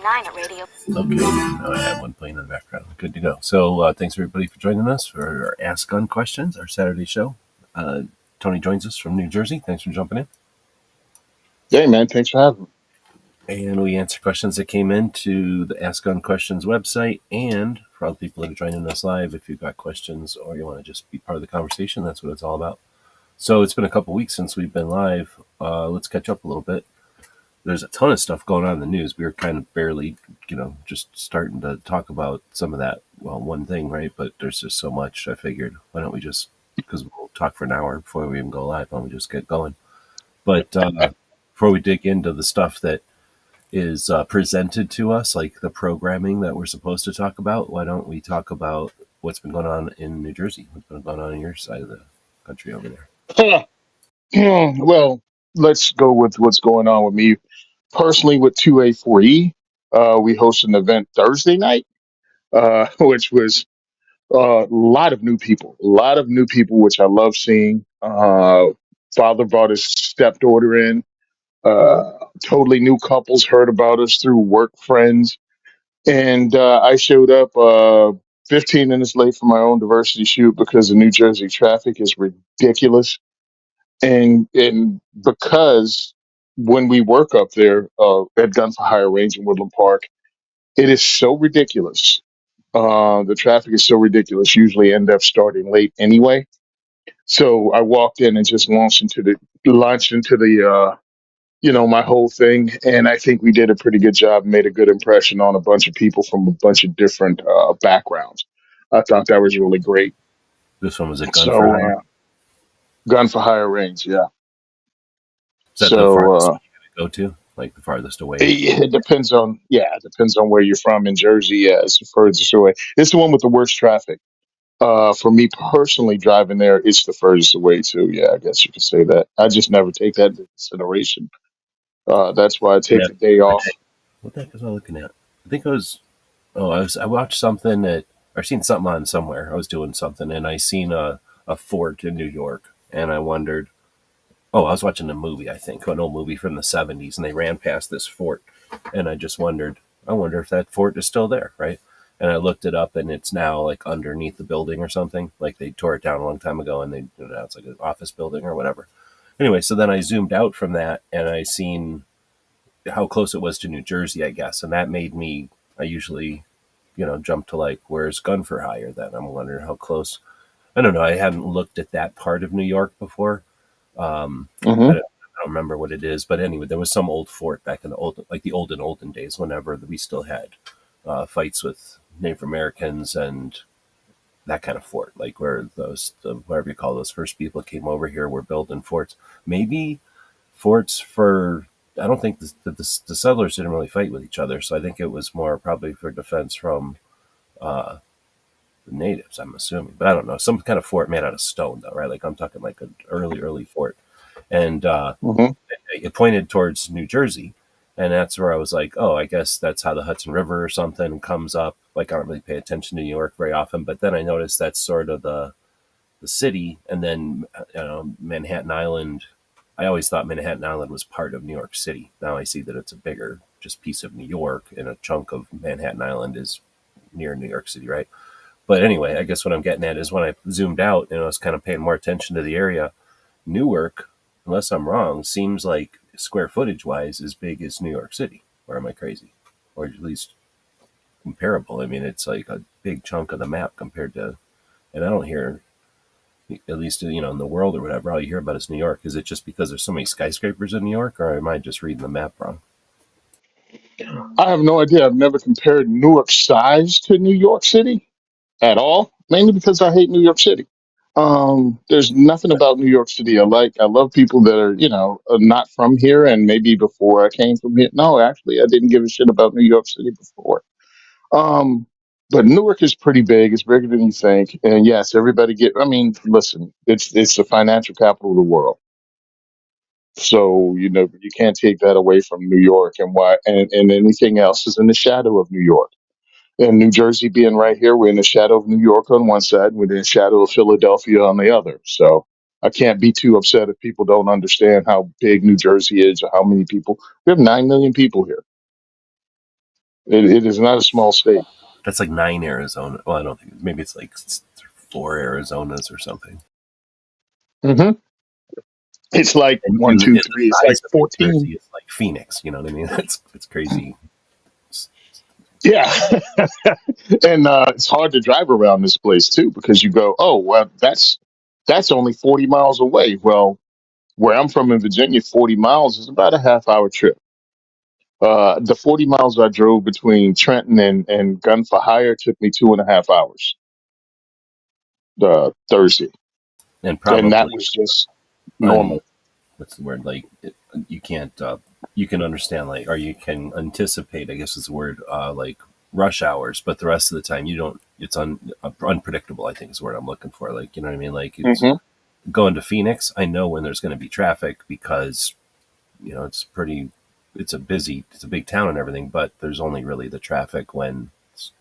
Okay, now I have one playing in the background. Good to go. So thanks everybody for joining us for our Ask Gun Questions, our Saturday show. Tony joins us from New Jersey. Thanks for jumping in. Hey, man. Thanks for having me. And we answer questions that came into the Ask Gun Questions website. And for all the people that are joining us live, if you've got questions or you want to just be part of the conversation, that's what it's all about. So it's been a couple weeks since we've been live. Let's catch up a little bit. There's a ton of stuff going on in the news. We were kind of barely, just starting to talk about some of that. Well, one thing, right? But there's just so much. I figured, why don't we just, because we'll talk for an hour before we even go live, why don't we just get going? But before we dig into the stuff that is presented to us, like the programming that we're supposed to talk about, why don't we talk about what's been going on in New Jersey? What's been going on your side of the country over there? Well, let's go with what's going on with me personally with 2A4E. We hosted an event Thursday night, which was a lot of new people, which I love seeing. Father brought his stepdaughter in. Totally new couples heard about us through work friends. And I showed up 15 minutes late for my own diversity shoot because the New Jersey traffic is ridiculous. And because when we work up there at Gun for Hire Range in Woodland Park, it is so ridiculous. The traffic is so ridiculous. Usually end up starting late anyway. So I walked in and just launched into the my whole thing, and I think we did a pretty good job. Made a good impression on a bunch of people from a bunch of different backgrounds. I thought that was really great. This one was a gun for So hire. Gun for Hire Range, yeah. Is that the So. farthest you go to? Like the farthest away? It depends on where you're from. In Jersey, yeah, it's the furthest away. It's the one with the worst traffic. For me personally, driving there, it's the furthest away too. Yeah, I guess you could say that. I just never take that into consideration. That's why I take Yeah. the day off. What the heck was I looking at? I think it was. Oh, I watched something that I seen something on somewhere. I was doing something and I seen a fort in New York, and I wondered. Oh, I was watching a movie. I think an old movie from the '70s, and they ran past this fort, and I just wondered. I wonder if that fort is still there, right? And I looked it up, and it's now like underneath the building or something. Like they tore it down a long time ago, and now it's like an office building or whatever. Anyway, so then I zoomed out from that, and I seen how close it was to New Jersey, I guess, and that made me. I usually, jump to like, where's Gun for Hire? Then I'm wondering how close. I don't know. I hadn't looked at that part of New York before. Hmm. I don't remember what it is, but anyway, there was some old fort back in the olden days, whenever we still had fights with Native Americans and that kind of fort, like where whatever you call those first people that came over here were building forts. Maybe forts for. I don't think the settlers didn't really fight with each other, so I think it was more probably for defense from uh, the natives. I'm assuming, but I don't know. Some kind of fort made out of stone, though, right? Like I'm talking like an early fort, and Hmm. it pointed towards New Jersey, and that's where I was like, oh, I guess that's how the Hudson River or something comes up. Like I don't really pay attention to New York very often, but then I noticed that's sort of the city, and then Manhattan Island. I always thought Manhattan Island was part of New York City. Now I see that it's a bigger just piece of New York, and a chunk of Manhattan Island is near New York City, right? But anyway, I guess what I'm getting at is when I zoomed out and I was kind of paying more attention to the area, Newark, unless I'm wrong, seems like square footage wise as big as New York City. Or am I crazy? Or at least comparable. I mean, it's like a big chunk of the map compared to, and I don't hear, at least, in the world or whatever, all you hear about is New York. Is it just because there's so many skyscrapers in New York, or am I just reading the map wrong? I have no idea. I've never compared Newark size to New York City at all, mainly because I hate New York City. There's nothing about New York City I like. I love people that are, not from here, and maybe before I came from here. No, actually, I didn't give a shit about New York City before. Um, but Newark is pretty big. It's bigger than you think. And yes, everybody get. I mean, listen, it's the financial capital of the world. So you can't take that away from New York, and anything else is in the shadow of New York. And New Jersey being right here, we're in the shadow of New York on one side, we're in the shadow of Philadelphia on the other. So I can't be too upset if people don't understand how big New Jersey is or how many people. We have 9 million people here. It is not a small state. That's like 9 Arizona. Well, I don't think maybe it's like 4 Arizonas or something. Hmm. It's like one, And two, the three. It's like size of New 14. Jersey is like Phoenix. You know what I mean? It's crazy. Yeah. And it's hard to drive around this place too because you go, oh, well, that's only 40 miles away. Well, where I'm from in Virginia, 40 miles is about a half hour trip. The 40 miles I drove between Trenton and Gun for Hire took me 2.5 hours Thursday. And And that probably was just un normal. what's the word, like you can't you can understand, like, or you can anticipate, I guess is the word, like rush hours, but the rest of the time you don't. It's unpredictable, I think is the word I'm looking for. Like, you know what I mean? Like, it's Hmm. going to Phoenix, I know when there's going to be traffic because it's a big town and everything, but there's only really the traffic when it's,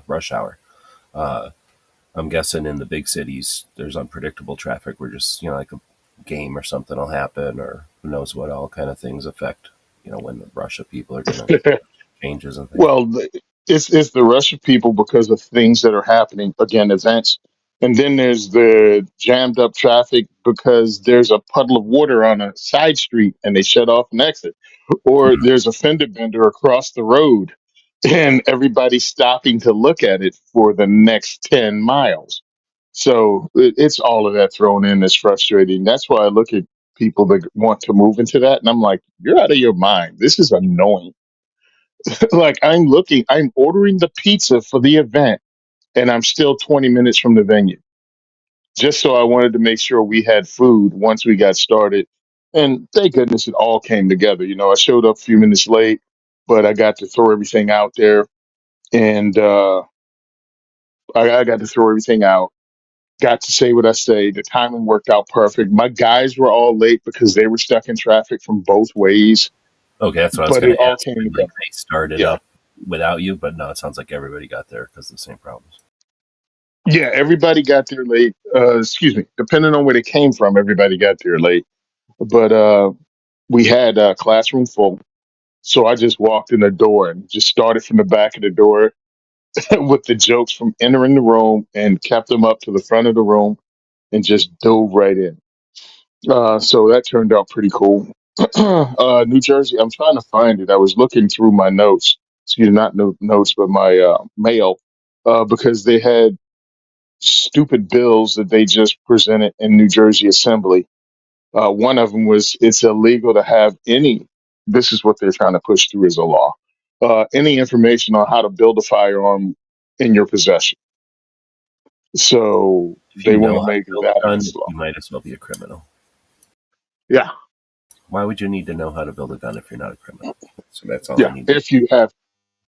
rush hour. uh I'm guessing in the big cities, there's unpredictable traffic where just, like a game or something will happen, or who knows what all kind of things affect, when the rush of people are going to changes and things. Well, it's the rush of people because of things that are happening, again, events. And then there's the jammed up traffic because there's a puddle of water on a side street and they shut off an exit. Or there's a fender bender across the road and everybody's stopping to look at it for the next 10 miles. So it's all of that thrown in that's frustrating. That's why I look at people that want to move into that and I'm like, you're out of your mind. This is annoying. Like I'm ordering the pizza for the event and I'm still 20 minutes from the venue. Just so I wanted to make sure we had food once we got started. And thank goodness it all came together. I showed up a few minutes late, but I got to throw everything out there and I got to throw everything out. Got to say what I say. The timing worked out perfect. My guys were all late because they were stuck in traffic from both ways, Okay, that's what I was but going it to all ask. came Like, together. they started Yeah. up without you, but no, it sounds like everybody got there because of the same problems. Yeah, everybody got there late. Excuse me. Depending on where they came from, everybody got there late. But we had a classroom full, so I just walked in the door and just started from the back of the door with the jokes from entering the room and kept them up to the front of the room and just dove right in. So that turned out pretty cool. New Jersey, I'm trying to find it. I was looking through my notes, excuse me, not notes, but my mail, because they had stupid bills that they just presented in New Jersey Assembly. One of them was it's illegal to have any. This is what they're trying to push through as a law. Any information on how to build a firearm in your possession. So If they you want know to how to make build that a gun, against law. you might as well be a criminal. Yeah, Why would you need to know how to build a gun if you're not a criminal? So that's all I yeah. need. If you have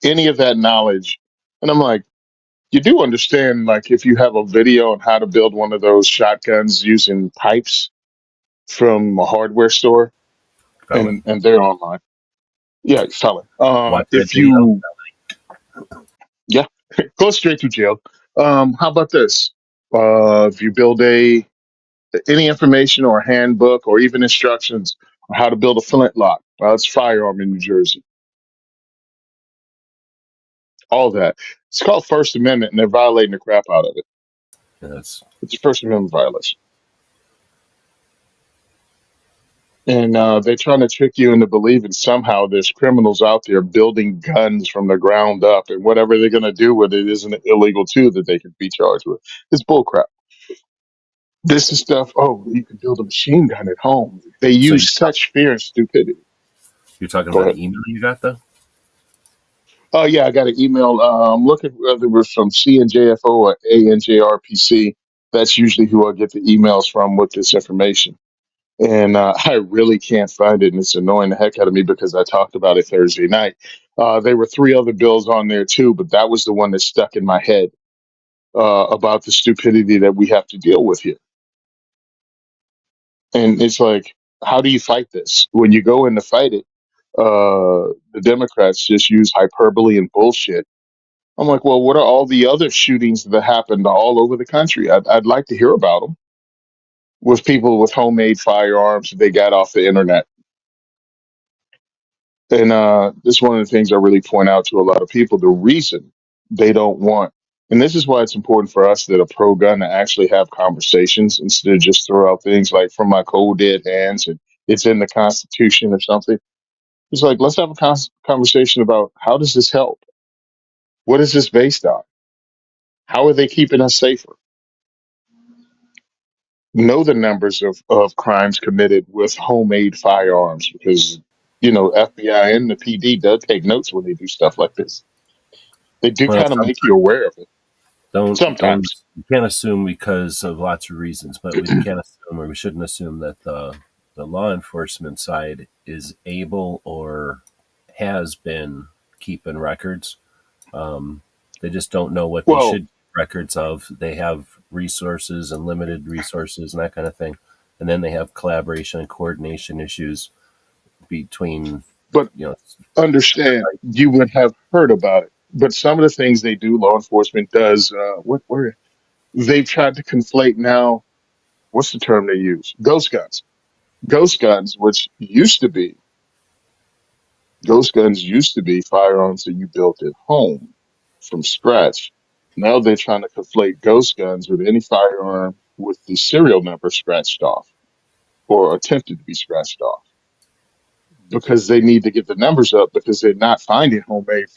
any of that knowledge, and I'm like, you do understand, like if you have a video on how to build one of those shotguns using pipes from a hardware store, Felon. and they're online. Yeah, felon. Watch that If video. you, yeah, go straight to jail. How about this? If you build any information or handbook or even instructions on how to build a flintlock, it's firearm in New Jersey. All that. It's called First Amendment, and they're violating the crap out of it. Yeah, that's It's a First Amendment violation. And they're trying to trick you into believing somehow there's criminals out there building guns from the ground up, and whatever they're going to do with it isn't illegal too that they could be charged with. It's bullcrap. This is stuff. Oh, you can build a machine gun at home. They so use such fear and stupidity. you're talking Go about ahead. the email you got though? Oh yeah, I got an email. I'm looking whether it was from CNJFO or ANJRPC. That's usually who I get the emails from with this information. And I really can't find it, and it's annoying the heck out of me because I talked about it Thursday night. There were three other bills on there too, but that was the one that stuck in my head about the stupidity that we have to deal with here. And it's like, how do you fight this? When you go in to fight it, the Democrats just use hyperbole and bullshit. I'm like, well, what are all the other shootings that happened all over the country? I'd like to hear about them with people with homemade firearms that they got off the internet. And this is one of the things I really point out to a lot of people. The reason they don't want, and this is why it's important for us that are pro gun to actually have conversations instead of just throw out things like from my cold dead hands and it's in the Constitution or something. It's like, let's have a conversation about how does this help? What is this based on? How are they keeping us safer? Know the numbers of crimes committed with homemade firearms because, FBI and the PD does take notes when they do stuff like this. They do Well, kind of make you aware of it don't sometimes. you can't assume because of lots of reasons, but we can't assume or we shouldn't assume that the law enforcement side is able or has been keeping records. Um, they just don't know what they Well, should keep records of. They have resources and limited resources and that kind of thing, and then they have collaboration and coordination issues between but you know. understand you would have heard about it. But some of the things they do, law enforcement does. What where they've tried to conflate now. What's the term they use? Ghost guns. Ghost guns, which used to be Ghost guns used to be firearms that you built at home from scratch. Now they're trying to conflate ghost guns with any firearm with the serial number scratched off or attempted to be scratched off because they need to get the numbers up because they're not finding homemade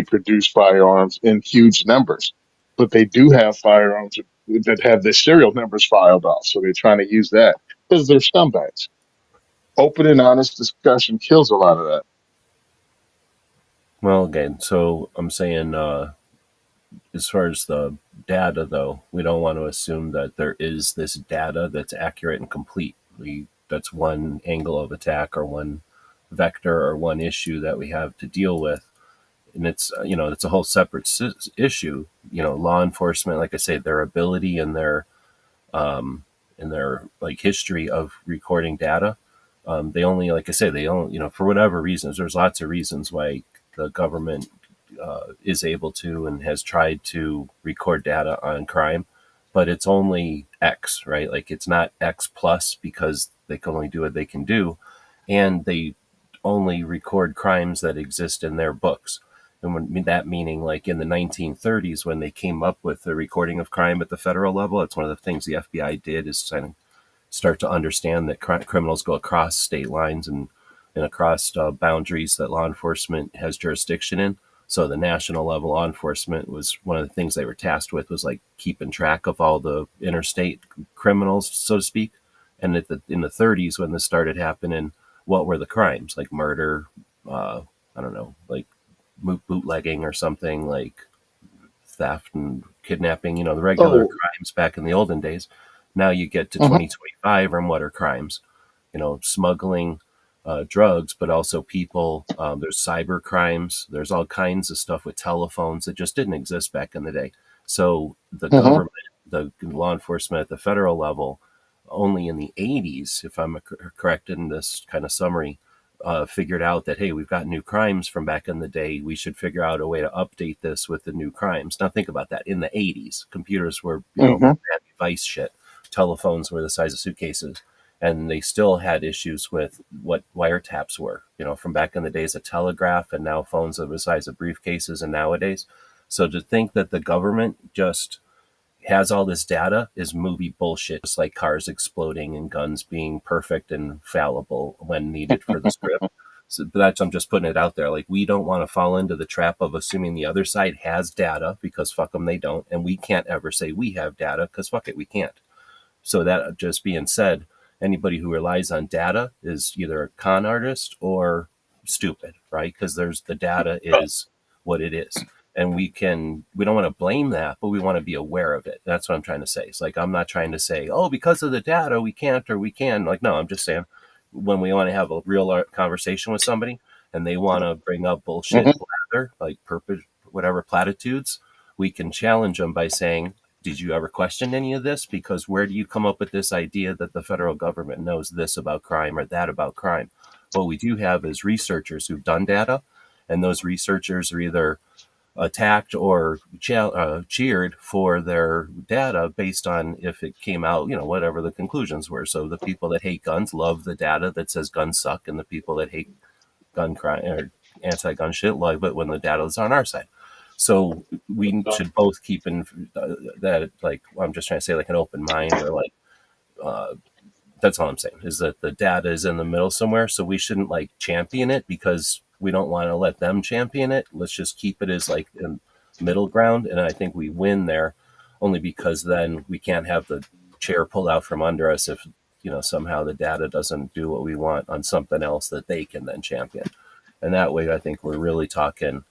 produced firearms in huge numbers. But they do have firearms that have their serial numbers filed off. So they're trying to use that because they're scumbags. Open and honest discussion kills a lot of that. Well, again, so I'm saying as far as the data, though, we don't want to assume that there is this data that's accurate and complete. That's one angle of attack or one vector or one issue that we have to deal with, and it's a whole separate issue. Law enforcement, like I say, their ability and their like history of recording data. They only, like I say, they only, for whatever reasons, there's lots of reasons why the government is able to and has tried to record data on crime, but it's only X, right? Like it's not X plus because they can only do what they can do, and they only record crimes that exist in their books. And that meaning, like in the 1930s, when they came up with the recording of crime at the federal level, that's one of the things the FBI did is kind of start to understand that criminals go across state lines and across boundaries that law enforcement has jurisdiction in. So the national level law enforcement was one of the things they were tasked with was like keeping track of all the interstate criminals, so to speak. And in the 30s, when this started happening, what were the crimes like murder? I don't know, like bootlegging or something like theft and kidnapping, the regular Oh, crimes back in the olden days. Now you get to mhm. 2025 and what are crimes? Smuggling drugs, but also people. There's cyber crimes. There's all kinds of stuff with telephones that just didn't exist back in the day. So the Mhm. government, the law enforcement at the federal level, only in the 80s, if I'm correct in this kind of summary, figured out that, hey, we've got new crimes from back in the day. We should figure out a way to update this with the new crimes. Now, think about that. In the 80s, computers were, Mhm. device shit. Telephones were the size of suitcases. And they still had issues with what wiretaps were, from back in the days of telegraph and now phones are the size of briefcases and nowadays. So to think that the government just has all this data is movie bullshit, just like cars exploding and guns being perfect and fallible when needed for the script. So that's, I'm just putting it out there. Like, we don't want to fall into the trap of assuming the other side has data because fuck them, they don't. And we can't ever say we have data because fuck it, we can't. So that just being said, anybody who relies on data is either a con artist or stupid, right? Because there's the data is what it is. And we don't want to blame that, but we want to be aware of it. That's what I'm trying to say. It's like, I'm not trying to say, oh, because of the data, we can't or we can. Like, no, I'm just saying when we want to have a real conversation with somebody and they want to bring up bullshit Mhm. blather, like whatever platitudes, we can challenge them by saying, did you ever question any of this? Because where do you come up with this idea that the federal government knows this about crime or that about crime? What we do have is researchers who've done data, and those researchers are either attacked or cheered for their data based on if it came out, whatever the conclusions were. So the people that hate guns love the data that says guns suck, and the people that hate gun crime or anti-gun shit love it when the data is on our side. So we should both keep in that, like, I'm just trying to say, like, an open mind, or like, uh, that's all I'm saying, is that the data is in the middle somewhere. So we shouldn't like champion it because we don't want to let them champion it. Let's just keep it as like a middle ground. And I think we win there only because then we can't have the chair pulled out from under us if, somehow the data doesn't do what we want on something else that they can then champion. And that way, I think we're really talking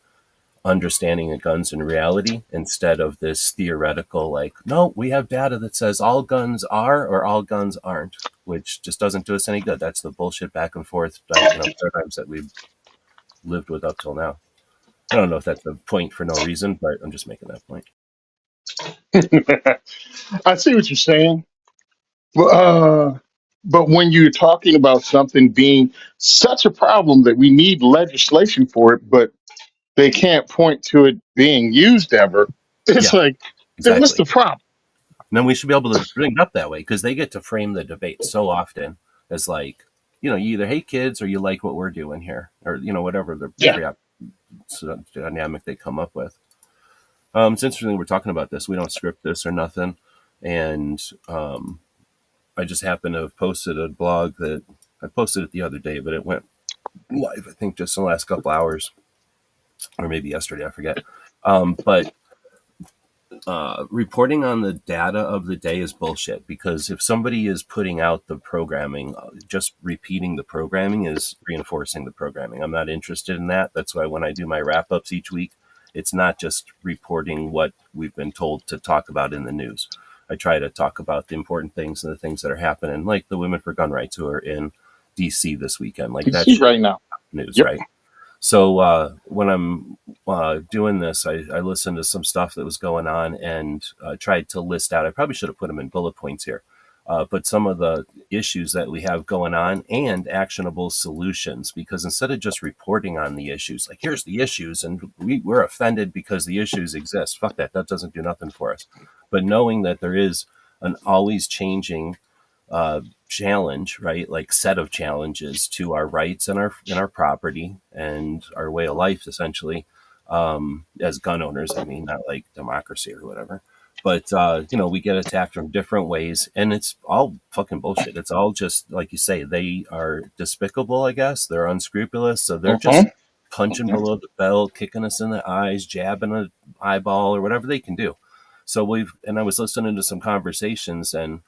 understanding of guns in reality instead of this theoretical, like, no, we have data that says all guns are or all guns aren't, which just doesn't do us any good. That's the bullshit back and forth, paradigms that we've lived with up till now. I don't know if that's a point for no reason, but I'm just making that point. I see what you're saying. Uh, but when you're talking about something being such a problem that we need legislation for it, but they can't point to it being used ever, it's Yeah, like, then what's exactly. the problem? And then we should be able to bring it up that way because they get to frame the debate so often as like, you either hate kids or you like what we're doing here, or whatever the Yeah. dynamic they come up with. It's interesting we're talking about this. We don't script this or nothing, and I just happened to have posted a blog that I posted it the other day, but it went live, I think, just in the last couple hours, or maybe yesterday, I forget. But reporting on the data of the day is bullshit, because if somebody is putting out the programming, just repeating the programming is reinforcing the programming. I'm not interested in that. That's why when I do my wrap ups each week, it's not just reporting what we've been told to talk about in the news. I try to talk about the important things and the things that are happening, like the Women for Gun Rights who are in DC this weekend. Like, that DC shit right now. news, Yep. right? So when I'm doing this, I listened to some stuff that was going on and tried to list out. I probably should have put them in bullet points here, but some of the issues that we have going on and actionable solutions. Because instead of just reporting on the issues, like, here's the issues, and we're offended because the issues exist. Fuck that. That doesn't do nothing for us. But knowing that there is an always changing challenge, right? Like, set of challenges to our rights and our property and our way of life, essentially, as gun owners. I mean, not like democracy or whatever, but we get attacked from different ways, and it's all fucking bullshit. It's all just like you say. They are despicable, I guess. They're unscrupulous, so they're Uh-huh. just punching below the belt, kicking us in the eyes, jabbing an eyeball, or whatever they can do. So I was listening to some conversations, and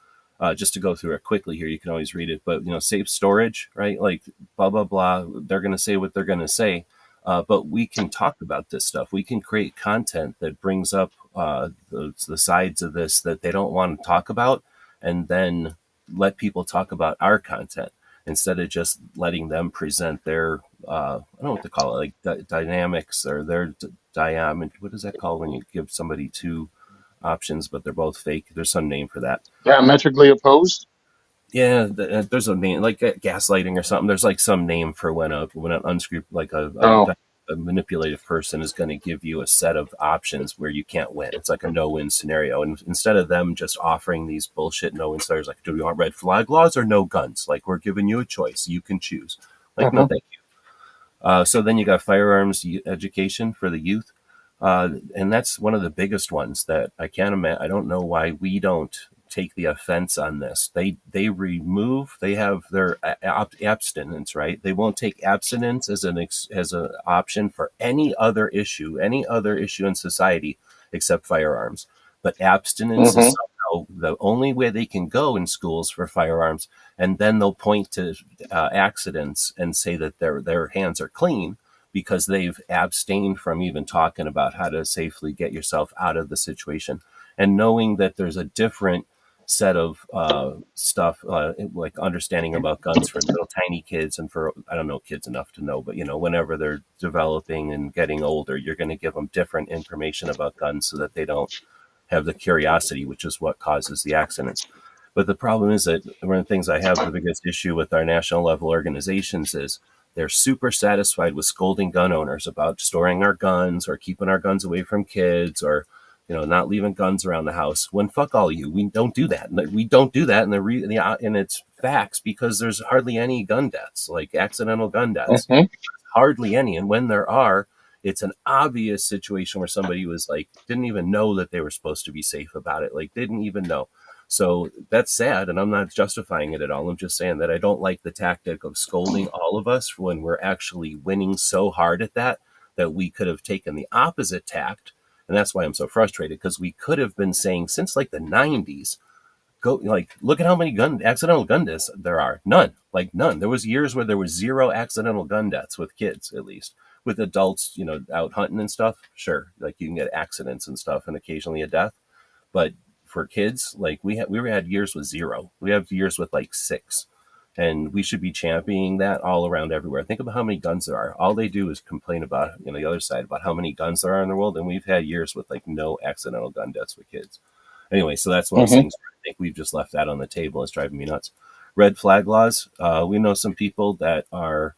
just to go through it quickly here, you can always read it, but safe storage, right? Like, blah blah blah. They're going to say what they're going to say, but we can talk about this stuff. We can create content that brings up the sides of this that they don't want to talk about, and then let people talk about our content instead of just letting them present their I don't know what to call it, like dynamics, or their diam. What is that called when you give somebody two options but they're both fake? There's some name for that. Diametrically opposed. Yeah, there's a name, like gaslighting or something. There's like some name for when an unscrupulous, like Oh. a manipulative person is going to give you a set of options where you can't win. It's like a no-win scenario, and instead of them just offering these bullshit no-win scenarios, like, do we want red flag laws or no guns? Like, we're giving you a choice, you can choose. Like, no, Uh-huh. thank you. So then you got firearms education for the youth. And that's one of the biggest ones that I can't imagine. I don't know why we don't take the offense on this. They have their abstinence, right? They won't take abstinence as an option for any other issue in society except firearms. But abstinence is Uh-huh. somehow the only way they can go in schools for firearms, and then they'll point to accidents and say that their hands are clean because they've abstained from even talking about how to safely get yourself out of the situation. And knowing that there's a different set of stuff, like understanding about guns for little tiny kids, and for, I don't know kids enough to know, but whenever they're developing and getting older, you're going to give them different information about guns so that they don't have the curiosity, which is what causes the accidents. But the problem is that one of the things I have the biggest issue with our national level organizations is They're super satisfied with scolding gun owners about storing our guns or keeping our guns away from kids or not leaving guns around the house. When fuck all you, we don't do that. We don't do that, and and it's facts because there's hardly any gun deaths, like accidental gun deaths, Hmm. hardly any. And when there are, it's an obvious situation where somebody was like didn't even know that they were supposed to be safe about it, like didn't even know. So that's sad, and I'm not justifying it at all. I'm just saying that I don't like the tactic of scolding all of us when we're actually winning so hard at that we could have taken the opposite tact. And that's why I'm so frustrated, because we could have been saying since like the 90s, go like look at how many accidental gun deaths there are. None, like none. There was years where there was zero accidental gun deaths with kids, at least. With adults, out hunting and stuff, sure, like you can get accidents and stuff and occasionally a death. But for kids, like we had years with zero. We have years with like six. And we should be championing that all around everywhere. Think about how many guns there are. All they do is complain about, the other side, about how many guns there are in the world. And we've had years with like no accidental gun deaths with kids. Anyway, so that's one of those Hmm. things where I think we've just left that on the table. It's driving me nuts. Red flag laws. We know some people that are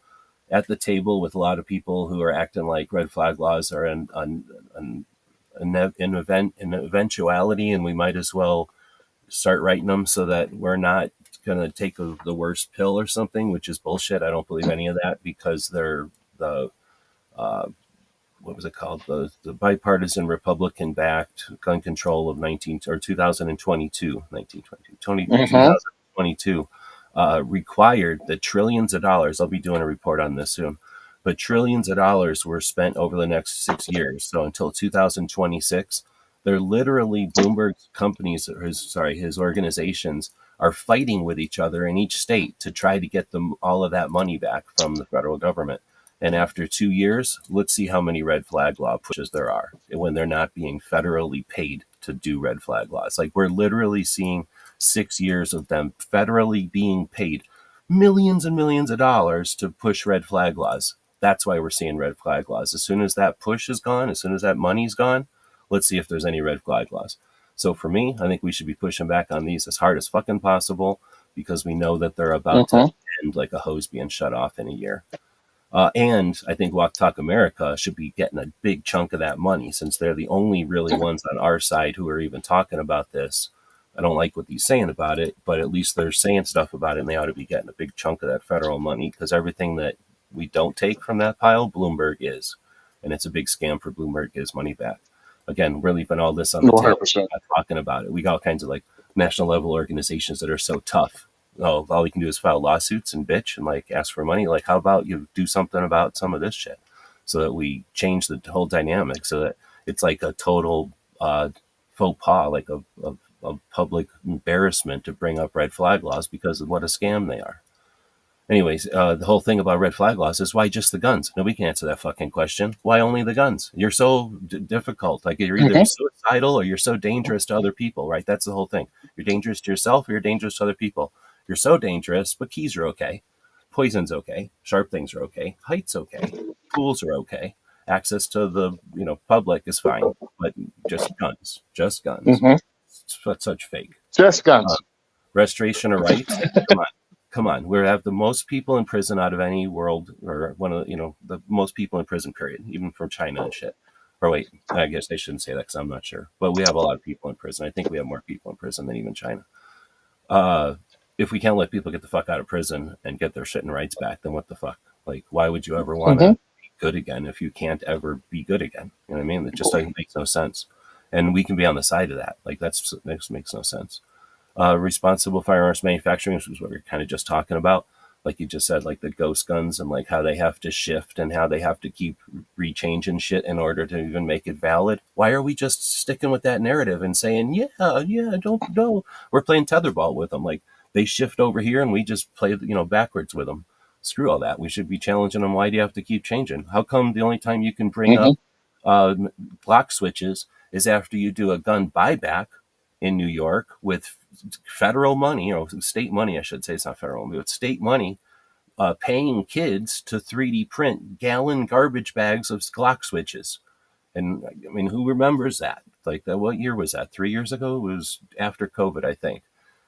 at the table with a lot of people who are acting like red flag laws are an eventuality, and we might as well start writing them so that we're not going to take the worst pill or something, which is bullshit. I don't believe any of that because they're the uh, what was it called? The bipartisan Republican backed gun control of 19 or 2022, 1922, Hmm. 2022 required that trillions of dollars, I'll be doing a report on this soon, but trillions of dollars were spent over the next 6 years. So until 2026, they're literally Bloomberg's companies, or his organizations are fighting with each other in each state to try to get them all of that money back from the federal government. And after 2 years, let's see how many red flag law pushes there are when they're not being federally paid to do red flag laws. Like we're literally seeing 6 years of them federally being paid millions and millions of dollars to push red flag laws. That's why we're seeing red flag laws. As soon as that push is gone, as soon as that money's gone, let's see if there's any red flag laws. So for me, I think we should be pushing back on these as hard as fucking possible because we know that they're about to Hmm. end like a hose being shut off in a year. And I think Walk Talk America should be getting a big chunk of that money since they're the only really ones on our side who are even talking about this. I don't like what he's saying about it, but at least they're saying stuff about it, and they ought to be getting a big chunk of that federal money because everything that we don't take from that pile, Bloomberg is. And it's a big scam for Bloomberg to get his money back. Again, we're leaving all this on the table. 100%. We're not talking about it. We got all kinds of like national level organizations that are so tough. Oh, all you can do is file lawsuits and bitch and like ask for money. Like, how about you do something about some of this shit so that we change the whole dynamic so that it's like a total faux pas, like a public embarrassment to bring up red flag laws because of what a scam they are. Anyways, the whole thing about red flag laws is why just the guns? Nobody can answer that fucking question. Why only the guns? You're so difficult. Like you're either Hmm. suicidal or you're so dangerous to other people, right? That's the whole thing. You're dangerous to yourself or you're dangerous to other people. You're so dangerous, but keys are okay. Poison's okay. Sharp things are okay. Height's okay. Tools are okay. Access to the public is fine, but just guns, just guns. Hmm. Such fake. Just Uh, guns. Restoration of rights. Come on, come on. We have the most people in prison out of any world, or one of the most people in prison. Period. Even from China and shit. Or wait, I guess I shouldn't say that because I'm not sure. But we have a lot of people in prison. I think we have more people in prison than even China. Uh, if we can't let people get the fuck out of prison and get their shit and rights back, then what the fuck? Like, why would you ever want Hmm. to be good again if you can't ever be good again? You know what I mean? It just doesn't make no sense. And we can be on the side of that. Like, that makes no sense. Responsible firearms manufacturing, which is what we are kind of just talking about. Like you just said, like the ghost guns and like how they have to shift and how they have to keep rechanging shit in order to even make it valid. Why are we just sticking with that narrative and saying, yeah, don't know? We're playing tetherball with them. Like they shift over here and we just play, backwards with them. Screw all that. We should be challenging them. Why do you have to keep changing? How come the only time you can bring Hmm. up uh, lock switches is after you do a gun buyback in New York with federal money, or state money, I should say, it's not federal, but state money, paying kids to 3D print gallon garbage bags of Glock switches. And I mean, who remembers that? Like, that, what year was that? 3 years ago? It was after COVID, I think.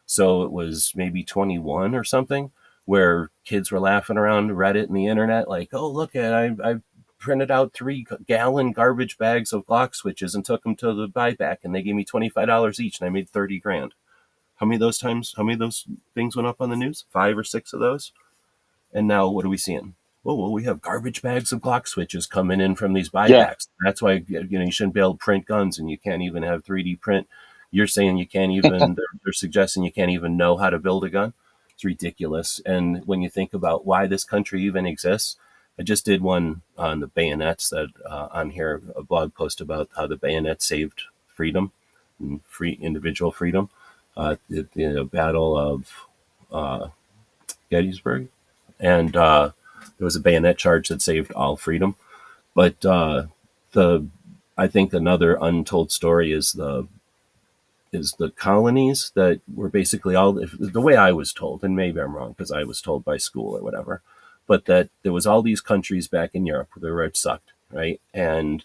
So it was maybe 21 or something where kids were laughing around Reddit and the internet, like, "Oh, look at I printed out 3 gallon garbage bags of Glock switches and took them to the buyback, and they gave me $25 each, and I made 30 grand." How many of those times? How many of those things went up on the news? 5 or 6 of those. And now what are we seeing? Well, we have garbage bags of Glock switches coming in from these Yeah. buybacks. That's why you shouldn't be able to print guns, and you can't even have 3D print. You're saying you can't even. They're suggesting you can't even know how to build a gun. It's ridiculous. And when you think about why this country even exists, I just did one on the bayonets that on here, a blog post about how the bayonet saved freedom and free individual freedom. The Battle of uh, Gettysburg, and there was a bayonet charge that saved all freedom. But the I think another untold story is the colonies that were basically all, if, the way I was told, and maybe I'm wrong because I was told by school or whatever, but that there was all these countries back in Europe where it sucked, right? And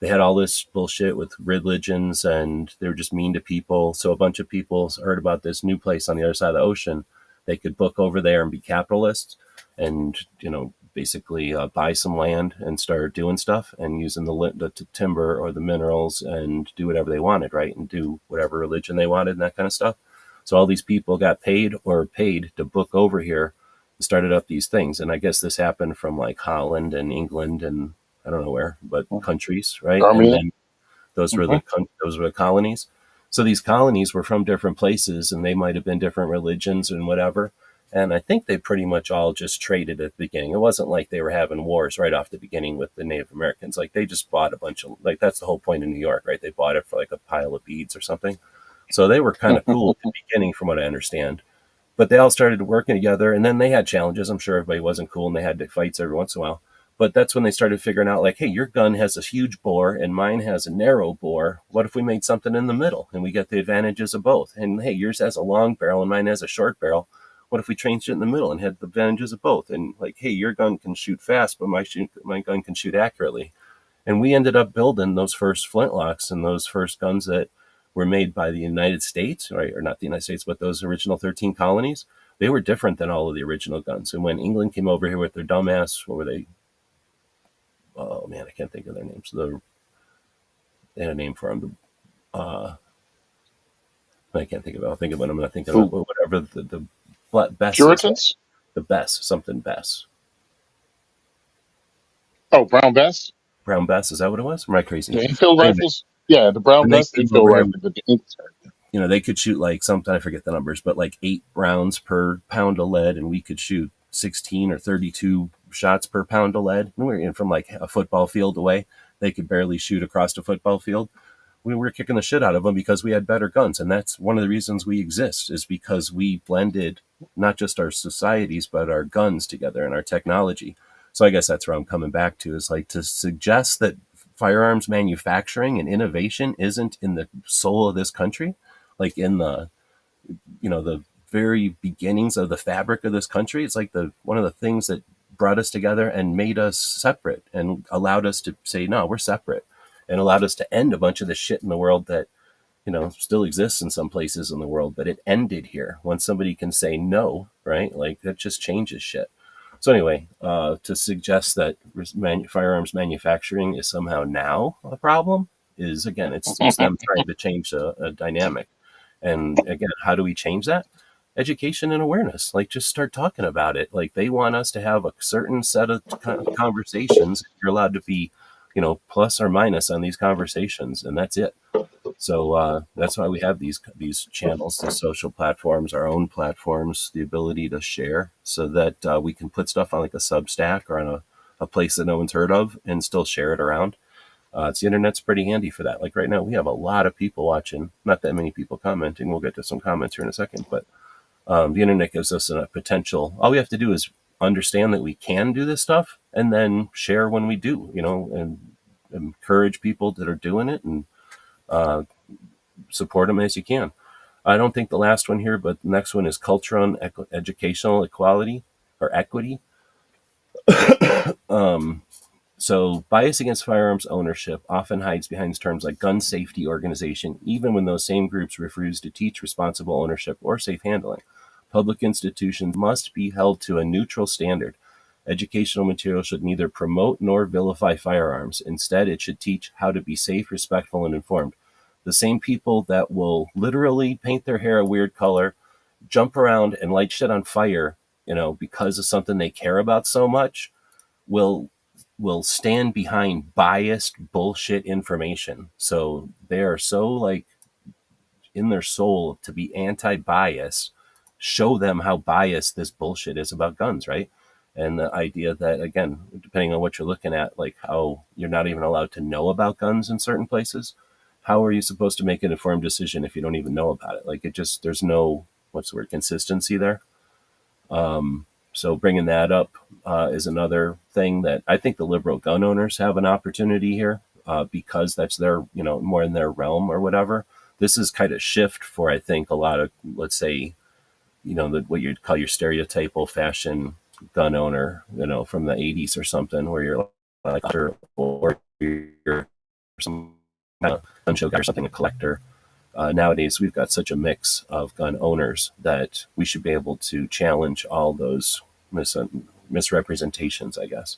they had all this bullshit with religions and they were just mean to people. So a bunch of people heard about this new place on the other side of the ocean. They could book over there and be capitalists and, basically buy some land and start doing stuff and using the timber or the minerals and do whatever they wanted, right? And do whatever religion they wanted and that kind of stuff. So all these people got paid to book over here and started up these things. And I guess this happened from like Holland and England and I don't know where, but countries, right? And Army. then those were Hmm. the colonies. So these colonies were from different places, and they might have been different religions and whatever. And I think they pretty much all just traded at the beginning. It wasn't like they were having wars right off the beginning with the Native Americans. Like they just bought a bunch of, like, that's the whole point in New York, right? They bought it for like a pile of beads or something. So they were kind of cool at the beginning, from what I understand. But they all started working together, and then they had challenges. I'm sure everybody wasn't cool, and they had fights every once in a while. But that's when they started figuring out, like, hey, your gun has a huge bore and mine has a narrow bore. What if we made something in the middle and we get the advantages of both? And hey, yours has a long barrel and mine has a short barrel. What if we changed it in the middle and had the advantages of both? And like, hey, your gun can shoot fast, but my gun can shoot accurately. And we ended up building those first flintlocks and those first guns that were made by the United States, right? Or not the United States, but those original 13 colonies. They were different than all of the original guns. And when England came over here with their dumbass, what were they? Oh man, I can't think of their names. They had a name for them. I can't think of it. I'll think of it. I'm not thinking of it. Who? Whatever the best is, Puritans? the best, something best. Oh, Brown Vest? Brown Bess, is that what it was? Am I crazy? The Enfield But anyway, rifles? Yeah, the Brown and they Vest came Enfield over here. rifle. They could shoot like something, I forget the numbers, but like 8 rounds per pound of lead, and we could shoot 16 or 32 shots per pound of lead. We were in from like a football field away. They could barely shoot across a football field. We were kicking the shit out of them because we had better guns, and that's one of the reasons we exist, is because we blended not just our societies but our guns together and our technology. So I guess that's where I'm coming back to, is like to suggest that firearms manufacturing and innovation isn't in the soul of this country, like in the very beginnings of the fabric of this country. It's like the one of the things that brought us together and made us separate and allowed us to say, no, we're separate, and allowed us to end a bunch of the shit in the world that still exists in some places in the world, but it ended here. Once somebody can say no, right? Like that just changes shit. So anyway, to suggest that firearms manufacturing is somehow now a problem is, again, it's them trying to change a dynamic. And again, how do we change that? Education and awareness. Like, just start talking about it. Like, they want us to have a certain set of conversations. You're allowed to be, plus or minus on these conversations, and that's it. So that's why we have these channels, the social platforms, our own platforms, the ability to share, so that we can put stuff on like a Substack or on a place that no one's heard of and still share it around. The internet's pretty handy for that. Like right now, we have a lot of people watching, not that many people commenting. We'll get to some comments here in a second, but the internet gives us a potential. All we have to do is understand that we can do this stuff and then share when we do, and encourage people that are doing it, and uh, support them as you can. I don't think the last one here, but the next one is cultural and educational equality or equity. Um, so bias against firearms ownership often hides behind terms like gun safety organization, even when those same groups refuse to teach responsible ownership or safe handling. Public institutions must be held to a neutral standard. Educational material should neither promote nor vilify firearms. Instead, it should teach how to be safe, respectful, and informed. The same people that will literally paint their hair a weird color, jump around, and light shit on fire, because of something they care about so much, will stand behind biased bullshit information. So they are so like in their soul to be anti-bias. Show them how biased this bullshit is about guns, right? And the idea that, again, depending on what you're looking at, like how you're not even allowed to know about guns in certain places. How are you supposed to make an informed decision if you don't even know about it? Like, it just, there's no, what's the word, consistency there. So bringing that up is another thing that I think the liberal gun owners have an opportunity here, because that's their, more in their realm or whatever. This is kind of shift for, I think, a lot of, let's say, what you'd call your stereotypical fashion gun owner, from the 80s or something, where you're like, or you're some kind of gun show guy or something, a collector. Nowadays, we've got such a mix of gun owners that we should be able to challenge all those misrepresentations, I guess.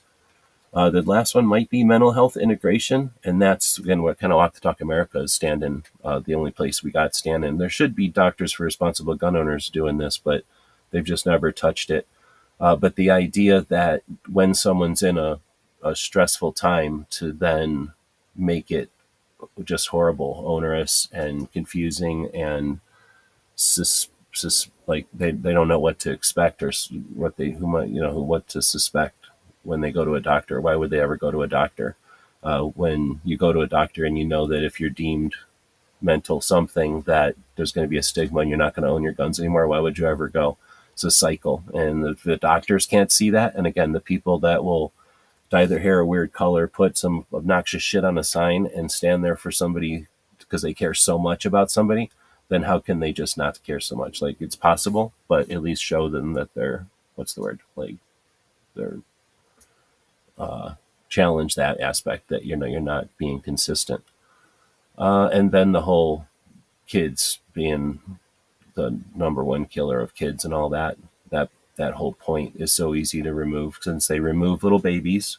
The last one might be mental health integration, and that's, again, what kind of Walk the Talk America is standing, the only place we got standing. There should be Doctors for Responsible Gun Owners doing this, but they've just never touched it. But the idea that when someone's in a stressful time, to then make it just horrible, onerous, and confusing, and like they don't know what to expect, or what they who might what to suspect when they go to a doctor. Why would they ever go to a doctor? When you go to a doctor and you know that if you're deemed mental something, that there's going to be a stigma and you're not going to own your guns anymore, why would you ever go? It's a cycle, and the doctors can't see that. And again, the people that will dye their hair a weird color, put some obnoxious shit on a sign, and stand there for somebody because they care so much about somebody, then how can they just not care so much? Like, it's possible, but at least show them that they're, what's the word? Like, they're, challenge that aspect that, you're not being consistent. And then the whole kids being the number one killer of kids and all that, that, that whole point is so easy to remove, since they remove little babies,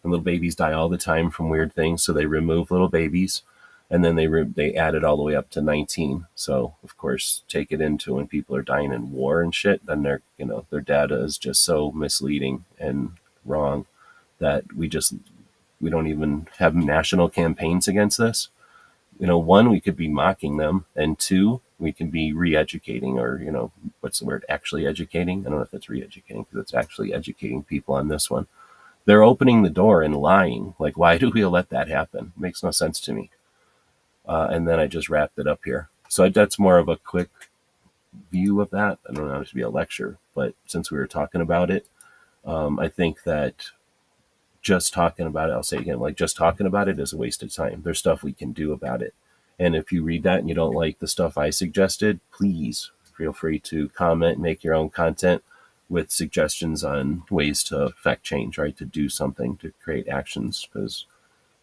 and little babies die all the time from weird things. So they remove little babies, and then they add it all the way up to 19. So of course, take it into when people are dying in war and shit, then their data is just so misleading and wrong that we don't even have national campaigns against this. One, we could be mocking them, and two, we can be re-educating, or what's the word? Actually educating. I don't know if it's re-educating, because it's actually educating people on this one. They're opening the door and lying. Like, why do we let that happen? It makes no sense to me. And then I just wrapped it up here. So that's more of a quick view of that. I don't know if it to be a lecture, but since we were talking about it, I think that just talking about it, I'll say again, like, just talking about it is a waste of time. There's stuff we can do about it. And if you read that and you don't like the stuff I suggested, please feel free to comment, make your own content with suggestions on ways to affect change, right? To do something, to create actions. Because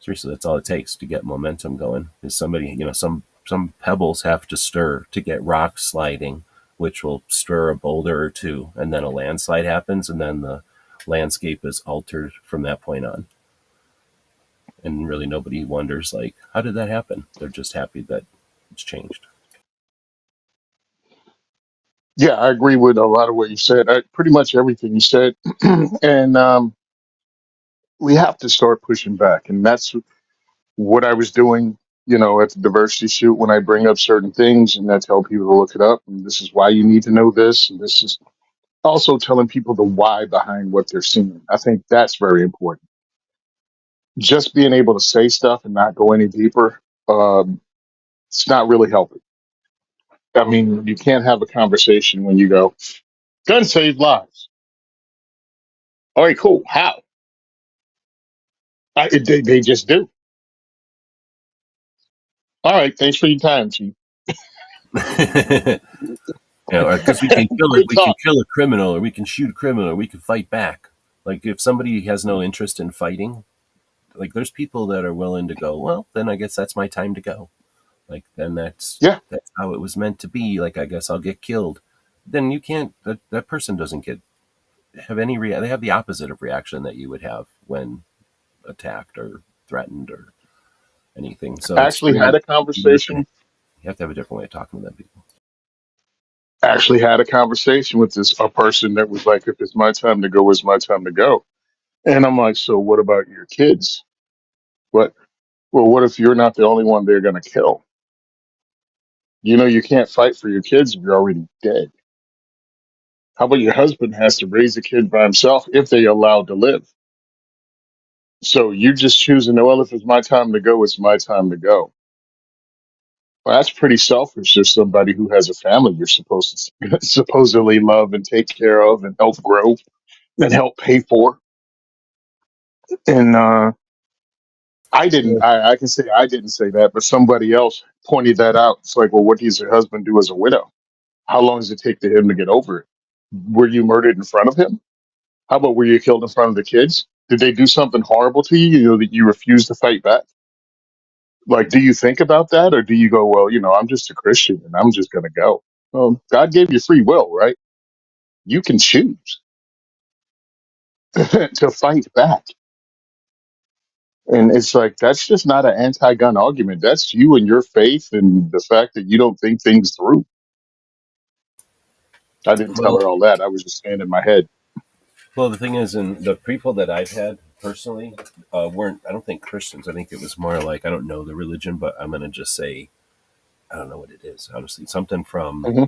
seriously, that's all it takes to get momentum going. Is somebody, some pebbles have to stir to get rocks sliding, which will stir a boulder or two, and then a landslide happens, and then the landscape is altered from that point on. And really, nobody wonders, like, how did that happen? They're just happy that it's changed. Yeah, I agree with a lot of what you said. Pretty much everything you said, and we have to start pushing back, and that's what I was doing. At the diversity shoot, when I bring up certain things, and I tell people to look it up, and this is why you need to know this, and this is also telling people the why behind what they're seeing. I think that's very important. Just being able to say stuff and not go any deeper, it's not really helping. I mean, you can't have a conversation when you go, "Guns save lives." All right, cool. How? They just do. All right, thanks for your time, Chief. Because we can kill it, Good we can talk. kill a criminal, or we can shoot a criminal, or we can fight back. Like, if somebody has no interest in fighting, like, there's people that are willing to go, well, then I guess that's my time to go. Like, then that's Yeah, that's how it was meant to be. Like, I guess I'll get killed. then you can't. That person doesn't get have any. They have the opposite of reaction that you would have when attacked or threatened or anything. So it's Actually had really a conversation. you have to have a different way of talking to them people. Actually had a conversation with this a person that was like, "If it's my time to go, it's my time to go." And I'm like, "So what about your kids? What? Well, what if you're not the only one they're going to kill? You know, you can't fight for your kids if you're already dead. How about your husband has to raise a kid by himself if they allowed to live? So you just choosing, well, if it's my time to go, it's my time to go. Well, that's pretty selfish. There's somebody who has a family you're supposed to supposedly love and take care of and help grow and help pay for. And I didn't. Well, I can say I didn't say that, but somebody else pointed that out. It's like, well, what does your husband do as a widow? How long does it take to him to get over it? Were you murdered in front of him? How about were you killed in front of the kids? Did they do something horrible to you? You know that you refuse to fight back. Like, do you think about that, or do you go, well, I'm just a Christian and I'm just going to go? Well, God gave you free will, right? You can choose to fight back. And it's like, that's just not an anti gun argument. That's you and your faith and the fact that you don't think things through. I didn't tell well, her all that. I was just saying in my head. well, the thing is, and the people that I've had personally weren't. I don't think Christians. I think it was more like I don't know the religion, but I'm gonna just say I don't know what it is. Honestly, something from Hmm.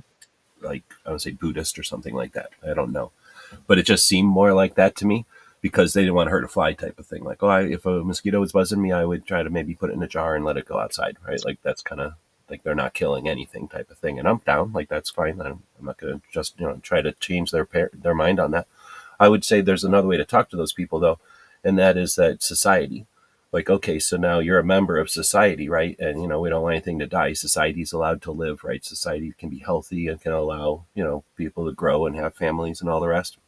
like I would say Buddhist or something like that. I don't know, but it just seemed more like that to me because they didn't want to hurt a fly type of thing. Like, if a mosquito was buzzing me, I would try to maybe put it in a jar and let it go outside, right? Like that's kind of like they're not killing anything type of thing, and I'm down. Like that's fine. I'm not going to just try to change their mind on that. I would say there's another way to talk to those people though, and that is that society. Like, okay, so now you're a member of society, right? And we don't want anything to die. Society's allowed to live, right? Society can be healthy and can allow people to grow and have families and all the rest.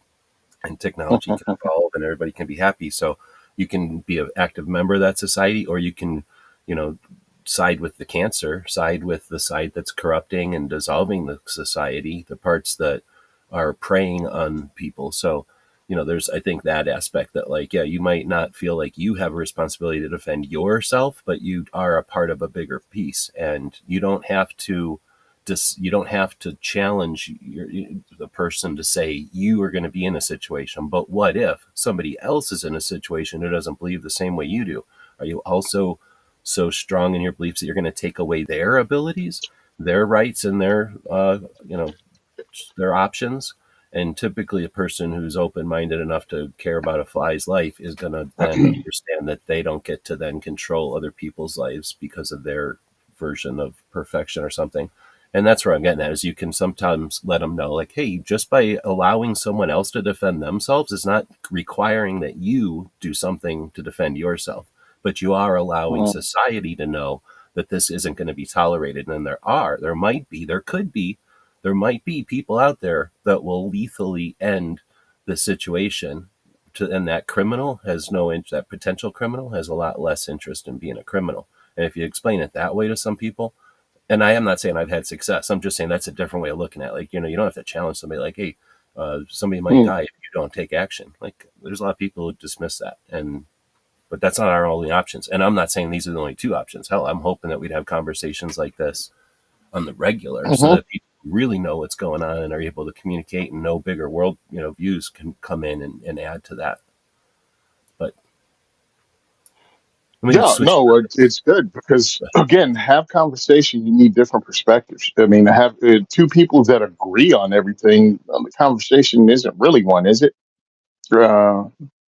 And technology can evolve and everybody can be happy. So you can be an active member of that society, or you can, you know, side with the cancer, side with the side that's corrupting and dissolving the society, the parts that are preying on people. So, there's, I think, that aspect that, like, yeah, you might not feel like you have a responsibility to defend yourself, but you are a part of a bigger piece. And you don't have to challenge the person to say you are going to be in a situation. But what if somebody else is in a situation who doesn't believe the same way you do? Are you also so strong in your beliefs that you're going to take away their abilities, their rights, and you know their options? And typically, a person who's open minded enough to care about a fly's life is going to then understand that they don't get to then control other people's lives because of their version of perfection or something. And that's where I'm getting at is you can sometimes let them know, like, hey, just by allowing someone else to defend themselves is not requiring that you do something to defend yourself, but you are allowing Mhm. society to know that this isn't going to be tolerated. And there might be people out there that will lethally end the situation. And that criminal has no interest. That potential criminal has a lot less interest in being a criminal. And if you explain it that way to some people, and I am not saying I've had success. I'm just saying that's a different way of looking at it. Like, you don't have to challenge somebody like, hey, somebody might Mhm. die if you don't take action. Like, there's a lot of people who dismiss that. But that's not our only options. And I'm not saying these are the only two options. Hell, I'm hoping that we'd have conversations like this on the regular so Mhm. that people really know what's going on and are able to communicate and know bigger world, views can come in and add to that. But let me Yeah, switch no, topics. it's good because again, have conversation. You need different perspectives. I mean, have two people that agree on everything. The conversation isn't really one, is it? Uh,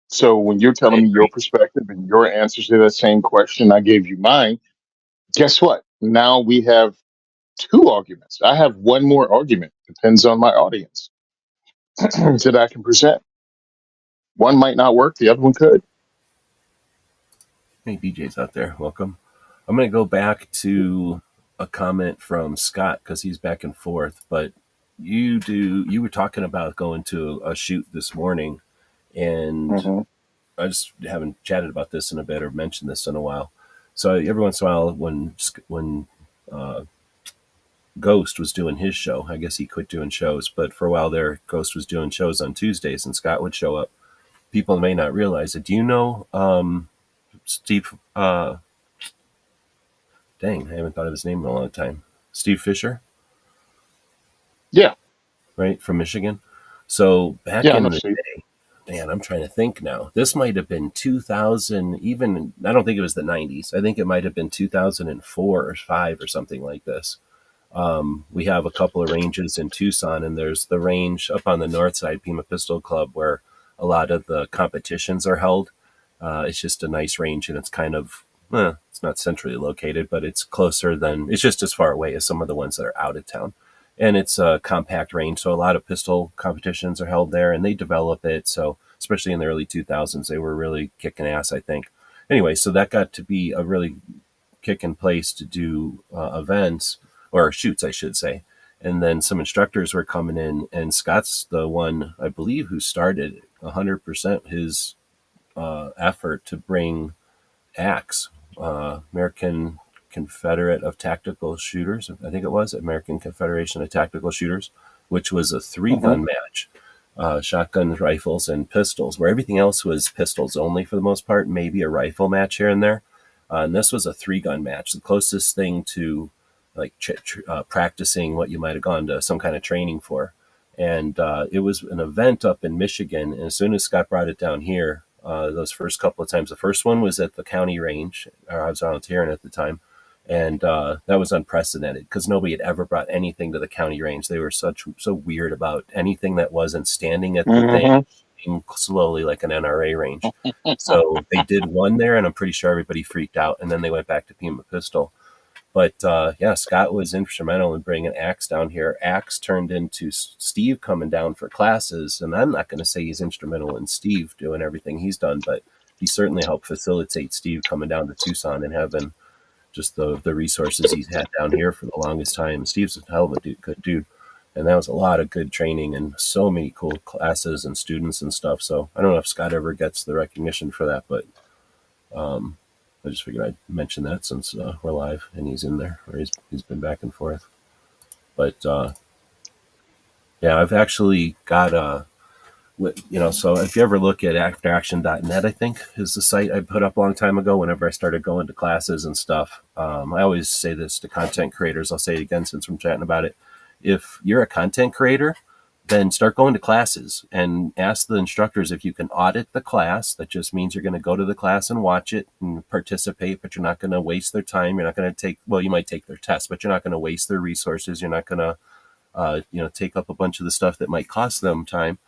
so when you're I telling me your agree. perspective and your answers to that same question, I gave you mine. Guess what? Now we have two arguments. I have one more argument. Depends on my audience that I can present. One might not work. The other one could. Hey, BJ's out there. Welcome. I'm going to go back to a comment from Scott because he's back and forth. But you were talking about going to a shoot this morning, and Hmm. I just haven't chatted about this in a bit or mentioned this in a while. So every once in a while, when Ghost was doing his show. I guess he quit doing shows, but for a while there, Ghost was doing shows on Tuesdays, and Scott would show up. People may not realize it. Do you know Steve? Dang, I haven't thought of his name in a long time. Steve Fisher, Yeah, right, from Michigan. So back yeah, I know in the Steve. day, man, I'm trying to think now. This might have been 2000. Even I don't think it was the 90s. I think it might have been 2004 or five or something like this. We have a couple of ranges in Tucson, and there's the range up on the north side, Pima Pistol Club, where a lot of the competitions are held. It's just a nice range, and it's kind of, it's not centrally located, but it's closer than, it's just as far away as some of the ones that are out of town. And it's a compact range, so a lot of pistol competitions are held there, and they develop it. So, especially in the early 2000s, they were really kicking ass, I think. Anyway, so that got to be a really kicking place to do events or shoots, I should say. And then some instructors were coming in, and Scott's the one I believe who started 100% his effort to bring ACTS, American Confederate of Tactical Shooters. I think it was American Confederation of Tactical Shooters, which was a three Hmm. gun match, shotguns, rifles, and pistols, where everything else was pistols only for the most part, maybe a rifle match here and there. And this was a three gun match, the closest thing to like practicing what you might have gone to some kind of training for. And it was an event up in Michigan. And as soon as Scott brought it down here, those first couple of times, the first one was at the county range, or I was volunteering at the time. And that was unprecedented because nobody had ever brought anything to the county range. They were so weird about anything that wasn't standing at the thing, Hmm. slowly like an NRA range. So they did one there, and I'm pretty sure everybody freaked out. And then they went back to Pima Pistol. But yeah, Scott was instrumental in bringing Axe down here. Axe turned into Steve coming down for classes, and I'm not going to say he's instrumental in Steve doing everything he's done, but he certainly helped facilitate Steve coming down to Tucson and having just the resources he's had down here for the longest time. Steve's a hell of a good dude, and that was a lot of good training and so many cool classes and students and stuff. So I don't know if Scott ever gets the recognition for that, but um, I just figured I'd mention that since we're live and he's in there, or he's been back and forth. But yeah, I've actually got so if you ever look at afteraction.net, I think is the site I put up a long time ago whenever I started going to classes and stuff. I always say this to content creators. I'll say it again since we're chatting about it. If you're a content creator, then start going to classes and ask the instructors if you can audit the class. That just means you're going to go to the class and watch it and participate, but you're not going to waste their time. You're not going to you might take their test, but you're not going to waste their resources. You're not going to, take up a bunch of the stuff that might cost them time,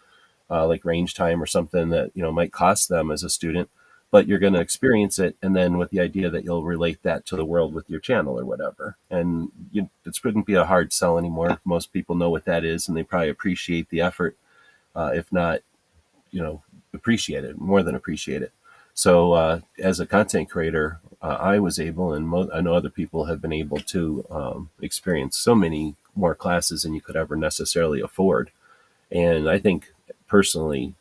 like range time or something that, might cost them as a student, but you're going to experience it. And then with the idea that you'll relate that to the world with your channel or whatever. And it wouldn't be a hard sell anymore. Most people know what that is, and they probably appreciate the effort, if not, you know, appreciate it more than appreciate it. So as a content creator, I was able, and I know other people have been able to experience so many more classes than you could ever necessarily afford. And I think personally,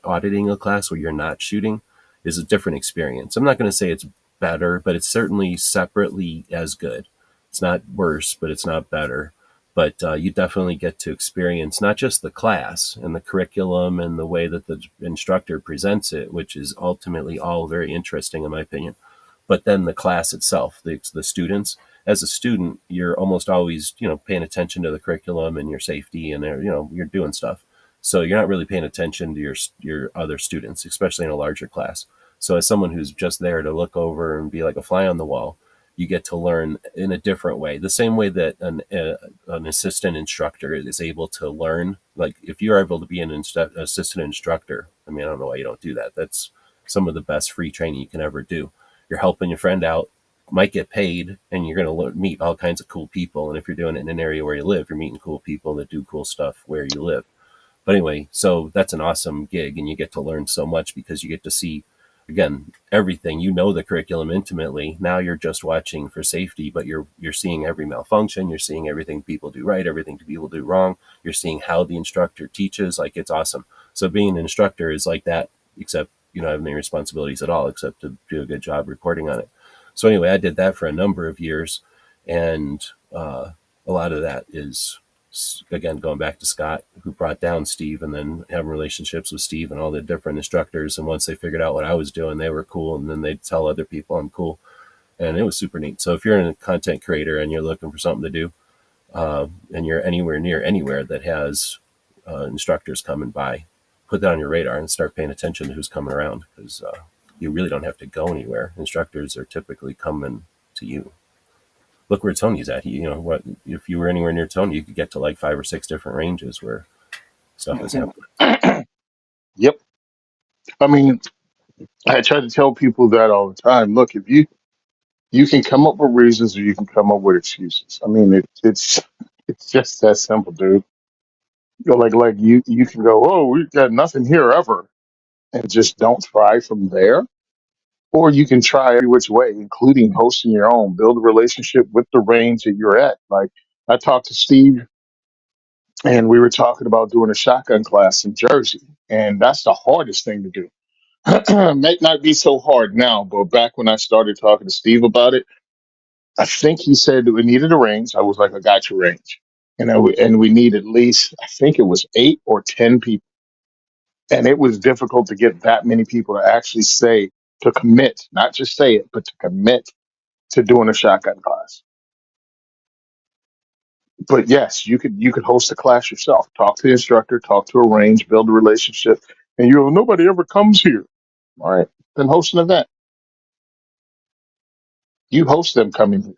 auditing a class where you're not shooting is a different experience. I'm not going to say it's better, but it's certainly separately as good. It's not worse, but it's not better. But you definitely get to experience not just the class and the curriculum and the way that the instructor presents it, which is ultimately all very interesting in my opinion, but then the class itself, the students. As a student, you're almost always, paying attention to the curriculum and your safety, and you're doing stuff. So you're not really paying attention to your other students, especially in a larger class. So as someone who's just there to look over and be like a fly on the wall, you get to learn in a different way. The same way that an assistant instructor is able to learn. Like if you're able to be an assistant instructor, I mean, I don't know why you don't do that. That's some of the best free training you can ever do. You're helping your friend out, might get paid, and you're going to meet all kinds of cool people. And if you're doing it in an area where you live, you're meeting cool people that do cool stuff where you live. But anyway, so that's an awesome gig, and you get to learn so much because you get to see, again, everything. You know the curriculum intimately. Now you're just watching for safety, but you're seeing every malfunction. You're seeing everything people do right, everything people do wrong. You're seeing how the instructor teaches. Like it's awesome. So being an instructor is like that, except you don't have any responsibilities at all except to do a good job reporting on it. So anyway, I did that for a number of years, and a lot of that is, again, going back to Scott, who brought down Steve, and then having relationships with Steve and all the different instructors. And once they figured out what I was doing, they were cool. And then they'd tell other people I'm cool. And it was super neat. So if you're a content creator and you're looking for something to do, and you're anywhere near anywhere that has instructors coming by, put that on your radar and start paying attention to who's coming around, because you really don't have to go anywhere. Instructors are typically coming to you. Look where Tony's at. What if you were anywhere near Tony, you could get to like 5 or 6 different ranges where stuff is happening. Yep. I mean, I try to tell people that all the time. Look, if you can come up with reasons or you can come up with excuses. I mean, it's just that simple, dude. Like you can go, oh, we've got nothing here ever, and just don't try from there. Or you can try every which way, including hosting your own, build a relationship with the range that you're at. Like I talked to Steve and we were talking about doing a shotgun class in Jersey. And that's the hardest thing to do. Might not be so hard now, but back when I started talking to Steve about it, I think he said that we needed a range. I was like, I got your range. And we need at least, I think it was 8 or 10 people. And it was difficult to get that many people to actually say, to commit, not just say it, but to commit to doing a shotgun class. But yes, you could host a class yourself. Talk to the instructor, talk to a range, build a relationship, and you go, nobody ever comes here. All right, then host an event. You host them coming here.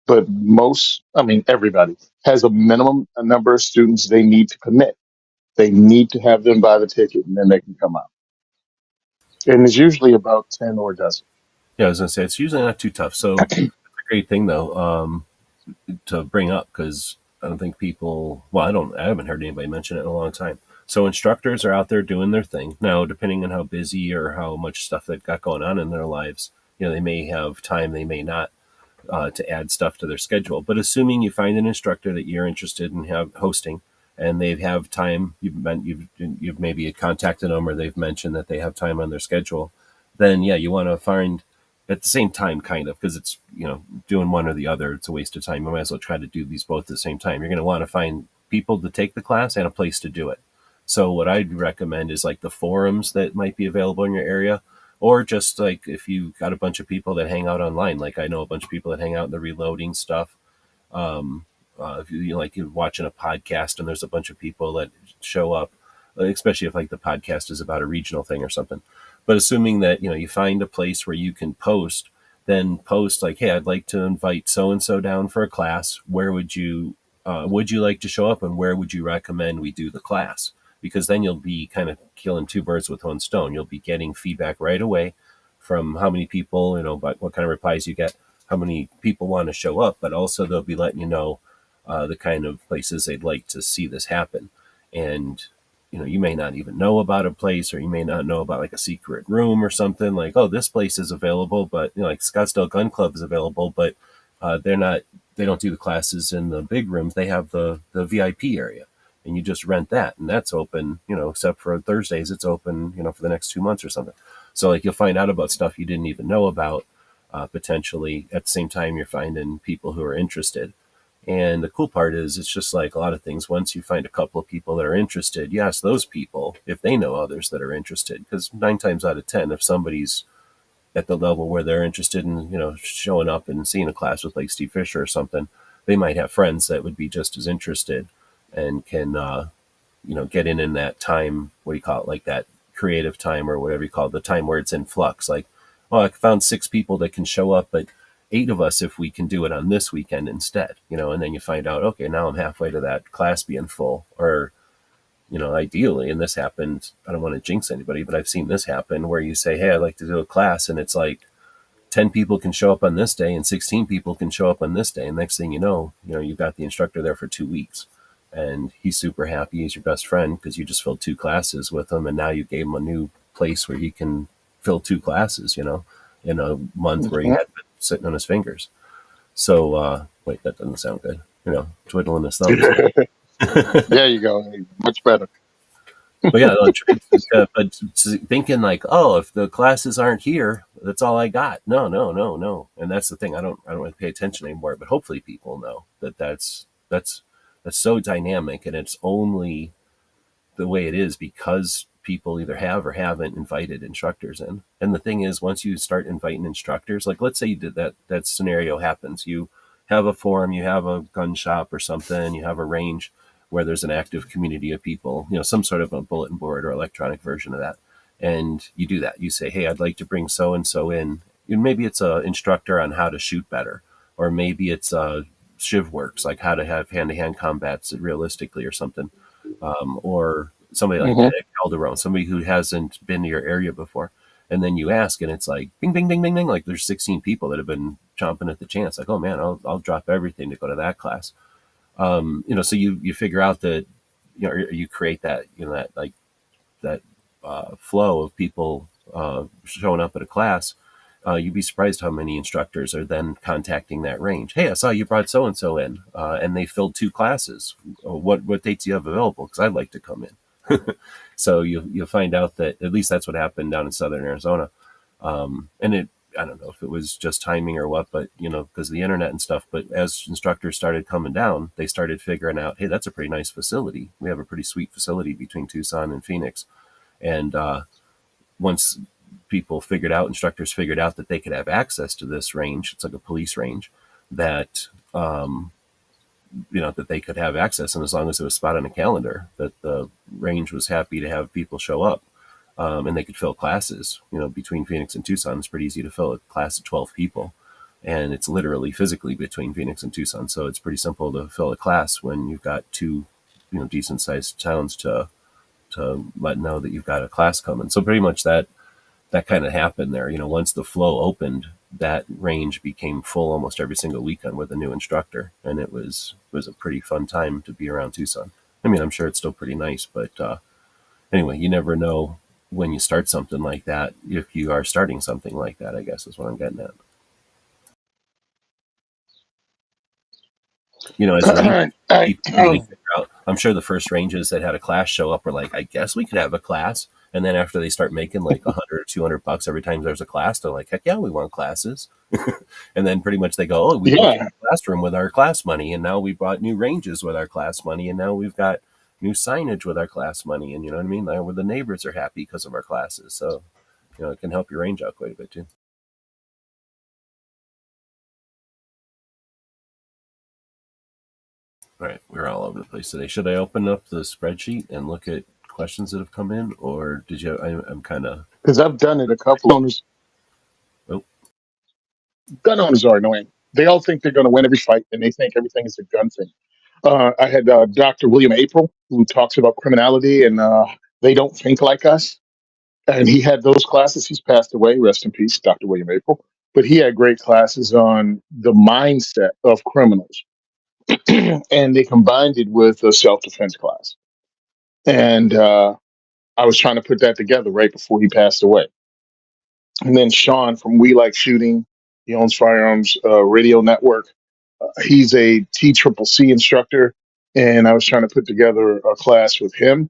But most, I mean, everybody has a minimum a number of students they need to commit. They need to have them buy the ticket, and then they can come out. And it's usually about 10 or a dozen. Yeah, I was gonna say it's usually not too tough. So a great thing though, to bring up, because I don't think people. Well, I haven't heard anybody mention it in a long time. So instructors are out there doing their thing now. Depending on how busy or how much stuff they've got going on in their lives, they may have time, they may not, to add stuff to their schedule. But assuming you find an instructor that you're interested in have hosting, and they have time, you've maybe contacted them or they've mentioned that they have time on their schedule, then yeah, you want to find at the same time, kind of, because it's doing one or the other, it's a waste of time. You might as well try to do these both at the same time. You're going to want to find people to take the class and a place to do it. So what I'd recommend is like the forums that might be available in your area, or just like if you got a bunch of people that hang out online. Like I know a bunch of people that hang out in the reloading stuff. um, if you're watching a podcast and there's a bunch of people that show up, especially if like the podcast is about a regional thing or something. But assuming that you find a place where you can post, then post like, hey, I'd like to invite so and so down for a class. Where would you like to show up, and where would you recommend we do the class? Because then you'll be kind of killing two birds with one stone. You'll be getting feedback right away from how many people, but what kind of replies you get, how many people want to show up, but also they'll be letting you know the kind of places they'd like to see this happen. And you may not even know about a place, or you may not know about like a secret room or something, like, oh, this place is available, but like Scottsdale Gun Club is available, but they don't do the classes in the big rooms. They have the VIP area, and you just rent that, and that's open, except for Thursdays, it's open, for the next 2 months or something. So like you'll find out about stuff you didn't even know about, potentially at the same time you're finding people who are interested. And the cool part is, it's just like a lot of things. Once you find a couple of people that are interested, you ask those people if they know others that are interested. Because 9 times out of 10, if somebody's at the level where they're interested in, showing up and seeing a class with like Steve Fisher or something, they might have friends that would be just as interested and can, get in that time. What do you call it? Like that creative time, or whatever you call it, the time where it's in flux. Like, oh, I found 6 people that can show up, but 8 of us if we can do it on this weekend instead, and then you find out, okay, now I'm halfway to that class being full. Or, ideally, and this happened, I don't want to jinx anybody, but I've seen this happen where you say, hey, I'd like to do a class, and it's like 10 people can show up on this day and 16 people can show up on this day. And next thing you've got the instructor there for 2 weeks, and he's super happy. He's your best friend because you just filled 2 classes with him. And now you gave him a new place where he can fill 2 classes, in a month where he Mhm. had been sitting on his fingers. So, wait, that doesn't sound good. Twiddling his thumbs. There you go. Hey, much better. But yeah, but thinking like, oh, if the classes aren't here, that's all I got. No, no, no, no. And that's the thing. I don't really pay attention anymore. But hopefully, people know that that's that's so dynamic, and it's only the way it is because people either have or haven't invited instructors in. And the thing is, once you start inviting instructors, like let's say you did that scenario happens, you have a forum, you have a gun shop or something, you have a range where there's an active community of people, some sort of a bulletin board or electronic version of that. And you do that. You say, hey, I'd like to bring so and so in. And maybe it's an instructor on how to shoot better, or maybe it's Shiv works, like how to have hand to hand combats realistically or something, or somebody like Hmm. that, Calderon, somebody who hasn't been to your area before. And then you ask, and it's like, bing, bing, bing, bing, bing. Like there's 16 people that have been chomping at the chance. Like, oh man, I'll drop everything to go to that class. So you figure out that, you create that, that like that flow of people showing up at a class. You'd be surprised how many instructors are then contacting that range. Hey, I saw you brought so and so in, and they filled 2 classes. What dates do you have available? Because I'd like to come in. So you'll find out that at least that's what happened down in southern Arizona. And I don't know if it was just timing or what, but because of the internet and stuff. But as instructors started coming down, they started figuring out, hey, that's a pretty nice facility. We have a pretty sweet facility between Tucson and Phoenix. And once instructors figured out that they could have access to this range, it's like a police range, that that they could have access, and as long as it was spot on a calendar, that the range was happy to have people show up, and they could fill classes. Between Phoenix and Tucson, it's pretty easy to fill a class of 12 people, and it's literally physically between Phoenix and Tucson, so it's pretty simple to fill a class when you've got two, decent sized towns to let know that you've got a class coming. So pretty much that kind of happened there. Once the flow opened, that range became full almost every single weekend with a new instructor, and it was a pretty fun time to be around Tucson. I mean, I'm sure it's still pretty nice, but anyway, you never know when you start something like that, if you are starting something like that, I guess is what I'm getting at. As range I, keep getting figured out. I'm sure the first ranges that had a class show up were like, I guess we could have a class. And then after they start making like 100 or $200 every time there's a class, they're like, heck yeah, we want classes. And then pretty much they go, oh, we built yeah, a classroom with our class money, and now we bought new ranges with our class money, and now we've got new signage with our class money, and you know what I mean? Where the neighbors are happy because of our classes. So, it can help your range out quite a bit too. All right, we're all over the place today. Should I open up the spreadsheet and look at questions that have come in, or did you? I'm kind of. because I've done it. A couple owners, Oh, gun owners are annoying. They all think they're going to win every fight, and they think everything is a gun thing. I had Dr. William April, who talks about criminality, and they don't think like us. And he had those classes. He's passed away. Rest in peace, Dr. William April. But he had great classes on the mindset of criminals, and they combined it with a self-defense class. And I was trying to put that together right before he passed away. And then Sean from We Like Shooting, he owns Firearms Radio Network. He's a TCCC instructor, and I was trying to put together a class with him.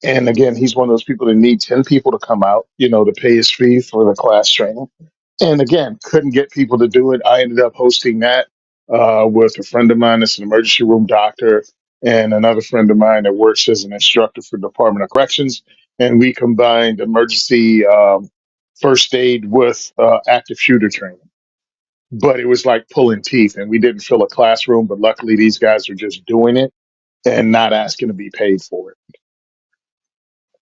And again, he's one of those people that need 10 people to come out, to pay his fee for the class training. And again, couldn't get people to do it. I ended up hosting that with a friend of mine that's an emergency room doctor, and another friend of mine that works as an instructor for Department of Corrections. And we combined emergency first aid with active shooter training. But it was like pulling teeth, and we didn't fill a classroom. But luckily, these guys are just doing it and not asking to be paid for it.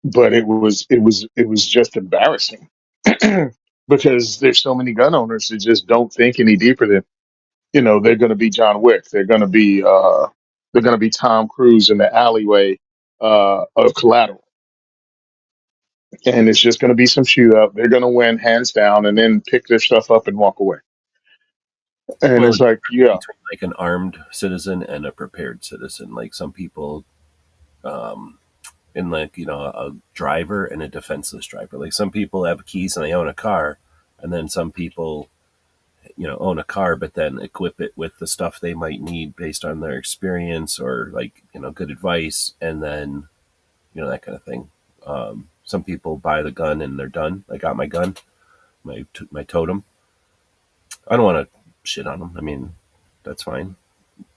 But it was just embarrassing because there's so many gun owners that just don't think any deeper than, they're going to be John Wick, they're going to be Tom Cruise in the alleyway of Collateral, and it's just going to be some shootout. They're going to win hands down, and then pick their stuff up and walk away. And well, it's the like, difference yeah, between like an armed citizen and a prepared citizen. Like some people, um, in like a driver and a defenseless driver. Like some people have keys and they own a car, and then some people own a car but then equip it with the stuff they might need based on their experience or like good advice, and then that kind of thing. Some people buy the gun and they're done. I got my gun, my totem. I don't want to shit on them. I mean, that's fine,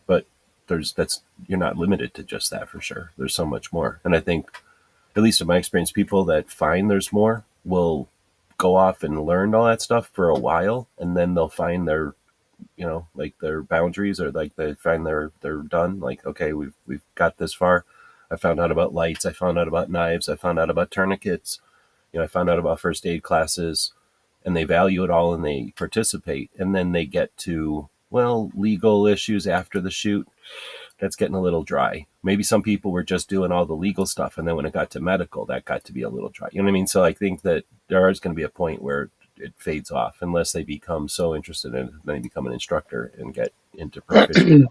but that's you're not limited to just that for sure. There's so much more, and I think, at least in my experience, people that find there's more will go off and learn all that stuff for a while, and then they'll find their, like their boundaries, or like they find they're done. Like, okay, we've got this far. I found out about lights. I found out about knives. I found out about tourniquets. I found out about first aid classes, and they value it all and they participate. And then they get to, well, legal issues after the shoot. That's getting a little dry. Maybe some people were just doing all the legal stuff, and then when it got to medical, that got to be a little dry. You know what I mean? So I think that there is going to be a point where it fades off unless they become so interested in it that they become an instructor and get into proficient.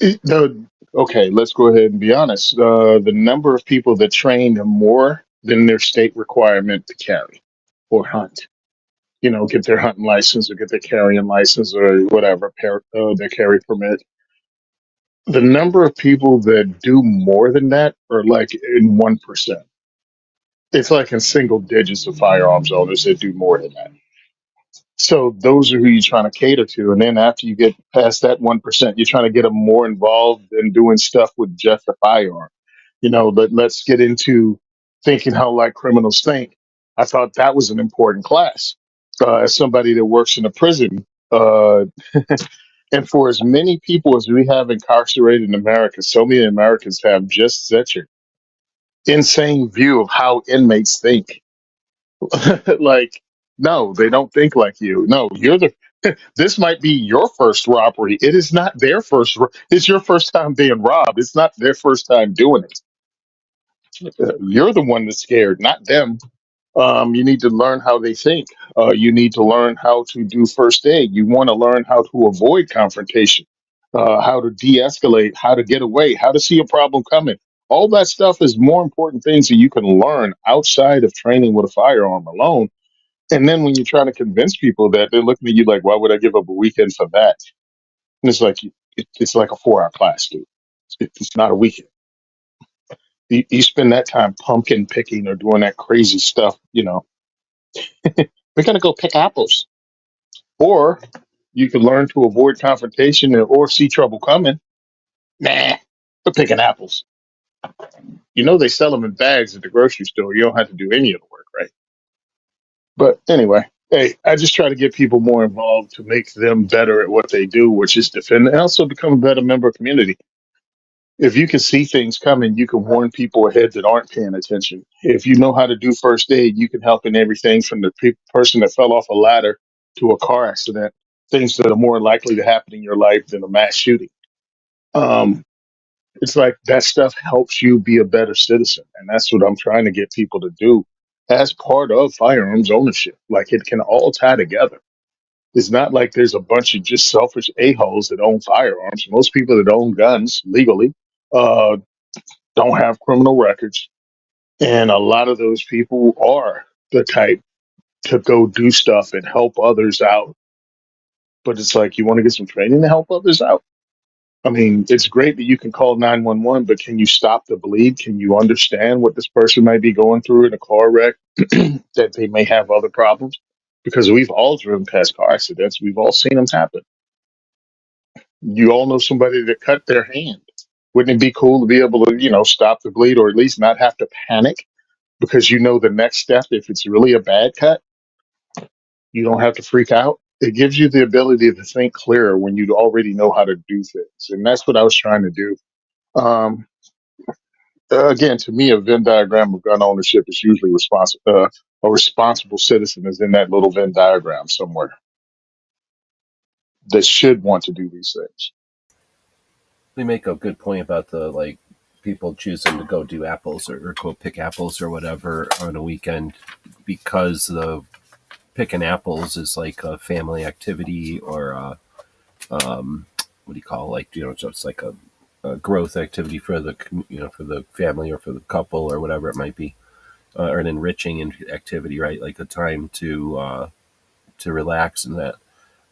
The, okay, let's go ahead and be honest. The number of people that train more than their state requirement to carry or hunt, get their hunting license or get their carrying license or whatever, their carry permit. The number of people that do more than that are like in 1%. It's like in single digits of firearms owners that do more than that. So those are who you're trying to cater to. And then after you get past that 1%, you're trying to get them more involved in doing stuff with just a firearm. Let's get into thinking how like criminals think. I thought that was an important class. As somebody that works in a prison, and for as many people as we have incarcerated in America, so many Americans have just such an insane view of how inmates think. Like, no, they don't think like you. No, this might be your first robbery. It is not their it's your first time being robbed. It's not their first time doing it. You're the one that's scared, not them. You need to learn how they think. You need to learn how to do first aid. You want to learn how to avoid confrontation, how to de-escalate, how to get away, how to see a problem coming. All that stuff is more important things that you can learn outside of training with a firearm alone. And then when you're trying to convince people that, they're looking at you like, why would I give up a weekend for that? And it's like it's like a 4 hour class, dude. It's not a weekend. You spend that time pumpkin picking or doing that crazy stuff. We're gonna go pick apples, or you can learn to avoid confrontation or see trouble coming. Nah, we're picking apples. They sell them in bags at the grocery store. You don't have to do any of the work, right? But anyway, hey, I just try to get people more involved to make them better at what they do, which is defend and also become a better member of community. If you can see things coming, you can warn people ahead that aren't paying attention. If you know how to do first aid, you can help in everything from the person that fell off a ladder to a car accident, things that are more likely to happen in your life than a mass shooting. Um, it's like that stuff helps you be a better citizen. And that's what I'm trying to get people to do as part of firearms ownership. Like it can all tie together. It's not like there's a bunch of just selfish a-holes that own firearms. Most people that own guns legally uh, don't have criminal records. And a lot of those people are the type to go do stuff and help others out. But it's like, you want to get some training to help others out? I mean, it's great that you can call 911, but can you stop the bleed? Can you understand what this person might be going through in a car wreck, that they may have other problems? Because we've all driven past car accidents. We've all seen them happen. You all know somebody that cut their hand. Wouldn't it be cool to be able to, stop the bleed or at least not have to panic because the next step, if it's really a bad cut, you don't have to freak out. It gives you the ability to think clearer when you already know how to do things. And that's what I was trying to do. Um, Again, to me, a Venn diagram of gun ownership is usually responsible. A responsible citizen is in that little Venn diagram somewhere that should want to do these things. They make a good point about the, like, people choosing to go do apples, or go pick apples or whatever on a weekend, because the picking apples is like a family activity, or what do you call, like, just like a growth activity for the for the family or for the couple or whatever it might be, or an enriching activity, right? Like a time to relax and that.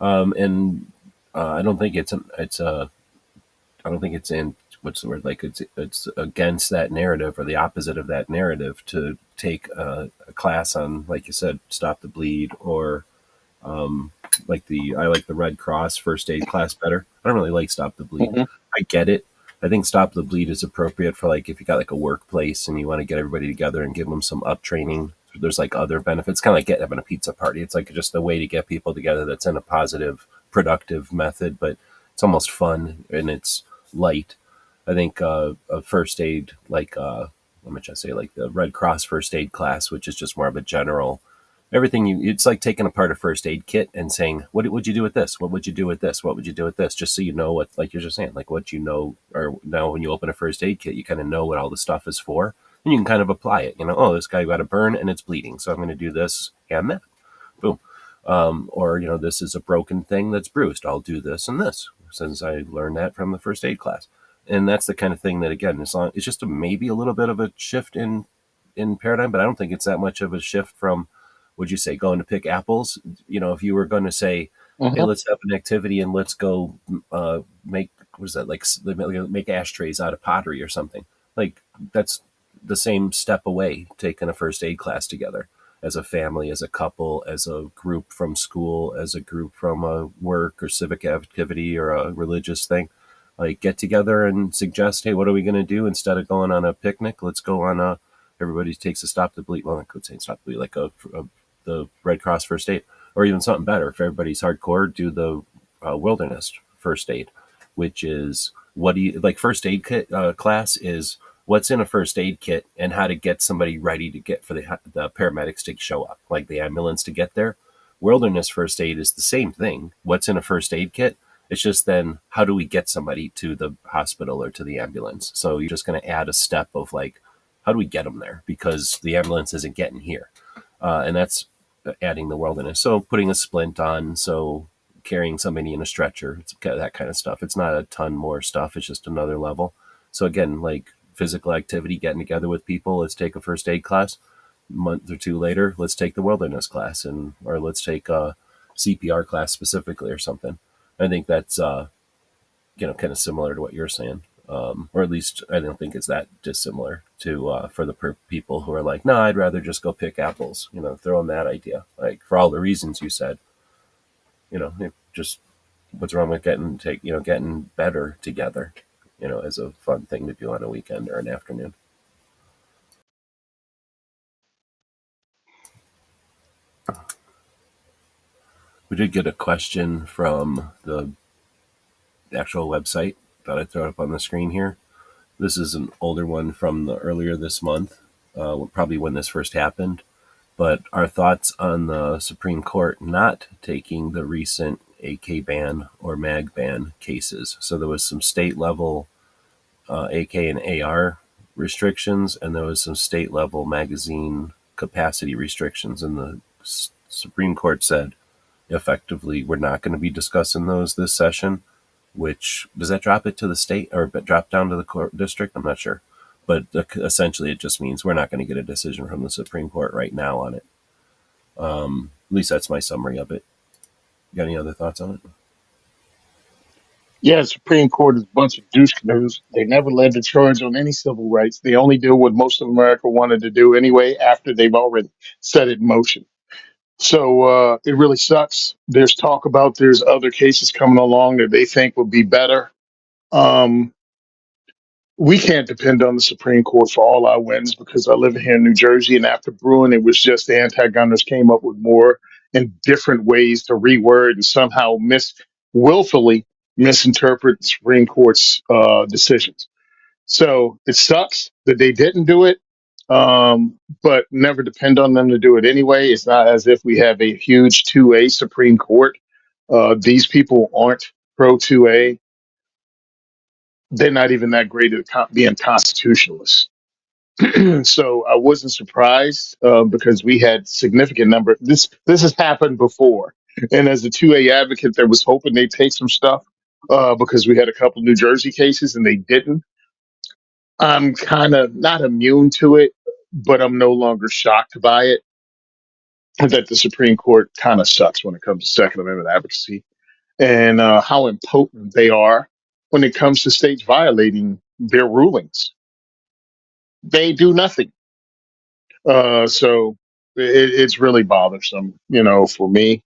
And I don't think I don't think it's in, what's the word, like it's against that narrative or the opposite of that narrative to take a class on, like you said, stop the bleed, or I like the Red Cross first aid class better. I don't really like Stop the Bleed. Hmm. I get it. I think Stop the Bleed is appropriate for like if you got like a workplace and you want to get everybody together and give them some up training. There's like other benefits, kind of like having a pizza party. It's like just a way to get people together that's in a positive, productive method, but it's almost fun and it's light. I think a first aid let me just say like the Red Cross first aid class, which is just more of a general everything you it's like taking apart a first aid kit and saying what would you do with this, what would you do with this, what would you do with this, just so you know what, like you're just saying, like what you know, or now when you open a first aid kit you kind of know what all the stuff is for and you can kind of apply it, oh, this guy got a burn and it's bleeding, so I'm going to do this and that, boom. Or this is a broken thing that's bruised, I'll do this and this since I learned that from the first aid class. And that's the kind of thing that, again, it's just maybe a little bit of a shift in paradigm, but I don't think it's that much of a shift from, would you say, going to pick apples? If you were going to say, hey, Hmm. let's have an activity and let's go make, what is that, like make ashtrays out of pottery or something. Like that's the same step away, taking a first aid class together as a family, as a couple, as a group from school, as a group from a work or civic activity or a religious thing. Like get together and suggest, hey, what are we going to do instead of going on a picnic? Let's go on a, everybody takes a Stop the Bleed. Well, I could say Stop the Bleed, like the Red Cross first aid, or even something better. If everybody's hardcore, do the wilderness first aid, which is what do you like? First aid kit class is what's in a first aid kit and how to get somebody ready to get for the paramedics to show up, like the ambulance to get there. Wilderness first aid is the same thing. What's in a first aid kit? It's just then how do we get somebody to the hospital or to the ambulance? So you're just going to add a step of like, how do we get them there? Because the ambulance isn't getting here. And that's adding the wilderness. So putting a splint on, so carrying somebody in a stretcher, it's that kind of stuff. It's not a ton more stuff. It's just another level. So again, like physical activity, getting together with people. Let's take a first aid class. A month or two later, let's take the wilderness class, and or let's take a CPR class specifically or something. I think that's kind of similar to what you're saying, or at least I don't think it's that dissimilar to for the people who are like, no, I'd rather just go pick apples. Throw in that idea, like for all the reasons you said. Just what's wrong with getting better together, as a fun thing to do on a weekend or an afternoon. We did get a question from the actual website. Thought I'd throw it up on the screen here. This is an older one from the earlier this month, probably when this first happened. But our thoughts on the Supreme Court not taking the recent AK ban or mag ban cases. So there was some state level AK and AR restrictions, and there was some state level magazine capacity restrictions. And the Supreme Court said effectively we're not going to be discussing those this session. Which does that drop it to the state or drop down to the court district? I'm not sure, but essentially it just means we're not going to get a decision from the Supreme Court right now on it. At least that's my summary of it. You got any other thoughts on it? Yeah, the Supreme Court is a bunch of douche canoes. They never led the charge on any civil rights. They only do what most of America wanted to do anyway after they've already set it in motion. So it really sucks. There's talk about there's other cases coming along that they think will be better. Um, we can't depend on the Supreme Court for all our wins because I live here in New Jersey, and after Bruin, it was just the anti-gunners came up with more and different ways to reword and somehow willfully misinterpret the Supreme Court's decisions. So it sucks that they didn't do it, but never depend on them to do it anyway. It's not as if we have a huge 2A Supreme Court. These people aren't pro 2A. They're not even that great at being constitutionalists. So I wasn't surprised because we had significant number. This has happened before, and as a 2A advocate, that was hoping they'd take some stuff because we had a couple New Jersey cases and they didn't. I'm kind of not immune to it, but I'm no longer shocked by it. That the Supreme Court kind of sucks when it comes to Second Amendment advocacy and how impotent they are when it comes to states violating their rulings. They do nothing. So it's really bothersome, for me.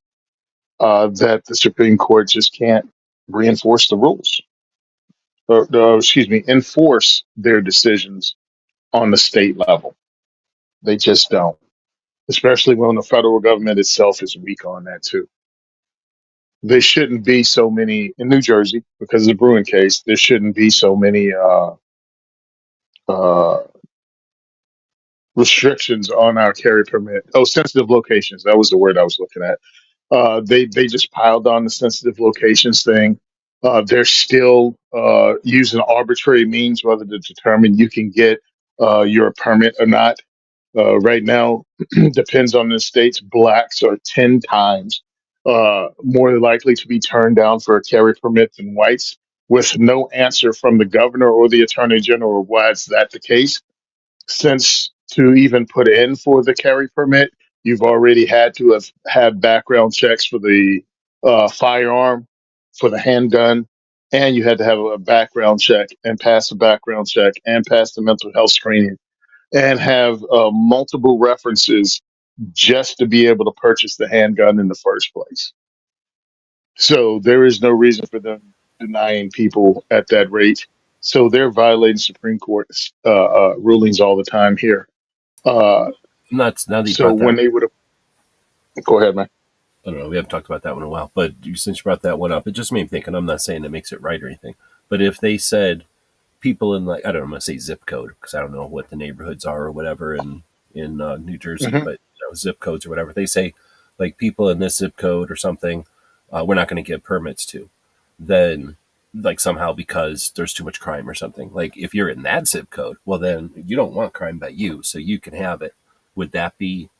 that the Supreme Court just can't reinforce the rules, or excuse me, enforce their decisions on the state level. They just don't, especially when the federal government itself is weak on that too. There shouldn't be so many in New Jersey because of the Bruin case. There shouldn't be so many uh, restrictions on our carry permit. Oh, sensitive locations. That was the word I was looking at. They just piled on the sensitive locations thing. They're still using arbitrary means whether to determine you can get your permit or not. Right now, depends on the states. Blacks are 10 times more likely to be turned down for a carry permit than whites, with no answer from the governor or the attorney general. Why is that the case? Since to even put in for the carry permit, you've already had to have had background checks for the firearm, for the handgun, and you had to have a background check and pass the background check and pass the mental health screening and have multiple references just to be able to purchase the handgun in the first place. So there is no reason for them denying people at that rate. So they're violating Supreme Court rulings all the time here. Uh, Not now that you so brought that when up, they would have, go ahead, man. I don't know. We haven't talked about that one in a while, but since you brought that one up, it just made me think. And I'm not saying it makes it right or anything, but if they said people in like I don't know, I'm gonna say zip code because I don't know what the neighborhoods are or whatever in New Jersey, Hmm. but zip codes or whatever. They say like people in this zip code or something, we're not going to give permits to. Then like somehow because there's too much crime or something. Like if you're in that zip code, well then you don't want crime by you, so you can have it. Would that be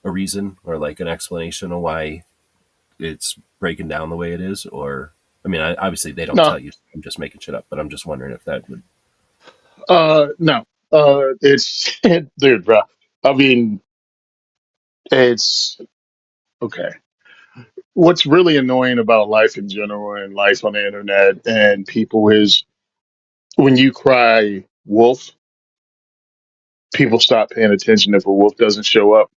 a reason or like an explanation of why it's breaking down the way it is? Or I mean, obviously they don't No, tell you. I'm just making shit up, but I'm just wondering if that would. no. It's dude, bro. I mean, it's okay. What's really annoying about life in general and life on the internet and people is when you cry wolf, people stop paying attention if a wolf doesn't show up.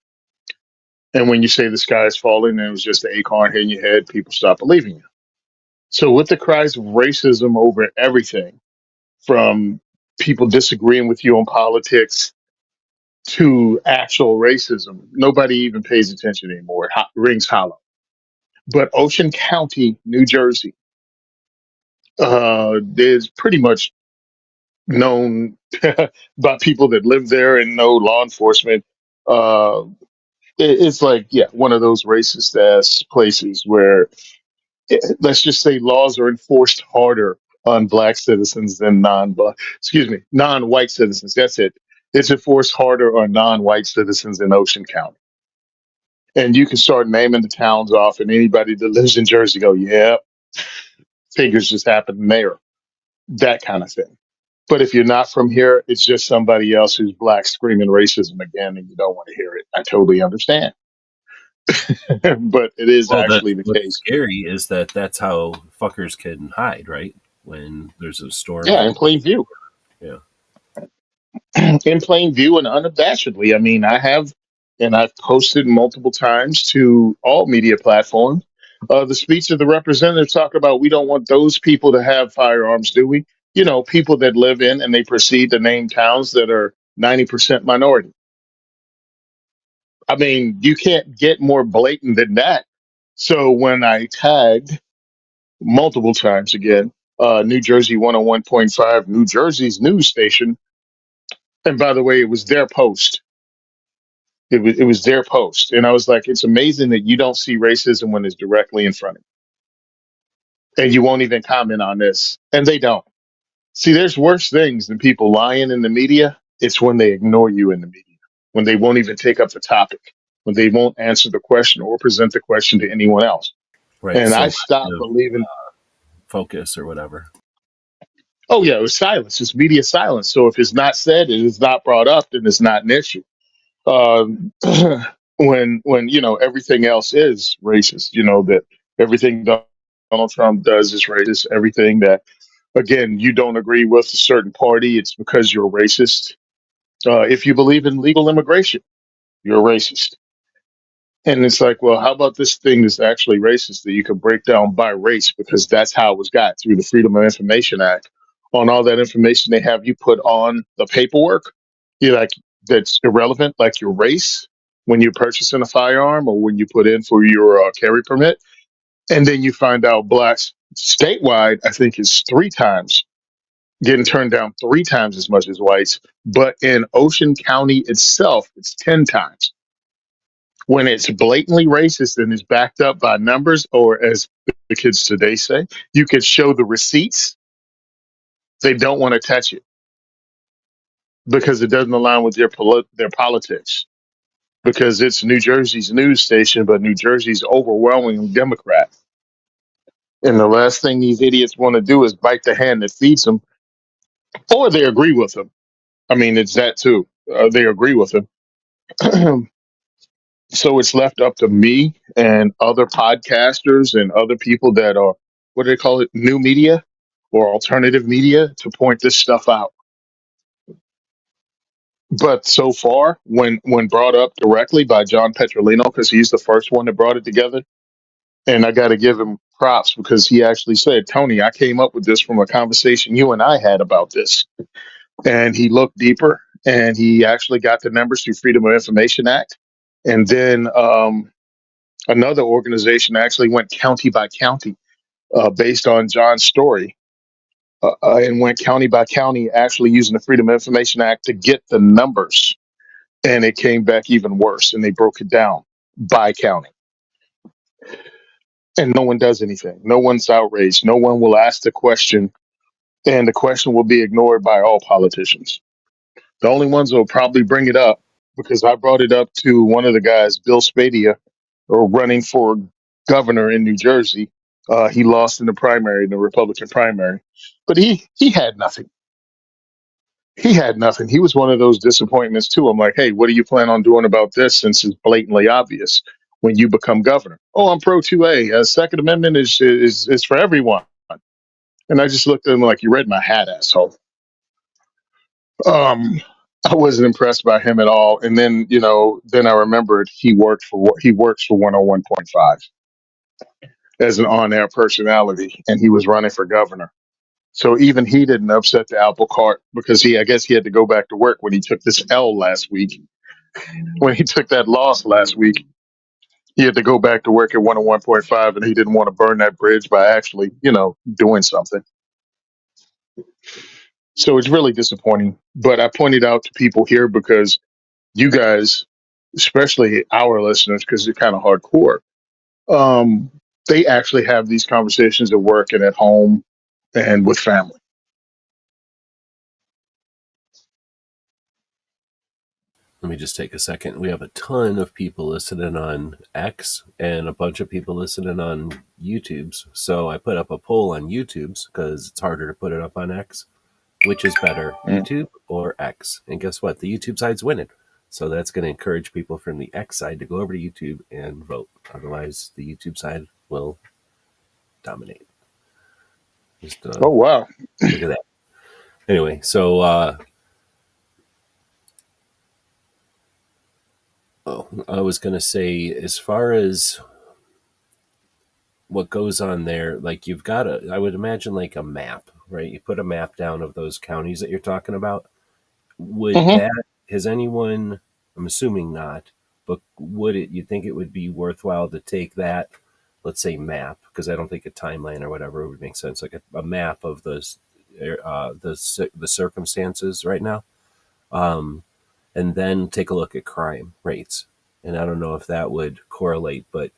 And when you say the sky is falling and it was just an acorn hitting your head, people stop believing you. So with the cries of racism over everything, from people disagreeing with you on politics to actual racism, nobody even pays attention anymore. It rings hollow. But Ocean County, New Jersey, is pretty much known by people that live there and know law enforcement. Uh, it's like, yeah, one of those racist ass places where let's just say laws are enforced harder on black citizens than non-white citizens. That's it. It's enforced harder on non-white citizens in Ocean County. And you can start naming the towns off, and anybody that lives in Jersey go, yeah, figures just happened there. That kind of thing. But if you're not from here, it's just somebody else who's black screaming racism again, and you don't want to hear it. I totally understand. But it is Well, actually that's the what's case. scary is that that's how fuckers can hide, right? When there's a storm Yeah, in getting plain close. view. Yeah. In plain view and unabashedly. I mean, I have, and I've posted multiple times to all media platforms. The speech of the representatives talk about we don't want those people to have firearms, do we? You know, people that live in and they proceed to name towns that are 90% minority. I mean, you can't get more blatant than that. So when I tagged multiple times again, New Jersey 101.5, New Jersey's news station, and by the way, it was their post. It was their post, and I was like, it's amazing that you don't see racism when it's directly in front of you, and you won't even comment on this, and they don't. See, there's worse things than people lying in the media. It's when they ignore you in the media, when they won't even take up the topic, when they won't answer the question or present the question to anyone else. Right. And I stopped Selective believing. focus or whatever. Oh yeah, it was silence. It's media silence. So if it's not said, it is not brought up, then it's not an issue. Um, when everything else is racist, that everything Donald Trump does is racist. Everything that again you don't agree with a certain party, it's because you're racist. If you believe in legal immigration, you're a racist. And it's like, well, how about this thing that's actually racist that you could break down by race because that's how it was got through the Freedom of Information Act. On all that information they have you put on the paperwork, you're like, that's irrelevant, like your race when you're purchasing a firearm or when you put in for your carry permit. And then you find out blacks statewide, I think, is three times getting turned down, three times as much as whites. But in Ocean County itself, it's 10 times when it's blatantly racist and is backed up by numbers, or as the kids today say, you could show the receipts. They don't want to touch it because it doesn't align with their politics. Because it's New Jersey's news station, but New Jersey's overwhelmingly Democrat. And the last thing these idiots want to do is bite the hand that feeds them, or they agree with them. I mean, it's that too. They agree with them. So it's left up to me and other podcasters and other people that are, what do they call it, new media or alternative media, to point this stuff out. But so far, when brought up directly by John Petrolino, because he's the first one that brought it together, and I got to give him props because he actually said, Tony, I came up with this from a conversation you and I had about this. And he looked deeper and he actually got the numbers through Freedom of Information Act. And then another organization actually went county by county based on John's story, and went county by county, actually using the Freedom of Information Act to get the numbers. And it came back even worse, and they broke it down by county. And no one does anything. No one's outraged. No one will ask the question, and the question will be ignored by all politicians. The only ones that will probably bring it up, because I brought it up to one of the guys, Bill Spadia, or running for governor in New Jersey. He lost in the primary, in the Republican primary, but he had nothing. He had nothing. He was one of those disappointments too. I'm like, hey, what do you plan on doing about this since it's blatantly obvious when you become governor? Oh, I'm pro 2A. Second Amendment is for everyone. And I just looked at him like, you read my hat, asshole. Um, I wasn't impressed by him at all. And then, then I remembered he works for 101.5 as an on-air personality, and he was running for governor. So even he didn't upset the apple cart because I guess he had to go back to work when he took this L last week. When he took that loss last week, he had to go back to work at 101.5, and he didn't want to burn that bridge by actually, doing something. So it's really disappointing. But I pointed out to people here because you guys, especially our listeners, because you're kind of hardcore, um, they actually have these conversations at work and at home and with family. Let me just take a second. We have a ton of people listening on X and a bunch of people listening on YouTube's. So I put up a poll on YouTube's because it's harder to put it up on X. Which is better, Mm. YouTube or X? And guess what? The YouTube side's winning. So that's going to encourage people from the X side to go over to YouTube and vote. Otherwise, the YouTube side will dominate. Just Oh, wow. look at that. Anyway, so I was going to say, as far as what goes on there, like you've got I would imagine like a map, right? You put a map down of those counties that you're talking about. Would Hmm. that, has anyone, I'm assuming not, but would it, you think it would be worthwhile to take that, let's say map, because I don't think a timeline or whatever would make sense, like a map of the circumstances right now, um, and then take a look at crime rates. And I don't know if that would correlate, but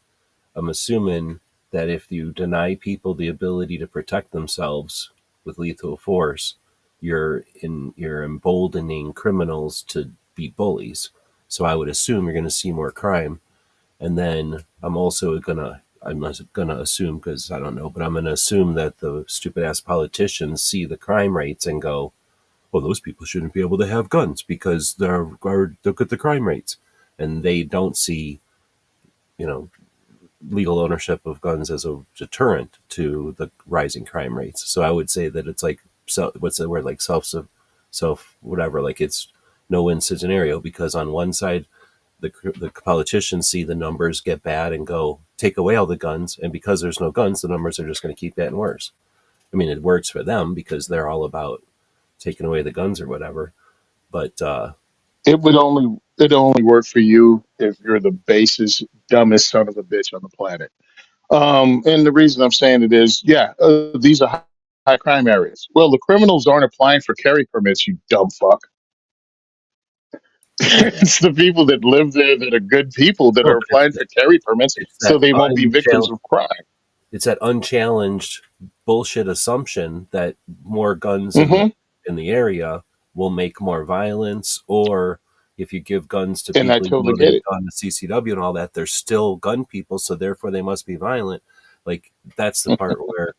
I'm assuming that if you deny people the ability to protect themselves with lethal force, you're emboldening criminals to be bullies. So I would assume you're going to see more crime. And then I'm not gonna assume because I don't know, but I'm gonna assume that the stupid ass politicians see the crime rates and go, well, those people shouldn't be able to have guns because look at the crime rates, and they don't see, you know, legal ownership of guns as a deterrent to the rising crime rates. So I would say that it's like, so what's the word, like self whatever, like it's no win scenario, because on one side the politicians see the numbers get bad and go take away all the guns, and because there's no guns, the numbers are just going to keep getting worse. I mean, it works for them because they're all about taking away the guns or whatever. But It only work for you if you're the basest, dumbest son of a bitch on the planet. And the reason I'm saying it is, yeah, these are high crime areas. Well, the criminals aren't applying for carry permits, you dumb fuck. It's the people that live there that are good people that no, are but applying for carry permits it's so that they won't be victims of crime. it's that unchallenged bullshit assumption that more guns Hmm. in the area will make more violence, or if you give guns to And I people even totally though get they've it. gone to CCW and all that, they're still gun people, so therefore they must be violent. Like that's the part where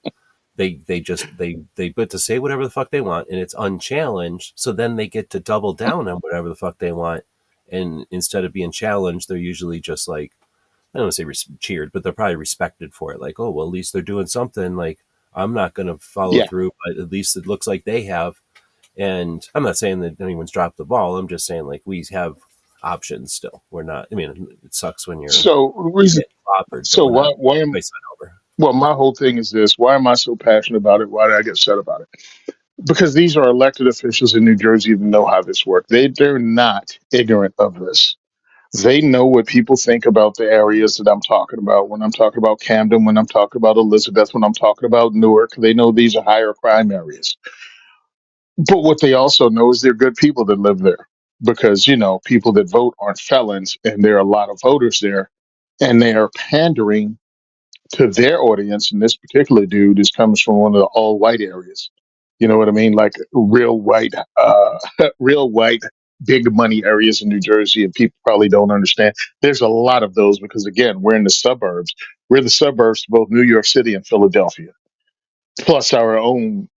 they get to say whatever the fuck they want and it's unchallenged, so then they get to double down on whatever the fuck they want, and instead of being challenged, they're usually just like, I don't want to say cheered, but they're probably respected for it. Like, oh, well, at least they're doing something. Like, I'm not going to follow Yeah. through, but at least it looks like they have. And I'm not saying that anyone's dropped the ball. I'm just saying, like, we have options still. We're not, I mean, it sucks when you're So reason. getting clobbered, but So we're not why am twice that over. well? My whole thing is this: why am I so passionate about it? Why did I get upset about it? Because these are elected officials in New Jersey that know how this works. They're not ignorant of this. They know what people think about the areas that I'm talking about. When I'm talking about Camden, when I'm talking about Elizabeth, when I'm talking about Newark, they know these are higher crime areas. But what they also know is they're good people that live there because, people that vote aren't felons and there are a lot of voters there and they are pandering to their audience. And this particular dude is comes from one of the all white areas. You know what I mean? Like real white, real white, big money areas in New Jersey. And people probably don't understand. There's a lot of those because, again, we're in the suburbs. We're the suburbs to both New York City and Philadelphia, plus our own,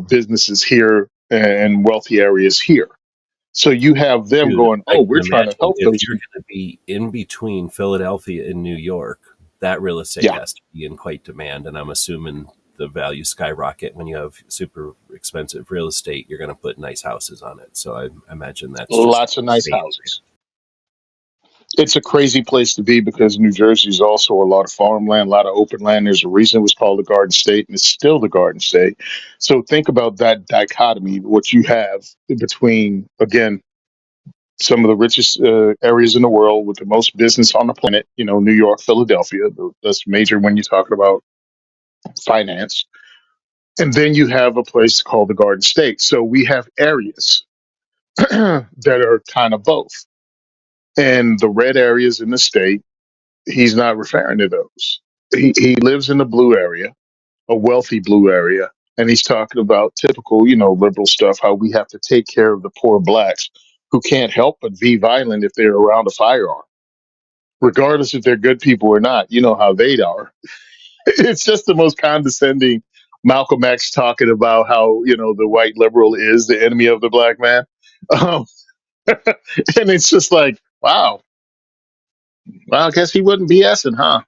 businesses here and wealthy areas here. So you have them Dude, going, I oh, can we're trying to imagine help if those you're people. going to be in between Philadelphia and New York, that real estate Yeah. has to be in quite demand. And I'm assuming the value skyrocket when you have super expensive real estate. You're going to put nice houses on it. So I imagine that's just Lots of nice insane. houses. It's a crazy place to be because New Jersey is also a lot of farmland, a lot of open land. There's a reason it was called the Garden State, and it's still the Garden State. So think about that dichotomy, what you have in between, again, some of the richest areas in the world with the most business on the planet, New York, Philadelphia. That's major when you're talking about finance. And then you have a place called the Garden State. So we have areas that are kind of both. And the red areas in the state, he's not referring to those. He lives in the blue area, a wealthy blue area, and he's talking about typical, liberal stuff, how we have to take care of the poor blacks who can't help but be violent if they're around a firearm, regardless if they're good people or not. You know how they are. It's just the most condescending. Malcolm X talking about how, the white liberal is the enemy of the black man. Um, and it's just like, wow, well, I guess he wouldn't BSing, huh?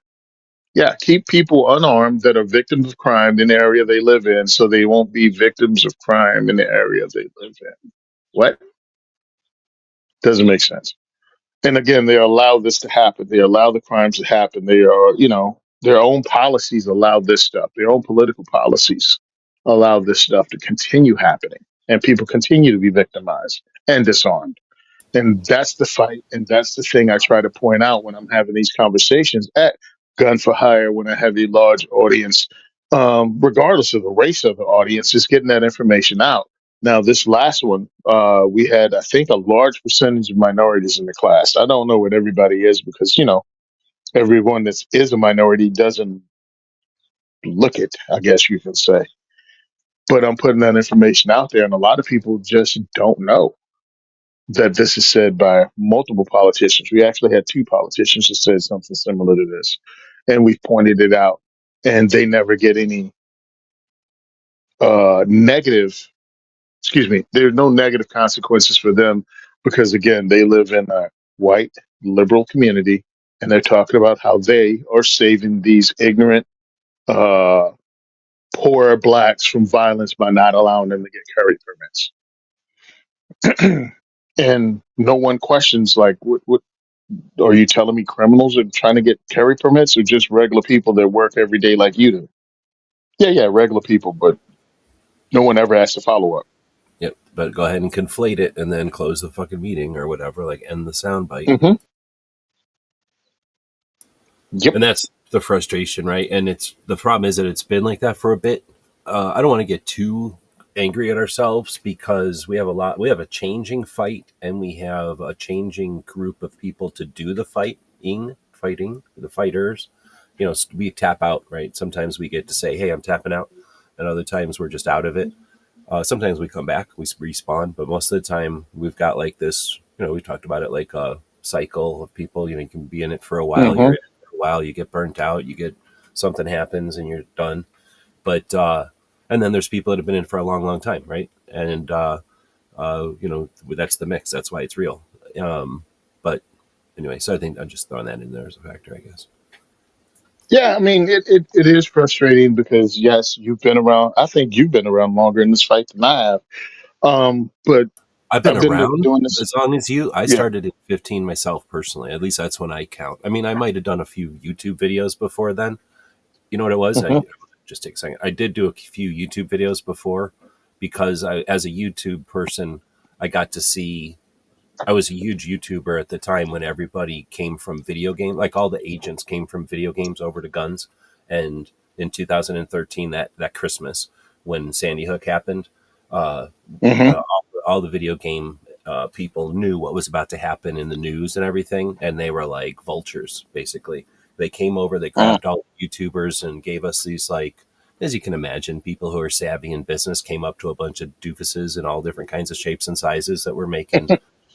Yeah, keep people unarmed that are victims of crime in the area they live in so they won't be victims of crime in the area they live in. What? Doesn't make sense. And again, they allow this to happen. They allow the crimes to happen. They are, their own policies allow this stuff. Their own political policies allow this stuff to continue happening. And people continue to be victimized and disarmed. And that's the fight. And that's the thing I try to point out when I'm having these conversations at Gun for Hire, when I have a large audience, regardless of the race of the audience, just getting that information out. Now, this last one, we had, I think, a large percentage of minorities in the class. I don't know what everybody is because, everyone that is a minority doesn't look it, I guess you could say. But I'm putting that information out there, and a lot of people just don't know that this is said by multiple politicians. We actually had two politicians that said something similar to this, and we pointed it out, and they never get any negative. Excuse me. There's no negative consequences for them because again, they live in a white liberal community, and they're talking about how they are saving these ignorant, uh, poor blacks from violence by not allowing them to get carry permits. And no one questions like what. Are you telling me criminals are trying to get carry permits, or just regular people that work every day like you do? Yeah, yeah, regular people, but no one ever asked to follow up. Yep. But go ahead and conflate it and then close the fucking meeting or whatever, like end the sound bite. Hmm. Yep. And that's the frustration, right? And it's the problem is that it's been like that for a bit. I don't want to get too angry at ourselves because we have a changing fight and we have a changing group of people to do the fighting, the fighters. You know, we tap out, right? Sometimes we get to say, hey, I'm tapping out. And other times we're just out of it. Sometimes we come back, we respawn, but most of the time we've got like this, you know, we talked about it like a cycle of people, you know, you can be in it for a while, you're Hmm. in it for a while, you get burnt out, you get something happens and you're done. But, and then there's people that have been in for a long, long time, right? And, you know, that's the mix. That's why it's real. But anyway, so I think I'm just throwing that in there as a factor, I guess. Yeah, I mean, it is frustrating because yes, you've been around. I think you've been around longer in this fight than I have. But I've been I've been around doing this. as long as you. I Yeah. started at 15 myself personally. At least that's when I count. I mean, I might have done a few YouTube videos before then. You know what it was? I Hmm. just take a second. I did do a few YouTube videos before because as a YouTube person, I got to see. I was a huge YouTuber at the time when everybody came from video game, like all the agents came from video games over to guns. And in 2013, that Christmas when Sandy Hook happened, uh, Hmm. all the video game people knew what was about to happen in the news and everything, and they were like vultures, basically. They came over, they grabbed all the YouTubers and gave us these, like, as you can imagine, people who are savvy in business came up to a bunch of doofuses in all different kinds of shapes and sizes that were making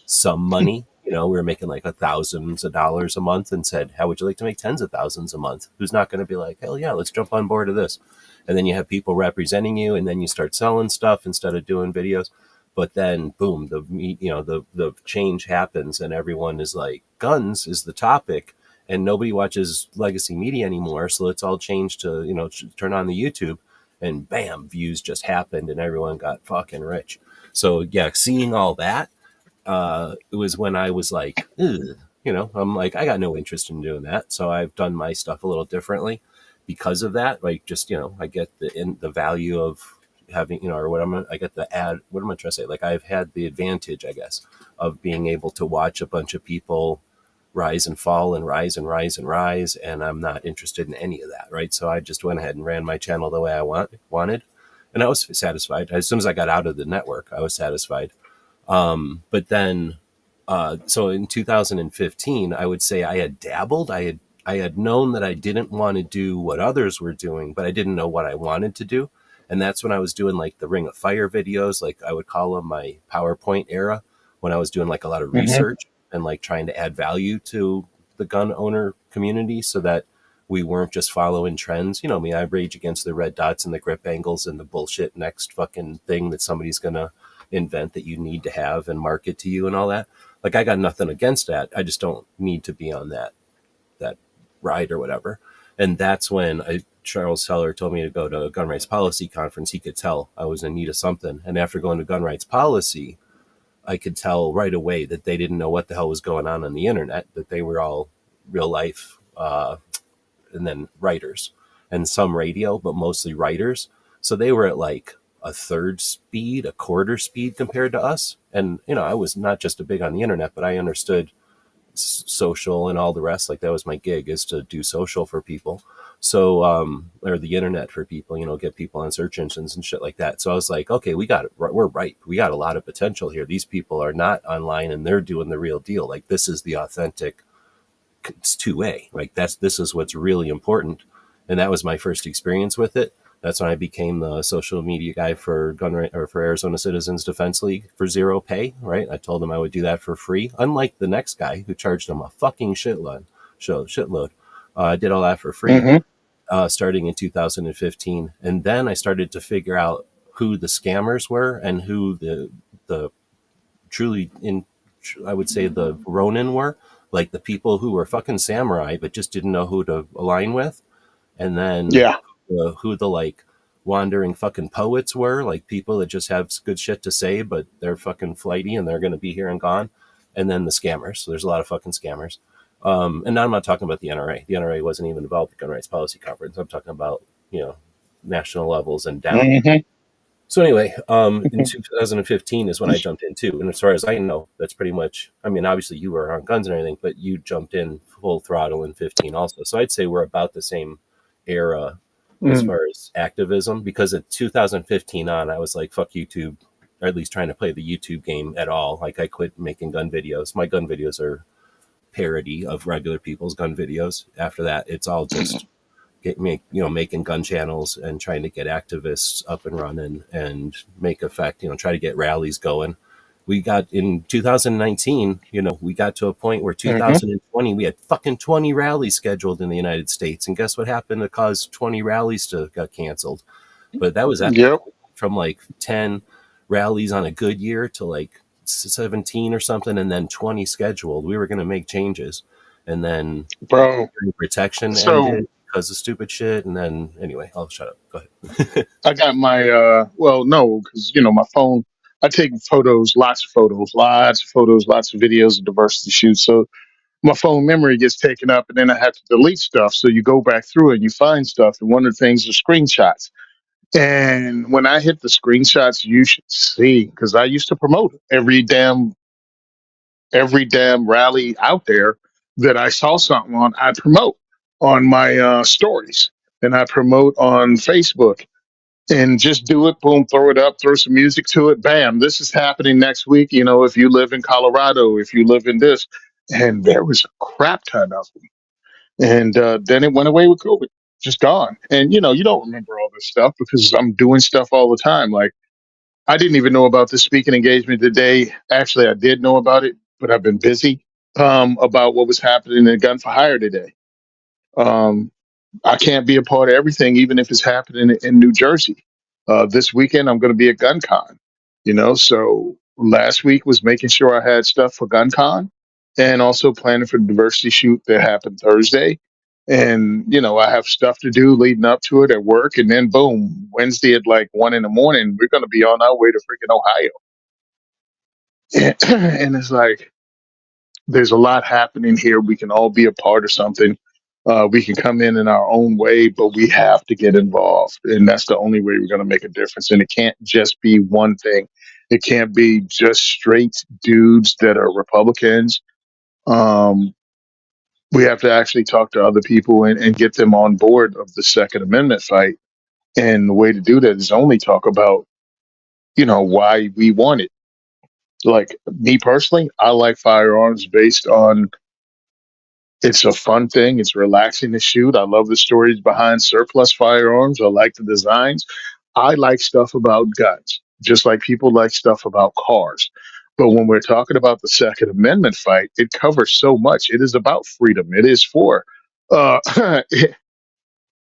some money. You know, we were making like thousands of dollars a month and said, how would you like to make tens of thousands a month? Who's not going to be like, hell yeah, let's jump on board of this? And then you have people representing you, and then you start selling stuff instead of doing videos. But then, boom, the change happens, and everyone is like, guns is the topic, and nobody watches legacy media anymore. So let's all change to turn on the YouTube, and bam, views just happened, and everyone got fucking rich. So yeah, seeing all that, it was when I was like, ugh, I'm like, I got no interest in doing that. So I've done my stuff a little differently because of that. Like, just, I get the value of having, or I get the what am I trying to say? Like, I've had the advantage, I guess, of being able to watch a bunch of people rise and fall and rise and rise and rise. And I'm not interested in any of that. Right. So I just went ahead and ran my channel the way I wanted. And I was satisfied. As soon as I got out of the network, I was satisfied. But then, so in 2015, I would say I had dabbled. I had known that I didn't want to do what others were doing, but I didn't know what I wanted to do. And that's when I was doing like the Ring of Fire videos, like I would call them my PowerPoint era, when I was doing like a lot of Hmm. research and like trying to add value to the gun owner community so that we weren't just following trends. You know me, I rage against the red dots and the grip angles and the bullshit next fucking thing that somebody's gonna invent that you need to have and market to you and all that. Like, I got nothing against that. I just don't need to be on that ride or whatever. And that's when Charles Teller told me to go to a gun rights policy conference. He could tell I was in need of something. And after going to gun rights policy, I could tell right away that they didn't know what the hell was going on the internet, that they were all real life and then writers and some radio, but mostly writers. So they were at like a third speed, a quarter speed compared to us. And, I was not just a big on the internet, but I understood social and all the rest. Like, that was my gig, is to do social for people. So, or the internet for people, get people on search engines and shit like that. So I was like, okay, we got it. We're right. We got a lot of potential here. These people are not online and they're doing the real deal. Like, this is the authentic, it's 2A. Like, this is what's really important. And that was my first experience with it. That's when I became the social media guy for for Arizona Citizens Defense League for zero pay. Right, I told them I would do that for free. Unlike the next guy who charged them a fucking shitload. I did all that for free, Hmm. starting in 2015, and then I started to figure out who the scammers were and who the truly in I would say the Ronin were, like the people who were fucking samurai but just didn't know who to align with, and then Yeah. who the like wandering fucking poets were, like people that just have good shit to say but they're fucking flighty and they're going to be here and gone. and then the scammers. So there's a lot of fucking scammers. And now I'm not talking about the NRA. The NRA wasn't even involved in the Gun Rights Policy Conference. I'm talking about, national levels and down. Hmm. So anyway, in 2015 is when I jumped in too. And as far as I know, that's pretty much. I mean, obviously you were on guns and everything, but you jumped in full throttle in 15 also. So I'd say we're about the same era as Mm. far as activism. Because at 2015 on, I was like, fuck YouTube, or at least trying to play the YouTube game at all. Like I quit making gun videos. My gun videos are parody of regular people's gun videos. After that, it's all just making gun channels and trying to get activists up and running and make effect, try to get rallies going. We got in 2019, we got to a point where Hmm. 2020, we had fucking 20 rallies scheduled in the United States. And guess what happened to cause 20 rallies to got canceled? But that was epic. Yep, From like 10 rallies on a good year to like 17 or something, and then 20 scheduled. We were going to make changes. And then bro. protection So ended because of stupid shit. And then anyway, I'll shut up. Go ahead. I got my well, no, because my phone. I take photos, lots of photos, lots of videos of diversity shoots. So my phone memory gets taken up, and then I have to delete stuff. So you go back through and you find stuff, and one of the things are screenshots. And when I hit the screenshots, you should see, because I used to promote every damn rally out there that I saw something on. I promote on my stories, and I promote on Facebook, and just do it. Boom, throw it up, throw some music to it. Bam, this is happening next week. If you live in Colorado, if you live in this, and there was a crap ton of them. And then it went away with COVID, just gone. And you don't remember all this stuff because I'm doing stuff all the time. Like I didn't even know about this speaking engagement today. Actually, I did know about it, but I've been busy about what was happening in Gun for Hire today. Um, I can't be a part of everything, even if it's happening in New Jersey. This weekend, I'm going to be at GunCon. So last week was making sure I had stuff for GunCon, and also planning for the diversity shoot that happened Thursday. And I have stuff to do leading up to it at work, and then boom, Wednesday at like 1 in the morning, we're going to be on our way to freaking Ohio. And it's like there's a lot happening here. We can all be a part of something. We can come in our own way, but we have to get involved. And that's the only way we're going to make a difference. And it can't just be one thing. It can't be just straight dudes that are Republicans. Um, we have to actually talk to other people and get them on board of the Second Amendment fight. And the way to do that is only talk about, why we want it. Like me personally, I like firearms based on it's a fun thing. It's relaxing to shoot. I love the stories behind surplus firearms. I like the designs. I like stuff about guns, just like people like stuff about cars. But when we're talking about the Second Amendment fight, it covers so much. It is about freedom. It is for, uh, it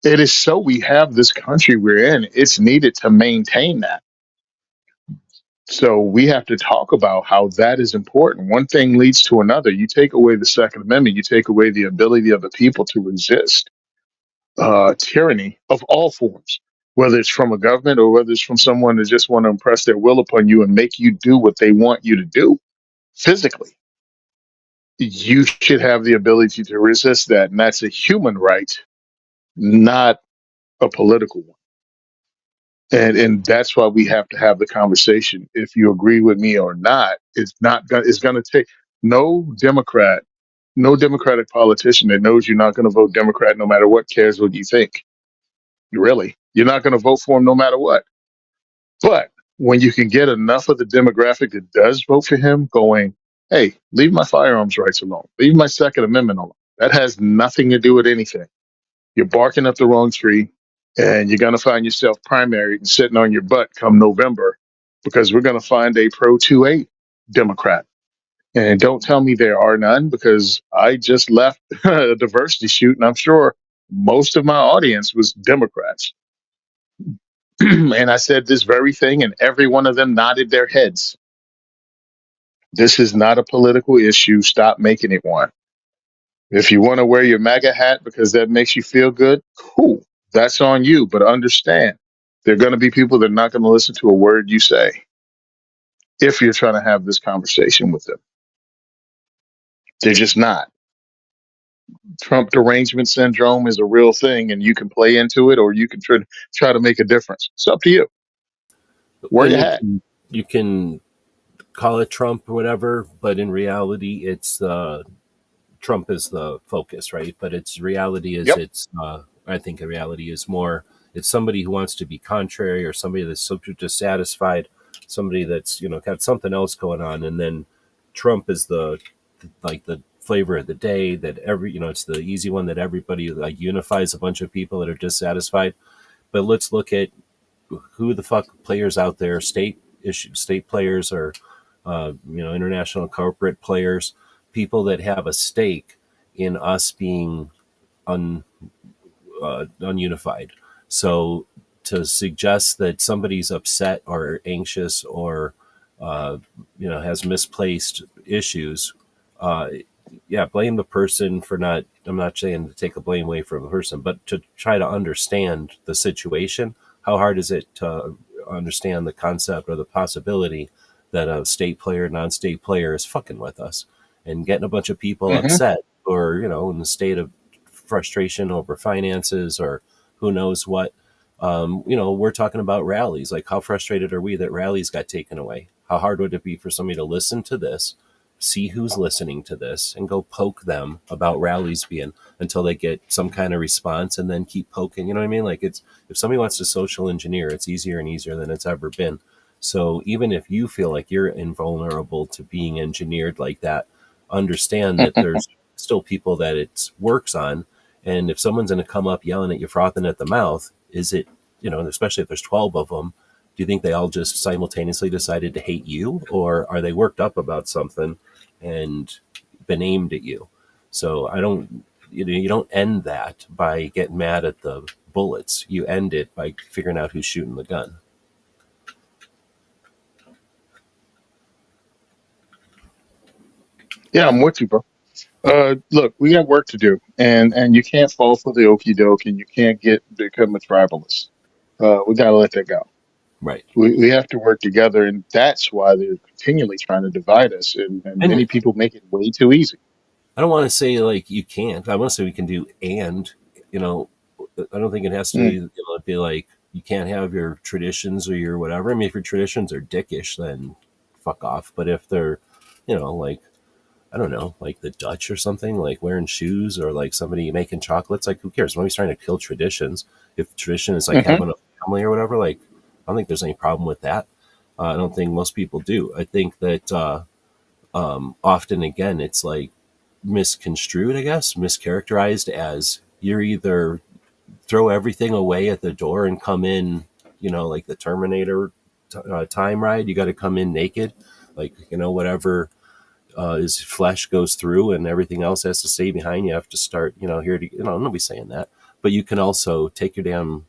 is so we have this country we're in. It's needed to maintain that. So we have to talk about how that is important. One thing leads to another. You take away the Second Amendment, you take away the ability of the people to resist tyranny of all forms, whether it's from a government or whether it's from someone that just want to impress their will upon you and make you do what they want you to do physically. You should have the ability to resist that. And that's a human right, not a political one. And that's why we have to have the conversation. If you agree with me or not, it's gonna take no Democrat, no Democratic politician that knows you're not gonna vote Democrat no matter what cares what you think. Really. You're not gonna vote for him no matter what. But when you can get enough of the demographic that does vote for him going, hey, leave my firearms rights alone. Leave my Second Amendment alone. That has nothing to do with anything. You're barking up the wrong tree, and you're going to find yourself primaried and sitting on your butt come November because we're going to find a pro 2A Democrat. And don't tell me there are none because I just left a diversity shoot, and I'm sure most of my audience was Democrats. And I said this very thing, and every one of them nodded their heads. This is not a political issue. Stop making it one. If you want to wear your MAGA hat because that makes you feel good, cool. That's on you. But understand, there are going to be people that are not going to listen to a word you say if you're trying to have this conversation with them. They're just not. Trump derangement syndrome is a real thing, and you can play into it, or you can try to make a difference. It's up to you. Wear And your hat. you can call it Trump or whatever, but in reality, it's Trump is the focus, right? But its reality is Yep. it's I think the reality is more it's somebody who wants to be contrary or somebody that's so dissatisfied, somebody that's got something else going on, and then Trump is the like the flavor of the day that it's the easy one that everybody like unifies a bunch of people that are dissatisfied. But let's look at who the fuck players out there, state players or international corporate players, people that have a stake in us being un, ununified. So to suggest that somebody's upset or anxious or has misplaced issues, uh, yeah, blame the person for not. I'm not saying to take the blame away from the person, but to try to understand the situation. How hard is it to understand the concept or the possibility that a state player, non-state player, is fucking with us and getting a bunch of people Hmm. upset, or in the state of frustration over finances or who knows what. We're talking about rallies. Like, how frustrated are we that rallies got taken away? How hard would it be for somebody to listen to this, see who's listening to this, and go poke them about rallies being until they get some kind of response, and then keep poking? You know what I mean? Like, it's if somebody wants to social engineer, it's easier and easier than it's ever been. So even if you feel like you're invulnerable to being engineered like that, understand that there's still people that it works on. And if someone's going to come up yelling at you, frothing at the mouth, is it, especially if there's 12 of them, do you think they all just simultaneously decided to hate you, or are they worked up about something and been aimed at you? So I don't, you don't end that by getting mad at the bullets. You end it by figuring out who's shooting the gun. Yeah, I'm with you, bro. Look, we got work to do, and you can't fall for the okey doke, and you can't become a tribalist. We got to let that go. Right. We have to work together, and that's why they're continually trying to divide us, and And many people make it way too easy. I don't want to say like you can't. I want to say we can do you know, I don't think it has to be, Mm, be like you can't have your traditions or your whatever. I mean, if your traditions are dickish, then fuck off. But if they're, like, I don't know, like the Dutch or something, like wearing shoes or like somebody making chocolates, like who cares? Nobody's trying to kill traditions. If tradition is like hmm having a family or whatever, like I don't think there's any problem with that. I don't think most people do. I think that often again it's like misconstrued, I guess, mischaracterized as you're either throw everything away at the door and come in, like the Terminator time ride. You got to come in naked, like whatever is flesh goes through, and everything else has to stay behind. You have to start, here to, nobody's saying that, but you can also take your damn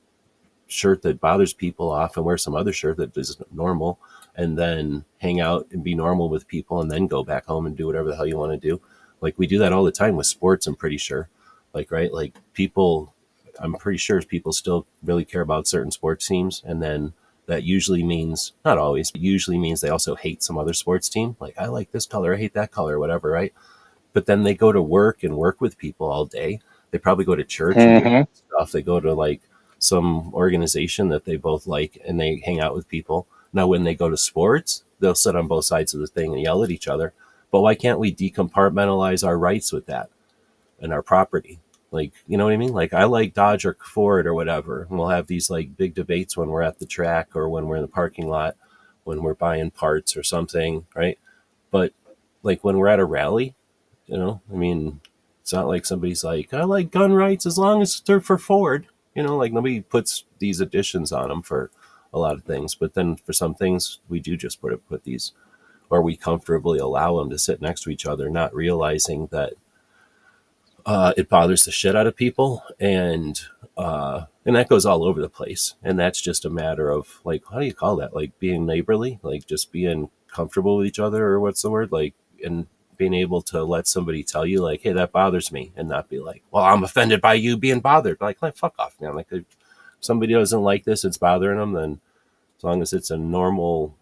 shirt that bothers people off and wear some other shirt that is normal, and then hang out and be normal with people, and then go back home and do whatever the hell you want to do. Like, we do that all the time with sports, I'm pretty sure. Like, right, like people, I'm pretty sure people still really care about certain sports teams, and then that usually means, not always, but usually means they also hate some other sports team. Like, I like this color, I hate that color, whatever, right? But then they go to work and work with people all day. They probably go to church and do hmm stuff. They go to like some organization that they both like, and they hang out with people. Now, when they go to sports, they'll sit on both sides of the thing and yell at each other. But why can't we decompartmentalize our rights with that and our property? Like, you know what I mean? Like, I like Dodge or Ford or whatever. And we'll have these like big debates when we're at the track or when we're in the parking lot, when we're buying parts or something, right? But like when we're at a rally, I mean, it's not like somebody's like, I like gun rights as long as they're for Ford. Like nobody puts these additions on them for a lot of things. But then for some things, we do just put these, or we comfortably allow them to sit next to each other, not realizing that it bothers the shit out of people, and that goes all over the place. And that's just a matter of like, how do you call that? Like being neighborly, like just being comfortable with each other, or what's the word? Like, and being able to let somebody tell you like, hey, that bothers me, and not be like, well, I'm offended by you being bothered. Like fuck off, man. Like if somebody doesn't like this, it's bothering them. Then as long as it's a normal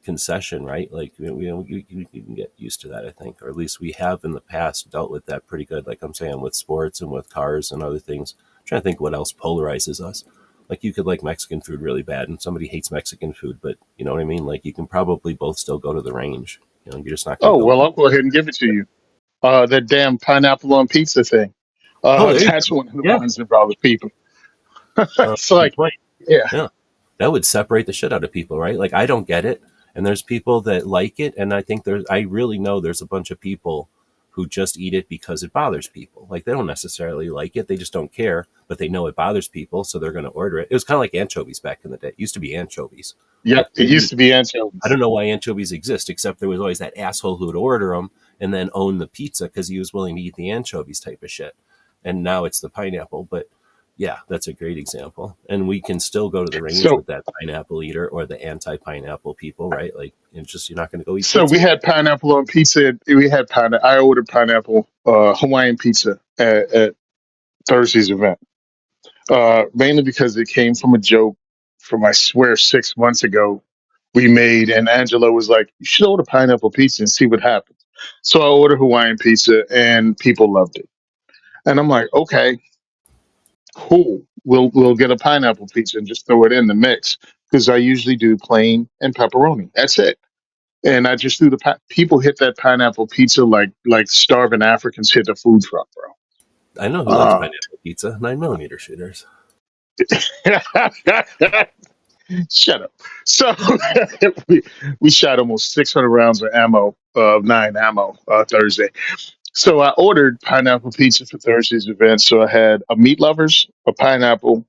concession, right? Like you can get used to that, I think, or at least we have in the past dealt with that pretty good. Like I'm saying, with sports and with cars and other things. I'm trying to think what else polarizes us. Like you could like Mexican food really bad, and somebody hates Mexican food, but you know what I mean. Like you can probably both still go to the range. You know, you're just not going Oh to go well, eat. I'll go ahead and give it to you. That damn pineapple on pizza thing. Oh, there you That's go. one of the Yeah, ones that bothers people. It's good like, point. yeah. Yeah, that would separate the shit out of people, right? Like I don't get it, and there's people that like it, and I think I really know there's a bunch of people who just eat it because it bothers people. Like they don't necessarily like it, they just don't care, but they know it bothers people, so they're going to order it. It was kind of like anchovies back in the day. It used to be anchovies. Yep. Like It used to be I anchovies. don't know why anchovies exist, except there was always that asshole who would order them and then own the pizza because he was willing to eat the anchovies type of shit. And now it's the pineapple. But yeah, that's a great example. And we can still go to the range So with that pineapple eater or the anti pineapple people, right? Like, it's just you're not going to go eat so we pizza. had pineapple on pizza. We had pineapple. I ordered pineapple Hawaiian pizza at Thursday's event. Mainly because it came from a joke from, I swear, 6 months ago we made, and Angela was like, "You should order pineapple pizza and see what happens." So I ordered Hawaiian pizza, and people loved it. And I'm like, "Okay, cool. We'll get a pineapple pizza and just throw it in the mix because I usually do plain and pepperoni. That's it." And I just threw people hit that pineapple pizza like starving Africans hit the food truck, I know who likes bro. pineapple pizza 9 millimeter shooters. Shut up. So we, we shot almost 600 rounds of ammo, nine ammo Thursday. So I ordered pineapple pizza for Thursday's event. So I had a meat lovers, a pineapple,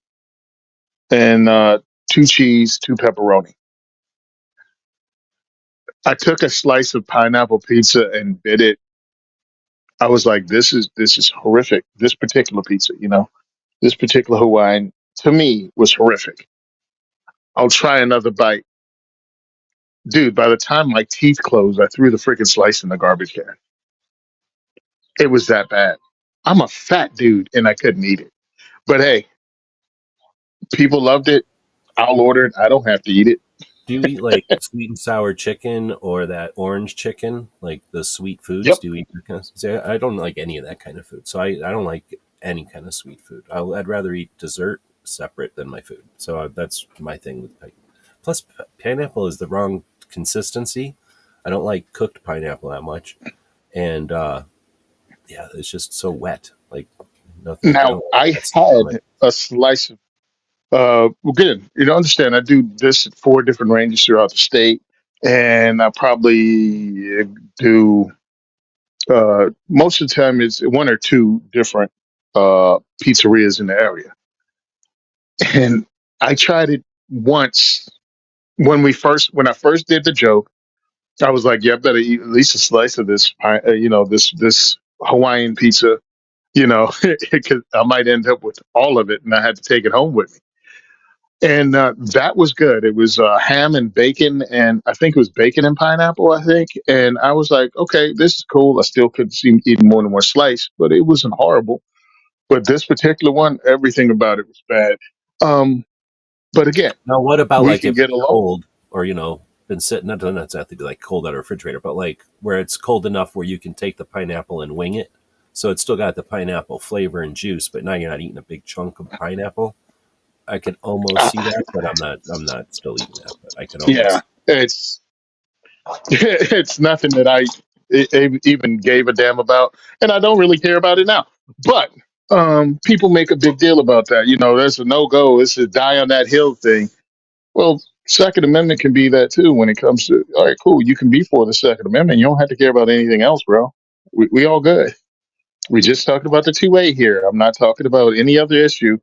and two cheese, two pepperoni. I took a slice of pineapple pizza and bit it. I was like, this is horrific. This particular pizza, this particular Hawaiian to me was horrific. I'll try another bite. Dude, by the time my teeth closed, I threw the freaking slice in the garbage can. It was that bad. I'm a fat dude and I couldn't eat it. But hey, people loved it. I'll order it. I don't have to eat it. Do you eat like sweet and sour chicken or that orange chicken, like the sweet foods? Yep. Do you eat that kind of? See, I don't like any of that kind of food, so I don't like any kind of sweet food. I'd rather eat dessert separate than my food. So that's my thing with plus pineapple is the wrong consistency. I don't like cooked pineapple that much, and yeah, it's just so wet. Like nothing. I Now don't like I that stuff on it. had a slice of well good. You don't understand. I do this at four different ranges throughout the state. And I probably do most of the time it's one or two different pizzerias in the area. And I tried it once when I first did the joke. I was like, yeah, I better eat at least a slice of this, this Hawaiian pizza, because I might end up with all of it, and I had to take it home with me. And that was good. It was ham and bacon, and I think it was bacon and pineapple. I think, and I was like, okay, this is cool. I still could see eating more than one slice, but it wasn't horrible. But this particular one, everything about it was bad. Um, but again, Now, what about we like can if get it's along. cold or been sitting? Not doesn't have to be like cold out of a refrigerator, but like where it's cold enough where you can take the pineapple and wing it, so it's still got the pineapple flavor and juice, but now you're not eating a big chunk of pineapple. I can almost see that, but I'm not. I'm not still eating that, but I can Yeah, almost. it's it's nothing that even gave a damn about, and I don't really care about it now. But people make a big deal about that. There's a no go. It's a die on that hill thing. Well, Second Amendment can be that too when it comes to all right, cool. You can be for the Second Amendment. You don't have to care about anything else, bro. We all good. We just talking about the 2A here. I'm not talking about any other issue.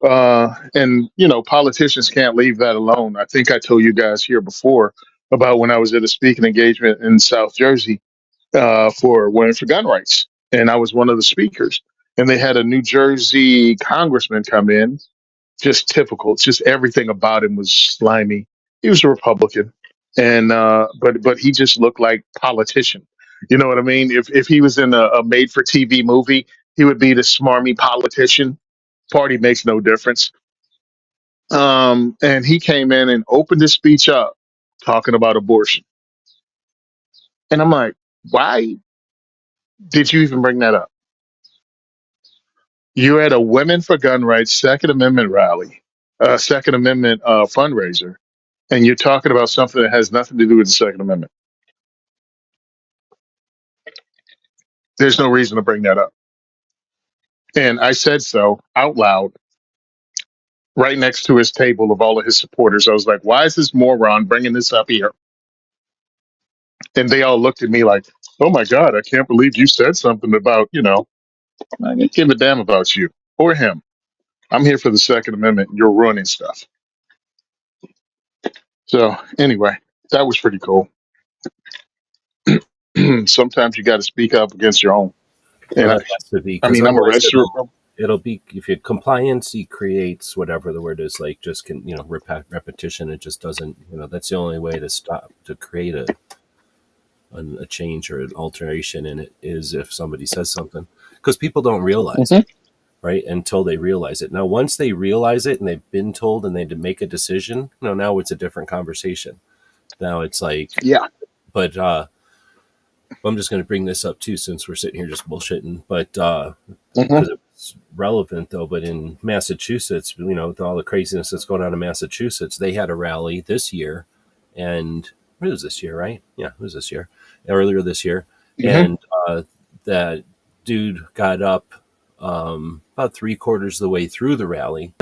And politicians can't leave that alone. I think I told you guys here before about when I was at a speaking engagement in South Jersey for Women for Gun Rights, and I was one of the speakers. And they had a New Jersey congressman come in, just typical. Just everything about him was slimy. He was a Republican, and but he just looked like politician. You know what I mean? If he was in a made for TV movie, he would be the smarmy politician. Party makes no difference. And he came in and opened his speech up talking about abortion. And I'm like, why did you even bring that up? You had a Women for Gun Rights Second Amendment rally, Second Amendment fundraiser, and you're talking about something that has nothing to do with the Second Amendment. There's no reason to bring that up. And I said so out loud, right next to his table of all of his supporters. I was like, why is this moron bringing this up here? And they all looked at me like, oh my God, I can't believe you said something about, I didn't give a damn about you or him. I'm here for the Second Amendment. You're ruining stuff. So anyway, that was pretty cool. Sometimes you got to speak up against your own. Well, And that has to be I because mean, I'm a otherwise registered Republican. it'll be if you compliancy creates whatever the word is, like just can repetition. It just doesn't, that's the only way to stop to create a change or an alteration in it is if somebody says something, because people don't realize Hmm. it, right, until they realize it. Now once they realize it and they've been told and they had to make a decision, now it's a different conversation. Now it's like, Yeah. but I'm just going to bring this up too since we're sitting here just bullshitting, but Hmm. because it's relevant though. But in Massachusetts, with all the craziness that's going on in Massachusetts, they had a rally this year, and it was this year, right? Yeah, it was this year, earlier this year, Hmm. and that dude got up about three-quarters of the way through the rally,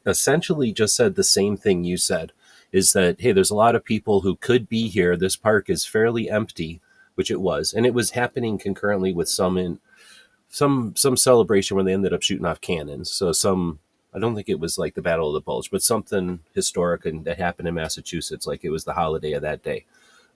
essentially just said the same thing you said. Is that, hey, there's a lot of people who could be here. This park is fairly empty, which it was, and it was happening concurrently with some celebration where they ended up shooting off cannons. So I don't think it was like the Battle of the Bulge, but something historic and that happened in Massachusetts, like it was the holiday of that day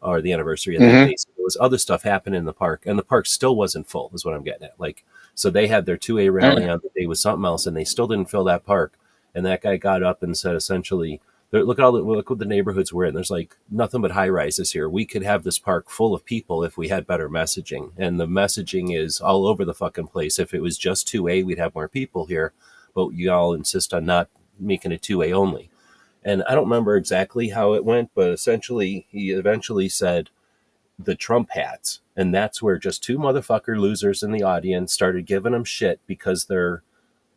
or the anniversary of that Hmm. day. So there was other stuff happening in the park, and the park still wasn't full, is what I'm getting at. Like, so they had their 2A rally on the day with something else, and they still didn't fill that park. And that guy got up and said, essentially, look what the neighborhoods we're in. There's like nothing but high rises here. We could have this park full of people if we had better messaging, and the messaging is all over the fucking place. If it was just 2A, we'd have more people here, but you all insist on not making it 2A only. And I don't remember exactly how it went, but essentially he eventually said the Trump hats, and that's where just two motherfucker losers in the audience started giving them shit because they're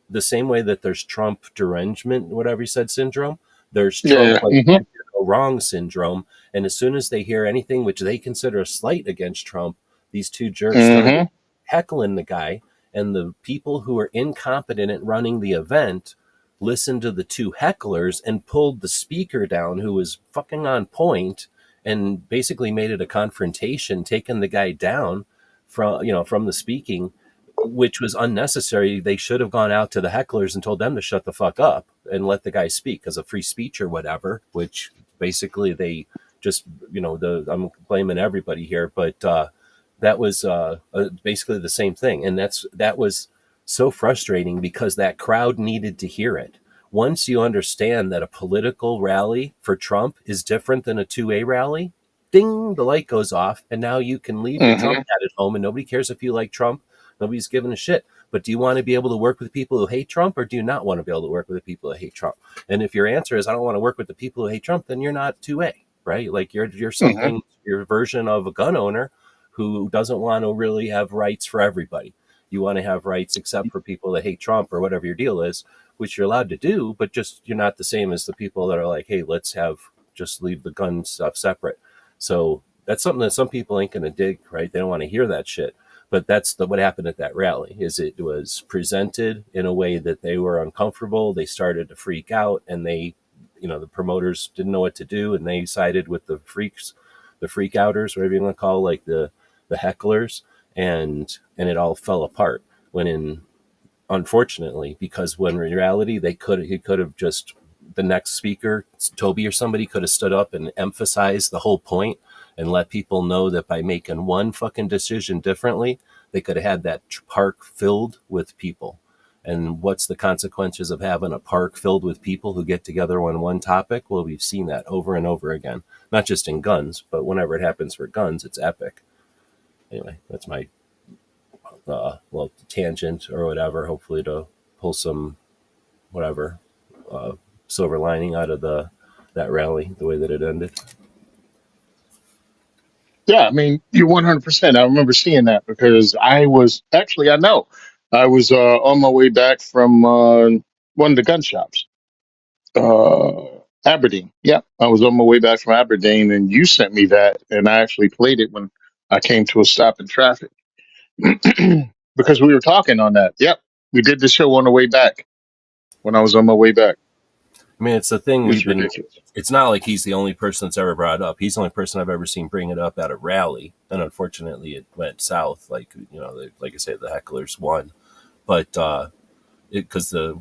the same way that there's Trump derangement, whatever you said, syndrome, there's Trump Yeah. like Hmm. wrong syndrome. And as soon as they hear anything which they consider a slight against Trump, these two jerks started Hmm. heckling the guy. And the people who were incompetent at running the event listened to the two hecklers and pulled the speaker down, who was fucking on point, and basically made it a confrontation, taking the guy down from the speaking, which was unnecessary. They should have gone out to the hecklers and told them to shut the fuck up and let the guy speak as a free speech or whatever, which basically they just, I'm blaming everybody here, but that was basically the same thing. And that was so frustrating because that crowd needed to hear it. Once you understand that a political rally for Trump is different than a 2A rally, ding, the light goes off. And now you can leave your Trump Hmm. hat at home and nobody cares if you like Trump. Nobody's giving a shit. But do you want to be able to work with people who hate Trump, or do you not want to be able to work with the people who hate Trump? And if your answer is I don't want to work with the people who hate Trump, then you're not 2A, right? Like you're Hmm. something, your version of a gun owner who doesn't want to really have rights for everybody. You want to have rights except for people that hate Trump or whatever your deal is, which you're allowed to do, but just you're not the same as the people that are like, hey, let's have just leave the gun stuff separate. So that's something that some people ain't going to dig, right? They don't want to hear that shit. But that's what happened at that rally. Is it was presented in a way that they were uncomfortable. They started to freak out, and the promoters didn't know what to do, and they sided with the freaks, the freak outers, whatever you want to call, like the hecklers, and it all fell apart. When in unfortunately, because when in reality he could have just, the next speaker, Toby or somebody, could have stood up and emphasized the whole point and let people know that by making one fucking decision differently, they could have had that park filled with people. And what's the consequences of having a park filled with people who get together on one topic? Well, we've seen that over and over again, not just in guns, but whenever it happens for guns, it's epic. Anyway, that's my tangent or whatever. Hopefully, to pull some whatever uh, silver lining out of the that rally, the way that it ended. Yeah, I mean, you're 100%. I remember seeing that because I was actually, I know, I was on my way back from one of the gun shops, uh, Aberdeen. Yeah, I was on my way back from Aberdeen, and you sent me that, and I actually played it when I came to a stop in traffic because we were talking on that. Yep, we did the show on the way back when I was on my way back. I mean, it's the thing It's we've been. ridiculous. It's not like he's the only person that's ever brought it up. He's the only person I've ever seen bring it up at a rally, and unfortunately, it went south. Like like I said, the hecklers won, but because the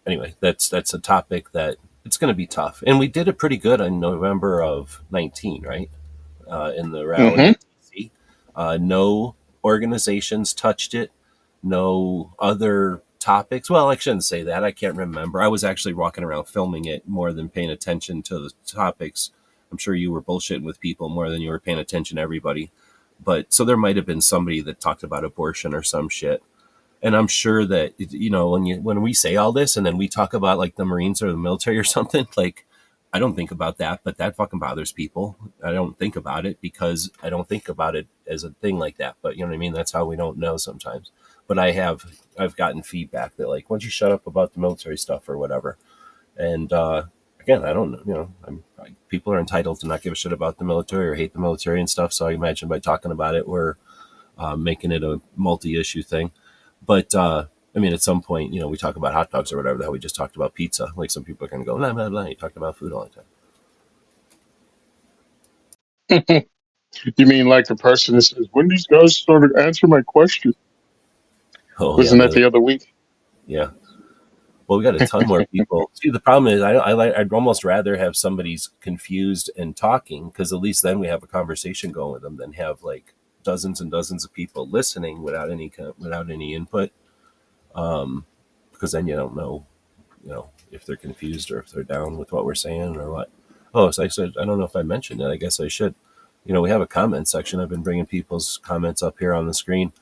anyway, that's a topic that it's going to be tough, and we did it pretty good in November of 19, right? In the rally Hmm. in DC. No organizations touched it. No other topics. Well, I shouldn't say that. I can't remember. I was actually walking around filming it more than paying attention to the topics. I'm sure you were bullshitting with people more than you were paying attention to everybody. But so there might have been somebody that talked about abortion or some shit. And I'm sure that when we say all this and then we talk about like the Marines or the military or something, like I don't think about that, but that fucking bothers people. I don't think about it because I don't think about it as a thing like that. But you know what I mean? That's how we don't know sometimes. But I've gotten feedback that like, why don't you shut up about the military stuff or whatever? And again, I don't know. People are entitled to not give a shit about the military or hate the military and stuff. So I imagine by talking about it, we're making it a multi-issue thing. But I mean, at some point, we talk about hot dogs or whatever the hell we just talked about pizza. Like some people are going to go, blah, blah, blah. You talked about food all the time. You mean like the person that says, when these guys started answering my question? Oh, yeah. Wasn't that the other week? Yeah. Well, we got a ton more people. See, the problem is, I'd almost rather have somebody's confused and talking because at least then we have a conversation going with them than have like dozens and dozens of people listening without any input. Because then you don't know, if they're confused or if they're down with what we're saying or what. Oh, so I said, I don't know if I mentioned it. I guess I should. We have a comment section. I've been bringing people's comments up here on the screen.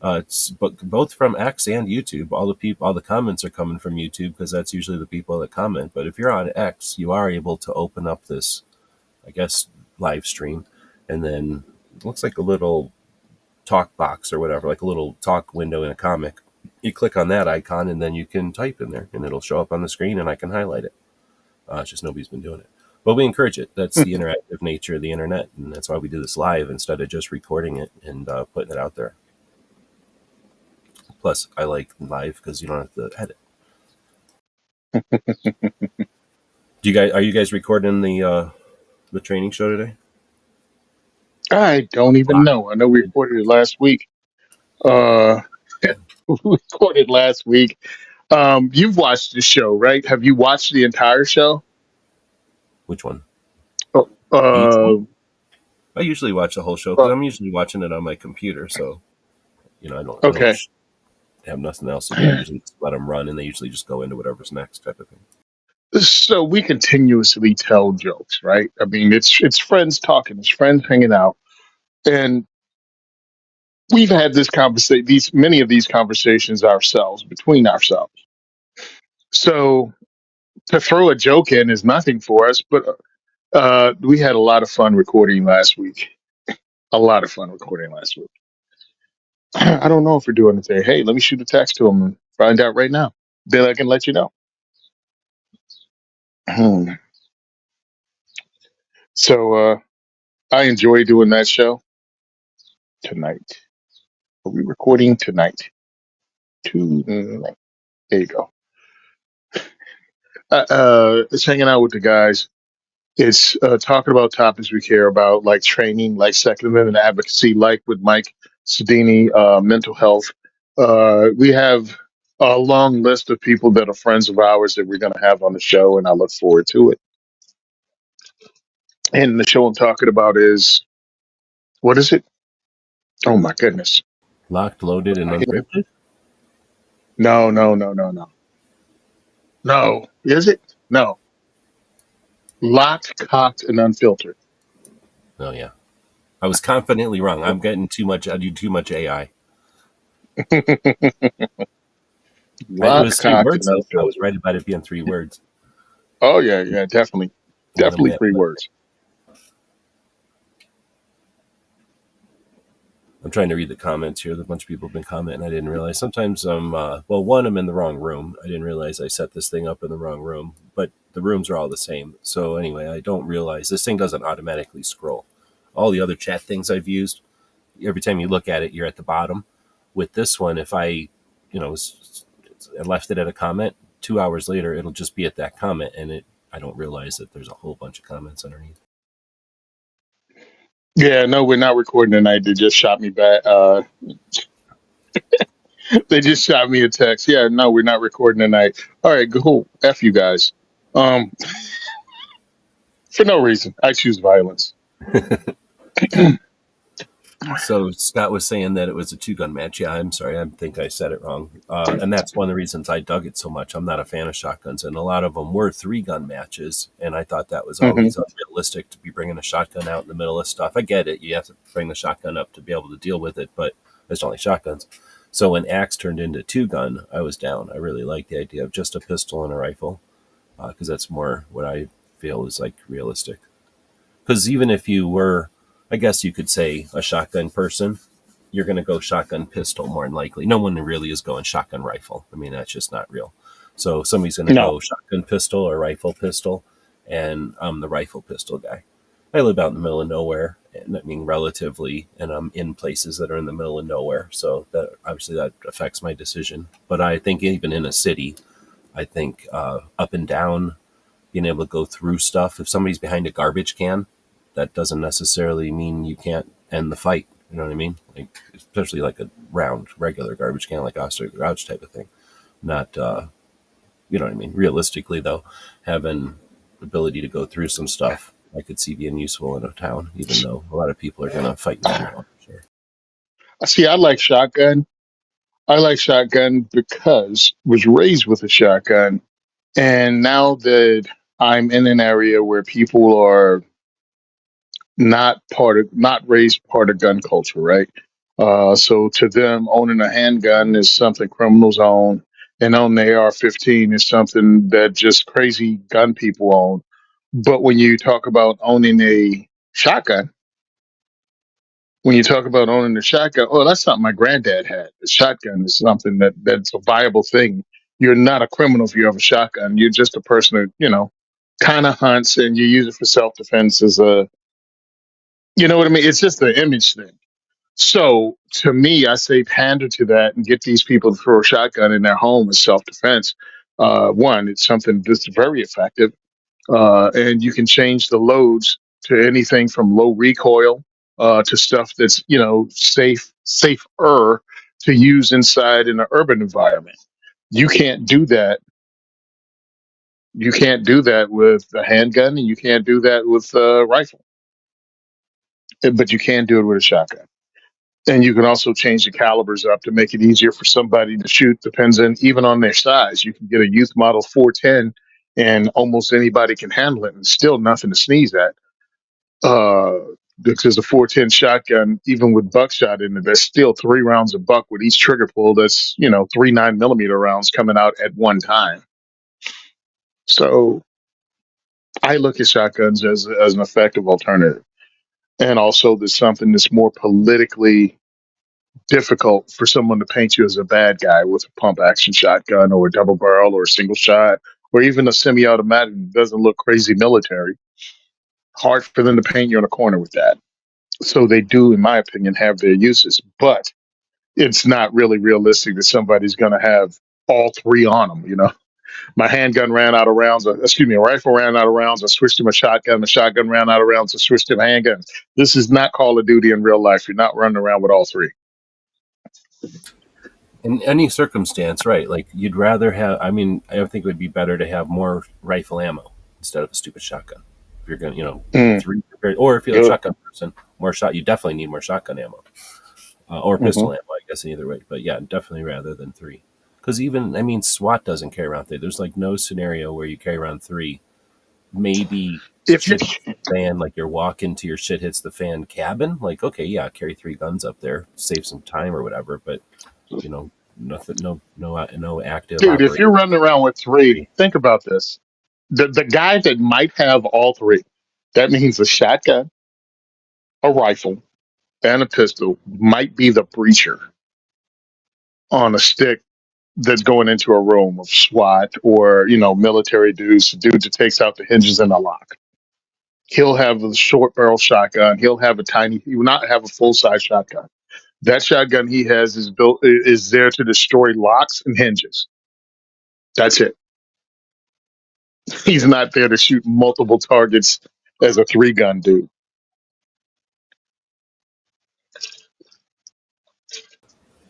It's both from X and YouTube. All the comments are coming from YouTube because that's usually the people that comment. But if you're on X, you are able to open up this, I guess, live stream, and then it looks like a little talk box or whatever, like a little talk window in a comic. You click on that icon, and then you can type in there, and it'll show up on the screen, and I can highlight it. It's just nobody's been doing it. But we encourage it. That's the interactive nature of the internet, and that's why we do this live instead of just recording it and putting it out there. Plus, I like live because you don't have to edit. Are you guys recording the training show today? I don't even Live. know. I know we recorded it last week. Uh, we recorded last week. You've watched the show, right? Have you watched the entire show? Which one? Oh, Each one? I usually watch the whole show because uh, I'm usually watching it on my computer. So I don't okay. have nothing else to do. I usually just let them run, and they usually just go into whatever's next type of thing. So we continuously tell jokes, right? I mean, it's friends talking, it's friends hanging out, and we've had this conversation, these many of these conversations ourselves between ourselves. So to throw a joke in is nothing for us, but we had a lot of fun recording last week. A lot of fun recording last week. I don't know if we're doing it today. Hey, let me shoot a text to him and find out right now. Then I can let you know. So I enjoy doing that show tonight. Are we recording tonight? Tonight. There you go. It's hanging out with the guys. It's talking about topics we care about, like training, like Second Amendment advocacy, like with Mike Sedini, mental health. We have a long list of people that are friends of ours that we're going to have on the show, and I look forward to it. And the show I'm talking about is, what is it? Oh my goodness. Locked, loaded, and unfiltered. No, no, no, no, no. No. Is it? No. Locked, cocked, and unfiltered. Oh yeah, I was confidently wrong. I'm getting too much. I do too much AI. It Locked, was three cocked, words and though. I was unfiltered. right about it being 3 words. Oh yeah, yeah, definitely, Let them definitely live. 3 words. I'm trying to read the comments here. A bunch of people have been commenting. I didn't realize. Sometimes well, one, I'm in the wrong room. I didn't realize I set this thing up in the wrong room, but the rooms are all the same. So anyway, I don't realize this thing doesn't automatically scroll. All the other chat things I've used, every time you look at it, you're at the bottom. With this one, if I, left it at a comment, 2 hours later, it'll just be at that comment, and I don't realize that there's a whole bunch of comments underneath. Yeah, no, we're not recording tonight. They just shot me back. They just shot me a text. Yeah, no, we're not recording tonight. All right, cool. F you guys. Um, for no reason, I choose violence. So Scott was saying that it was a two-gun match. Yeah, I'm sorry. I think I said it wrong. And that's one of the reasons I dug it so much. I'm not a fan of shotguns, and a lot of them were three-gun matches. And I thought that was Hmm. always unrealistic to be bringing a shotgun out in the middle of stuff. I get it. You have to bring the shotgun up to be able to deal with it, but there's only shotguns. So when Axe turned into two-gun, I was down. I really like the idea of just a pistol and a rifle because that's more what I feel is like realistic. Because even if you were, I guess you could say, a shotgun person, you're going to go shotgun pistol more than likely. No one really is going shotgun rifle. I mean, that's just not real. So somebody's going to No. go shotgun pistol or rifle pistol, and I'm the rifle pistol guy. I live out in the middle of nowhere, and I mean relatively, and I'm in places that are in the middle of nowhere. So that obviously that affects my decision. But I think even in a city, I think up and down, being able to go through stuff. If somebody's behind a garbage can, that doesn't necessarily mean you can't end the fight. You know what I mean? Like especially like a round regular garbage can, like Oster Grouch type of thing. Not you know what I mean. Realistically, though, having ability to go through some stuff, I could see being useful in a town, even though a lot of people are going to fight in the street. Sure. See, I like shotgun. I like shotgun because I was raised with a shotgun, and now that I'm in an area where people are not raised part of gun culture, right? So to them, owning a handgun is something criminals own, and owning an AR-15 is something that just crazy gun people own. But when you talk about owning a shotgun, when you talk about owning a shotgun, oh, that's something my granddad had. The shotgun is something that's a viable thing. You're not a criminal if you have a shotgun. You're just a person who, kind of hunts and you use it for self defense as a, you know what I mean? It's just the image thing. So to me, I say pander to that and get these people to throw a shotgun in their home as self defense. One, it's something that's very effective, and you can change the loads to anything from low recoil to stuff that's safer to use inside in an urban environment. You can't do that. You can't do that with a handgun, and you can't do that with a rifle, but you can do it with a shotgun. And you can also change the calibers up to make it easier for somebody to shoot. Depends on even on their size. You can get a youth model 410, and almost anybody can handle it, and still nothing to sneeze at. Uh, because the 410 shotgun, even with buckshot in it, there's still 3 rounds of buck with each trigger pull. That's 3 9 millimeter rounds coming out at one time. So I look at shotguns as an effective alternative, and also there's something that's more politically difficult for someone to paint you as a bad guy with a pump action shotgun or a double barrel or a single shot or even a semi-automatic that doesn't look crazy military. Hard for them to paint you in a corner with that. So they do, in my opinion, have their uses, but it's not really realistic that somebody's going to have all three on them. My handgun ran out of rounds. Excuse me, a rifle ran out of rounds. I switched to my shotgun. My shotgun ran out of rounds. I switched to my handgun. This is not Call of Duty in real life. You're not running around with all three. In any circumstance, right? Like you'd rather have. I mean, I think it would be better to have more rifle ammo instead of a stupid shotgun. If you're going, to Mm, three, or if you're a good. shotgun person, more shot. You definitely need more shotgun ammo or Hmm. pistol ammo. I guess in either way, but yeah, definitely rather than three. Because even I mean, SWAT doesn't carry around three. There's like no scenario where you carry around three. Maybe If you shit hits the fan, like you're walking to your shit hits the fan cabin. Like okay, yeah, carry three guns up there, save some time or whatever. But nothing, no active Dude, if operation. you're running around with three, think about this. The guy that might have all three, that means a shotgun, a rifle, and a pistol might be the breacher on a stick that's going into a room of SWAT or military dudes, dude that takes out the hinges and the lock. He'll have a short barrel shotgun. He'll have a tiny. He will not have a full size shotgun. That shotgun he has is there to destroy locks and hinges. That's it. He's not there to shoot multiple targets as a three gun dude.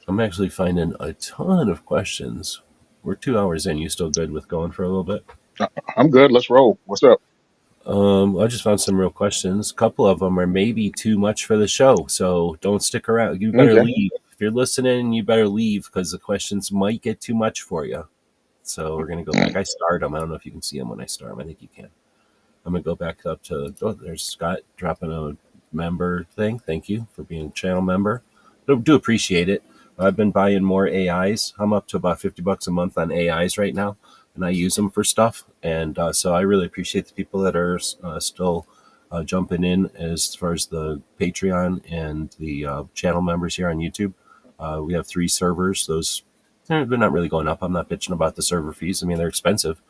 I'm actually finding a ton of questions. We're 2 hours in. You still good with going for a little bit? I'm good. Let's roll. What's up? I just found some real questions. A couple of them are maybe too much for the show, so don't stick around. You better Okay. leave. If you're listening, you better leave because the questions might get too much for you. So we're gonna go back. I start them. I don't know if you can see them when I start them. I think you can. I'm gonna go back up to. Oh, there's Scott dropping a member thing. Thank you for being a channel member. Do appreciate it. I've been buying more AIs. I'm up to about $50 a month on AIs right now, and I use them for stuff. And so I really appreciate the people that are still jumping in as far as the Patreon and the channel members here on YouTube. We have 3 servers. Those they're not really going up. I'm not bitching about the server fees. I mean, they're expensive,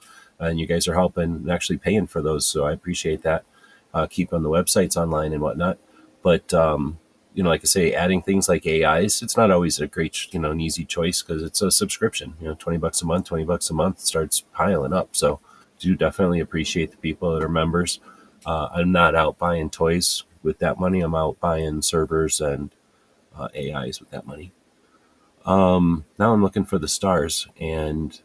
and you guys are helping and actually paying for those. So I appreciate that. Keeping the websites online and whatnot. But like I say, adding things like AIs, it's not always a great, an easy choice because it's a subscription. $20 a month, $20 a month starts piling up. So do definitely appreciate the people that are members. I'm not out buying toys with that money. I'm out buying servers and AIs with that money. Now I'm looking for the stars, and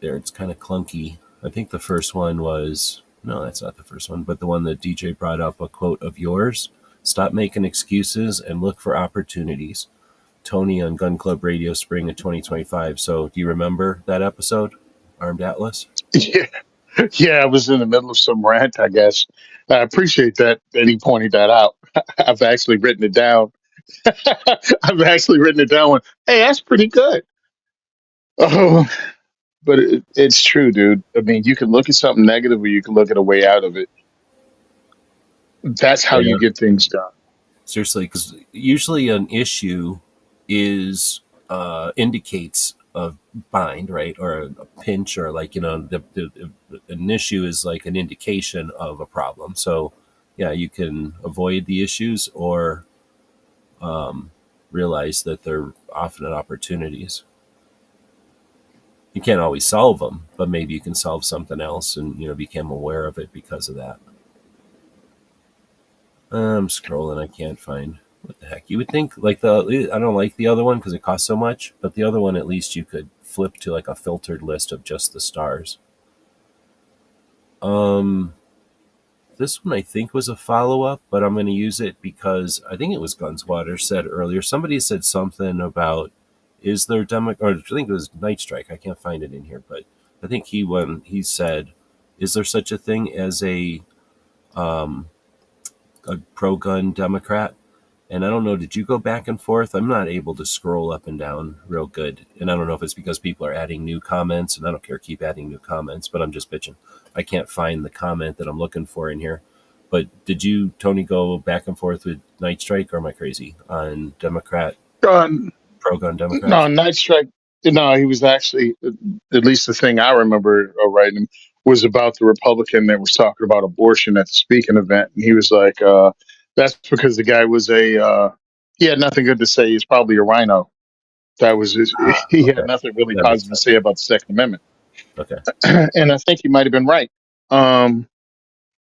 there it's kind of clunky. I think the first one was no, that's not the first one, but the one that DJ brought up a quote of yours. Stop making excuses and look for opportunities. Tony on Gun Club Radio Spring of 2025. So do you remember that episode, Armed Atlas? Yeah. Yeah, I was in the middle of some rant, I guess. I appreciate that he pointed that out. I've actually written it down. I've actually written it down. Hey, that's pretty good. Oh, but it's true, dude. I mean, you can look at something negative or you can look at a way out of it. That's how Yeah. you get things done. Seriously, because usually an issue is indicates a bind, right, or a pinch, or like an issue is like an indication of a problem. So, yeah, you can avoid the issues or realize that they're often opportunities. You can't always solve them, but maybe you can solve something else and become aware of it because of that. I'm scrolling. I can't find what the heck. You would think like I don't like the other one because it costs so much, but the other one at least you could flip to like a filtered list of just the stars. Um, this one I think was a follow up, but I'm going to use it because I think it was Gunswatter said earlier. Somebody said something about is there or I think it was Night Strike. I can't find it in here, but I think he said, is there such a thing as um, a pro gun Democrat? And I don't know, did you go back and forth? I'm not able to scroll up and down real good. And I don't know if it's because people are adding new comments, and I don't care, keep adding new comments, but I'm just bitching. I can't find the comment that I'm looking for in here. But did you, Tony, go back and forth with Night Strike, or am I crazy on Democrat, Uh, pro gun no, Democrats? Night Strike. No, he was actually, at least the thing I remember writing was about the Republican that was talking about abortion at the speaking event. And he was like, that's because the guy was he had nothing good to say. He's probably a rhino. He had Okay, nothing really that makes positive to say sense. about the Second Amendment. Okay. And I think he might have been right. Um,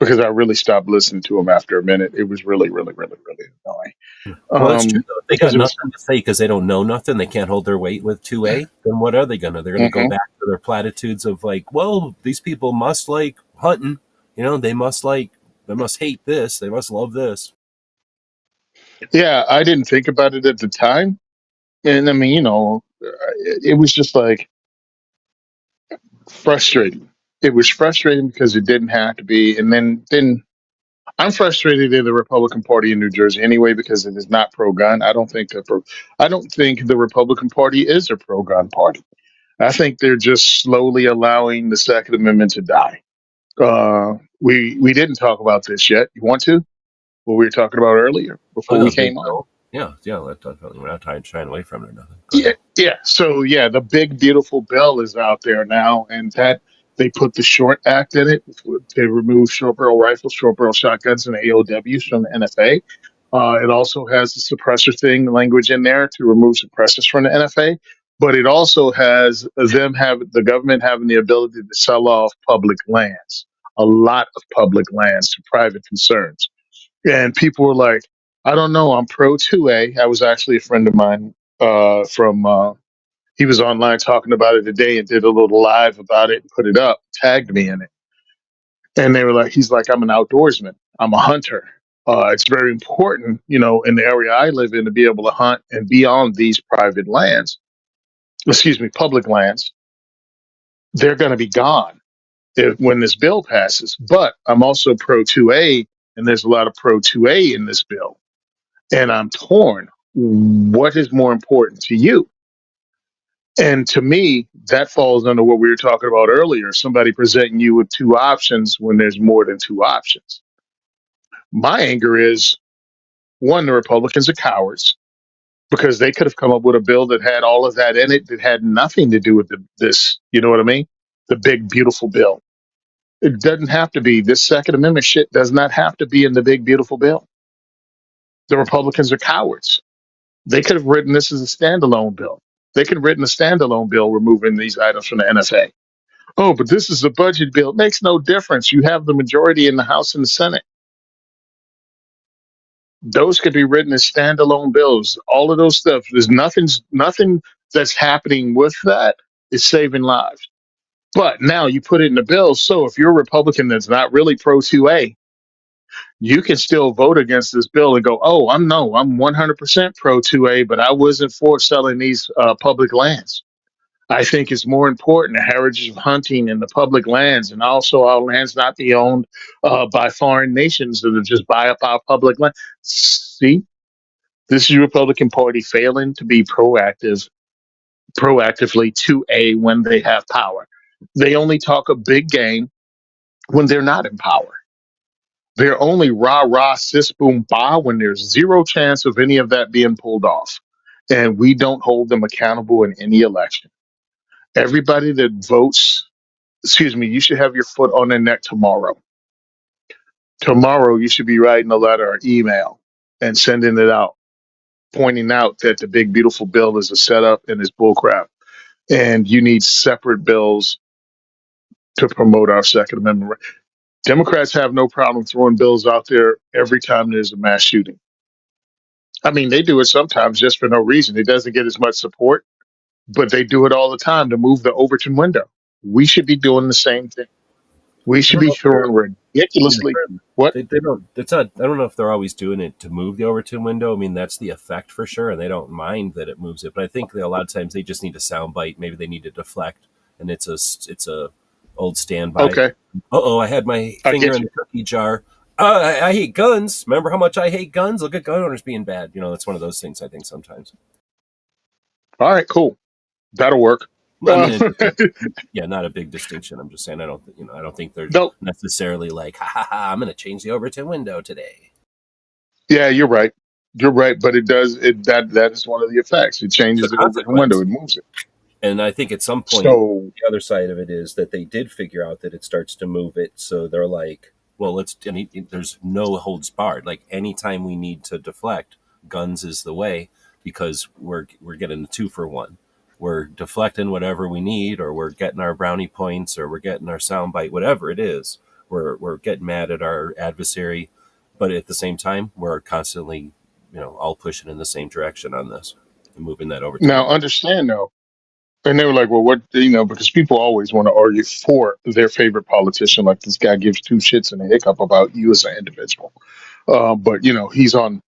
because I really stopped listening to him after a minute. It was really, really, really, really annoying. Well, that's true though. If they Because got it was, nothing to say because they don't know nothing, they can't hold their weight with 2A, then what are they gonna? They're gonna go mhm. back to their platitudes of like, well, these people must like hunting, they must hate this, they must love this. Yeah, I didn't think about it at the time. And I mean, it was just like frustrating. It was frustrating because it didn't have to be. And then I'm frustrated in the Republican Party in New Jersey anyway because it is not pro gun. I don't think the Republican Party is a pro gun party. I think they're just slowly allowing the Second Amendment to die. We didn't talk about this yet. You want to? what we were talking about earlier Oh before no, we big came on? bill. Yeah, yeah. Definitely. We're not trying away from it or nothing. Go Yeah, ahead. yeah. So yeah, the big beautiful bill is out there now, and that they put the Short Act in it. They remove short barrel rifles, short barrel shotguns, and AOWs from the NFA. It also has the suppressor thing language in there to remove suppressors from the NFA. But it also has them have the government having the ability to sell off public lands, a lot of public lands to private concerns. And people were like, I don't know, I'm pro 2A. I was actually a friend of mine from, he was online talking about it today and did a little live about it and put it up, tagged me in it. And they were like, he's like, I'm an outdoorsman, I'm a hunter. It's very important, you know, in the area I live in to be able to hunt and be on these private lands, excuse me, public lands. They're going to be gone when this bill passes. But I'm also pro 2A, and there's a lot of pro 2A in this bill. And I'm torn. What is more important to you? And to me, that falls under what we were talking about earlier, somebody presenting you with two options when there's more than two options. My anger is one, the Republicans are cowards because they could have come up with a bill that had all of that in it that had nothing to do with this. You know what I mean? The big, beautiful bill. It doesn't have to be. This Second Amendment shit does not have to be in the big, beautiful bill. The Republicans are cowards. They could have written this as a standalone bill. They could have written a standalone bill removing these items from the NFA. Oh, but this is a budget bill. It makes no difference. You have the majority in the House and the Senate. Those could be written as standalone bills. All of those stuff. There's nothing that's happening with that is saving lives. But now you put it in the bill. So if you're a Republican that's not really pro 2A, you can still vote against this bill and go, oh, I'm 100% pro 2A, but I wasn't for selling these public lands. I think it's more important the heritage of hunting and the public lands, and also our lands not be owned by foreign nations that will just buy up our public land. See, this is the Republican Party failing to be proactively 2A when they have power. They only talk a big game when they're not in power. They're only rah rah sis boom bah when there's zero chance of any of that being pulled off. And we don't hold them accountable in any election. Everybody that votes, excuse me, you should have your foot on their neck tomorrow. Tomorrow, you should be writing a letter or email and sending it out, pointing out that the big, beautiful bill is a setup and is bullcrap. And you need separate bills to promote our Second Amendment. Democrats have no problem throwing bills out there every time there's a mass shooting. I mean, they do it sometimes just for no reason. It doesn't get as much support, but they do it all the time to move the Overton window. We should be doing the same thing. We I should don't be know if they're. throwing Yeah, ridiculously what? they don't. It's not. I don't know if they're always doing it to move the Overton window. I mean, that's the effect for sure, and they don't mind that it moves it. But I think that a lot of times they just need a sound bite. Maybe they need to deflect, and it's a old standby. Okay, Oh, I had my I finger get in you. the cookie jar. I hate guns. Remember how much I hate guns? Look at gun owners being bad. You know, it's one of those things. I think sometimes. All right, cool. That'll work. I mean, No, yeah, not a big distinction. I'm just saying I don't think they're necessarily like, ha ha ha, I'm going to change the Overton window today. yeah, you're right. You're right, but it does it that is one of the effects. It It's a changes the Overton window. consequence. It moves it. And I think at some point, So the other side of it is that they did figure out that it starts to move it. So they're like, well, there's no holds barred. Like anytime we need to deflect, guns is the way because we're getting a 2 for 1. We're deflecting whatever we need, or we're getting our brownie points, or we're getting our soundbite, whatever it is. We're getting mad at our adversary, but at the same time, we're constantly, all pushing in the same direction on this and moving that Overton now window. understand though, and they were like, well, what because people always want to argue for their favorite politician, like this guy gives two shits and a hiccup about you as an individual. But he's on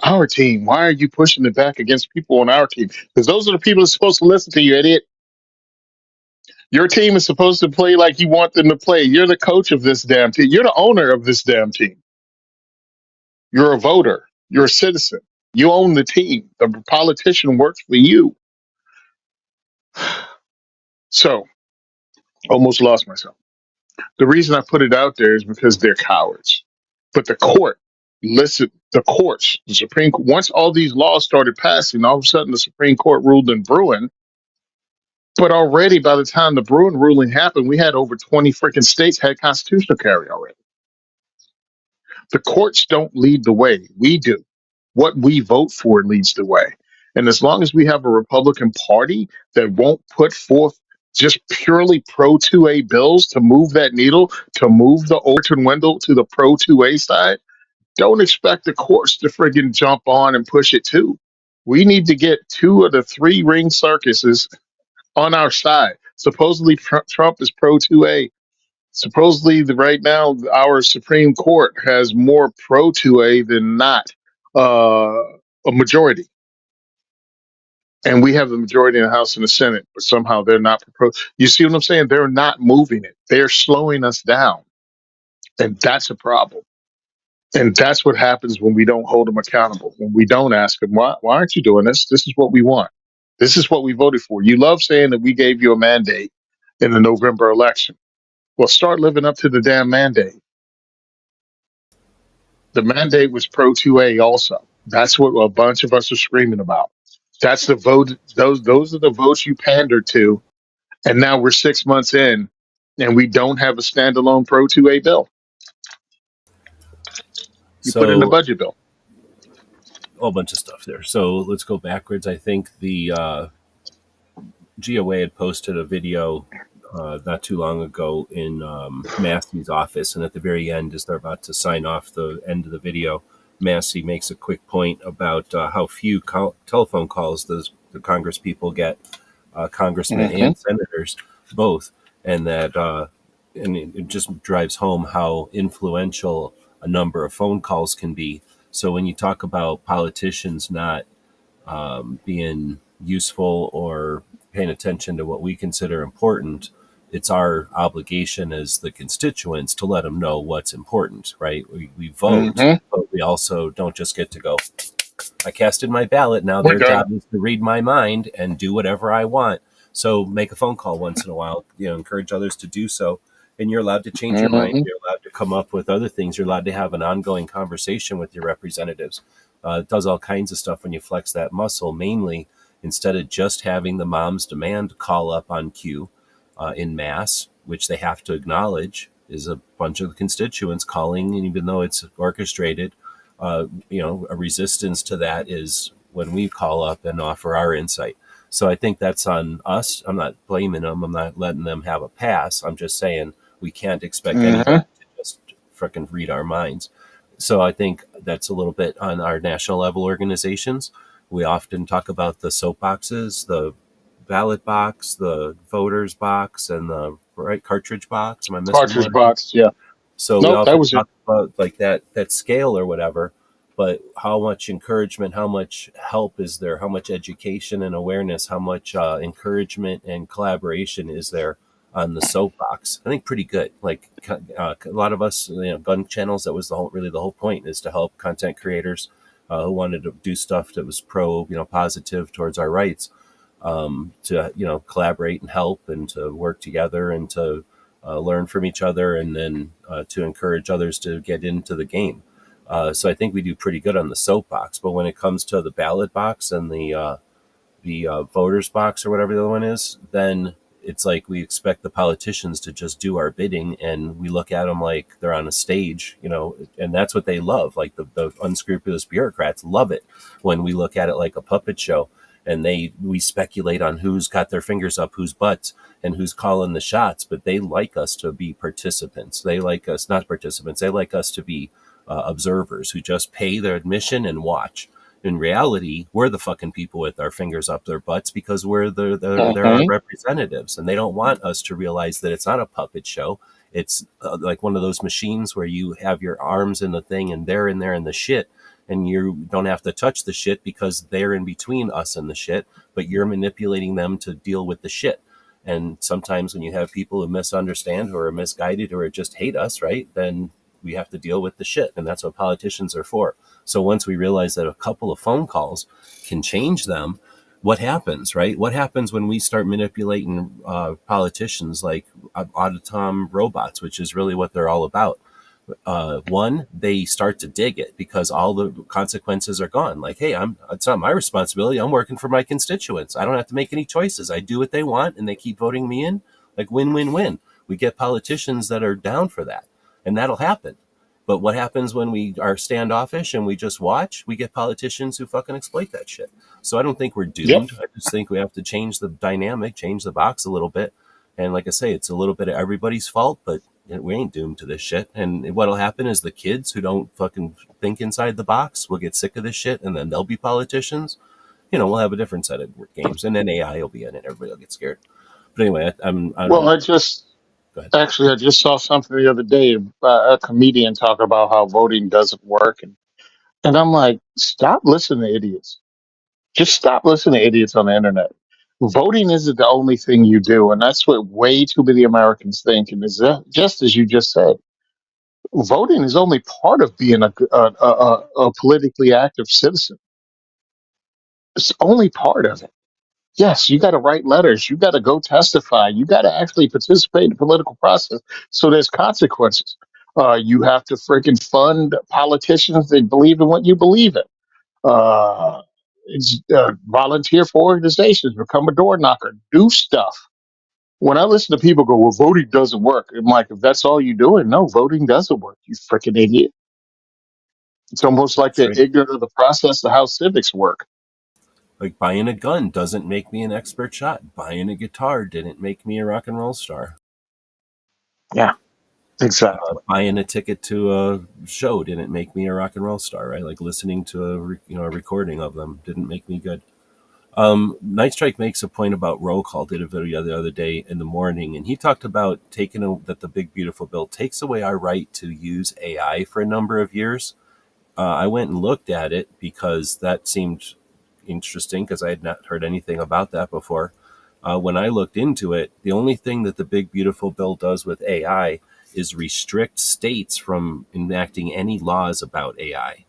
our team. Why are you pushing it back against people on our team? Because those are the people that's supposed to listen to you, idiot. Your team is supposed to play like you want them to play. You're the coach of this damn team. You're the owner of this damn team. You're a voter. You're a citizen. You own the team. The politician works for you. So, almost lost myself. The reason I put it out there is because they're cowards. But the court Listen, the courts, the Supreme Court, once all these laws started passing, all of a sudden the Supreme Court ruled in Bruin. But already by the time the Bruin ruling happened, we had over 20 freaking states had constitutional carry already. The courts don't lead the way. We do. What we vote for leads the way. And as long as we have a Republican Party that won't put forth just purely pro 2A bills to move that needle, to move the Overton window to the pro 2A side, don't expect the courts to friggin' jump on and push it too. We need to get two of the three ring circuses on our side. Supposedly, Trump is pro 2A. Supposedly, right now, our Supreme Court has more pro 2A than not a majority. And we have the majority in the House and the Senate, but somehow they're not pro. You see what I'm saying? They're not moving it. They're slowing us down. And that's a problem. And that's what happens when we don't hold them accountable. When we don't ask them, why aren't you doing this? This is what we want. This is what we voted for. You love saying that we gave you a mandate in the November election. Well, start living up to the damn mandate. The mandate was pro 2A also. That's what a bunch of us are screaming about. That's the vote. Those are the votes you pandered to. And now we're 6 months in and we don't have a standalone pro 2A bill. You put in the So budget bill. a whole bunch of stuff there. So let's go backwards. I think the GOA had posted a video not too long ago in Massey's office, and at the very end, as they're about to sign off the end of the video, Massey makes a quick point about how few telephone calls the Congress people get, congressmen Hmm. and senators both, and that and it just drives home how influential a number of phone calls can be. So when you talk about politicians not being useful or paying attention to what we consider important, it's our obligation as the constituents to let them know what's important, right? We vote, Hmm. but we also don't just get to go, I casted my ballot. Now We're their done. job is to read my mind and do whatever I want. So make a phone call once in a while, encourage others to do so. And you're allowed to change your mind. Hmm. You're allowed to come up with other things. You're allowed to have an ongoing conversation with your representatives. It does all kinds of stuff when you flex that muscle, mainly instead of just having the mom's demand call up on cue in mass, which they have to acknowledge is a bunch of constituents calling, and even though it's orchestrated, a resistance to that is when we call up and offer our insight. So I think that's on us. I'm not blaming them. I'm not letting them have a pass. I'm just saying we can't expect anybody Hmm. to just frickin' read our minds. So I think that's a little bit on our national level organizations. We often talk about the soapboxes, the ballot box, the voters box, and the right cartridge box. Am I missing Cartridge one? box. Yeah. So we Nope. That often was it. talk about like that scale or whatever, but how much encouragement, how much help is there, how much education and awareness, how much encouragement and collaboration is there on the soapbox? I think pretty good. Like a lot of us, gun channels. That was really the whole point, is to help content creators who wanted to do stuff that was pro, positive towards our rights, to collaborate and help and to work together and to learn from each other, and then to encourage others to get into the game. So I think we do pretty good on the soapbox, but when it comes to the ballot box and the voters box or whatever the other one is, then it's like we expect the politicians to just do our bidding, and we look at them like they're on a stage, and that's what they love. Like the unscrupulous bureaucrats love it when we look at it like a puppet show, and we speculate on who's got their fingers up whose butts and who's calling the shots, but they like us to be participants. They like us, not participants, they like us to be observers who just pay their admission and watch. In reality, we're the fucking people with our fingers up their butts because they're our Hmm. representatives, and they don't want us to realize that it's not a puppet show. It's like one of those machines where you have your arms in the thing and they're in there in the shit, and you don't have to touch the shit because they're in between us and the shit, but you're manipulating them to deal with the shit. And sometimes when you have people who misunderstand, who are misguided, or just hate us, right, then we have to deal with the shit, and that's what politicians are for. So once we realize that a couple of phone calls can change them, what happens, right? What happens when we start manipulating politicians like automaton robots, which is really what they're all about? One, they start to dig it because all the consequences are gone. Like, hey, it's not my responsibility. I'm working for my constituents. I don't have to make any choices. I do what they want, and they keep voting me in. Like, win, win, win. We get politicians that are down for that, and that'll happen. But what happens when we are standoffish and we just watch? We get politicians who fucking exploit that shit. So I don't think we're Yep. doomed. I just think we have to change the dynamic, change the box a little bit. And like I say, it's a little bit of everybody's fault, but we ain't doomed to this shit. And what'll happen is the kids who don't fucking think inside the box will get sick of this shit, and then they'll be politicians. We'll have a different set of games, and then AI will be in it. Everybody will get scared. But anyway, I Well, don't. I just Go ahead. actually I just saw something the other day. A comedian talk about how voting doesn't work, and I'm like, stop listening to idiots. Just stop listening to idiots on the internet. Voting isn't the only thing you do, and that's what way too many Americans think. And is that, just as you just said, voting is only part of being a politically active citizen. It's only part of it. Yes, you got to write letters. You got to go testify. You got to actually participate in the political process. So there's consequences. You have to freaking fund politicians that believe in what you believe in. Uh, Volunteer for organizations, become a door knocker, do stuff. When I listen to people go, well, voting doesn't work. I'm like, if that's all you're doing, no, voting doesn't work, you freaking idiot. It's almost like That's they're right. ignorant of the process of how civics work. Like buying a gun doesn't make me an expert shot. Buying a guitar didn't make me a rock and roll star. Yeah, exactly. Buying a ticket to a show didn't make me a rock and roll star, right? Like listening to a recording of them didn't make me good. Night Strike makes a point about roll call. Did a video the other day in the morning, and he talked about that the big beautiful bill takes away our right to use AI for a number of years. I went and looked at it because that seemed interesting because I had not heard anything about that before. When I looked into it, the only thing that the big beautiful bill does with AI is restrict states from enacting any laws about AI.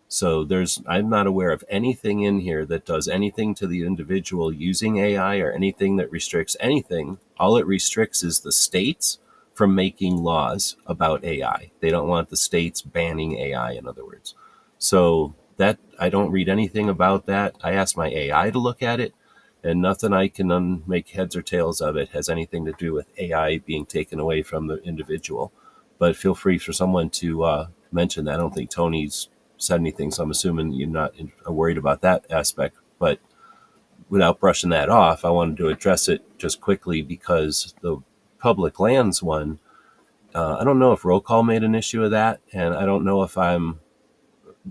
So I'm not aware of anything in here that does anything to the individual using AI or anything that restricts anything. All it restricts is the states from making laws about AI. They don't want the states banning AI, in other words. So that I don't read anything about that. I asked my AI to look at it, and nothing I can make heads or tails of it has anything to do with AI being taken away from the individual. But feel free for someone to mention that. I don't think Tony's said anything, so I'm assuming you're not worried about that aspect. But without brushing that off, I wanted to address it just quickly because the public lands one, I don't know if roll call made an issue of that, and I don't know if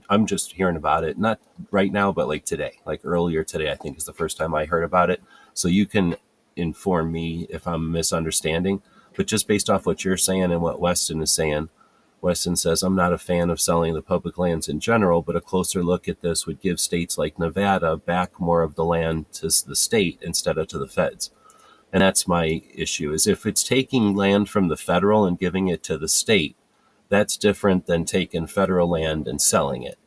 I'm just hearing about it, not right now, but like today, like earlier today, I think is the first time I heard about it. So you can inform me if I'm misunderstanding, but just based off what you're saying and what Weston is saying, Weston says, I'm not a fan of selling the public lands in general, but a closer look at this would give states like Nevada back more of the land to the state instead of to the feds. And that's my issue is if it's taking land from the federal and giving it to the state, that's different than taking federal land and selling it.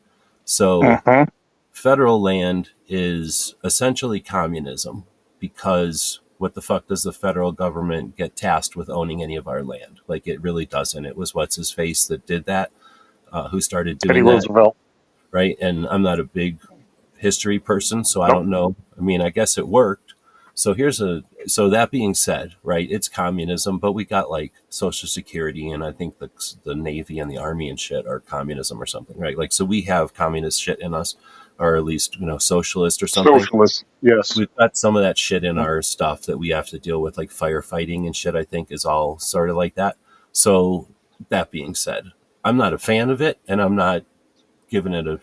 So Hmm. federal land is essentially communism because what the fuck does the federal government get tasked with owning any of our land? Like it really doesn't. It was what's his face that did that, who started Teddy doing that, Roosevelt. right? And I'm not a big history person, so I don't know. I mean, I guess it worked. So that being said, right, it's communism, but we got like Social Security, and I think the Navy and the Army and shit are communism or something, right? Like, so we have communist shit in us, or at least socialist or something. Socialist. Yes. We've got some of that shit in our stuff that we have to deal with, like firefighting and shit. I think is all sort of like that. So that being said, I'm not a fan of it, and I'm not giving it a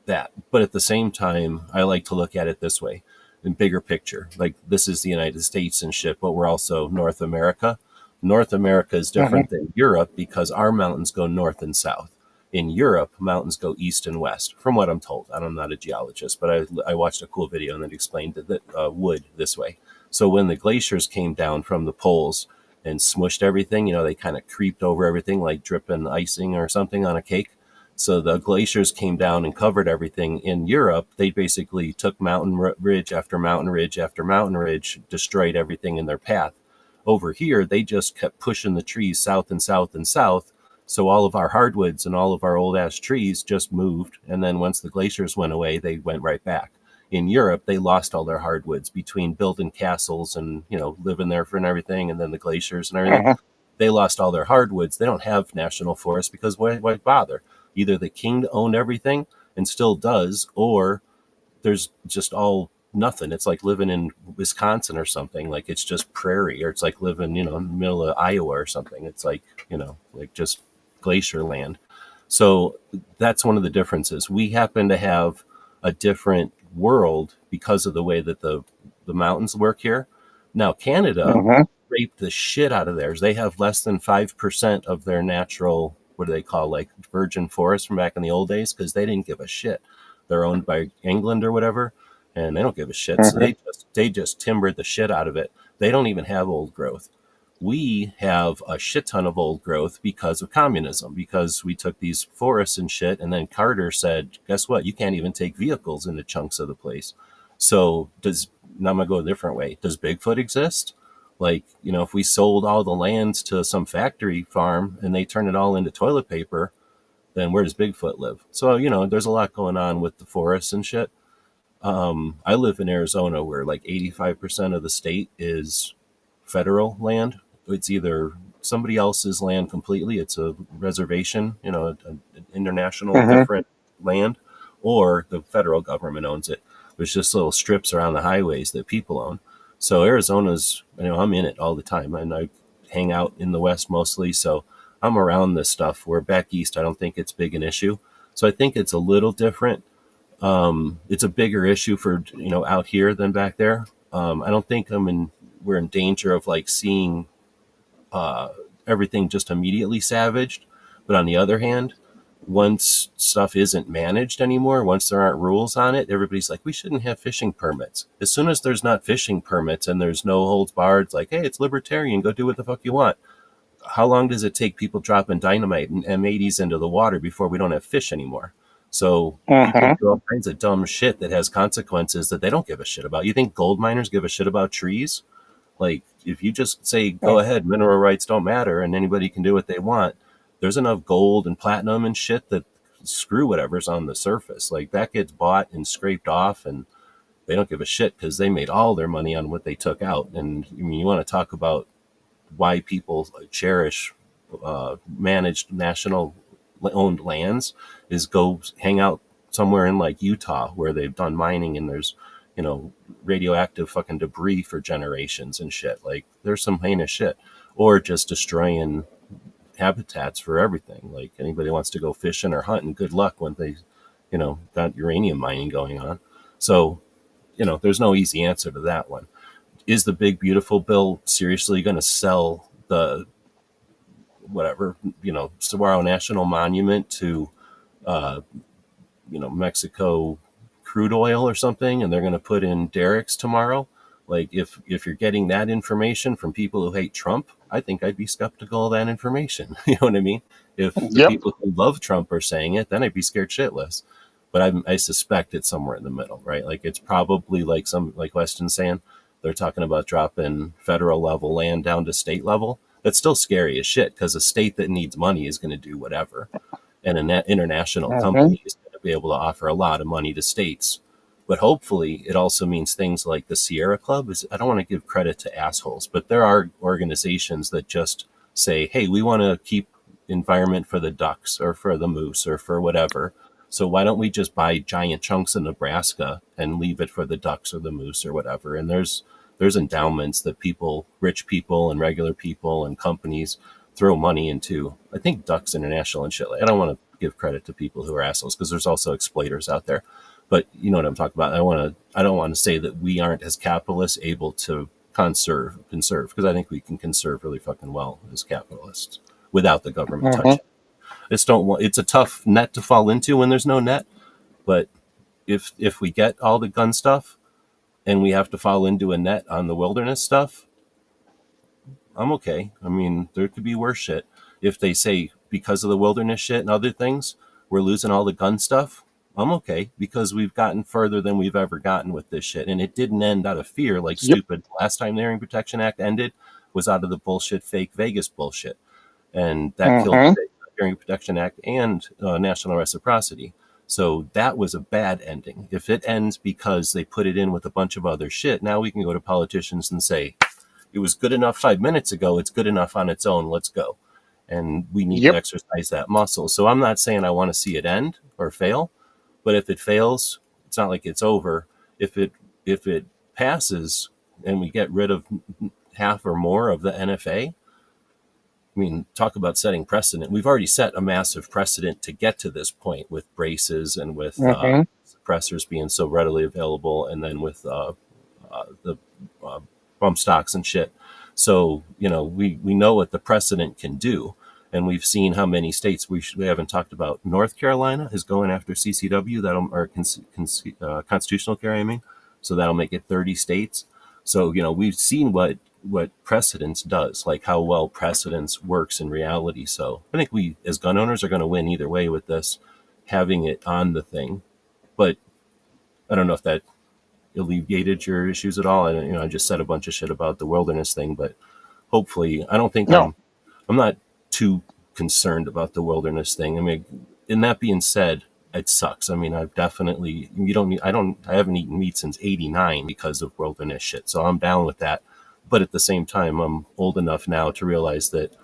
that. But at the same time, I like to look at it this way in bigger picture. Like this is the United States and shit, but we're also North America. North America is Hmm. different than Europe because our mountains go north and south. In Europe, mountains go east and west, from what I'm told. I'm not a geologist, but I watched a cool video and it explained that wood this way. So when the glaciers came down from the poles and smushed everything, they kind of creeped over everything like dripping icing or something on a cake. So the glaciers came down and covered everything in Europe. They basically took mountain ridge after mountain ridge after mountain ridge, destroyed everything in their path. Over here, they just kept pushing the trees south and south and south, So all of our hardwoods and all of our old ass trees just moved. And then once the glaciers went away, they went right back. In Europe, they lost all their hardwoods between building castles and, living there for and everything. And then the glaciers and everything. Uh-huh. They lost all their hardwoods. They don't have national forests because why bother? Either the king owned everything and still does, or there's just all nothing. It's like living in Wisconsin or something. Like it's just prairie, or it's like living, in the middle of Iowa or something. It's like, like just glacier land. So that's one of the differences. We happen to have a different world because of the way that the mountains work here. Now, Canada Uh-huh. raped the shit out of theirs. They have less than 5% of their natural, what do they call, like virgin forest from back in the old days, because they didn't give a shit. They're owned by England or whatever, and they don't give a shit. So Uh-huh. they just timbered the shit out of it. They don't even have old growth. We have a shit ton of old growth because of communism, because we took these forests and shit, and then Carter said, guess what? You can't even take vehicles into chunks of the place. So now I'm gonna go a different way. Does Bigfoot exist? Like, if we sold all the lands to some factory farm and they turn it all into toilet paper, then where does Bigfoot live? So, there's a lot going on with the forests and shit. I live in Arizona where like 85% of the state is federal land. It's either somebody else's land completely, it's a reservation, an international Uh-huh. different land, or the federal government owns it. There's just little strips around the highways that people own. So Arizona's, I'm in it all the time, and I hang out in the West mostly. So I'm around this stuff, where back East, I don't think it's big an issue. So I think it's a little different. It's a bigger issue for, out here than back there. I don't think we're in danger of like seeing uh, everything just immediately savaged. But on the other hand, once stuff isn't managed anymore, once there aren't rules on it, everybody's like, we shouldn't have fishing permits. As soon as there's not fishing permits and there's no holds barred, like, hey, it's libertarian, go do what the fuck you want. How long does it take people dropping dynamite and M80s into the water before we don't have fish anymore? So people Uh-huh. do all kinds of dumb shit that has consequences that they don't give a shit about. You think gold miners give a shit about trees? Like, if you just say, go ahead, mineral rights don't matter and anybody can do what they want, there's enough gold and platinum and shit that screw whatever's on the surface. Like, that gets bought and scraped off, and they don't give a shit because they made all their money on what they took out. And I mean, you want to talk about why people cherish managed national owned lands, is go hang out somewhere in like Utah where they've done mining and there's, you know, radioactive fucking debris for generations and shit. Like, there's some heinous shit. Or just destroying habitats for everything. Like, anybody wants to go fishing or hunting, good luck when they, got uranium mining going on. So, there's no easy answer to that one. Is the big beautiful bill seriously going to sell the whatever, Saguaro National Monument to uh, Mexico crude oil or something, and they're going to put in derricks tomorrow? Like, if you're getting that information from people who hate Trump, I think I'd be skeptical of that information. You know what I mean? If the Yep. people who love Trump are saying it, then I'd be scared shitless. But I suspect it's somewhere in the middle, right? Like, it's probably like like Weston's saying, they're talking about dropping federal level land down to state level. That's still scary as shit, because a state that needs money is going to do whatever, and a net international Uh-huh. company is going to be able to offer a lot of money to states. But hopefully, it also means things like the Sierra Club is. I don't want to give credit to assholes, but there are organizations that just say, "Hey, we want to keep environment for the ducks or for the moose or for whatever. So why don't we just buy giant chunks of Nebraska and leave it for the ducks or the moose or whatever?" And there's endowments that people, rich people and regular people and companies, throw money into. I think Ducks International and shit. I don't want to give credit to people who are assholes, because there's also exploiters out there. But you know what I'm talking about. I don't want to say that we aren't, as capitalists, able to conserve, because I think we can conserve really fucking well as capitalists without the government Uh-huh. touching. I just don't want. It's a tough net to fall into when there's no net. But if we get all the gun stuff and we have to fall into a net on the wilderness stuff, I'm okay. I mean, there could be worse shit. If they say because of the wilderness shit and other things, we're losing all the gun stuff, I'm okay, because we've gotten further than we've ever gotten with this shit. And it didn't end out of fear like Yep. stupid. Last time the Hearing Protection Act ended was out of the bullshit, fake Vegas bullshit. And that killed Uh-huh. Hearing Protection Act and national reciprocity. So that was a bad ending. If it ends because they put it in with a bunch of other shit, now we can go to politicians and say, it was good enough 5 minutes ago. It's good enough on its own. Let's go. And we need to Yep. exercise that muscle. So I'm not saying I want to see it end or fail, but if it fails, it's not like it's over. If it passes and we get rid of half or more of the NFA, I mean, talk about setting precedent. We've already set a massive precedent to get to this point with braces and with Hmm. suppressors being so readily available, and then with the uh, bump stocks and shit. So we know what the precedent can do, and we've seen how many states we haven't talked about. North Carolina is going after CCW, that'll or constitutional carry. I mean, so that'll make it 30 states. So we've seen what precedence does, like how well precedence works in reality. So I think we as gun owners are going to win either way with this, having it on the thing. But I don't know if that alleviated your issues at all. And I just said a bunch of shit about the wilderness thing, but hopefully, I don't think No. I'm not too concerned about the wilderness thing. I mean, and that being said, it sucks. I mean, I've definitely you don't I haven't eaten meat since '89 because of wilderness shit. So I'm down with that. But at the same time, I'm old enough now to realize that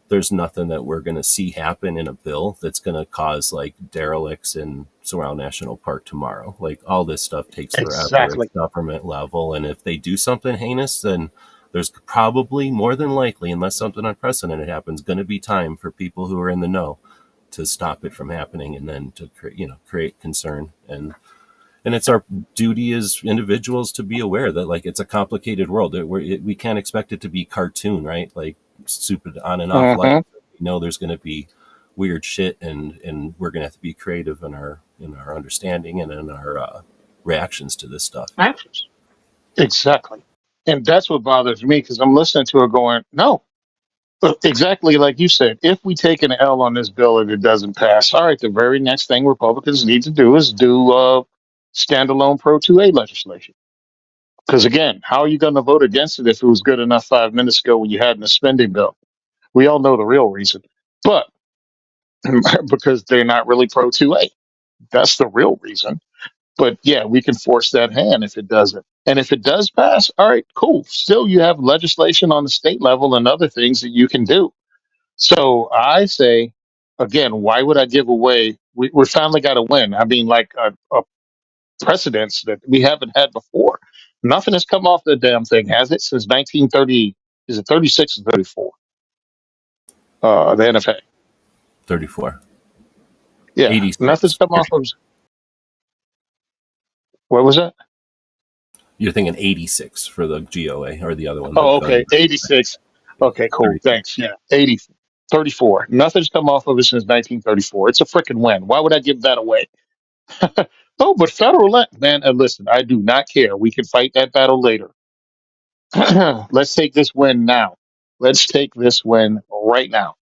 there's nothing that we're going to see happen in a bill that's going to cause like derelicts in Sorrel National Park tomorrow. Like all this stuff takes forever at Exactly. government level. And if they do something heinous, then there's probably more than likely, unless something unprecedented happens, going to be time for people who are in the know to stop it from happening and then to create concern. And it's our duty as individuals to be aware that like it's a complicated world. We can't expect it to be cartoon, right? Like stupid on and off light. Hmm. We know there's going to be weird shit, and we're going to have to be creative in our understanding and in our reactions to this stuff. Actions. Exactly. And that's what bothers me because I'm listening to it going, no, exactly like you said. If we take an L on this bill and it doesn't pass, all right, the very next thing Republicans need to do is do standalone Pro 2A legislation. Because again, how are you going to vote against it if it was good enough 5 minutes ago when you had a spending bill? We all know the real reason. But because they're not really Pro 2A. That's the real reason. But yeah, we can force that hand if it doesn't. And if it does pass, all right, cool. Still, you have legislation on the state level and other things that you can do. So I say, again, why would I give away? We finally got to win. I mean, like a precedence that we haven't had before. Nothing has come off the damn thing, has it? Since 1930, is it 36 or 34? The NFA. 34, Yeah, nothing's 86. come off of. What was that? You're thinking 86 for the GOA or the other one, the Oh, gun. okay. 86. Okay, cool. 34. Thanks. Yeah. 80, 34. Nothing's come off of it since 1934. It's a freaking win. Why would I give that away? Oh, but federal land, man, listen, I do not care. We can fight that battle later. Let's take this win now. Let's take this win right now.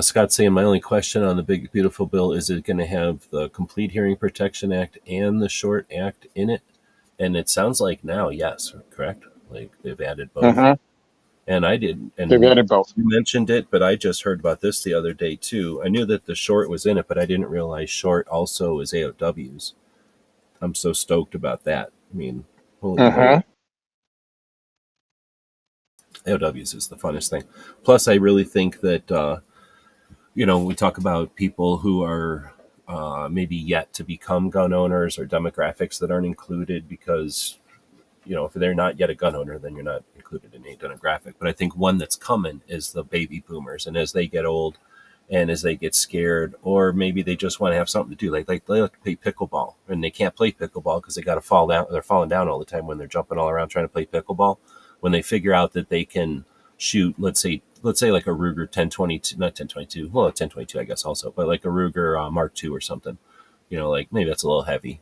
Scott saying my only question on the big beautiful bill is it going to have the Complete Hearing Protection Act and the Short Act in it? And it sounds like now, yes, correct. Like they've added both. Hmm. And I did, They've and added both. you mentioned it, but I just heard about this the other day too. I knew that the Short was in it, but I didn't realize Short also is AOWs. I'm so stoked about that. I mean, holy Hmm. moly, AOWs is the funnest thing. Plus, I really think that we talk about people who are maybe yet to become gun owners or demographics that aren't included because if they're not yet a gun owner, then you're not included in a demographic. But I think one that's coming is the baby boomers, and as they get old, and as they get scared, or maybe they just want to have something to do, like they like to play pickleball, and they can't play pickleball because they got to fall down. They're falling down all the time when they're jumping all around trying to play pickleball. When they figure out that they can shoot, let's say like a Ruger 1022, not 1022, well 1022 I guess also, but like a Ruger Mark II or something. Like maybe that's a little heavy,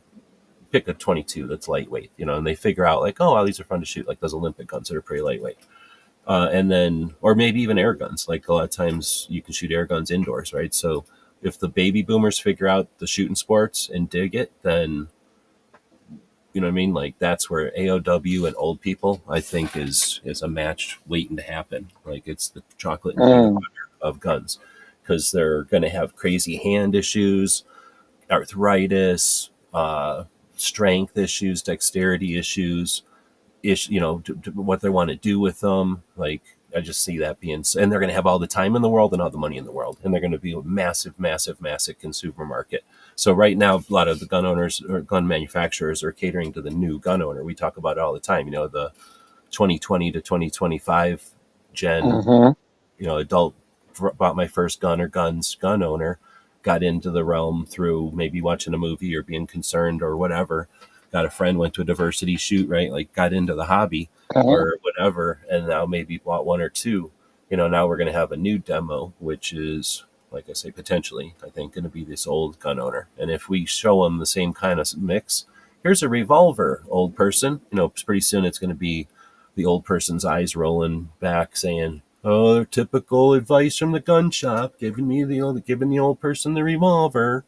pick a 22 that's lightweight, and they figure out like, oh, wow, these are fun to shoot, like those Olympic guns that are pretty lightweight. And then, or maybe even air guns. Like a lot of times you can shoot air guns indoors, right? So if the baby boomers figure out the shooting sports and dig it, then, you know what I mean? Like that's where AOW and old people, I think, is a match waiting to happen. Like it's the chocolate and peanut Mm. butter of guns because they're going to have crazy hand issues, arthritis, strength issues, dexterity issues, what they want to do with them. Like, I just see that being, and they're going to have all the time in the world and all the money in the world, and they're going to be a massive, massive, massive consumer market. So right now, a lot of the gun owners or gun manufacturers are catering to the new gun owner. We talk about it all the time. The 2020 to 2025 gen, Hmm. adult bought my first gun or gun owner, got into the realm through maybe watching a movie or being concerned or whatever. Got a friend, went to a diversity shoot, right? Like got into the hobby Hmm. or whatever, and now maybe bought one or two. Now we're going to have a new demo, which is, like I say, potentially, I think, going to be this old gun owner. And if we show them the same kind of mix, here's a revolver, old person. Pretty soon it's going to be the old person's eyes rolling back, saying, "Oh, typical advice from the gun shop, giving the old person the revolver."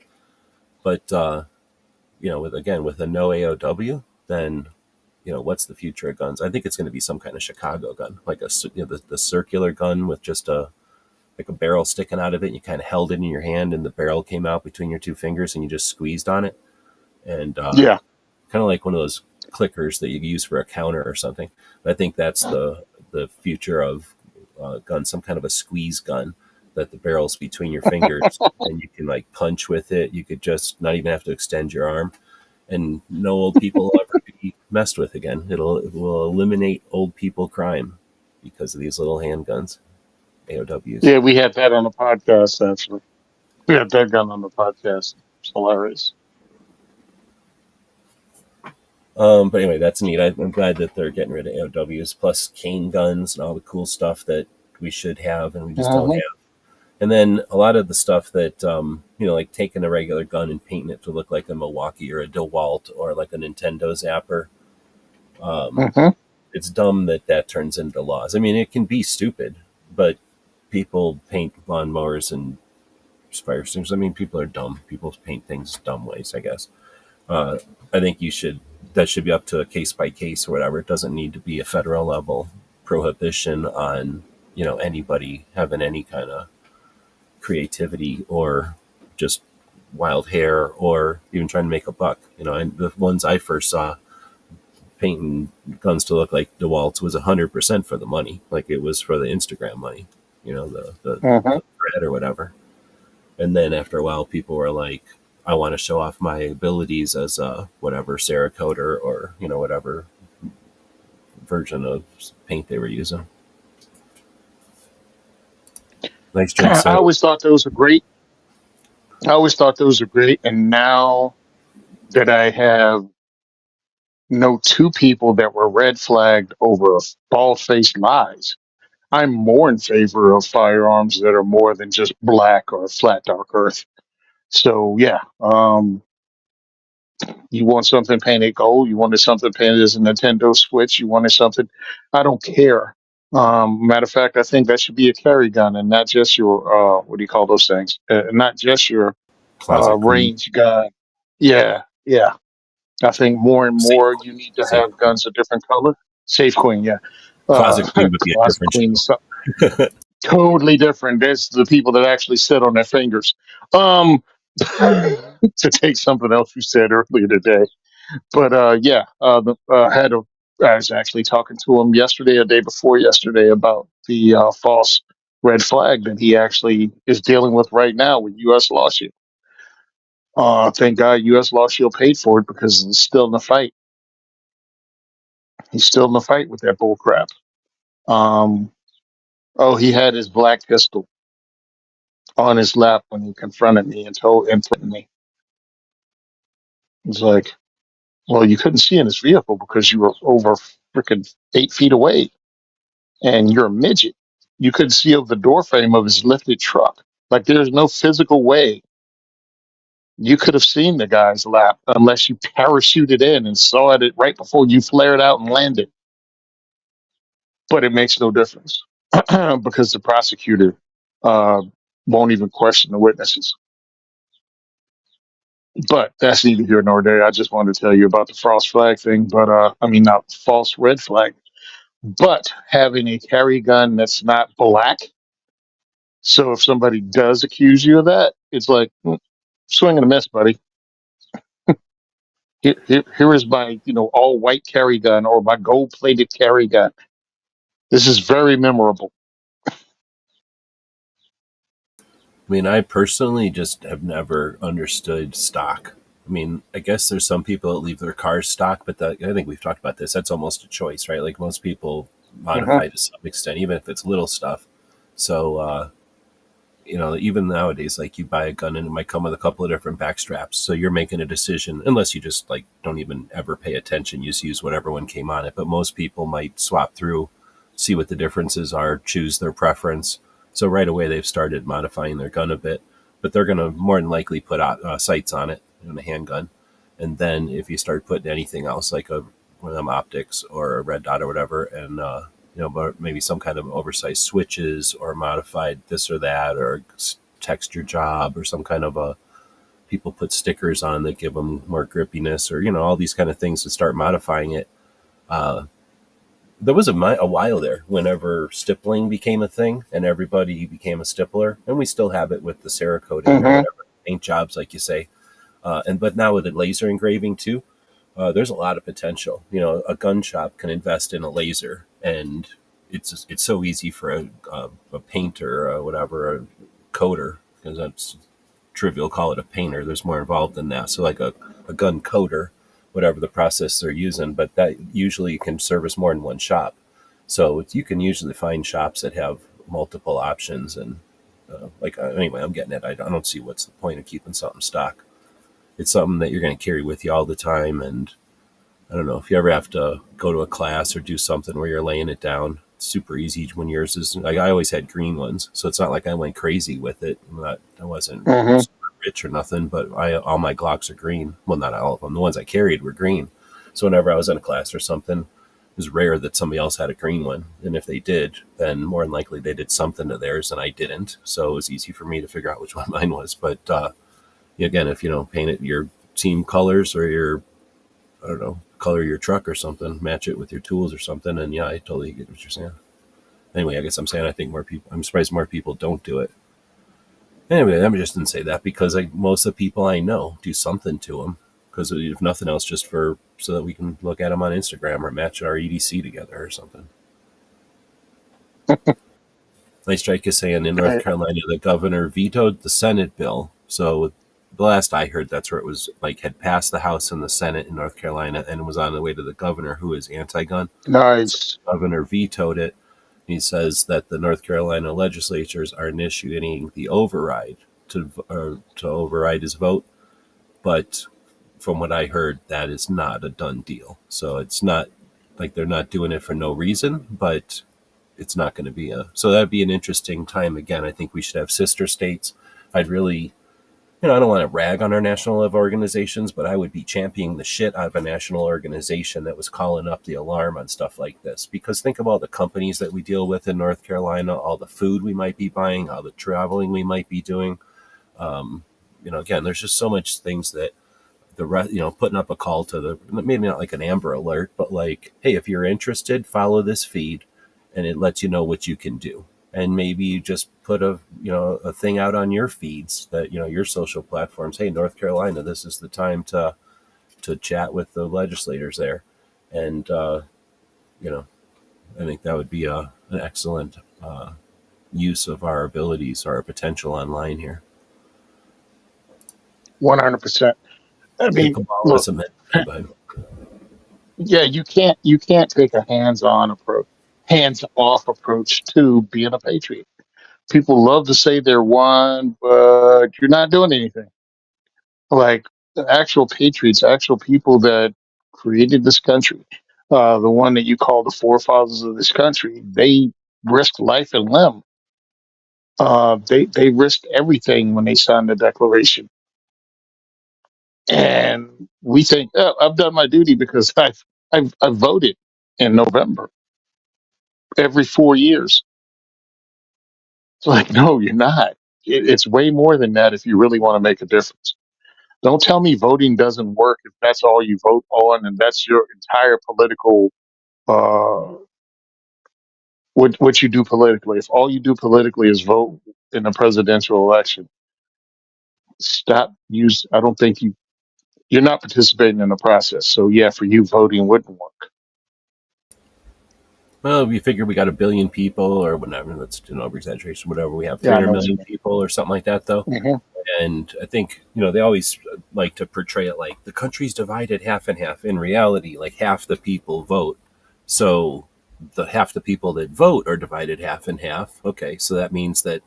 But with a no AOW, then what's the future of guns? I think it's going to be some kind of Chicago gun, like the circular gun with just a like a barrel sticking out of it. And you kind of held it in your hand, and the barrel came out between your two fingers, and you just squeezed on it, and Yeah. kind of like one of those clickers that you use for a counter or something. But I think that's the future of gun, some kind of a squeeze gun that the barrel's between your fingers and you can like punch with it. You could just not even have to extend your arm, and no old people will ever be messed with again. It will eliminate old people crime because of these little handguns, AOWs. Yeah, we had that on the podcast, actually. We had that gun on the podcast. It's hilarious. But anyway, that's neat. I'm glad that they're getting rid of AOWs plus cane guns and all the cool stuff that we should have and we just don't Hmm. have. And then a lot of the stuff that, like taking a regular gun and painting it to look like a Milwaukee or a DeWalt or like a Nintendo Zapper. Um, Hmm. it's dumb that turns into laws. I mean, it can be stupid, but people paint lawnmowers and fire extinguishers. I mean, people are dumb. People paint things dumb ways, I guess. Uh, I think that should be up to a case by case or whatever. It doesn't need to be a federal level prohibition on, anybody having any kind of creativity or just wild hair or even trying to make a buck. And the ones I first saw painting guns to look like DeWalt's was 100% for the money. Like it was for the Instagram money, Hmm. the thread or whatever. And then after a while, people were like, I want to show off my abilities as a whatever Cerakoter or, whatever version of paint they were using. Nice drink, I sir. always thought those were great. I always thought those were great. And now that I have know two people that were red flagged over bald faced lies, I'm more in favor of firearms that are more than just black or flat dark earth. So yeah, you want something painted gold, you wanted something painted as a Nintendo Switch, you wanted something, I don't care. Matter of fact, I think that should be a carry gun and not just your what do you call those things? Not just your Closet queen. range gun. Yeah, yeah. I think more and Safe more queen. you need to Safe have queen. guns of different color. Safe Queen, yeah. Closet queen would be a Closet different Queen, show. so, totally different. That's the people that actually sit on their fingers. Um, to take something else you said earlier today, but yeah, I was actually talking to him yesterday, or day before yesterday, about the false red flag that he actually is dealing with right now with U.S. Law Shield. Thank God U.S. Law Shield paid for it because he's still in the fight. He's still in the fight with that bull crap. Um, oh, he had his black pistol on his lap when he confronted me and threatened me. It's like, well, you couldn't see in his vehicle because you were over freaking 8 feet away, and you're a midget. You couldn't see over the door frame of his lifted truck. Like there's no physical way you could have seen the guy's lap unless you parachuted in and saw it right before you flared out and landed. But it makes no difference because the prosecutor uh, won't even question the witnesses. But that's neither here nor there. I just wanted to tell you about the false flag thing, but I mean, not false red flag, but having a carry gun that's not black So if somebody does accuse you of that, it's like, swing and a miss, buddy. Here is my, all white carry gun or my gold plated carry gun. This is very memorable. I mean, I personally just have never understood stock. I mean, I guess there's some people that leave their cars stock, but I think we've talked about this. That's almost a choice, right? Like most people Hmm. modify to some extent, even if it's little stuff. So, even nowadays, like you buy a gun and it might come with a couple of different back straps. So you're making a decision, unless you just like don't even ever pay attention. You just use whatever one came on it. But most people might swap through, see what the differences are, choose their preference. So right away they've started modifying their gun a bit, but they're going to more than likely put out, sights on it in a handgun. And then if you start putting anything else like one of them optics or a red dot or whatever, and but maybe some kind of oversized switches or modified this or that or texture job or some kind of a people put stickers on that give them more grippiness or all these kind of things to start modifying it. Uh, there was a while there whenever stippling became a thing and everybody became a stippler, and we still have it with the Cerakoting or Hmm. whatever paint jobs, like you say. And but now with the laser engraving too, there's a lot of potential. A gun shop can invest in a laser, and it's so easy for a painter or whatever, a coder, because that's trivial. Call it a painter. There's more involved than that. So like a gun coder, whatever the process they're using, but that usually can service more than one shop. So you can usually find shops that have multiple options, and anyway, I'm getting it. I don't see what's the point of keeping something stock. It's something that you're going to carry with you all the time, and I don't know if you ever have to go to a class or do something where you're laying it down. It's super easy when yours is like I always had green ones, so it's not like I went crazy with it. I wasn't Hmm. super rich or nothing, but I all my Glocks are green. Well, not all of them. The ones I carried were green. So whenever I was in a class or something, it was rare that somebody else had a green one, and if they did, then more than likely they did something to theirs and I didn't. So it was easy for me to figure out which one mine was. But again, if paint it your team colors or your I don't know, color your truck or something, match it with your tools or something. And yeah, I totally get what you're saying. Anyway, I guess I'm saying I think more people, I'm surprised more people don't do it. Anyway, I just didn't say that because most of the people I know do something to them. Because if nothing else, just so that we can look at them on Instagram or match our EDC together or something. Nice strike is saying in North Carolina, the governor vetoed the Senate bill. So the last I heard, that's where it was like had passed the House and the Senate in North Carolina and was on the way to the governor, who is anti-gun. So Nice. the governor vetoed it. He says that the North Carolina legislatures are initiating the override to override his vote, but from what I heard, that is not a done deal. So it's not like they're not doing it for no reason, but it's not going to be a. So that'd be an interesting time again. I think we should have sister states. I'd really, I don't want to rag on our national level organizations, but I would be championing the shit out of a national organization that was calling up the alarm on stuff like this. Because think of all the companies that we deal with in North Carolina, all the food we might be buying, all the traveling we might be doing. Um, again, there's just so much things that putting up a call to the maybe not like an Amber Alert, but like, hey, if you're interested, follow this feed, and it lets you know what you can do. And maybe you just put a thing out on your feeds that your social platforms. Hey, North Carolina, this is the time to chat with the legislators there, and you know, I think that would be an excellent use of our abilities, our potential online here. 100%. I mean, look, Pickleball. Oh, go ahead. yeah, you can't take a hands-on approach, hands-off approach to being a patriot. People love to say they're one, but you're not doing anything. Like the actual patriots, actual people that created this country, the one that you call the forefathers of this country, they risked life and limb. They risked everything when they signed the Declaration, and we think, oh, I've done my duty because I've voted in November every 4 years. It's like, no, you're not. It's way more than that if you really want to make a difference. Don't tell me voting doesn't work if that's all you vote on and that's your entire political uh what you do politically. If all you do politically is vote, in a presidential election. Stop use. I don't think you're not participating in the process. So yeah, for you, voting wouldn't work. Well, we figure we got a billion people or whatever. That's an over exaggeration. Whatever we have, Yeah, I 300 know what million you people or something like that, though. mean. Hmm. And I think they always like to portray it like the country's divided half and half. In reality, like half the people vote, so the half the people that vote are divided half and half. Okay, so that means that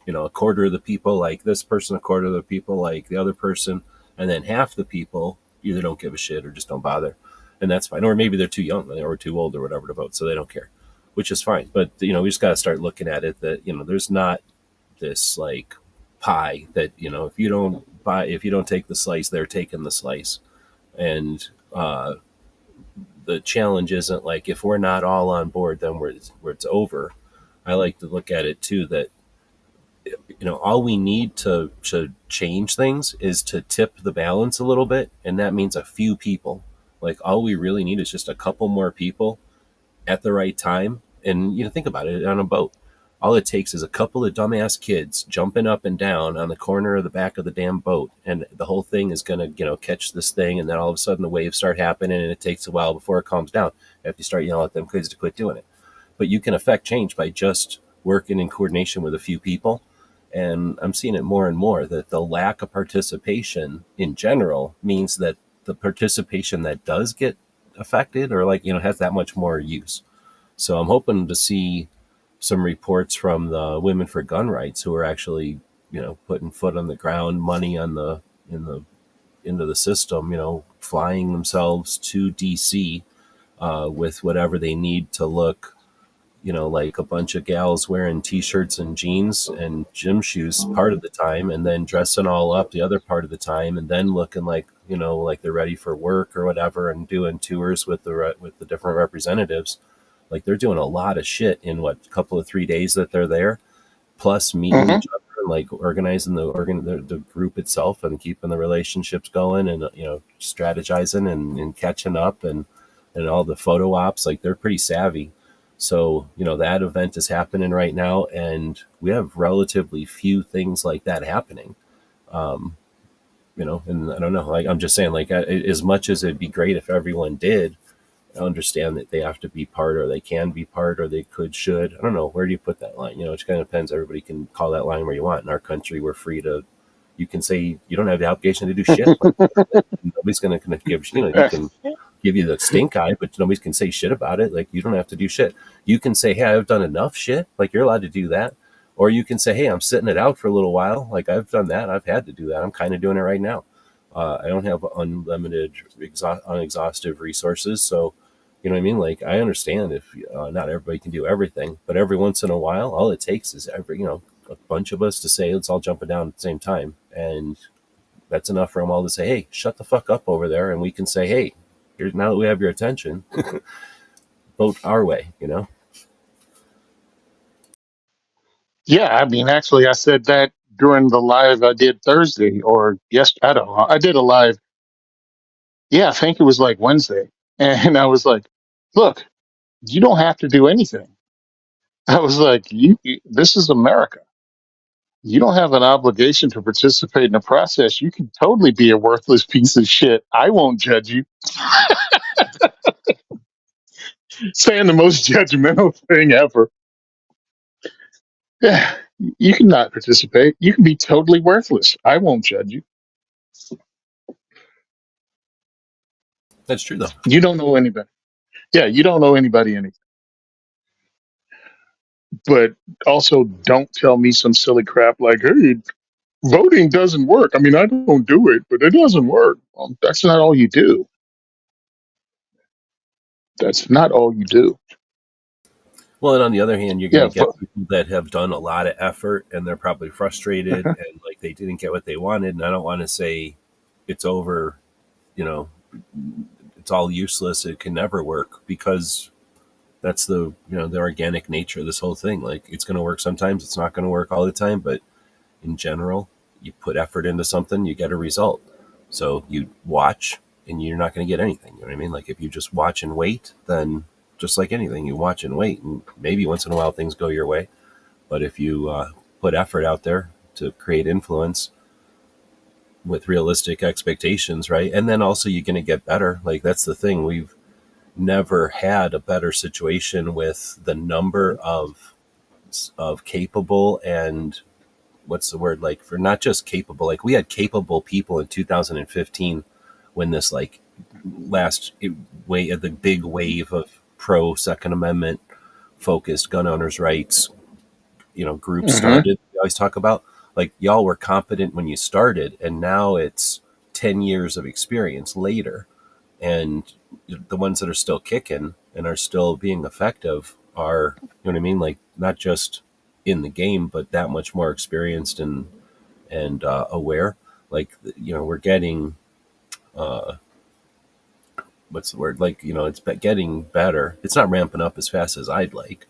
a quarter of the people like this person, a quarter of the people like the other person, and then half the people either don't give a shit or just don't bother, and that's fine. Or maybe they're too young or too old or whatever to vote, so they don't care, which is fine. But we just got to start looking at it that there's not this like pie that if you don't take the slice, they're taking the slice, and the challenge isn't like if we're not all on board, then where it's over. I like to look at it too that all we need to change things is to tip the balance a little bit, and that means a few people. Like all we really need is just a couple more people at the right time. And think about it on a boat. All it takes is a couple of dumbass kids jumping up and down on the corner of the back of the damn boat, and the whole thing is gonna catch this thing, and then all of a sudden the waves start happening, and it takes a while before it calms down. After you start yelling at them kids to quit doing it, but you can affect change by just working in coordination with a few people. And I'm seeing it more and more that the lack of participation in general means that the participation that does get affected or has that much more use. So I'm hoping to see some reports from the Women for Gun Rights who are actually putting foot on the ground, money on the in the into the system, flying themselves to DC with whatever they need to look like a bunch of gals wearing t-shirts and jeans and gym shoes part of the time, and then dressing all up the other part of the time, and then looking like like they're ready for work or whatever, and doing tours with the different representatives. Like they're doing a lot of shit in what couple of 3 days that they're there, plus meeting Hmm. each other and like organizing the group itself and keeping the relationships going, and strategizing and catching up, and all the photo ops. Like they're pretty savvy. So that event is happening right now, and we have relatively few things like that happening. um and I don't know, like I'm just saying, like as much as it'd be great if everyone did understand that they have to be part, or they can be part, or they should. I don't know. Where do you put that line? It kind of depends. Everybody can call that line where you want. In our country, we're free to. You can say you don't have the obligation to do shit. Like nobody's going to give. You can give you the stink eye, but nobody's can say shit about it. Like you don't have to do shit. You can say, "Hey, I've done enough shit." Like you're allowed to do that, or you can say, "Hey, I'm sitting it out for a little while." Like I've done that. I've had to do that. I'm kind of doing it right now. I don't have unlimited, unexhaustive resources, so you know what I mean? Like, I understand if not everybody can do everything, but every once in a while, all it takes is a bunch of us to say, let's all jump it down at the same time. And that's enough for them all to say, hey, shut the fuck up over there. And we can say, hey, here's, now that we have your attention, vote our way. Yeah, I mean, actually, I said that during the live I did Thursday or yes, I don't know. I did a live. Yeah, I think it was like Wednesday, and I was like, "Look, you don't have to do anything." I was like, This is America. You don't have an obligation to participate in the process. You can totally be a worthless piece of shit. I won't judge you." Saying the most judgmental thing ever. Yeah, you can not participate. You can be totally worthless. I won't judge you. That's true, though. You don't know anybody. Yeah, you don't know anybody anything. But also, don't tell me some silly crap like, "Hey, voting doesn't work." I mean, I don't do it, but it doesn't work. Well, that's not all you do. That's not all you do. Well, and on the other hand, you're going Yeah, to get people that have done a lot of effort and they're probably frustrated and like they didn't get what they wanted. And I don't want to say it's over, you know, it's all useless. It can never work, because that's the organic nature of this whole thing. Like it's going to work sometimes, it's not going to work all the time, but in general, you put effort into something, you get a result. So you watch and you're not going to get anything. You know what I mean? Like if you just watch and wait, then just like anything, you watch and wait, and maybe once in a while things go your way. But if you put effort out there to create influence with realistic expectations, right? And then also you're going to get better. Like that's the thing. We've never had a better situation with the number of capable and what's the word, like, for not just capable, like we had capable people in 2015 when this like last way the big wave of pro Second Amendment focused gun owners rights, groups Hmm. started. We always talk about, like, y'all were competent when you started, and now it's 10 years of experience later, and the ones that are still kicking and are still being effective are, you know what I mean, like not just in the game but that much more experienced and aware. Like, we're getting, uh what's the word, like, it's getting better. It's not ramping up as fast as I'd like,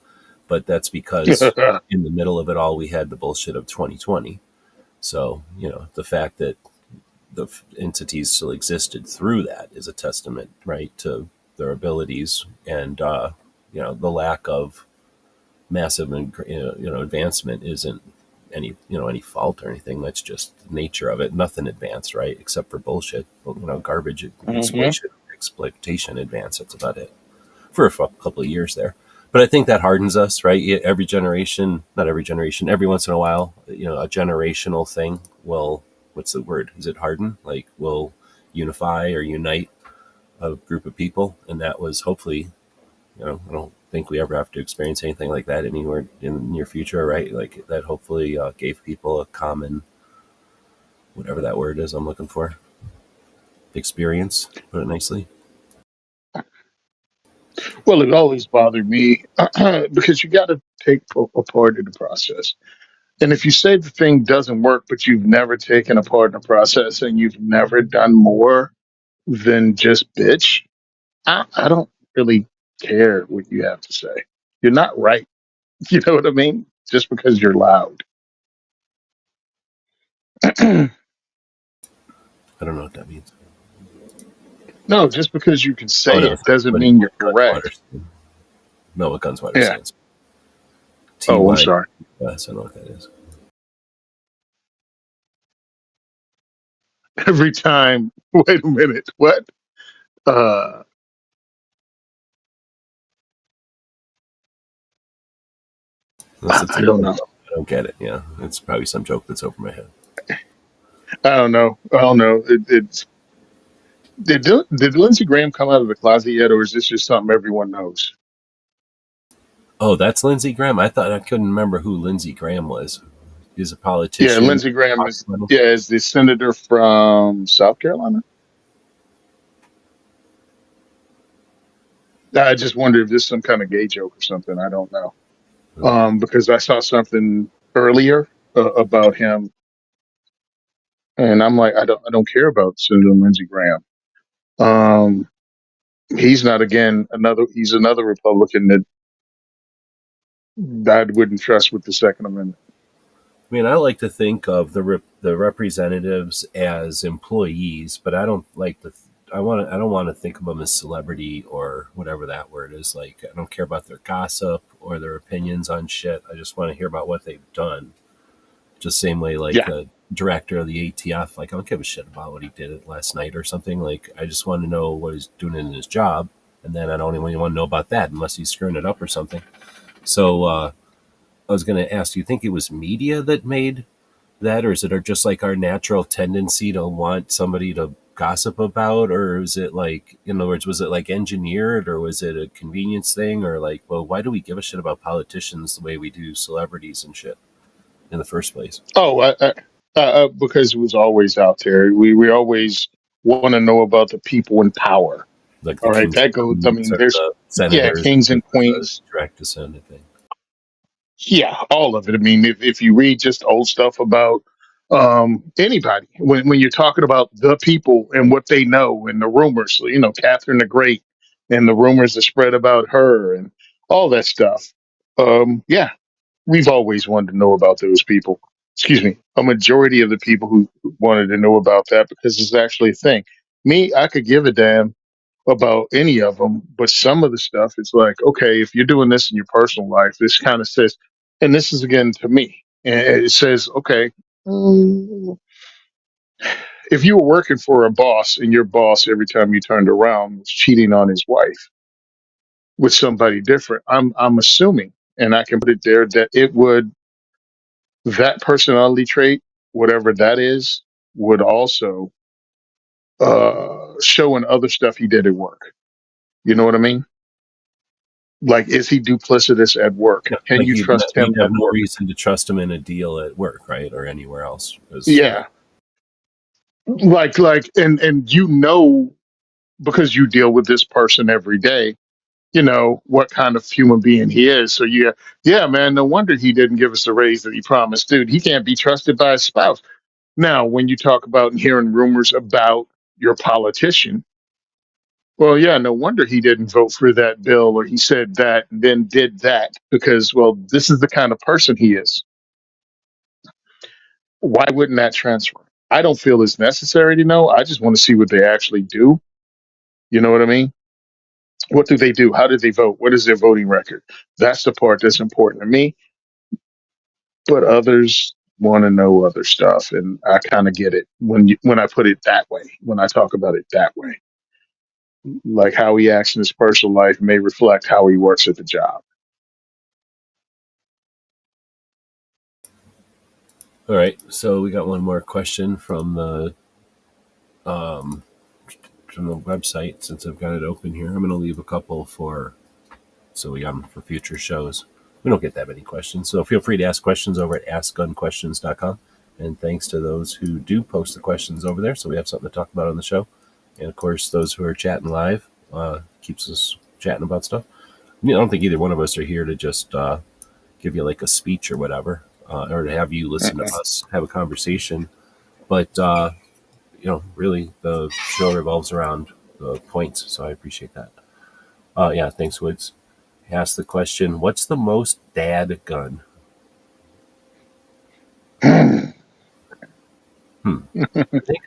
but that's because in the middle of it all we had the bullshit of 2020. So the fact that the entities still existed through that is a testament, right, to their abilities, and the lack of massive advancement isn't any fault or anything. That's just the nature of it. Nothing advanced, right, except for bullshit, garbage, Hmm. exploitation advance. That's about it for a couple of years there. But I think that hardens us, right? Every generation, not every generation, every once in a while, a generational thing will, what's the word? Is it harden? Like, will unify or unite a group of people. And that was hopefully, I don't think we ever have to experience anything like that anywhere in the near future, right? Like, that hopefully gave people a common, whatever that word is I'm looking for, experience, put it nicely. Well, it always bothered me because you got to take apart in the process. And if you say the thing doesn't work, but you've never taken apart in the process and you've never done more than just bitch, I don't really care what you have to say. You're not right. You know what I mean? Just because you're loud. I don't know what that means. No, just because you can Oh say no, it doesn't what mean you're what correct. Gunswatter? No, what Gunswatter Yeah. stands. Oh, I'm TY. sorry. Yes, I know what that is. Every time. Wait a minute. What? Uh, Unless it's I a don't little know. joke. I don't get it. Yeah, it's probably some joke that's over my head. I don't know. I don't know. Did Lindsey Graham come out of the closet yet, or is this just something everyone knows? Oh, that's Lindsey Graham. I thought I couldn't remember who Lindsey Graham was. He's a Yeah, politician. Lindsey Graham is the senator from South Carolina. I just wonder if this is some kind of gay joke or something. I don't know. Because I saw something earlier about him, and I'm like, I don't care about Senator Lindsey Graham. Um, he's not again another. He's another Republican that I wouldn't trust with the Second Amendment. I mean, I like to think of the representatives as employees, but I don't like to. I don't want to think of them as celebrity or whatever that word is. Like, I don't care about their gossip or their opinions on shit. I just want to hear about what they've done. Just same way, like Yeah. a director of the ATF. Like, I don't give a shit about what he did last night or something. Like, I just want to know what he's doing in his job, and then I don't even want to know about that unless he's screwing it up or something. So I was going to ask, do you think it was media that made that, or is it just like our natural tendency to want somebody to gossip about, or is it like, in other words, was it like engineered, or was it a convenience thing, or like, well, why do we give a shit about politicians the way we do celebrities and shit in the first place? Oh, because it was always out there. We always want to know about the people in power. Like the All right, kings that and goes. I queens, mean, or there's the yeah, senators, kings or and the queens. direct descendant thing. Yeah, all of it. I mean, if you read just old stuff about anybody, when you're talking about the people and what they know and the rumors, Catherine the Great and the rumors that spread about her and all that stuff. Yeah, we've always wanted to know about those people. Excuse me, a majority of the people who wanted to know about that because it's actually a thing. Me, I could give a damn about any of them, but some of the stuff, it's like, okay, if you're doing this in your personal life, this kind of says, and this is again to me. And it says, okay, mm, if you were working for a boss and your boss every time you turned around was cheating on his wife with somebody different, I'm assuming, and I can put it there, that it would, that personality trait, whatever that is, would also show in other stuff he did at work. You know what I mean? Like, is he duplicitous at work? Yeah, Can like you trust you'd him have at no work? reason to trust him in a deal at work, right, or anywhere else. Because yeah, Yeah, and you know, because you deal with this person every day, you know what kind of human being he is. So yeah, man, no wonder he didn't give us the raise that he promised. Dude, he can't be trusted by his spouse. Now, when you talk about hearing rumors about your politician, well, yeah, no wonder he didn't vote for that bill, or he said that and then did that, because, well, this is the kind of person he is. Why wouldn't that transfer? I don't feel it's necessary to know. I just want to see what they actually do. You know what I mean? What do they do? How did they vote? What is their voting record? That's the part that's important to me. But others want to know other stuff, and I kind of get it when I put it that way. When I talk about it that way, like how he acts in his personal life may reflect how he works at the job. all right. So we got one more question um, from the website. Since I've got it open here, I'm going to leave a couple for so we got them for future shows. We don't get that many questions, so feel free to ask questions over at askgunquestions.com. And thanks to those who do post the questions over there, so we have something to talk about on the show. And of course, those who are chatting live keeps us chatting about stuff. I don't think either one of us are here to just give you like a speech or whatever, or to have you listen to Mm-mm. us have a conversation. But really, the show revolves around the points, so I appreciate that. Yeah, thanks, Woods. Ask the question: what's the most dad gun? Hmm. I think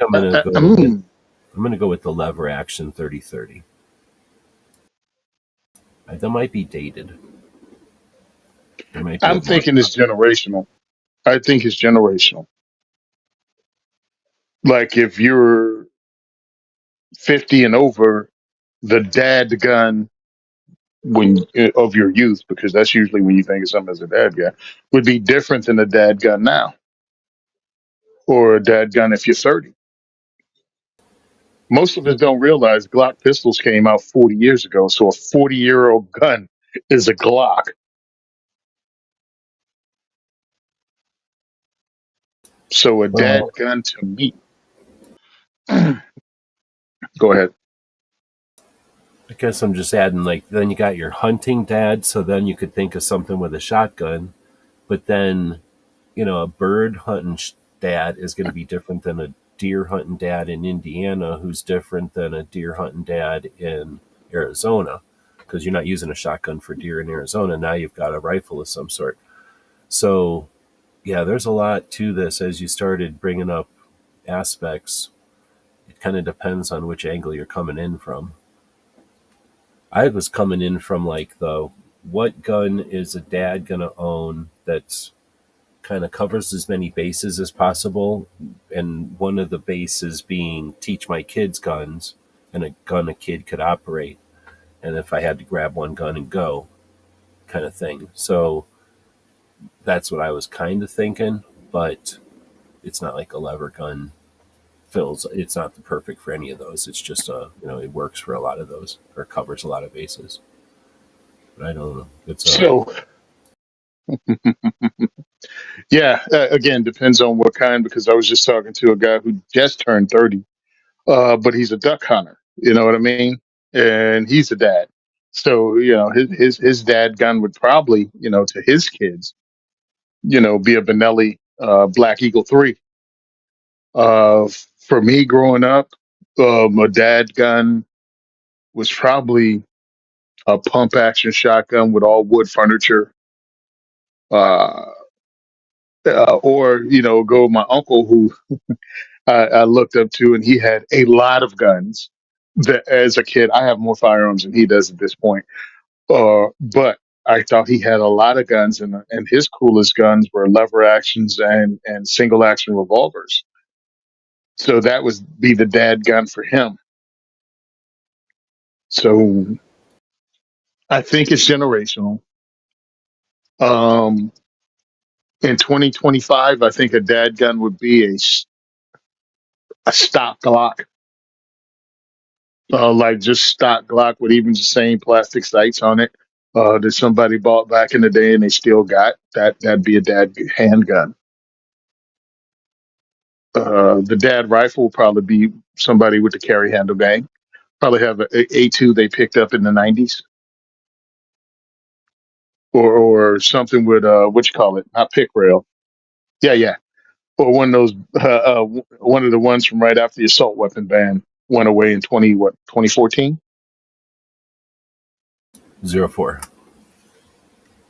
Mm. I'm gonna go with the lever action 3030. That might be dated. There might be a I'm more thinking it's generational. I think it's generational. Like if you're 50 and over, the dad gun when of your youth, because that's usually when you think of something as a dad gun, would be different than a dad gun now, or a dad gun if you're 30. Most of us don't realize Glock pistols came out 40 years ago, so a 40-year-old gun is a Glock. So a dad well. gun to me. Go ahead. I guess I'm just adding like then you got your hunting dad, so then you could think of something with a shotgun, but then a bird hunting dad is going to be different than a deer hunting dad in Indiana, who's different than a deer hunting dad in Arizona, because you're not using a shotgun for deer in Arizona. Now you've got a rifle of some sort. So, yeah, there's a lot to this as you started bringing up aspects. It kind of depends on which angle you're coming in from. I was coming in from like the what gun is a dad going to own that's kind of covers as many bases as possible. And one of the bases being teach my kids guns and a gun a kid could operate. And if I had to grab one gun and go, kind of thing. So that's what I was kind of thinking, but it's not like a lever gun fills. It's not the perfect for any of those. It's just it works for a lot of those or covers a lot of bases. But I don't know. It's So yeah, again, depends on what kind. Because I was just talking to a guy who just turned 30, but he's a duck hunter. You know what I mean? And he's a dad. So his dad gun would probably to his kids be a Benelli Black Eagle 3. Uh, for me growing up, my dad gun was probably a pump action shotgun with all wood furniture. Uh, or go with my uncle who I looked up to, and he had a lot of guns. That as a kid, I have more firearms than he does at this point. But I thought he had a lot of guns, and his coolest guns were lever actions and single action revolvers. So that was be the dad gun for him. So I think it's generational. Um, in 2025, I think a dad gun would be a stock Glock, like just stock Glock with even the same plastic sights on it that somebody bought back in the day and they still got. That'd be a dad handgun. The dad rifle will probably be somebody with the carry handle gang. Probably have a A2 they picked up in the 90s, or something with what you call it, not pick rail. Yeah, yeah, or one of those one of the ones from right after the assault weapon ban went away in 2014. 04.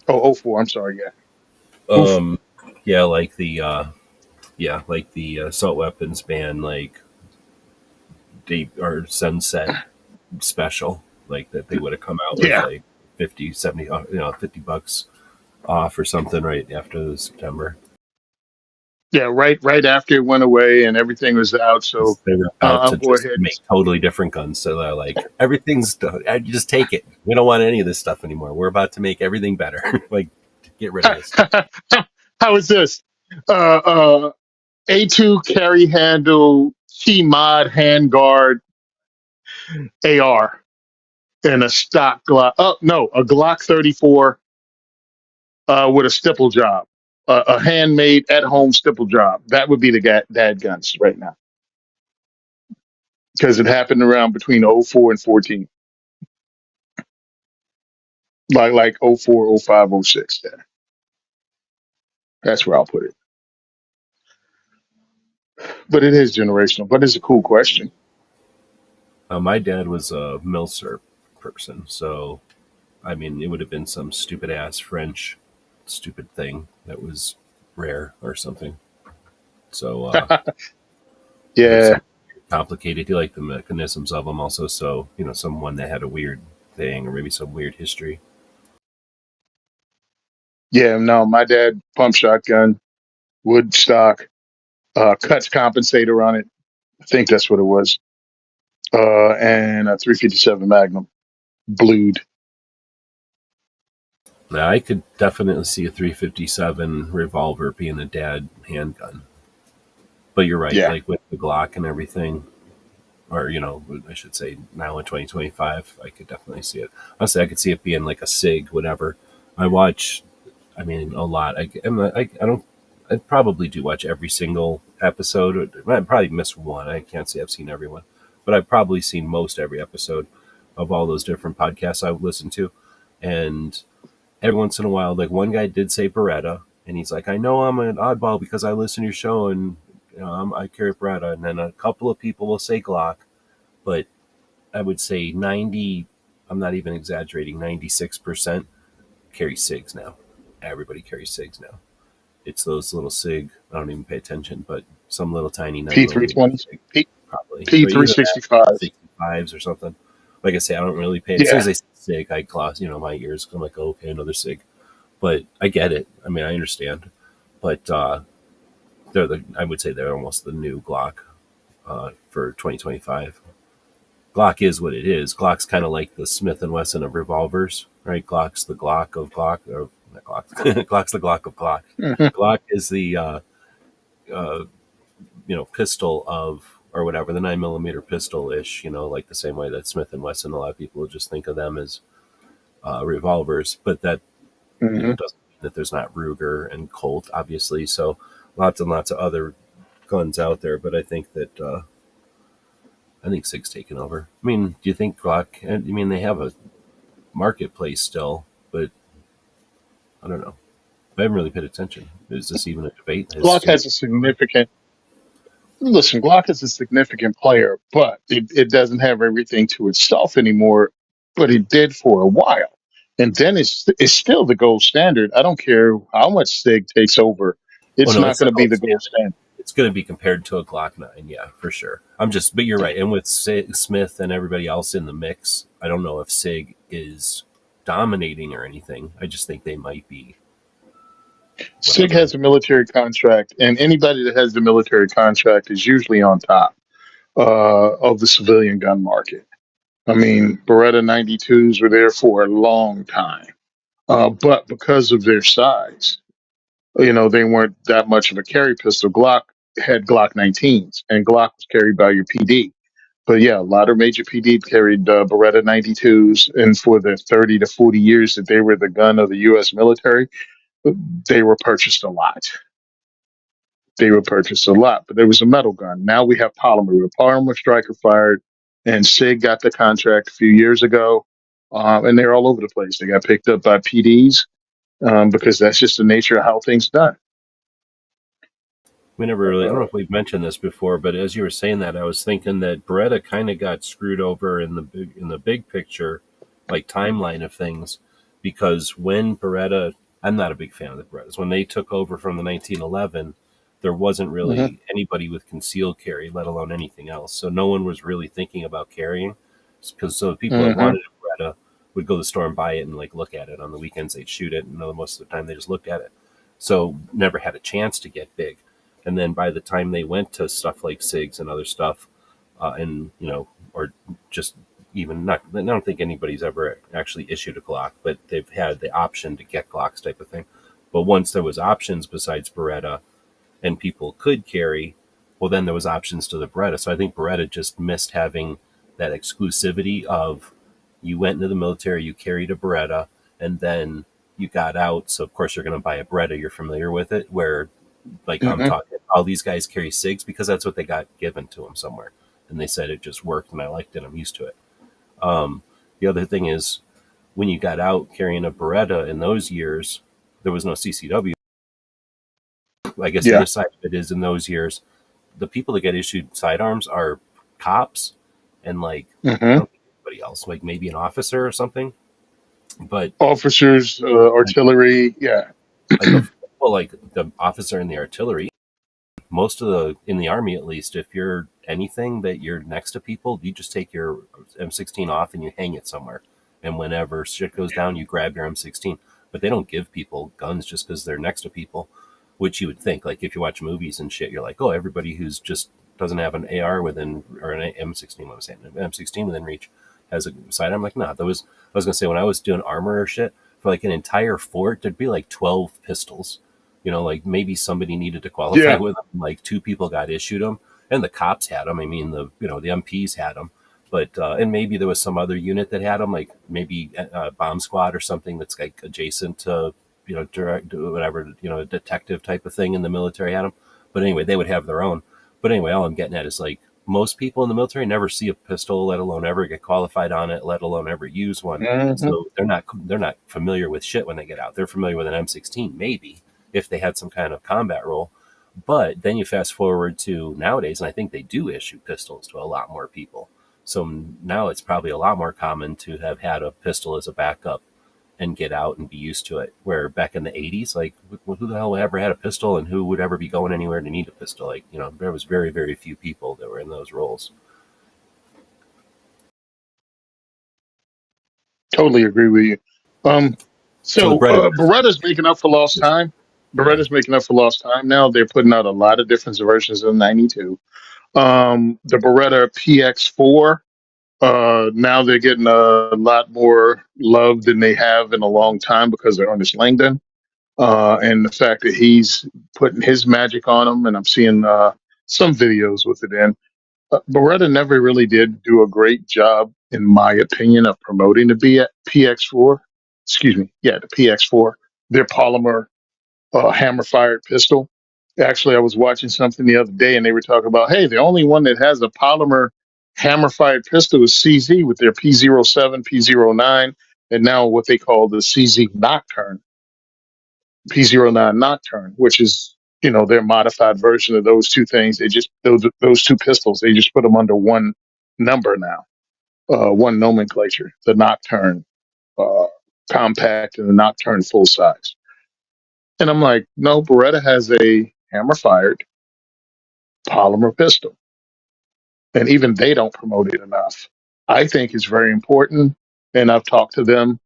Oh, oh 04. I'm sorry. Yeah. Oof. Um, yeah, like the assault weapons ban, like they are sunset special, like that they would have come out with Yeah. like 50, 70, $50 off or something right after September. Yeah. Right after it went away and everything was out. 'Cause So they were about I'll to go just ahead and. make totally different guns. So they're like, everything's, you just take it. We don't want any of this stuff anymore. We're about to make everything better. Like, get rid of this stuff. How is this? Uh, uh, A2 carry handle T mod handguard AR and a stock Glock. Oh no, a Glock 34 with a stipple job, a handmade at home stipple job. That would be the dad guns right now because it happened around between '04 and 14, like '04, '05, '06. Yeah, that's where I'll put it. But it is generational. But it's a cool question. My dad was a Milser person. So, I mean, it would have been some stupid ass French stupid thing that was rare or something. So, or Yeah, some complicated. He liked the mechanisms of them also. So, someone that had a weird thing or maybe some weird history. yeah. No, my dad pump shotgun, wood stock, cuts compensator on it. I think that's what it was. And a 357 Magnum, blued. Now, I could definitely see a 357 revolver being a dad handgun. But you're right, Yeah. like with the Glock and everything, or I should say now in 2025, I could definitely see it. Honestly, I could see it being like a Sig, whatever. I watch, I mean, a lot. I don't. I probably do watch every single episode. I probably miss one. I can't say I've seen everyone, but I've probably seen most every episode of all those different podcasts I listen to. And every once in a while, like one guy did say Beretta, and he's like, "I know I'm an oddball because I listen to your show and I carry Beretta." And then a couple of people will say Glock, but I would say 90. I'm not even exaggerating. 96% carry Sigs now. Everybody carries Sigs now. It's those little Sig. I don't even pay attention, but some little tiny 9 millimeter P320s, Sig, probably. But either that, 365s. 65s or something. Like I say, I don't really pay. As soon as Yeah. they say Sig, I cross my ears. I'm like, oh, okay, another Sig. But I get it. I mean, I understand. But I would say they're almost the new Glock for 2025. Glock is what it is. Glock's kind of like the Smith and Wesson of revolvers, right? Glock's the Glock of Glock, or not Glock. Glock's the Glock of Glock. Mhm. Glock is the uh, pistol of or whatever, the 9 millimeter pistol ish. Like the same way that Smith and Wesson. A lot of people just think of them as revolvers, but that Mhm. doesn't mean that there's not Ruger and Colt, obviously. So lots and lots of other guns out there, but I think Sig's taken over. I mean, do you think Glock? I mean, they have a marketplace still, but I don't know. I haven't really paid attention. Is this even a debate? Glock Has has a significant. Listen, Glock is a significant player, but it doesn't have everything to itself anymore. But it did for a while, and then it's still the gold standard. I don't care how much Sig takes over. oh It's no, not it's going the to be gold the gold standard. standard. It's going to be compared to a Glock 9, yeah, for sure. But you're right. And with Smith and everybody else in the mix, I don't know if Sig is dominating or anything. I just think they might be SIG whatever. has a military contract, and anybody that has the military contract is usually on top of the civilian gun market. I mean, Beretta 92s were there for a long time, but because of their size, they weren't that much of a carry pistol. Glock had Glock 19s, and Glock was carried by your PD. But yeah, a lot of major PD carried Beretta 92s, and for the 30 to 40 years that they were the gun of the U.S. military, they were purchased a lot. They were purchased a lot, but there was a metal gun. Now we have polymer. We're polymer striker fired, and SIG got the contract a few years ago, and they're all over the place. They got picked up by PDs because that's just the nature of how things done. We never really, I don't know if we've mentioned this before, but as you were saying that, I was thinking that Beretta kind of got screwed over in the big picture, like timeline of things, because when Beretta, I'm not a big fan of the Berettas. When they took over from the 1911, there wasn't Hmm. really anybody with concealed carry, let alone anything else. So no one was really thinking about carrying, because so the people that Hmm. wanted a Beretta would go to the store and buy it and like look at it. On the weekends, they'd shoot it, and most of the time they just looked at it. So never had a chance to get big. And then by the time they went to stuff like SIGs and other stuff, and or just even not, I don't think anybody's ever actually issued a Glock, but they've had the option to get Glocks type of thing. But once there was options besides Beretta and people could carry, well, then there was options to the Beretta. So I think Beretta just missed having that exclusivity of you went into the military, you carried a Beretta, and then you got out. So of course you're going to buy a Beretta. You're familiar with it. Where like I'm Hmm. talking, all these guys carry SIGs because that's what they got given to them somewhere, and they said it just worked, and I liked it. I'm used to it. Um, the other thing is when you got out carrying a Beretta in those years, there was no CCW. I guess the Yeah. other side of it is in those years, the people that get issued sidearms are cops and like I Hmm. don't think anybody else, like maybe an officer or something. But Officers, like artillery. Yeah. like a well, like the officer in the artillery, most of the in the army at least, if you're anything that you're next to people, you just take your M16 off and you hang it somewhere. And whenever shit goes down, you grab your M16. But they don't give people guns just because they're next to people, which you would think. Like if you watch movies and shit, you're like, oh, everybody who's just doesn't have an AR within or an M16, what was saying, an M16 within reach has a sidearm. Like, nah, there was. I was gonna say when I was doing armor or shit for like an entire fort, there'd be like 12 pistols, like maybe somebody needed to qualify Yeah. with them. Like two people got issued them, and the cops had them. I mean, the MPs had them, but and maybe there was some other unit that had them, like maybe a bomb squad or something that's like adjacent to direct whatever a detective type of thing in the military had them. But anyway, they would have their own. But anyway, all I'm getting at is like most people in the military never see a pistol, let alone ever get qualified on it, let alone ever use one. Hmm. So they're not familiar with shit when they get out. They're familiar with an M16 maybe, if they had some kind of combat role. But then you fast forward to nowadays, and I think they do issue pistols to a lot more people. So now it's probably a lot more common to have had a pistol as a backup and get out and be used to it. Where back in the 80s, like who the hell ever had a pistol and who would ever be going anywhere to need a pistol? Like, there was very, very few people that were in those roles. Totally agree with you. Um, So the so Beretta Beretta's making up for lost just, time. yeah. Beretta's making up for lost time now. They're putting out a lot of different versions of the 92. The Beretta PX4. Now they're getting a lot more love than they have in a long time because they're Ernest Langdon. And the fact that he's putting his magic on them, and I'm seeing some videos with it in. Beretta never really did do a great job, in my opinion, of promoting the PX4. Excuse me, yeah, the PX4. Their polymer hammer fired pistol. Actually, I was watching something the other day, and they were talking about, hey, the only one that has a polymer hammer fired pistol is CZ with their P07, P09, and now what they call the CZ Nocturne, P09 Nocturne, which is their modified version of those two things. They just those two pistols. They just put them under one number now, one nomenclature. The Nocturne uh, compact and the Nocturne full size. And I'm like, no, Beretta has a hammer fired polymer pistol, and even they don't promote it enough. I think it's very important, and I've talked to them,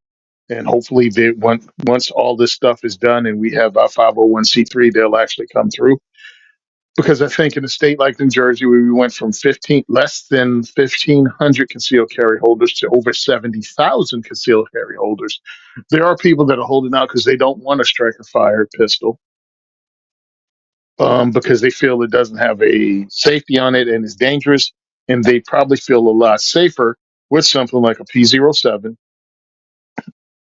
And hopefully, once all this stuff is done and we have our 501(c)(3), they'll actually come through. Because I think in a state like New Jersey, where we went from 15 less than 1,500 concealed carry holders to over 70,000 concealed carry holders, there are people that are holding out because they don't want a striker fired pistol, because they feel it doesn't have a safety on it and is dangerous, and they probably feel a lot safer with something like a P07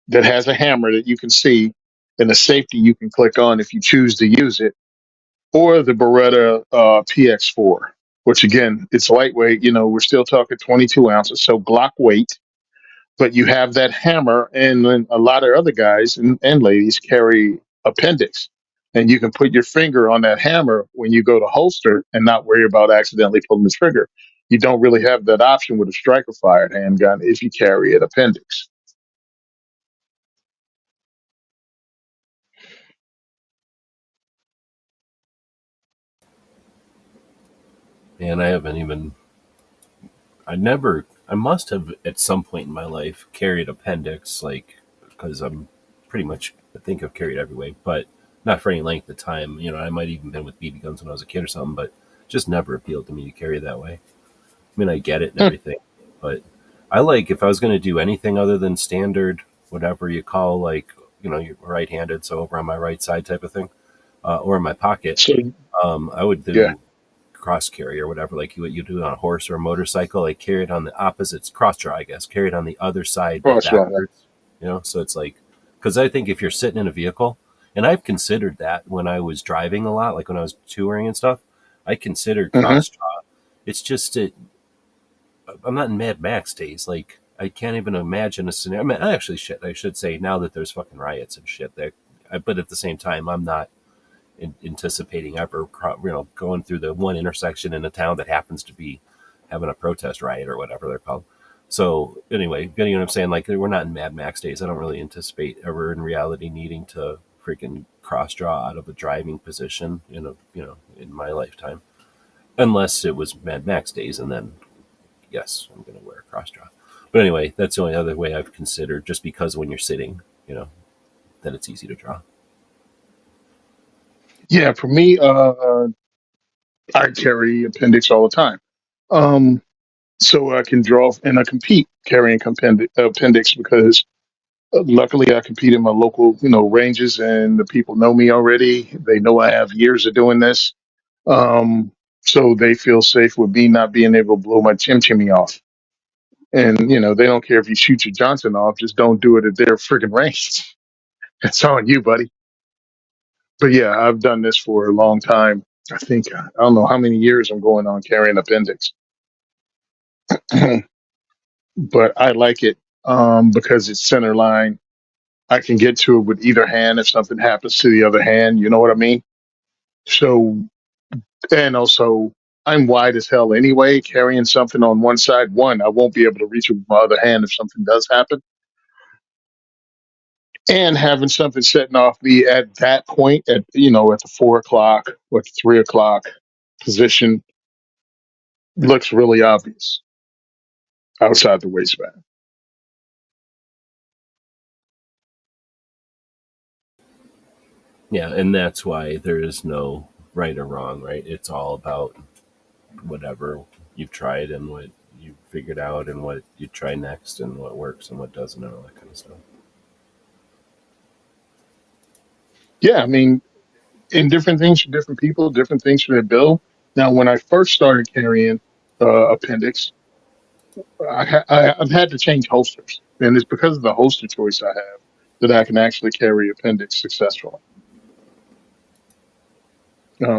that has a hammer that you can see and a safety you can click on if you choose to use it, or the Beretta PX4, which again, it's lightweight. We're still talking 22 ounces, so Glock weight, but you have that hammer, and then a lot of other guys and ladies carry appendix. And you can put your finger on that hammer when you go to holster and not worry about accidentally pulling the trigger. You don't really have that option with a striker fired handgun if you carry an appendix. And I haven't even. I never. I must have at some point in my life carried appendix, like because I'm pretty much. I think I've carried every way, but not for any length of time. I might even been with BB guns when I was a kid or something, but just never appealed to me to carry that way. I mean, I get it and Hmm. everything, but I like if I was going to do anything other than standard, whatever you call like you're right-handed, so over on my right side type of thing, or in my pocket. So I would yeah, do cross carry or whatever, like what you do on a horse or a motorcycle, like carry it on the opposite cross draw, I guess, carry it on the other side, but cross runner. backwards. So it's like because I think if you're sitting in a vehicle, and I've considered that when I was driving a lot, like when I was touring and stuff, I considered Hmm. cross draw. It's just I'm not in Mad Max days. Like I can't even imagine a scenario. I mean, actually, shit. I should say now that there's fucking riots and shit. But at the same time, I'm not anticipating ever, going through the one intersection in a town that happens to be having a protest riot or whatever they're called. So anyway, you know what I'm saying? Like we're not in Mad Max days. I don't really anticipate ever in reality needing to freaking cross draw out of a driving position in my lifetime, unless it was Mad Max days, and then yes, I'm going to wear a cross draw. But anyway, that's the only other way I've considered, just because when you're sitting, that it's easy to draw. Yeah, for me, I carry appendix all the time. Um, so I can draw and I compete carrying appendix because luckily I compete in my local, ranges, and the people know me already. They know I have years of doing this. Um, so they feel safe with me not being able to blow my chimney off. And, they don't care if you shoot your Johnson off, just don't do it at their friggin' range. It's on you, buddy. But yeah, I've done this for a long time. I think, I don't know how many years I'm going on carrying appendix. But I like it, because it's center line. I can get to it with either hand if something happens to the other hand. You know what I mean? So, and also, I'm wide as hell anyway. Carrying something on one side, I won't be able to reach it with my other hand if something does happen. And having something setting off me at that point, at the 4 o'clock or the 3 o'clock position, looks really obvious outside the waistband. Yeah, and that's why there is no right or wrong, right? It's all about whatever you've tried and what you figured out and what you try next and what works and what doesn't and all that kind of stuff. Yeah, I mean, and different things for different people, different things for their bill. Now, when I first started carrying appendix, I've had to change holsters, and it's because of the holster choice I have that I can actually carry appendix successfully.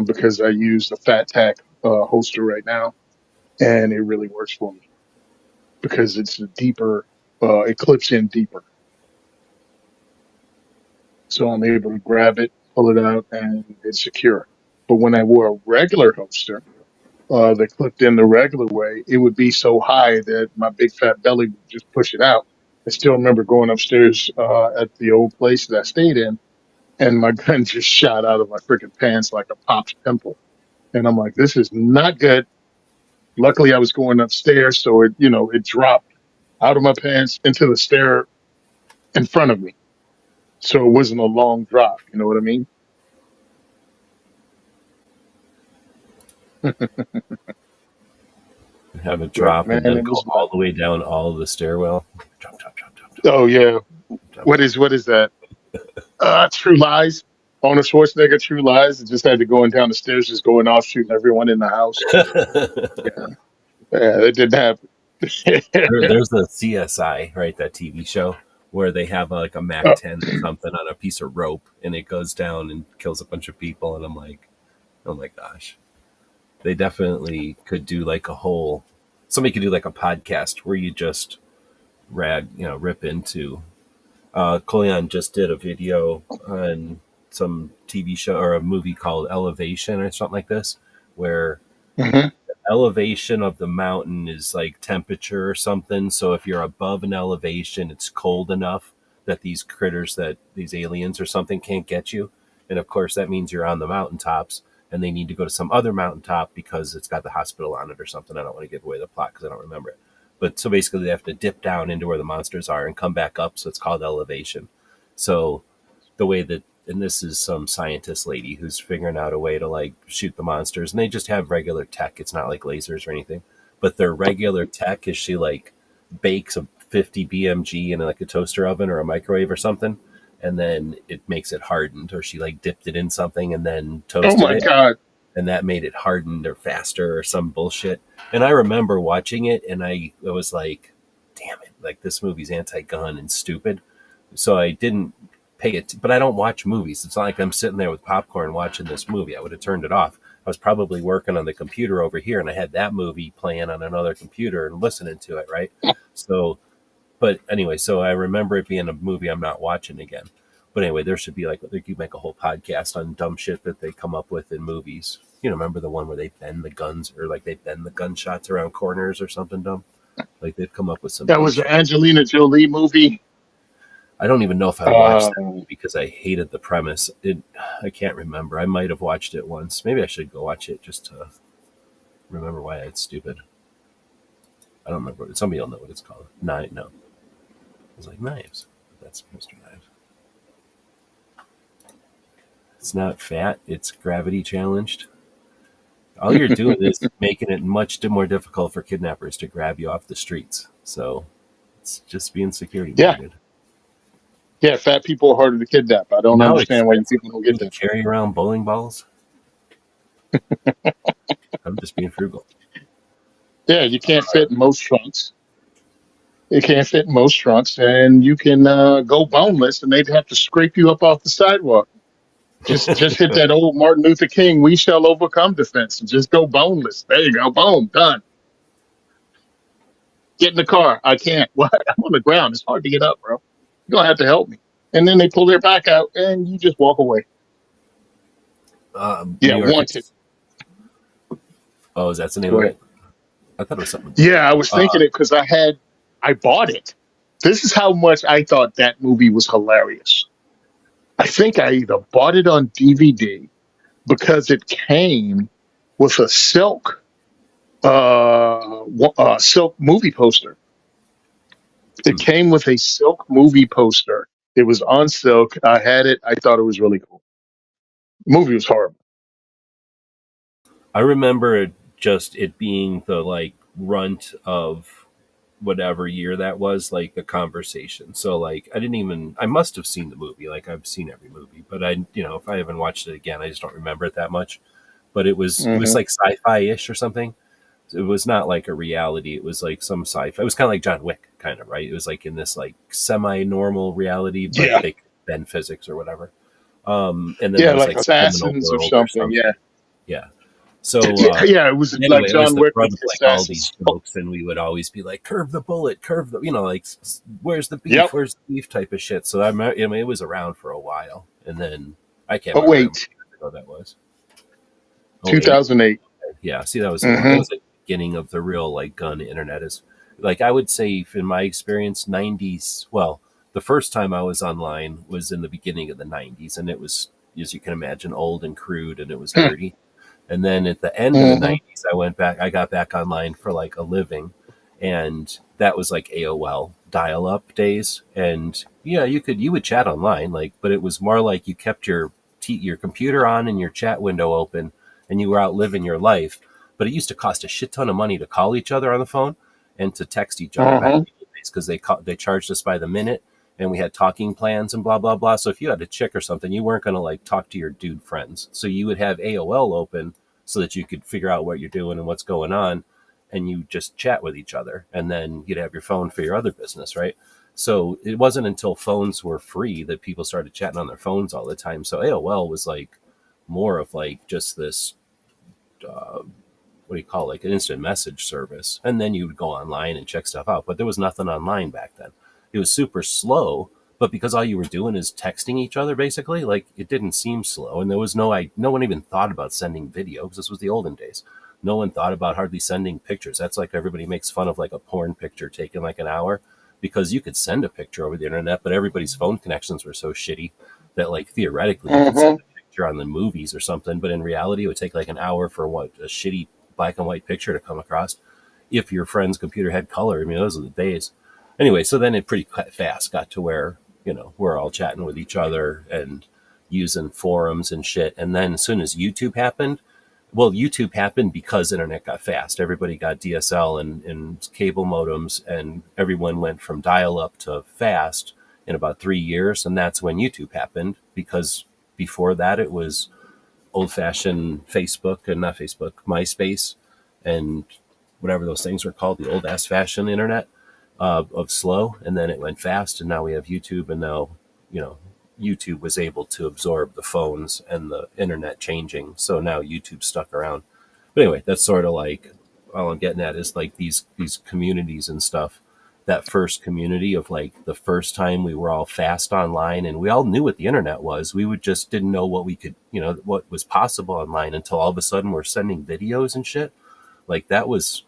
Because I use the Fat Tack holster right now, and it really works for me because it's a deeper, it clips in deeper, so I'm able to grab it, pull it out, and it's secure. But when I wore a regular holster, that clipped in the regular way, it would be so high that my big fat belly would just push it out. I still remember going upstairs at the old place that I stayed in, and my gun just shot out of my freaking pants like a popped pimple. And I'm like, this is not good. Luckily, I was going upstairs, so it dropped out of my pants into the stair, in front of me, so it wasn't a long drop. You know what I mean? Have it But drop and man, then it go was all nuts. the way down all of the stairwell. Drop, drop, drop, drop, drop, Oh yeah, drop, drop. what is that? True Lies. Arnold Schwarzenegger, True Lies. It just had to going down the stairs, just going off, shooting everyone in the house. Yeah, yeah, it didn't happen. There's the CSI, right? That TV show where they have like a Mac Uh, 10 or something on a piece of rope and it goes down and kills a bunch of people. And I'm like, oh my gosh, they definitely could do like a whole, somebody could do like a podcast where you just rip into. Colion just did a video on some TV show or a movie called Elevation or something like this, where mhm. elevation of the mountain is like temperature or something. So if you're above an elevation, it's cold enough that these critters, that these aliens or something, can't get you. And of course, that means you're on the mountaintops and they need to go to some other mountaintop because it's got the hospital on it or something. I don't want to give away the plot because I don't remember it. But so basically, they have to dip down into where the monsters are and come back up. So it's called elevation. So the way that, and this is some scientist lady who's figuring out a way to like shoot the monsters, and they just have regular tech. It's not like lasers or anything, but their regular tech is she like bakes a 50 bmg in like a toaster oven or a microwave or something, and then it makes it hardened, or she like dipped it in something and then Oh toasted my it, God. and that made it hardened or faster or some bullshit. And I remember watching it, and I was like, damn it, like this movie's anti-gun and stupid. So I didn't pay it, but I don't watch movies. It's not like I'm sitting there with popcorn watching this movie. I would have turned it off. I was probably working on the computer over here, and I had that movie playing on another computer and listening to it, right? So, but anyway, so I remember it being a movie I'm not watching again. But anyway, there should be like, they could make a whole podcast on dumb shit that they come up with in movies. You know, remember the one where they bend the guns, or like they bend the gunshots around corners or something dumb? Like they've come up with some That dumb was an shit. Angelina Jolie movie. I don't even know if I watched that Um, movie because I hated the premise. I can't remember. I might have watched it once. Maybe I should go watch it just to remember why it's stupid. I don't remember. Somebody will know what it's called. No. I was like, Knives. That's Mr. Knives. It's not fat. It's gravity challenged. All you're doing is making it much more difficult for kidnappers to grab you off the streets. So it's just being security yeah, minded. yeah. Fat people are harder to kidnap. I You don't know how understand why you expensive people don't you get that. carry around bowling balls? I'm just being frugal. Yeah, you can't fit in most trunks. It can't fit in most trunks, and you can go boneless, and they'd have to scrape you up off the sidewalk. Just hit that old Martin Luther King "We shall overcome" defense, and just go boneless. There you go, boom, done. Get in the car. I can't. What? I'm on the ground. It's hard to get up, bro. You're gonna have to help me. And then they pull their back out, and you just walk away. New Yeah, York wanted. is. Oh, is that the name Go of ahead. it? I thought it was something with Yeah, I Daredevil. was thinking it because I bought it. This is how much I thought that movie was hilarious. I think I either bought it on DVD because it came with a silk movie poster. It Hmm. came with a silk movie poster. It was on silk. I had it. I thought it was really cool. The movie was horrible. I remember it being the like runt of whatever year that was, like the conversation. So like I must have seen the movie. Like I've seen every movie, but if I haven't watched it again, I just don't remember it that much. But it was Hmm. like sci-fi ish or something. It was not like a reality. It was like some sci-fi. It was kind of like John Wick, kind of, right? It was like in this like semi-normal reality, but Yeah, they bend physics or whatever. And then yeah, there was like like the criminal Assassins or world or something. something. Yeah, Yeah. So yeah, yeah. It was like anyway, it was John the Wick front with of the like all these assassins. Oh, jokes, and we would always be like, "Curve the bullet, curve the," like, "Where's the beef? yep. Where's the beef?" type of shit. So it was around for a while, and then I can't Oh remember how many wait, years ago that was. Oh, eight. 2008. Yeah. See, that was a long. That Mm-hmm. was like the beginning of the real like gun internet. Is like I would say in my experience, '90s. Well, the first time I was online was in the beginning of the '90s, and it was, as you can imagine, old and crude, and it was dirty. And then at the end of the Mm-hmm. 90s, I got back online for like a living. And that was like AOL. dial-up days, and yeah, you would chat online, like, but it was more like you kept your computer on and your chat window open, and you were out living your life. But it used to cost a shit ton of money to call each other on the phone and to text each other back Uh-huh. in the days, because they charged us by the minute, and we had talking plans and blah blah blah. So if you had a chick or something, you weren't going to like talk to your dude friends, so you would have AOL open so that you could figure out what you're doing and what's going on, and you just chat with each other, and then you'd have your phone for your other business, right? So it wasn't until phones were free that people started chatting on their phones all the time. So AOL was like more of like just this, what do you call it, like an instant message service, and then you would go online and check stuff out. But there was nothing online back then. It was super slow, but because all you were doing is texting each other, basically, like it didn't seem slow. And there was no one even thought about sending video, because this was the olden days. No one thought about hardly sending pictures. That's like everybody makes fun of like a porn picture taking like an hour, because you could send a picture over the internet, but everybody's phone connections were so shitty that like theoretically you could send Uh-huh. a picture on the movies or something, but in reality it would take like an hour for what, a shitty black and white picture to come across. If your friend's computer had color, I mean, those are the days. Anyway, so then it pretty fast got to where, we're all chatting with each other and using forums and shit. And then as soon as YouTube happened, well, YouTube happened because internet got fast. Everybody got DSL and cable modems, and everyone went from dial up to fast in about 3 years. And that's when YouTube happened, because before that, it was old fashioned Facebook, and not Facebook, MySpace, and whatever those things were called, the old ass fashioned internet, of slow. And then it went fast, and now we have YouTube, and now, you know, YouTube was able to absorb the phones and the internet changing. So now YouTube stuck around. But anyway, that's sort of like all I'm getting at is like these communities and stuff. That first community of like the first time we were all fast online, and we all knew what the internet was. We would just didn't know what we could, what was possible online, until all of a sudden we're sending videos and shit. Like that was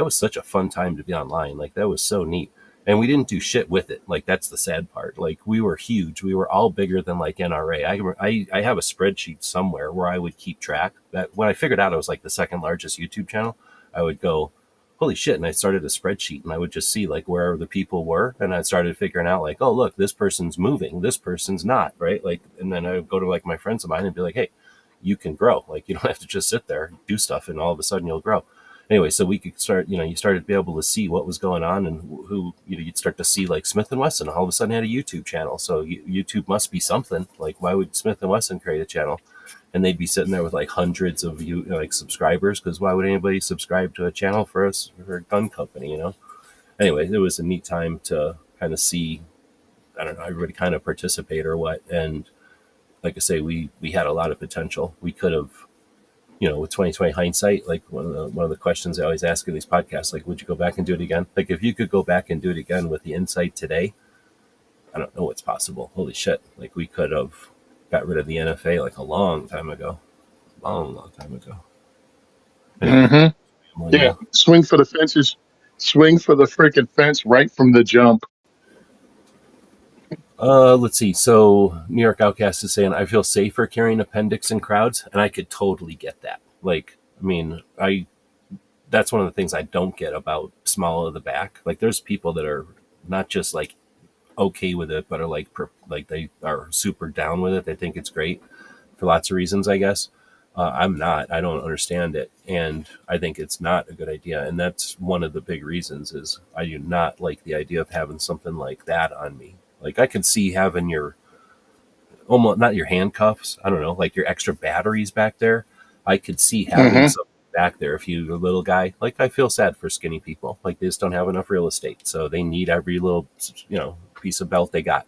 such a fun time to be online. Like that was so neat. And we didn't do shit with it. Like that's the sad part. Like we were huge. We were all bigger than like NRA. I have a spreadsheet somewhere where I would keep track. That when I figured out I was like the second largest YouTube channel, I would go, holy shit. And I started a spreadsheet, and I would just see like where the people were. And I started figuring out like, oh, look, this person's moving. This person's not. Right. Like, and then I would go to like my friends of mine and be like, hey, you can grow. Like you don't have to just sit there, do stuff, and all of a sudden you'll grow. Anyway, so we could start, you started to be able to see what was going on, and who, you'd start to see like Smith and Wesson all of a sudden had a YouTube channel. So YouTube must be something. Like, why would Smith and Wesson create a channel? And they'd be sitting there with like hundreds of like subscribers, because why would anybody subscribe to a channel for us, for a gun company? Anyway, it was a neat time to kind of see, I don't know, everybody kind of participate or what. And like I say, we had a lot of potential. We could have, with 2020 hindsight, like one of the questions I always ask in these podcasts, like, would you go back and do it again? Like, if you could go back and do it again with the insight today, I don't know what's possible. Holy shit! Like, we could have got rid of the NFA like a long time ago, long, long time ago. Anyway, Uh-huh. well, Yeah. Swing for the fences. Swing for the freaking fence right from the jump. let's see. So, New York Outcast is saying, I feel safer carrying appendix in crowds, and I could totally get that. Like, I mean, I that's one of the things I don't get about small of the back. Like, there's people that are not just like okay with it, but are like they are super down with it. They think it's great for lots of reasons, I guess. I'm not. I don't understand it, and I think it's not a good idea. And that's one of the big reasons is I do not like the idea of having something like that on me. Like I could see having your almost not your handcuffs. I don't know, like your extra batteries back there. I could see having Uh-huh. something back there if you're a little guy. Like I feel sad for skinny people. Like they just don't have enough real estate, so they need every little piece of belt they got.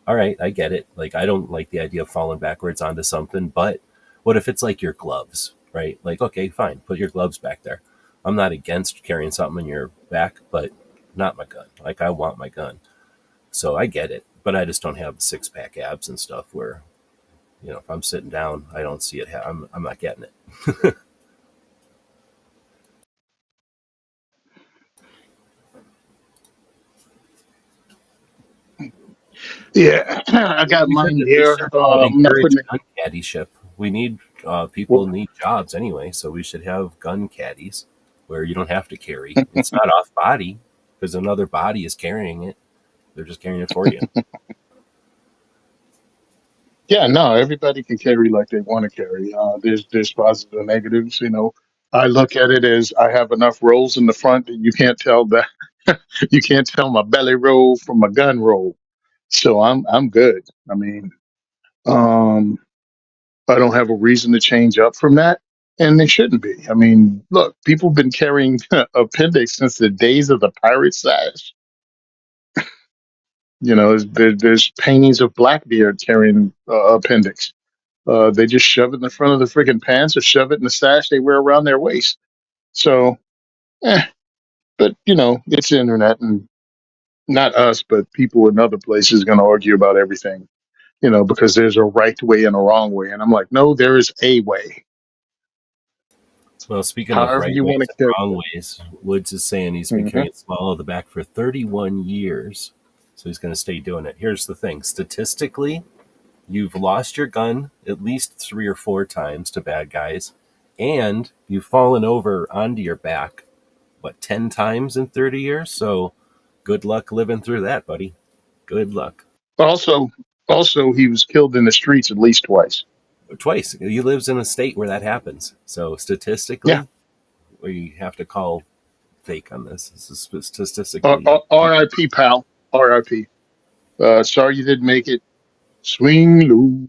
All right, I get it. Like I don't like the idea of falling backwards onto something, but what if it's like your gloves, right? Like okay, fine, put your gloves back there. I'm not against carrying something in your back, but not my gun. Like I want my gun, so I get it. But I just don't have the six pack abs and stuff where if I'm sitting down, I don't see it. I'm not getting it. Yeah. I got mine We here. should I'm not encourage putting it. gun caddyship. We need people Well, need jobs anyway, so we should have gun caddies where you don't have to carry. It's not off body because another body is carrying it. They're just carrying it for you. Yeah, no, everybody can carry like they want to carry. There's positives and negatives. I look at it as I have enough rolls in the front that you can't tell my belly roll from my gun roll. So I'm good. I mean, um, I don't have a reason to change up from that, and they shouldn't be. I mean, look, people have been carrying appendix since the days of the pirate sash. There's paintings of Blackbeard carrying appendix. They just shove it in the front of the freaking pants or shove it in the sash they wear around their waist. So, eh, but it's the internet, and not us, but people in other places going to argue about everything. Because there's a right way and a wrong way, and I'm like, no, there is a way. Well, speaking of However right you want ways to and carry wrong it. ways, Woods is saying he's been Hmm. carrying small of the back for 31 years. So he's going to stay doing it. Here's the thing statistically, you've lost your gun at least 3 or 4 times to bad guys, and you've fallen over onto your back, what, 10 times in 30 years? So good luck living through that, buddy. Good luck. Also, also, he was killed in the streets at least twice. Twice. He lives in a state where that happens. So Yeah. statistically, we have to call fake on this. This is statistically. R.I.P. pal. R.I.P. Sorry you didn't make it. Swing low,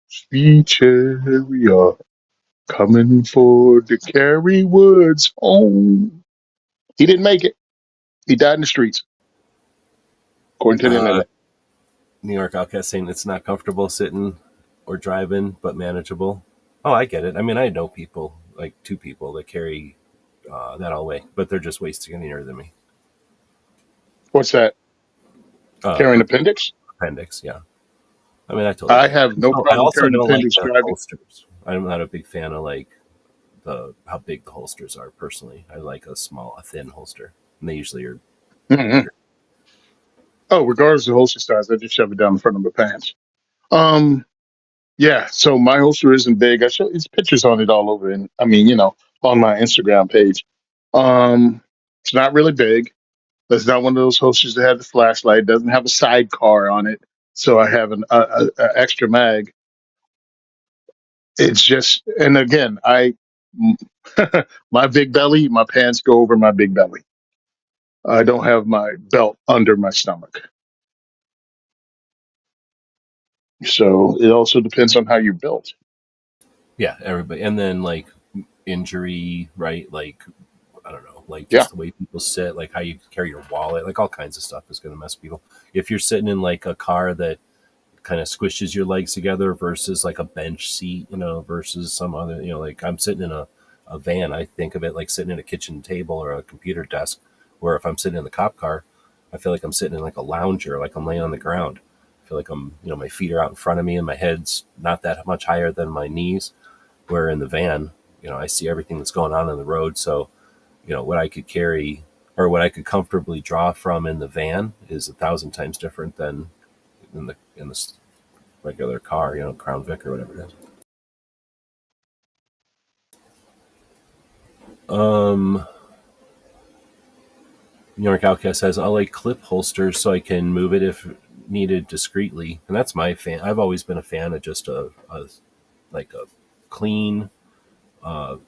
sweet chariot, coming for the Carrie Woods home. He didn't make it. He died in the streets, according to the Uh, internet. New York Outcast saying it's not comfortable sitting or driving, but manageable. Oh, I get it. I mean, I know people, like 2 people, that carry that all way, but they're just way skinnier than me. What's that? Carrying Uh, appendix? Appendix, yeah. I mean, I totally I get it. have no I problem also carrying don't like appendix the driving. holsters. I'm not a big fan of like the how big the holsters are. Personally, I like a thin holster, and they usually are Hmm. bigger. Oh, regardless of holster size, I just shove it down the front of my pants. Um, yeah. So my holster isn't big. I show it's pictures on it all over, and I mean, on my Instagram page. It's not really big. That's not one of those holsters that have the flashlight. It doesn't have a sidecar on it, so I have a extra mag. It's just, and again, my big belly, my pants go over my big belly. I don't have my belt under my stomach, so it also depends on how you're built. Yeah, everybody, and then like injury, right? Like I don't know, like Yeah. just the way people sit, like how you carry your wallet, like all kinds of stuff is going to mess people. If you're sitting in like a car that kind of squishes your legs together versus like a bench seat, versus some other, like I'm sitting in a van, I think of it like sitting at a kitchen table or a computer desk, where if I'm sitting in the cop car, I feel like I'm sitting in like a lounger, like I'm laying on the ground. I feel like my feet are out in front of me and my head's not that much higher than my knees. Where in the van, I see everything that's going on the road. So, what I could carry or what I could comfortably draw from in the van is 1,000 times different than in the regular car, Crown Vic or whatever it is. Um, New York Outcast says I like clip holsters so I can move it if needed discreetly, and that's my fan. I've always been a fan of just a like a clean,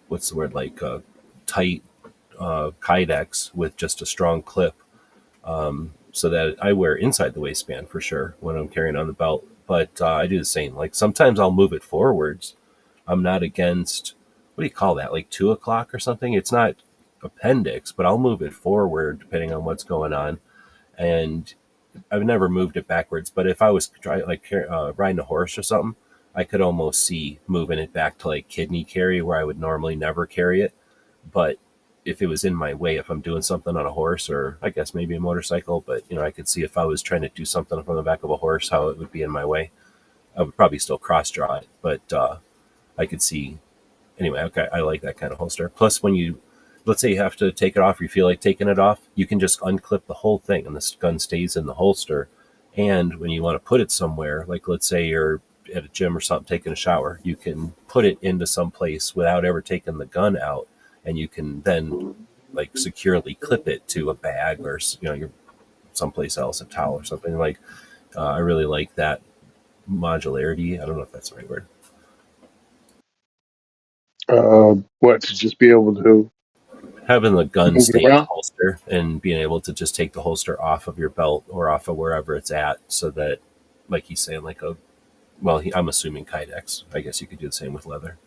what's the word, like a tight kydex with just a strong clip, so that I wear inside the waistband for sure when I'm carrying on the belt. But I do the same. Like sometimes I'll move it forwards. I'm not against, what do you call that? Like 2 o'clock or something. It's not appendix, but I'll move it forward depending on what's going on. And I've never moved it backwards. But if I was riding a horse or something, I could almost see moving it back to like kidney carry where I would normally never carry it. But if it was in my way, if I'm doing something on a horse or I guess maybe a motorcycle, but I could see if I was trying to do something from the back of a horse, how it would be in my way. I would probably still cross draw it, but I could see anyway. Okay, I like that kind of holster. Plus, when let's say you have to take it off, or you feel like taking it off, you can just unclip the whole thing, and the gun stays in the holster. And when you want to put it somewhere, like let's say you're at a gym or something taking a shower, you can put it into some place without ever taking the gun out, and you can then like securely clip it to a bag or your someplace else, a towel or something. Like I really like that modularity. I don't know if that's the right word. What, to just be able to Having the gun move it stay in the around? holster and being able to just take the holster off of your belt or off of wherever it's at, so that, like he's saying, like a well, I'm assuming Kydex. I guess you could do the same with leather.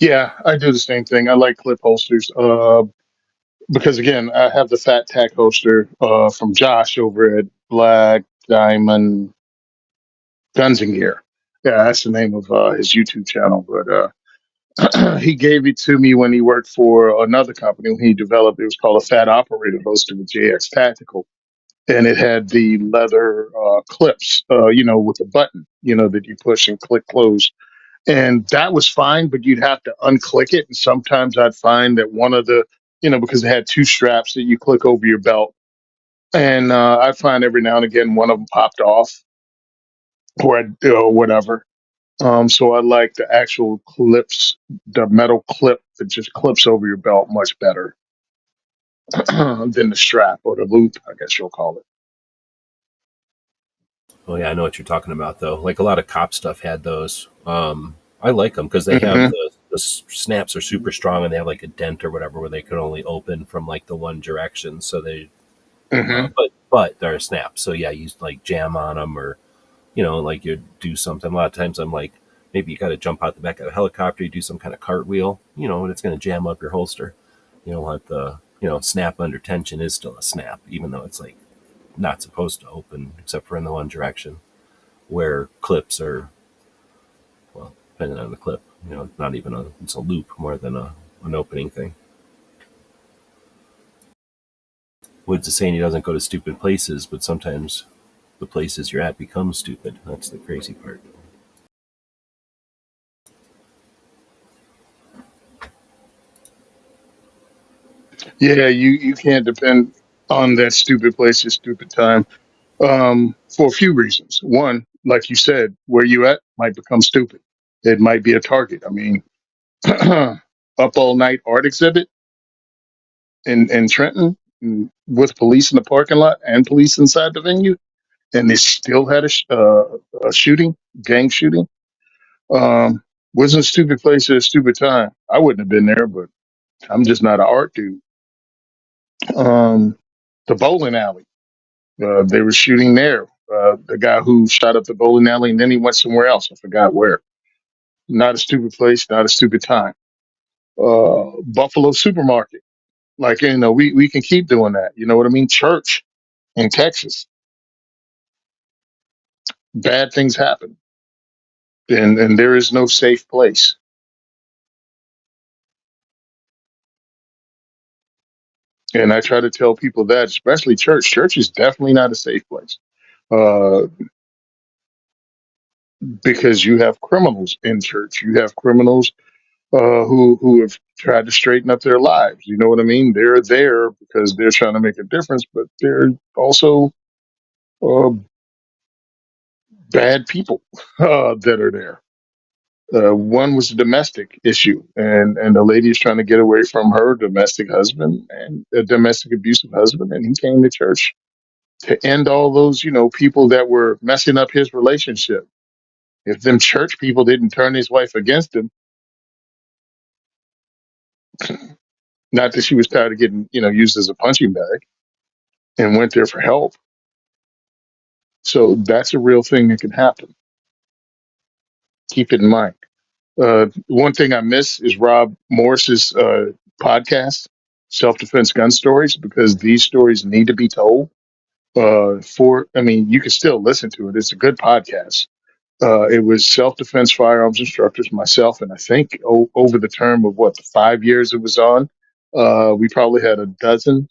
Yeah, I do the same thing. I like clip holsters because, again, I have the Fat Tack holster from Josh over at Black Diamond Guns and Gear. Yeah, that's the name of his YouTube channel. But he gave it to me when he worked for another company. He developed, it was called a Fat Operator holster with JX Tactical. And it had the leather clips, with the button, that you push and click close. And that was fine, but you'd have to unclick it. And sometimes I'd find that one of the, because it had two straps that you click over your belt. And I find every now and again one of them popped off or whatever. So I like the actual clips, the metal clip that just clips over your belt much better than the strap or the loop, I guess you'll call it. Oh yeah, I know what you're talking about though. Like a lot of cop stuff had those. I like them because they have Hmm. the snaps are super strong and they have like a dent or whatever where they can only open from like the one direction. So they, Hmm. but they're a snap. So yeah, you like jam on them or like you do something. A lot of times I'm like, maybe you got to jump out the back of a helicopter, you do some kind of cartwheel, and it's going to jam up your holster. You know what the snap under tension is still a snap, even though it's like not supposed to open except for in the one direction. Where clips are, well, depending on the clip, not even it's a loop more than an opening thing. Woods is saying he doesn't go to stupid places, but sometimes the places you're at become stupid. That's the crazy part. Yeah, you can't depend on that stupid place at stupid time for a few reasons. One, like you said, where you at might become stupid. It might be a target. I mean, up all night art exhibit in Trenton with police in the parking lot and police inside the venue, and they still had a shooting, gang shooting. Um, wasn't a stupid place at a stupid time. I wouldn't have been there, but I'm just not an art dude. Um, the bowling alley. They were shooting there. The guy who shot up the bowling alley and then he went somewhere else. I forgot where. Not a stupid place, not a stupid time. Buffalo supermarket. Like, we can keep doing that. You know what I mean? Church in Texas. Bad things happen. And there is no safe place. And I try to tell people that, especially church. Church is definitely not a safe place. Uh, because you have criminals in church. You have criminals who have tried to straighten up their lives. You know what I mean? They're there because they're trying to make a difference, but they're also uh, bad people that are there. One was a domestic issue, and the lady is trying to get away from her domestic husband and a domestic abusive husband, and he came to church to end all those, people that were messing up his relationship. If them church people didn't turn his wife against him, not that she was tired of getting, used as a punching bag and went there for help. So that's a real thing that can happen. Keep it in mind. One thing I miss is Rob Morris's podcast, Self Defense Gun Stories, because these stories need to be told. I mean, you can still listen to it. It's a good podcast. It was self defense firearms instructors, myself, and I think over the term of the 5 years it was on, we probably had a dozen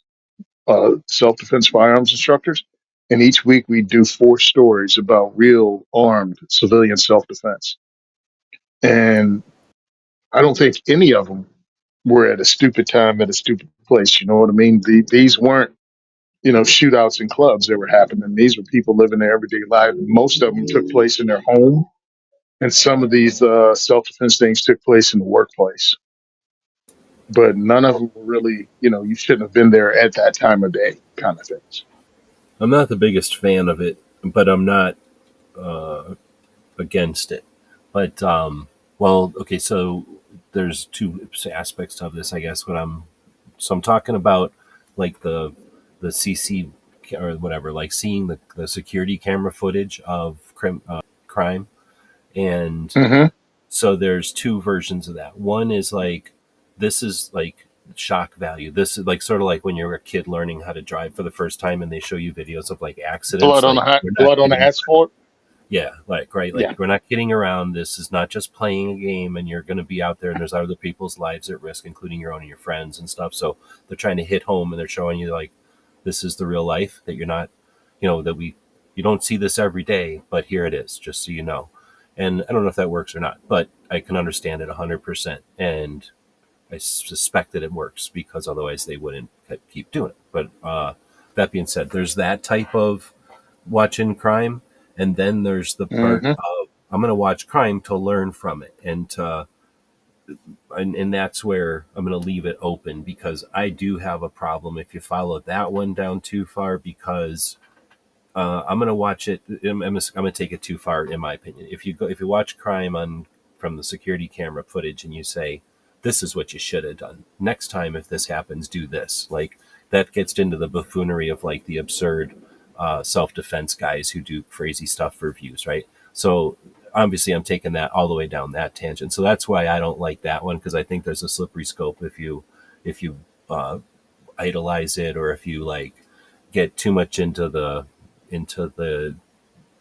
self defense firearms instructors. And each week we do four stories about real armed civilian self defense. And I don't think any of them were at a stupid time at a stupid place. You know what I mean? These weren't, shootouts in clubs that were happening. These were people living their everyday life. Most of them took place in their home. And some of these self defense things took place in the workplace. But none of them were really, you shouldn't have been there at that time of day kind of things. I'm not the biggest fan of it, but I'm not uh, against it. But well, okay, so there's two aspects of this, I guess. I'm talking about like the CC or whatever, like seeing the security camera footage of crime, and Hmm. so there's two versions of that. One is like this is like shock value. This is like sort of like when you're a kid learning how to drive for the first time and they show you videos of like accidents. Like we're not Blood on the kidding. asphalt. Yeah, like right, like Yeah. we're not kidding around. This is not just playing a game, and you're going to be out there, and there's other people's lives at risk, including your own and your friends and stuff. So they're trying to hit home, and they're showing you like this is the real life that you're not, that you don't see this every day, but here it is, just so you know. And I don't know if that works or not, but I can understand it 100%, and I suspect that it works because otherwise they wouldn't keep doing it. But that being said, there's that type of watching crime, and then there's the part Hmm. of I'm going to watch crime to learn from it, and that's where I'm going to leave it open because I do have a problem if you follow that one down too far because I'm going to watch it. I'm going to take it too far, in my opinion. If you watch crime on from the security camera footage and you say this is what you should have done next time, if this happens, do this. Like that gets into the buffoonery of like the absurd self defense guys who do crazy stuff for views, right? So obviously, I'm taking that all the way down that tangent. So that's why I don't like that one because I think there's a slippery scope if you uh, idolize it or if you like get too much into the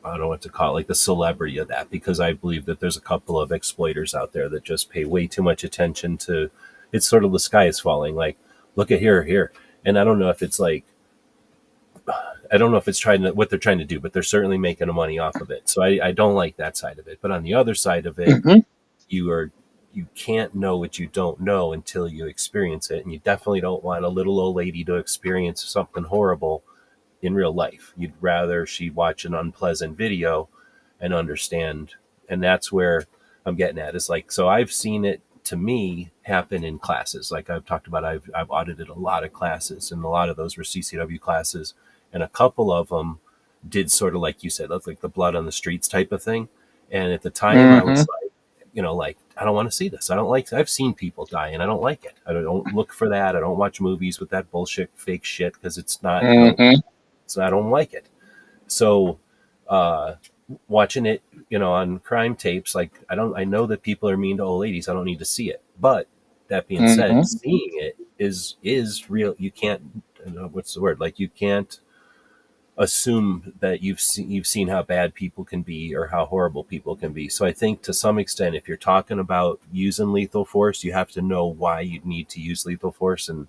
I don't know what to call it, like the celebrity of that, because I believe that there's a couple of exploiters out there that just pay way too much attention to. It's sort of the sky is falling. Like, look at here, and I don't know if it's like I don't know if it's trying to what they're trying to do, but they're certainly making money off of it. So I don't like that side of it. But on the other side of it, Hmm. you are you can't know what you don't know until you experience it, and you definitely don't want a little old lady to experience something horrible in real life. You'd rather she watch an unpleasant video and understand. And that's where I'm getting at. It's like, so I've seen it to me happen in classes. Like I've talked about, I've audited a lot of classes, and a lot of those were CCW classes. And a couple of them did sort of like you said, that's like the blood on the streets type of thing. And at the time, I Hmm. was like, like I don't want to see this. I don't like. I've seen people die, and I don't like it. I don't look for that. I don't watch movies with that bullshit, fake shit because it's not. Hmm. So I don't like it. So uh, watching it, on crime tapes, like I know that people are mean to old ladies. I don't need to see it. But that being said, Hmm. seeing it is real. You can't. What's the word? Like you can't assume that you've seen how bad people can be or how horrible people can be. So I think to some extent, if you're talking about using lethal force, you have to know why you need to use lethal force, and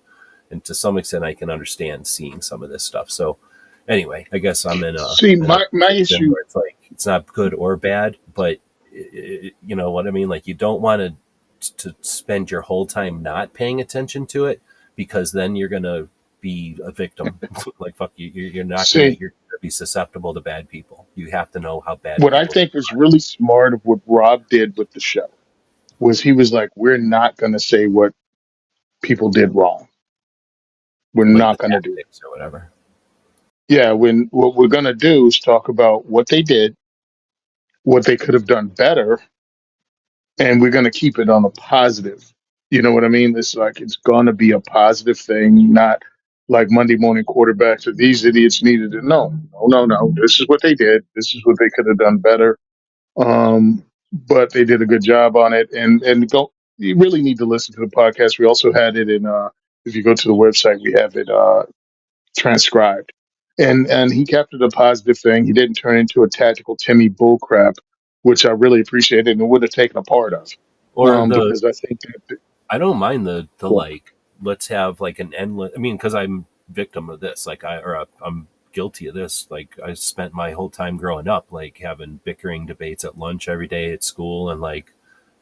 to some extent, I can understand seeing some of this stuff. So anyway, I guess I'm in a See, in a my position issue. where it's like it's not good or bad, but you know what I mean. Like you don't want to spend your whole time not paying attention to it because then you're gonna be a victim. Like fuck you, you're not gonna See, you're gonna be susceptible to bad people. You have to know how bad what I people. think was really smart of what Rob did with the show was he was like, "We're not going to say what people did wrong. We're Like the not going to do that. tactics or whatever. Yeah, when what we're going to do is talk about what they did, what they could have done better, and we're going to keep it on a positive. You know what I mean? It's like it's going to be a positive thing, not like Monday morning quarterbacks or these idiots needed to know. No, no, no. This is what they did. This is what they could have done better. But they did a good job on it. And don't you really need to listen to the podcast. We also had it in if you go to the website, we have it transcribed. And he kept it a positive thing. He didn't turn into a tactical Timmy bullcrap, which I really appreciated and would have taken a part of. Or the Because I think that I don't mind the well, like let's have like an endless. I mean, because I'm victim of this. Like I'm guilty of this. Like I spent my whole time growing up like having bickering debates at lunch every day at school, and like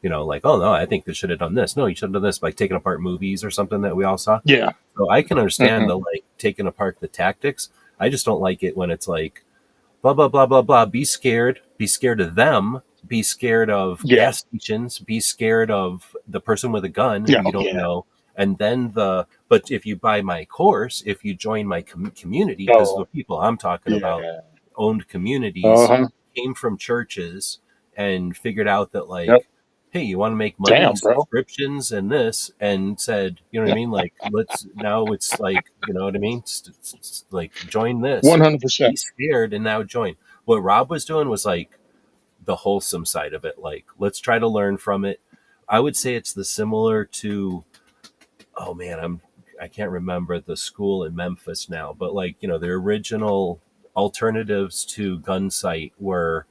like oh no, I think they should have done this. No, you should have done this by taking apart movies or something that we all saw. yeah. So I can understand Hmm. the like taking apart the tactics. I just don't like it when it's like blah blah blah blah blah. Be scared. Be scared of them. Be scared of Yeah. gas stations. Be scared of the person with a gun who Yeah. you don't Yeah. know. And then but if you buy my course, if you join my community, because the Oh, people I'm talking about yeah. owned Uh communities, huh. came from churches and figured out that, Yep. like, hey, you want to make money, Damn, bro. subscriptions and this, and said, you know what I mean? Like, let's now it's like, you know what I mean? Like, join this. 100%. Be scared and now join. What Rob was doing was like the wholesome side of it. Like, let's try to learn from it. I would say it's the similar to, oh man, I can't remember the school in Memphis now, but like, the original alternatives to gun sight were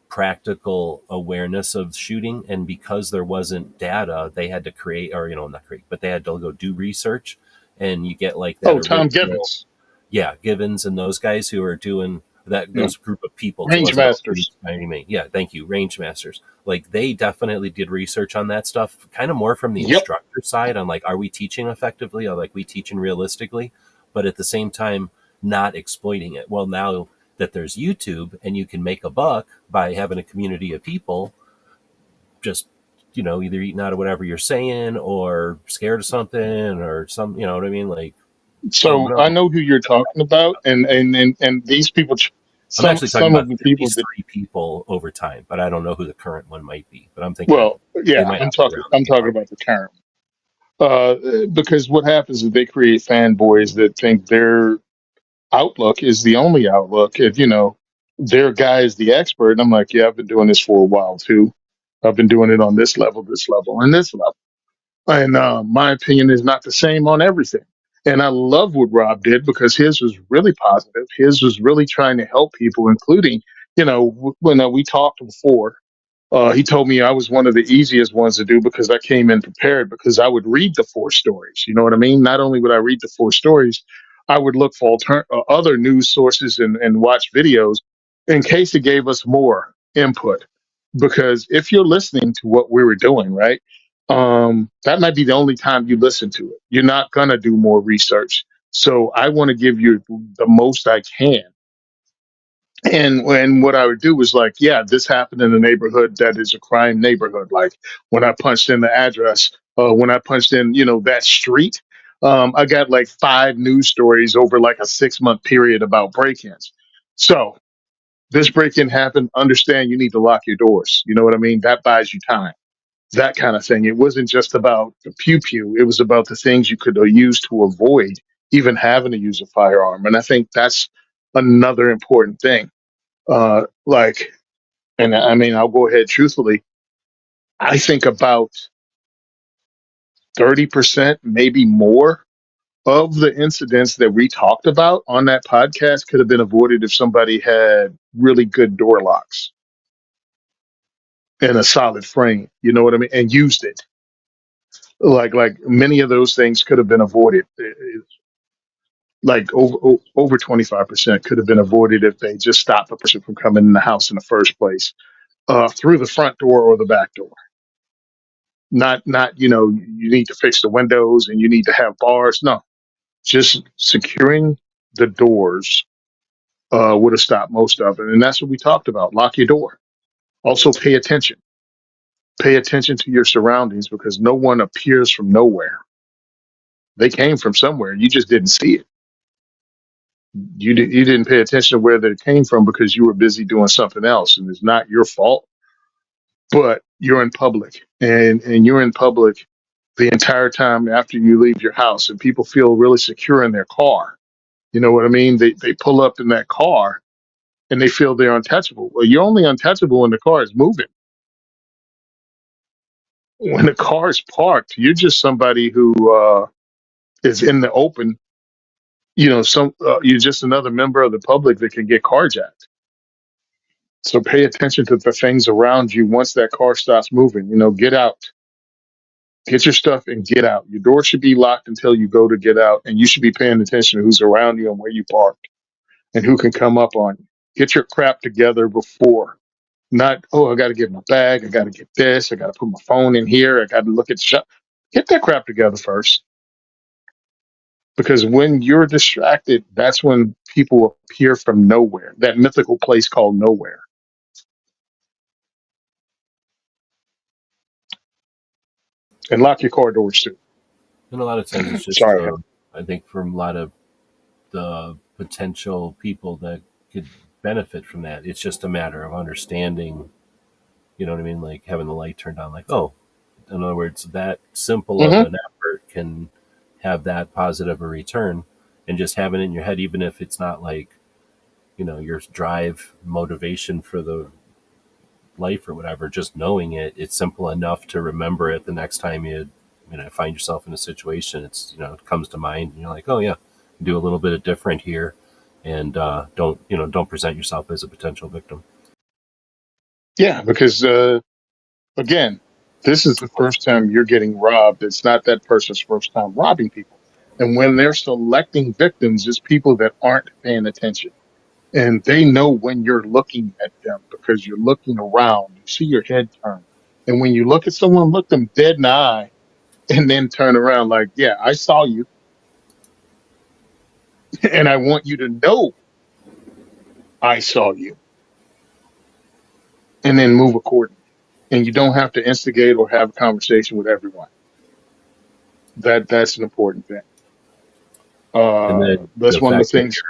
practical awareness of shooting, and because there wasn't data, they had to create, or not create, but they had to go do research, and you get like that Oh, Tom original, Givens. yeah, Givens and those guys who are doing that, Yeah. those group of people, because it Range wasn't all groups Masters. by any means. Yeah, thank you, range masters. Like, they definitely did research on that stuff, kind of more from the Yep. instructor side, on like, are we teaching effectively, or like we teaching realistically, but at the same time not exploiting it. Well, now that there's YouTube and you can make a buck by having a community of people just either eating out of whatever you're saying, or scared of something, or some, you know what I mean, like, oh So I no. know who you're talking about, and these people, I'm actually talking some of about the at people least that, three people over time, but I don't know who the current one might be. But I'm thinking well, they yeah, might hop around I'm and be talking fun. about the current. Because what happens is they create fanboys that think their outlook is the only outlook. If their guy is the expert, and I'm like, yeah, I've been doing this for a while too. I've been doing it on this level, and this level. And my opinion is not the same on everything. And I love what Rob did because his was really positive. His was really trying to help people, including, when we talked before, he told me I was one of the easiest ones to do because I came in prepared because I would read the four stories. You know what I mean? Not only would I read the four stories, I would look for other news sources and watch videos in case it gave us more input. Because if you're listening to what we were doing, right, that might be the only time you listen to it. You're not going to do more research. So I want to give you the most I can, and what I would do was like, yeah, this happened in a neighborhood that is a crime neighborhood. Like when I punched in the address, when I punched in, that street, I got like five news stories over like a 6 month period about break-ins. So this break-in happened. Understand you need to lock your doors. You know what I mean? That buys you time. That kind of thing. It wasn't just about the pew pew. It was about the things you could use to avoid even having to use a firearm. And I think that's another important thing, like, and I mean, I'll go ahead truthfully. I think about 30%, maybe more, of the incidents that we talked about on that podcast could have been avoided if somebody had really good door locks and a solid frame. You know what I mean? And used it. Like many of those things could have been avoided. Like over 25% could have been avoided if they just stopped the person from coming in the house in the first place, through the front door or the back door. Not you need to fix the windows and you need to have bars. No, just securing the doors would have stopped most of it. And that's what we talked about. Lock your door. Also pay attention. Pay attention to your surroundings because no one appears from nowhere. They came from somewhere. You just didn't see it. You didn't pay attention to where they came from because you were busy doing something else, and it's not your fault. But you're in public, and you're in public the entire time after you leave your house, and people feel really secure in their car. You know what I mean? They pull up in that car and they feel they're untouchable. Well, you're only untouchable when the car is moving. When the car is parked, you're just somebody who is in the open. You're just another member of the public that can get carjacked. So pay attention to the things around you once that car stops moving. Get out, get your stuff and get out. Your door should be locked until you go to get out, and you should be paying attention to who's around you and where you parked and who can come up on you. Get your crap together before. Not, oh, I got to get my bag. I got to get this. I got to put my phone in here. I got to look at the shop. Get that crap together first. Because when you're distracted, that's when people appear from nowhere, that mythical place called nowhere. And lock your car doors too. And a lot of times it's just, Sorry. I think, from a lot of the potential people that could benefit from that, it's just a matter of understanding, you know what I mean? Like having the light turned on, like, oh, in other words, that simple of Hmm. an effort can have that positive a return. And just having it in your head, even if it's not like, your drive motivation for the life or whatever, just knowing it, it's simple enough to remember it the next time find yourself in a situation. It comes to mind, and you're like, oh yeah, do a little bit of different here, and don't present yourself as a potential victim. Yeah, because again, this is the first time you're getting robbed. It's not that person's first time robbing people. And when they're selecting victims, it's people that aren't paying attention. And they know when you're looking at them because you're looking around. You see your head turn. And when you look at someone, look them dead in the eye and then turn around like, yeah, I saw you. And I want you to know I saw you. And then move accordingly. And you don't have to instigate or have a conversation with everyone. That's an important thing. And then That's the one of the fact that things.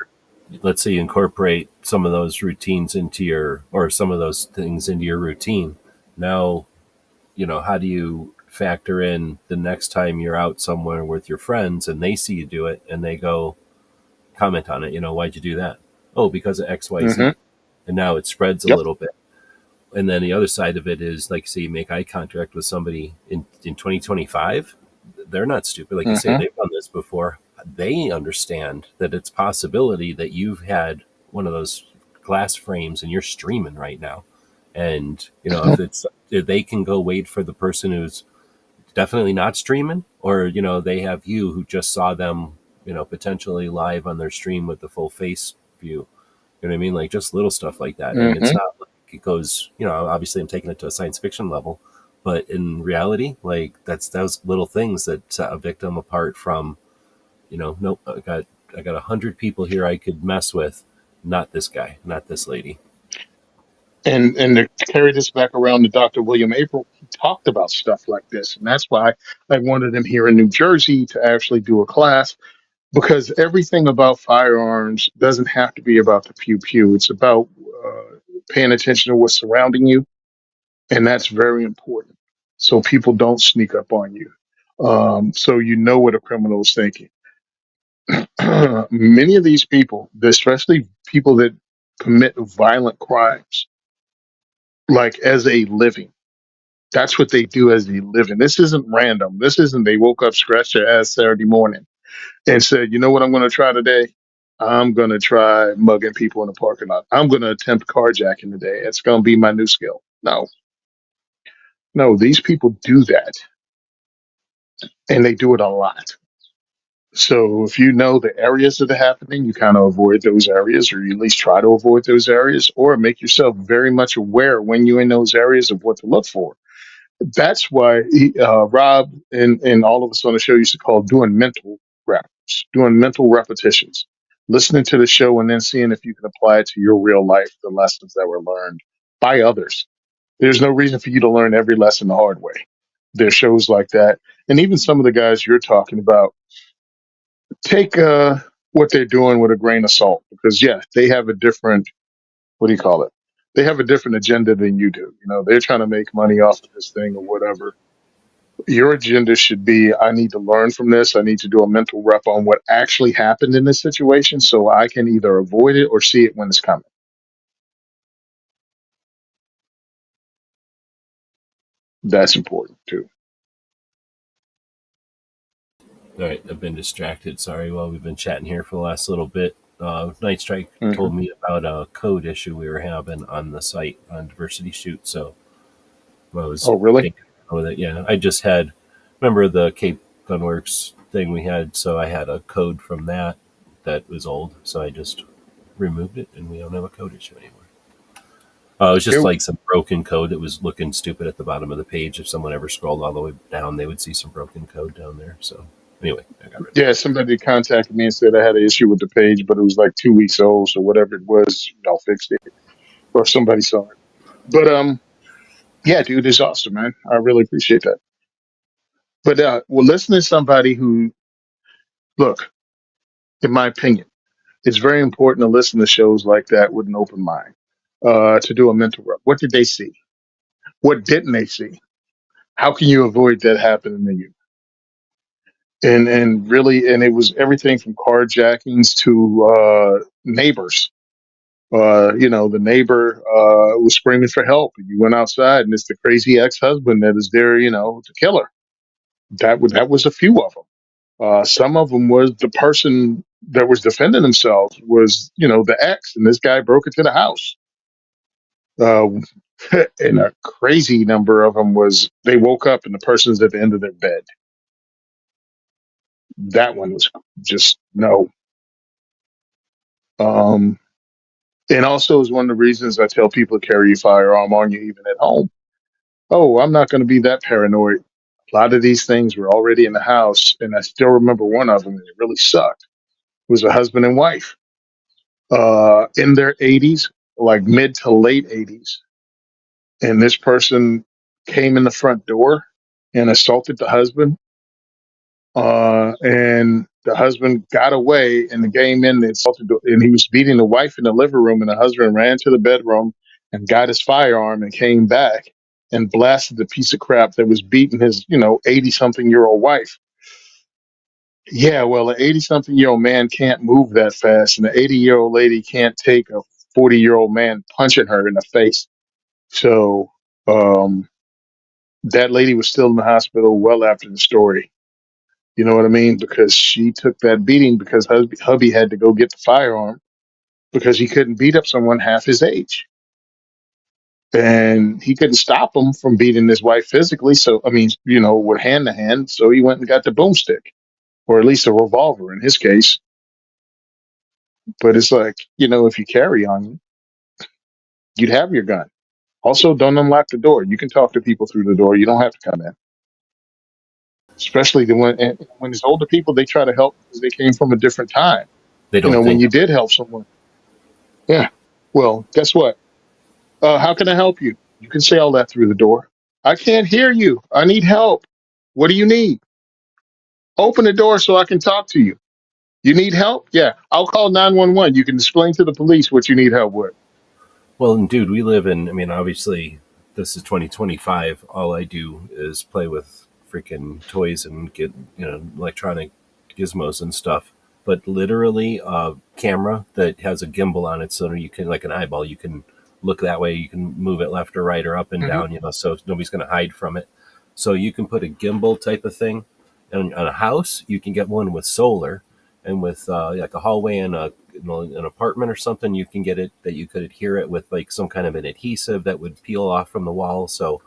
let's say you incorporate some of those routines into your or some of those things into your routine. Now, how do you factor in the next time you're out somewhere with your friends and they see you do it and they go comment on it, why'd you do that? Oh, because of Hmm. XYZ. And now it spreads a Yep. little bit. And then the other side of it is, like, say you make eye contact with somebody in 2025, they're not stupid. Like you say, Hmm. they've done this before. They understand that it's possibility that you've had one of those glass frames and you're streaming right now. And, if they can go wait for the person who's definitely not streaming, or, they have you who just saw them, potentially live on their stream with the full face view. You know what I mean? Like just little stuff like that. And it's Hmm. not like it goes, obviously I'm taking it to a science fiction level, but in reality, like that's those little things that set a victim apart from, nope, I got 100 people here I could mess with, not this guy, not this lady. And to carry this back around to Dr. William April, he talked about stuff like this, and that's why I wanted him here in New Jersey to actually do a class because everything about firearms doesn't have to be about the pew pew. It's about paying attention to what's surrounding you, and that's very important. So people don't sneak up on you. So you know what a criminal is thinking. Many of these people, especially people that commit violent crimes, like as a living. That's what they do as a living. This isn't random. This isn't they woke up, scratched their ass Saturday morning and said, you know what I'm going to try today? I'm going to try mugging people in the parking lot. I'm going to attempt carjacking today. It's going to be my new skill. No, no, these people do that and they do it a lot. So if you know the areas that are happening, you kind of avoid those areas, or you at least try to avoid those areas, or make yourself very much aware when you're in those areas of what to look for. That's why Rob and all of us on the show used to call doing mental reps, doing mental repetitions, listening to the show and then seeing if you can apply it to your real life, the lessons that were learned by others. There's no reason for you to learn every lesson the hard way. There's shows like that. And even some of the guys you're talking about, take what they're doing with a grain of salt because, yeah, they have a different, what do you call it? They have a different agenda than you do. They're trying to make money off of this thing or whatever. Your agenda should be I need to learn from this. I need to do a mental rep on what actually happened in this situation so I can either avoid it or see it when it's coming. That's important too. All right, I've been distracted. Sorry. Well, we've been chatting here for the last little bit. Night Strike Hmm. told me about a code issue we were having on the site on Diversity Shoot. So I was Oh, really? thinking with it. Yeah, I just had, remember the Cape Gunworks thing we had? So I had a code from that was old. So I just removed it and we don't have a code issue anymore. It was just Cool. like some broken code that was looking stupid at the bottom of the page. If someone ever scrolled all the way down, they would see some broken code down there. So anyway, I got rid of Yeah, it. somebody contacted me and said I had an issue with the page, but it was like 2 weeks old, so whatever it was, y'all fixed it, or somebody saw it. But yeah, dude, it's awesome, man. I really appreciate that. But well, listen to somebody who, look, in my opinion, it's very important to listen to shows like that with an open mind, to do a mental rep. What did they see? What didn't they see? How can you avoid that happening to you? And really, and it was everything from carjackings to neighbors. The neighbor was screaming for help, and you went outside, and it's the crazy ex-husband that is there, to kill her. That was a few of them. Some of them was the person that was defending themselves was, the ex, and this guy broke into the house. Uh, and a crazy number of them was they woke up and the person's at the end of their bed. That one was just no. Um, and also is one of the reasons I tell people to carry your firearm on you even at home. Oh, I'm not going to be that paranoid. A lot of these things were already in the house, and I still remember one of them, and it really sucked. It was a husband and wife in their 80s, like mid to late 80s. And this person came in the front door and assaulted the husband. And the husband got away and the game in and assaulted, and he was beating the wife in the living room. And the husband ran to the bedroom and got his firearm and came back and blasted the piece of crap that was beating his, 80 something year old wife. Yeah, well, an 80 something year old man can't move that fast, and an 80-year-old lady can't take a 40-year-old man punching her in the face. So um, that lady was still in the hospital well after the story. You know what I mean? Because she took that beating because hubby had to go get the firearm because he couldn't beat up someone half his age. And he couldn't stop him from beating his wife physically. So, I mean, with hand to hand. So he went and got the boomstick, or at least a revolver in his case. But it's like, if you carry on you, you'd have your gun. Also, don't unlock the door. You can talk to people through the door. You don't have to come in. Especially when it's older people, they try to help because they came from a different time. They don't When think you of it. did help someone. Yeah. Well, guess what? How can I help you? You can say all that through the door. I can't hear you. I need help. What do you need? Open the door so I can talk to you. You need help? Yeah. I'll call 911. You can explain to the police what you need help with. Well, and dude, we live in, I mean, obviously, this is 2025. All I do is play with freaking toys and get, electronic gizmos and stuff. But literally, a camera that has a gimbal on it so you can, like an eyeball, you can look that way. You can move it left or right or up and Hmm. down, so nobody's going to hide from it. So you can put a gimbal type of thing on a house. You can get one with solar and with like a hallway and an apartment or something, you can get it that you could adhere it with like some kind of an adhesive that would peel off from the wall. So,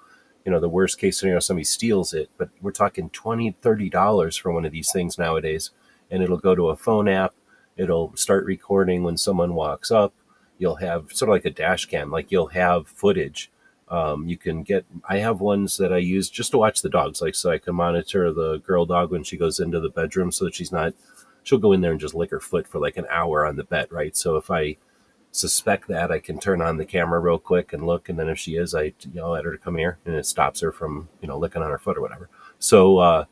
the worst case scenario, somebody steals it, but we're talking $20-$30 for one of these things nowadays. And it'll go to a phone app. It'll start recording when someone walks up. You'll have sort of like a dash cam, like you'll have footage. You can get, I have ones that I use just to watch the dogs, like so I can monitor the girl dog when she goes into the bedroom so that she'll go in there and just lick her foot for like an hour on the bed, right? So if I suspect that, I can turn on the camera real quick and look, and then if she is, I yell at her to come here, and it stops her from licking on her foot or whatever. So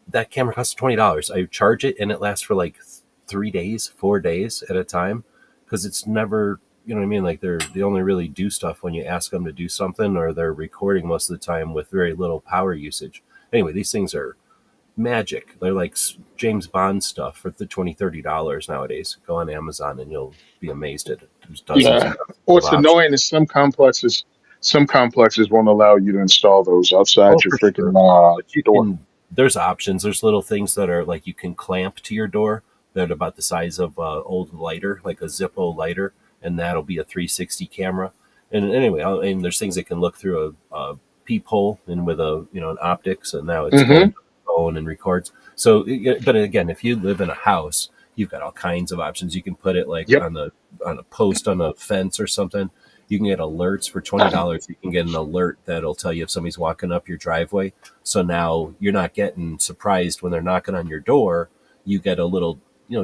that camera costs $20. I charge it, and it lasts for like 3 days, 4 days at a time, because it's never. You know what I mean? Like they only really do stuff when you ask them to do something, or they're recording most of the time with very little power usage. Anyway, these things are magic. They're like James Bond stuff for the $20-$30 nowadays. Go on Amazon and you'll be amazed at it. There's dozens and Yeah. dozens of What's options. annoying is some complexes won't allow you to install those outside Oh, your for freaking sure. But you door. can. There's options. There's little things that are like you can clamp to your door that are about the size of old lighter, like a Zippo lighter, and that'll be a 360 camera. And anyway, and there's things that can look through a peephole and with a an optics, and now it's going Hmm. to the phone and records. So, but again, if you live in a house, you've got all kinds of options. You can put it like Yep. on a post on a fence or something. You can get alerts for $20. You can get an alert that'll tell you if somebody's walking up your driveway. So now you're not getting surprised when they're knocking on your door. You get a little,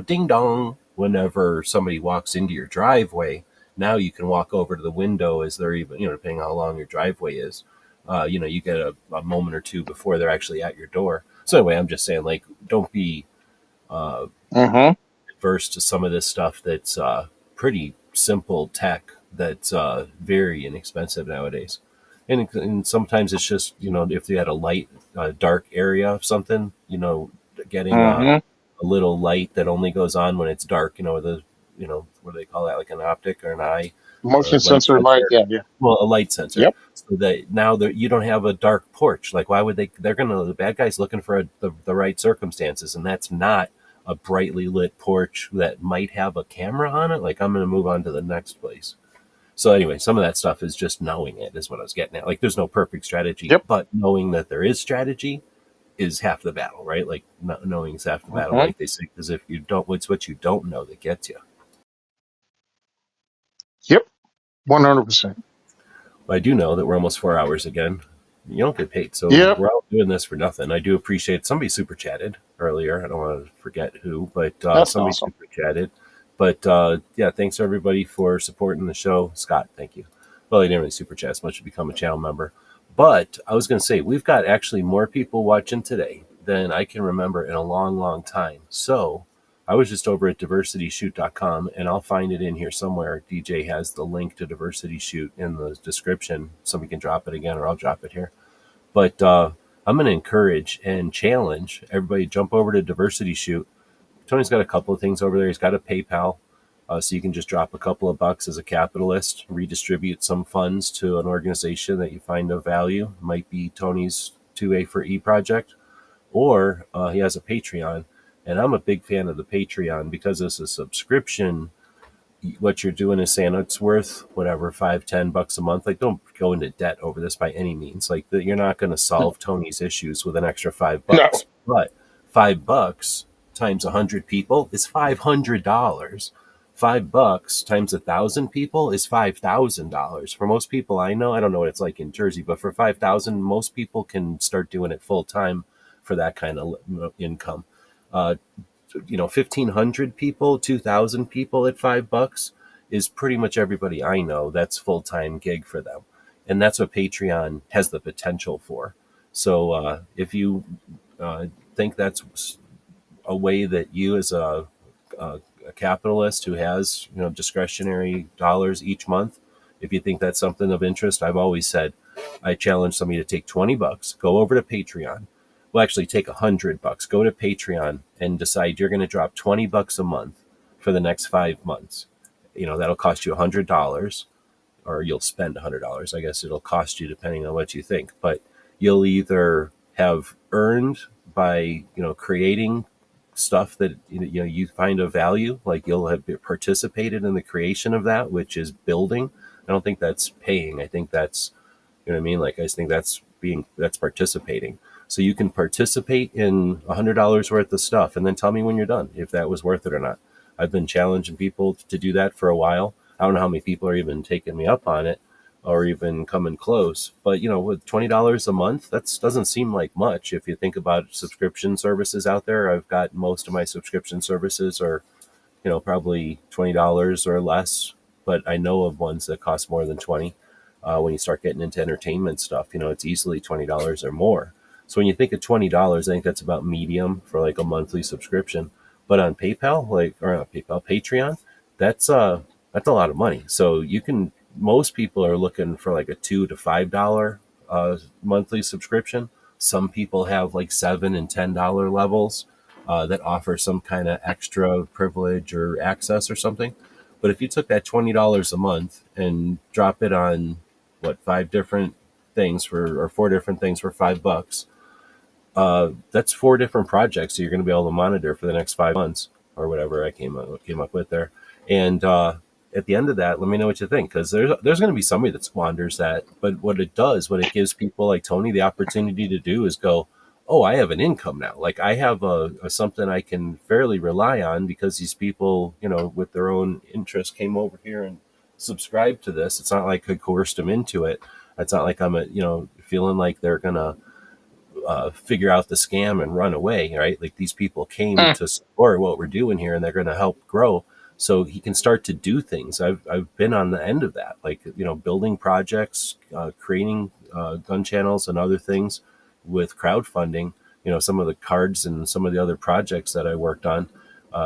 ding dong whenever somebody walks into your driveway. Now you can walk over to the window as they're even, depending on how long your driveway is. You get a moment or two before they're actually at your door. So anyway, I'm just saying, like, don't be uh, Mm-hmm. adverse to some of this stuff that's pretty simple tech that's very inexpensive nowadays. And sometimes it's just, if you had a light, dark area of something, getting Mm-hmm. a little light that only goes on when it's dark, what do they call that, like an optic or an eye or a Motion light sensor light. sensor? Yeah, yeah. Well, a light sensor. Yep. So that now that you don't have a dark porch, like why would they? They're gonna the bad guys looking for the right circumstances, and that's not a brightly lit porch that might have a camera on it. Like I'm gonna move on to the next place. So anyway, some of that stuff is just knowing it is what I was getting at. Like there's no perfect strategy, Yep. but knowing that there is strategy is half the battle, right? Like not knowing is half the battle, Mm-hmm. like they say, because if you don't, it's what you don't know that gets you. Yep. 100%. I do know that we're almost 4 hours again. You don't get paid, so Yep. we're all doing this for nothing. I do appreciate somebody super chatted earlier. I don't want to forget who, but That's somebody awesome. super chatted. But yeah, thanks everybody for supporting the show. Scott, thank you. Well, he didn't really super chat as much to become a channel member. But I was going to say, we've got actually more people watching today than I can remember in a long, long time. So I was just over at diversityshoot.com and I'll find it in here somewhere. DJ has the link to Diversity Shoot in the description. Somebody can drop it again or I'll drop it here. But I'm going to encourage and challenge everybody to jump over to Diversity Shoot. Tony's got a couple of things over there. He's got a PayPal. So you can just drop a couple of bucks as a capitalist, redistribute some funds to an organization that you find of value. Might be Tony's 2A for E project, or he has a Patreon. And I'm a big fan of the Patreon because it's a subscription. What you're doing is saying it's worth whatever, $5-10 a month. Like, don't go into debt over this by any means. Like, you're not going to solve Tony's issues with an extra five No. bucks, but $5 times 100 people is $500. $5 times 1,000 people is $5,000. For most people I know, I don't know what it's like in Jersey, but for 5,000, most people can start doing it full time for that kind of income. Uh, 1,500 people, 2,000 people at $5 is pretty much everybody I know. That's full time gig for them, and that's what Patreon has the potential for. So if you uh, think that's a way that you, as a capitalist who has discretionary dollars each month, if you think that's something of interest, I've always said I challenge somebody to take $20, go over to Patreon. Well, actually, take $100, go to Patreon and decide you're going to drop $20 a month for the next 5 months. That'll cost you $100, or you'll spend $100. I guess it'll cost you depending on what you think. But you'll either have earned by creating stuff that you find of value, like you'll have participated in the creation of that, which is building. I don't think that's paying. I think that's what I mean. Like I just think that's participating. So you can participate in $100 worth of stuff, and then tell me when you're done if that was worth it or not. I've been challenging people to do that for a while. I don't know how many people are even taking me up on it or even coming close. But with $20 a month, that doesn't seem like much if you think about subscription services out there. I've got most of my subscription services are probably $20 or less, but I know of ones that cost more than 20. When you start getting into entertainment stuff, it's easily $20 or more. So when you think of $20, I think that's about medium for like a monthly subscription. But on PayPal, or not PayPal, Patreon, that's a lot of money. So most people are looking for like a $2 to $5 monthly subscription. Some people have like $7 and $10 levels that offer some kind of extra privilege or access or something. But if you took that $20 a month and drop it on what, five different things for, or four different things for $5, that's four different projects that you're going to be able to monitor for the next 5 months or whatever I came up with there. And at the end of that, let me know what you think, because there's going to be somebody that squanders that. But what it gives people like Tony the opportunity to do is go, oh, I have an income now. Like I have a something I can fairly rely on because these people, with their own interest came over here and subscribed to this. It's not like I coerced them into it. It's not like I'm feeling like they're gonna figure out the scam and run away, right? Like these people came Mm. to support what we're doing here, and they're going to help grow. So he can start to do things. I've been on the end of that, like building projects, creating gun channels and other things with crowdfunding. some of the cards and some of the other projects that I worked on,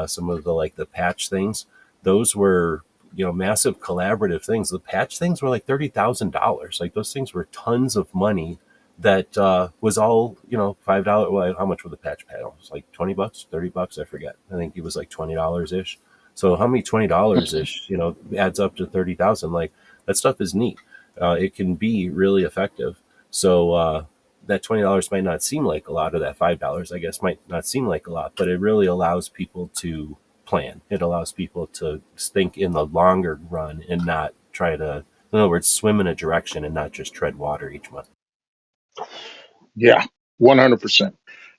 some of the like the patch things, those were massive collaborative things. The patch things were like $30,000. Like those things were tons of money. That was all $5. Well, how much were the patch panels? Like $20, $30, I forget. I think it was like $20 ish. So how many $20 Mhm. ish adds up to 30,000? Like that stuff is neat. It can be really effective. So that $20 might not seem like a lot, or that $5, I guess, might not seem like a lot, but it really allows people to plan. It allows people to think in the longer run and not try to, in other words, swim in a direction and not just tread water each month. Yeah, 100%.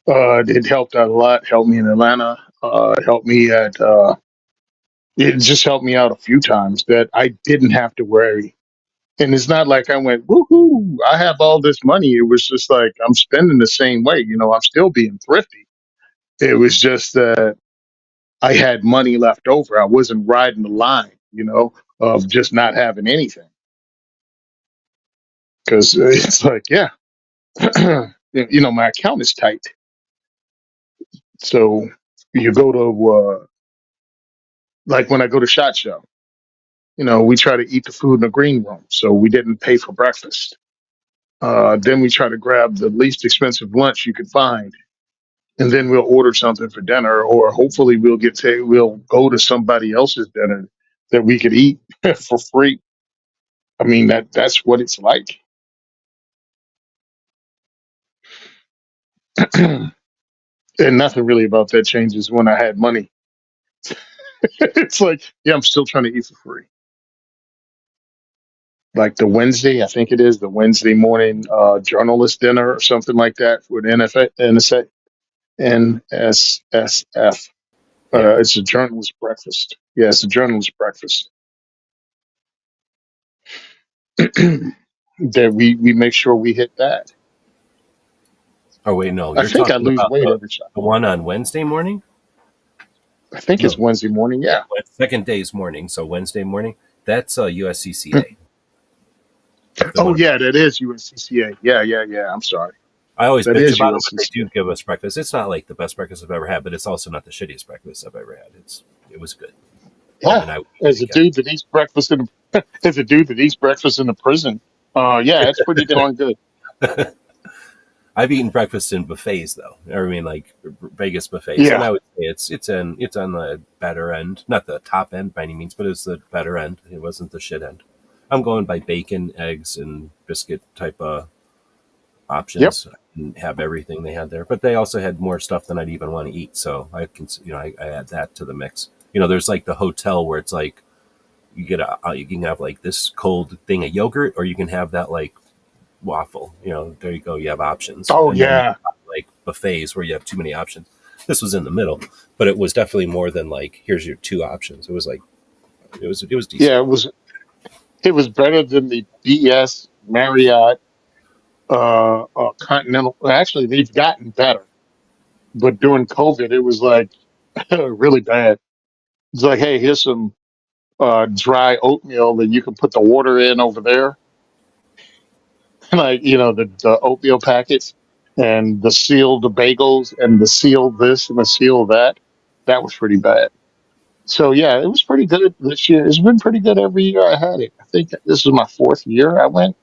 It helped out a lot. Helped me in Atlanta. Helped me at. It just helped me out a few times that I didn't have to worry. And it's not like I went, woohoo, I have all this money. It was just like I'm spending the same way. I'm still being thrifty. It was just that I had money left over. I wasn't riding the line, of just not having anything. Because it's like, yeah, my account is tight. So you go to, like when I go to SHOT Show, we try to eat the food in the green room. So we didn't pay for breakfast. Then we try to grab the least expensive lunch you could find. And then we'll order something for dinner, or hopefully we'll go to somebody else's dinner that we could eat for free. I mean, that's what it's like. And nothing really about that changes when I had money. It's like, yeah, I'm still trying to eat for free. Like the Wednesday, I think it is the Wednesday morning journalist dinner or something like that with NSSF. Yeah. It's a journalist breakfast. Yeah, it's a journalist breakfast that we make sure we hit that. Oh wait, no, I you're think I talking lose about weight the every time. the one on Wednesday morning. I think it's No, Wednesday morning. Yeah. second day's morning. So Wednesday morning. That's USCCA. The Oh one. yeah, that is USCCA. Yeah, yeah, yeah. I'm sorry. I always That bitch is about them, but they USCCA. do give us breakfast. It's not like the best breakfast I've ever had, but it's also not the shittiest breakfast I've ever had. It was good, Yeah. and I would eat it As a again. dude that eats breakfast in as a dude that eats breakfast in a prison, yeah, it's pretty darn good. I've eaten breakfast in buffets though. I mean, like Vegas buffets, and Yeah. I would say it's on the better end, not the top end by any means, but it's the better end. It wasn't the shit end. I'm going by bacon, eggs, and biscuit type of Yep. options and have everything they had there. But they also had more stuff than I'd even want to eat. So I can, I add that to the mix. There's like the hotel where it's like you can have like this cold thing of yogurt, or you can have that like waffle. There you go. You have options, Oh and then yeah. like buffets where you have too many options. This was in the middle, but it was definitely more than like here's your two options. It was like it was Yeah. decent. It was better than the BS Marriott Continental. Well, actually, they've gotten better, but during COVID, it was like really bad. It's like, hey, here's some dry oatmeal that you can put the water in over there, like the oatmeal packets and the sealed bagels and the sealed this and the sealed that. That was pretty bad. So yeah, it was pretty good this year. It's been pretty good every year I had it. I think this is my fourth year I went.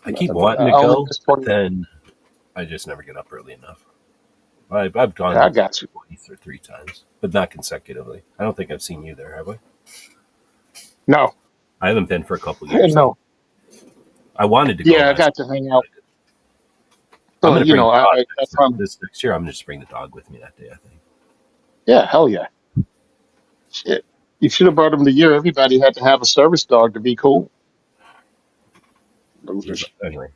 I keep I wanting to only go, missed but 20. then I just never get up early enough. I've Yeah, I gone got you. twice or three times, but not consecutively. I don't think I've seen you there, have I? No, I haven't been for a couple years though. no. I wanted to go Yeah, I last got year. to hang out. I'm So going to bring the dog I next time. found. This next year. I'm going to just bring the dog with me that day. I think. Yeah, hell yeah. Shit. You should have brought him the year everybody had to have a service dog to be cool. Yeah, but Losers. anyway,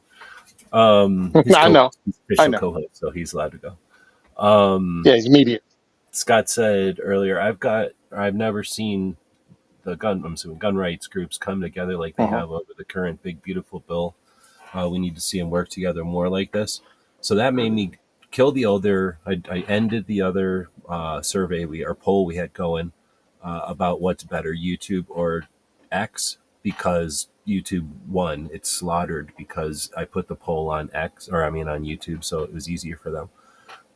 he's I know. he's I official know. co-host, so he's allowed to go. Um, Yeah, he's immediate. Scott said earlier, I've never seen I'm assuming gun rights groups come together like they Uh-huh. have over the current big beautiful bill. We need to see them work together more like this. So that made me kill the other. I ended the other survey or poll we had going about what's better, YouTube or X, because YouTube won. It's slaughtered because I put the poll on X, or I mean on YouTube, so it was easier for them.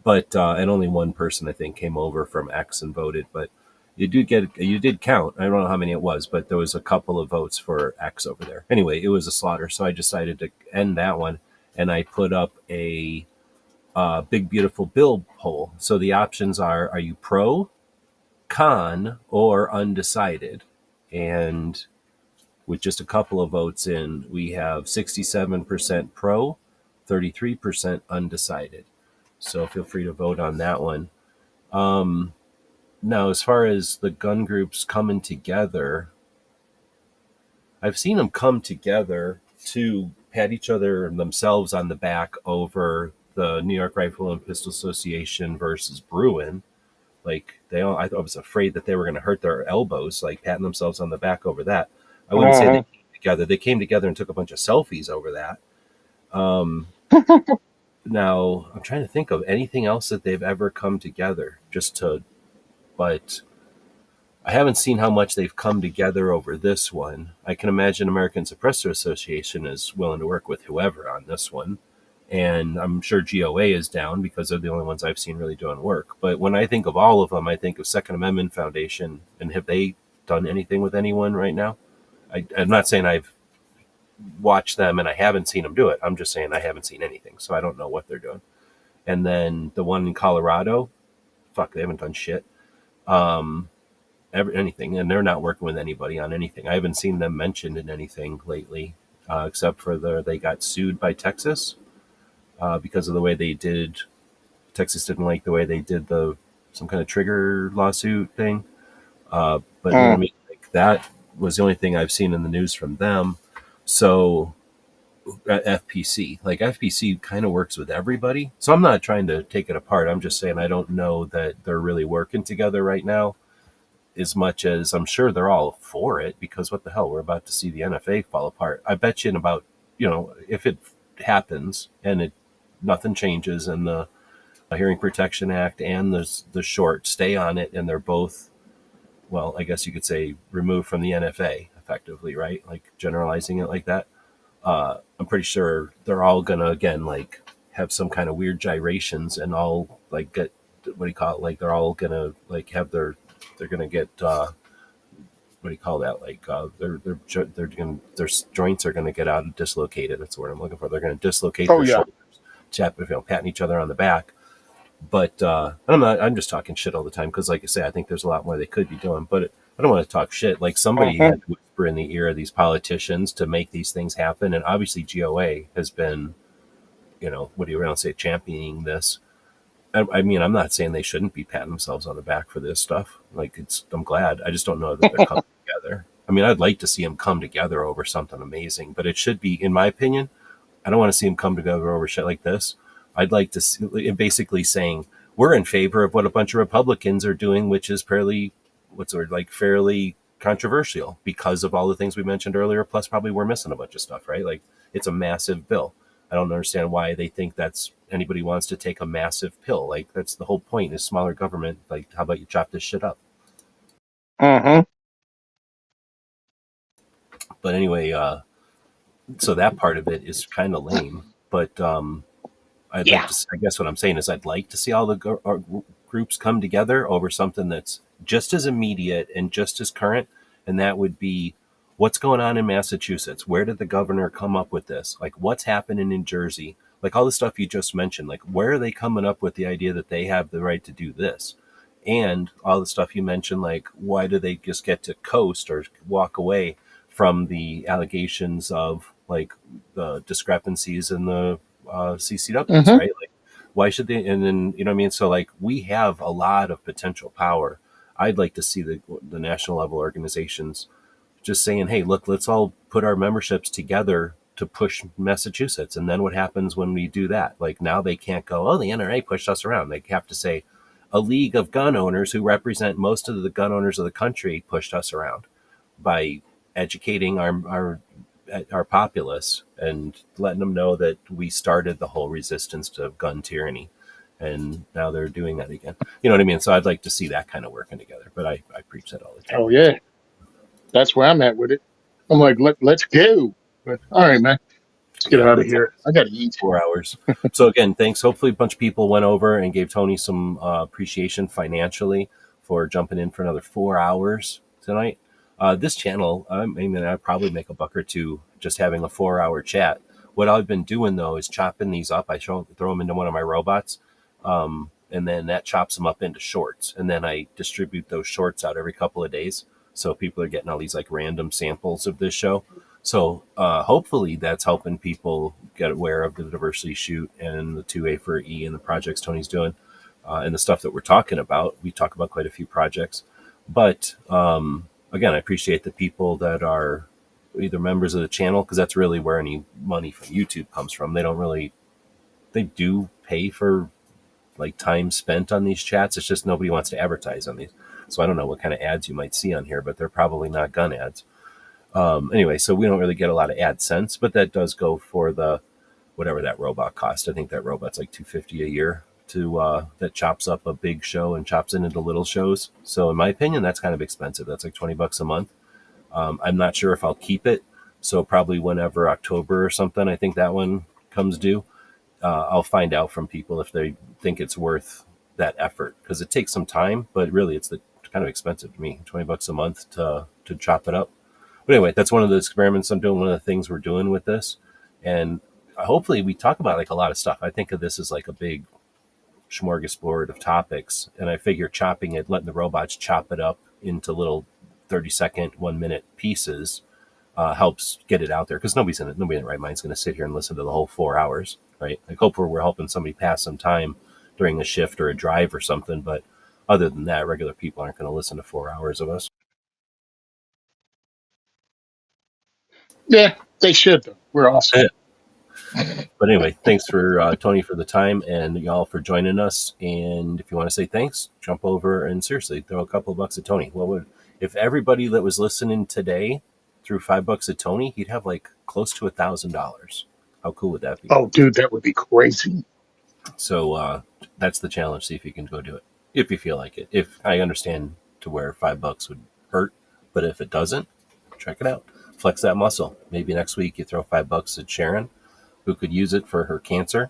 but and only one person I think came over from X and voted, but you did count. I don't know how many it was, but there was a couple of votes for X over there. Anyway, it was a slaughter, so I decided to end that one, and I put up a big beautiful bill poll. So the options are you pro, con, or undecided? And with just a couple of votes in, we have 67% pro, 33% undecided. So feel free to vote on that one. Um, Now, as far as the gun groups coming together, I've seen them come together to pat each other themselves on the back over the New York Rifle and Pistol Association versus Bruin. Like they all, I was afraid that they were going to hurt their elbows, like patting themselves on the back over that. I wouldn't say they Uh-huh. came together. They came together and took a bunch of selfies over that. Um, Now I'm trying to think of anything else that they've ever come together just to, but I haven't seen how much they've come together over this one. I can imagine American Suppressor Association is willing to work with whoever on this one. And I'm sure GOA is down because they're the only ones I've seen really doing work. But when I think of all of them, I think of Second Amendment Foundation. And have they done anything with anyone right now? I'm not saying I've watched them and I haven't seen them do it. I'm just saying I haven't seen anything. So I don't know what they're doing. And then the one in Colorado, fuck, they haven't done shit. Um, Anything, and they're not working with anybody on anything. I haven't seen them mentioned in anything lately, except for they got sued by Texas because of the way they did. Texas didn't like the way they did the some kind of trigger lawsuit thing. But you know what I Uh, mean? Like that was the only thing I've seen in the news from them. So FPC, like FPC, kind of works with everybody. So I'm not trying to take it apart. I'm just saying I don't know that they're really working together right now as much as I'm sure they're all for it because what the hell, we're about to see the NFA fall apart. I bet you in about, if it happens and it nothing changes and the Hearing Protection Act and the short stay on it and they're both, well, I guess you could say removed from the NFA effectively, right? Like generalizing it like that. I'm pretty sure they're all gonna again like have some kind of weird gyrations and all like get what do you call it? Like they're all gonna like have they're gonna get what do you call that? Like they're going their joints are going to get out of dislocated. That's the word I'm looking for. They're going to dislocate oh their yeah. shoulders, patting each other on the back. But I'm not. I'm just talking shit all the time because, like I say, I think there's a lot more they could be doing. But I don't want to talk shit. Like somebody Uh-huh. had to whisper in the ear of these politicians to make these things happen, and obviously GOA has been, what do you want to say, championing this. I mean, I'm not saying they shouldn't be patting themselves on the back for this stuff. Like, I'm glad. I just don't know that they're coming together. I mean, I'd like to see them come together over something amazing, but it should be, in my opinion, I don't want to see them come together over shit like this. I'd like to see, basically saying we're in favor of what a bunch of Republicans are doing, which is fairly, what's the word, like fairly controversial because of all the things we mentioned earlier. Plus, probably we're missing a bunch of stuff, right? Like, it's a massive bill. I don't understand why they think that's anybody wants to take a massive pill. Like, that's the whole point is smaller government. Like, how about you chop this shit up? Uh-huh. But anyway, so that part of it is kind of lame. But I'd like Yeah. to. I guess what I'm saying is I'd like to see all the groups come together over something that's just as immediate and just as current, and that would be what's going on in Massachusetts. Where did the governor come up with this? Like what's happening in Jersey? Like all the stuff you just mentioned. Like where are they coming up with the idea that they have the right to do this? And all the stuff you mentioned, like why do they just get to coast or walk away from the allegations of like the discrepancies in the CCWs, Uh-huh. right? Like, why should they? And then you know what I mean. So like, we have a lot of potential power. I'd like to see the national level organizations just saying, "Hey, look, let's all put our memberships together to push Massachusetts." And then what happens when we do that? Like now they can't go, "Oh, the NRA pushed us around." They have to say, "A league of gun owners who represent most of the gun owners of the country pushed us around." By educating our populace and letting them know that we started the whole resistance to gun tyranny, and now they're doing that again. You know what I mean? So I'd like to see that kind of working together. But I preach that all the time. Oh yeah. That's where I'm at with it. I'm like, let's go. But all right, man. Let's get Yeah, out of that's here. I got to eat. 4 hours. So again, thanks. Hopefully, a bunch of people went over and gave Tony some appreciation financially for jumping in for another 4 hours tonight. This channel, I mean, I'd probably make a buck or two just having a 4 hour chat. What I've been doing though is chopping these up. I throw them into one of my robots, and then that chops them up into shorts, and then I distribute those shorts out every couple of days. So people are getting all these like random samples of this show. So hopefully that's helping people get aware of the diversity shoot and the 2A for E and the projects Tony's doing, and the stuff that we're talking about. We talk about quite a few projects, but again, I appreciate the people that are either members of the channel, because that's really where any money from YouTube comes from. They do pay for like time spent on these chats. It's just nobody wants to advertise on these. So I don't know what kind of ads you might see on here, but they're probably not gun ads. Anyway, so we don't really get a lot of AdSense, but that does go for the whatever that robot cost. I think that robot's like $250 a year to that chops up a big show and chops it into little shows. So in my opinion, that's kind of expensive. That's like $20 a month. I'm not sure if I'll keep it. So probably whenever October or something, I think that one comes due. I'll find out from people if they think it's worth that effort, because it takes some time, but really it's kind of expensive to me. $20 a month to chop it up. But anyway, that's one of the experiments I'm doing. One of the things we're doing with this, and hopefully we talk about like a lot of stuff. I think of this as like a big smorgasbord of topics, and I figure chopping it, letting the robots chop it up into little 30-second, 1 minute pieces helps get it out there, because nobody in the right mind is going to sit here and listen to the whole 4 hours, right? Like, hopefully we're helping somebody pass some time during a shift or a drive or something, but other than that, regular people aren't going to listen to 4 hours of us. Yeah, they should, though. We're awesome. But anyway, thanks for Tony for the time, and y'all for joining us. And if you want to say thanks, jump over and seriously throw a couple of bucks at Tony. What would, if everybody that was listening today threw $5 at Tony, he'd have like close to $1,000. How cool would that be? Oh, dude, that would be crazy. So that's the challenge. See if you can go do it if you feel like it. If I understand to where $5 would hurt, but if it doesn't, check it out. Flex that muscle. Maybe next week you throw $5 at Sharon, who could use it for her cancer,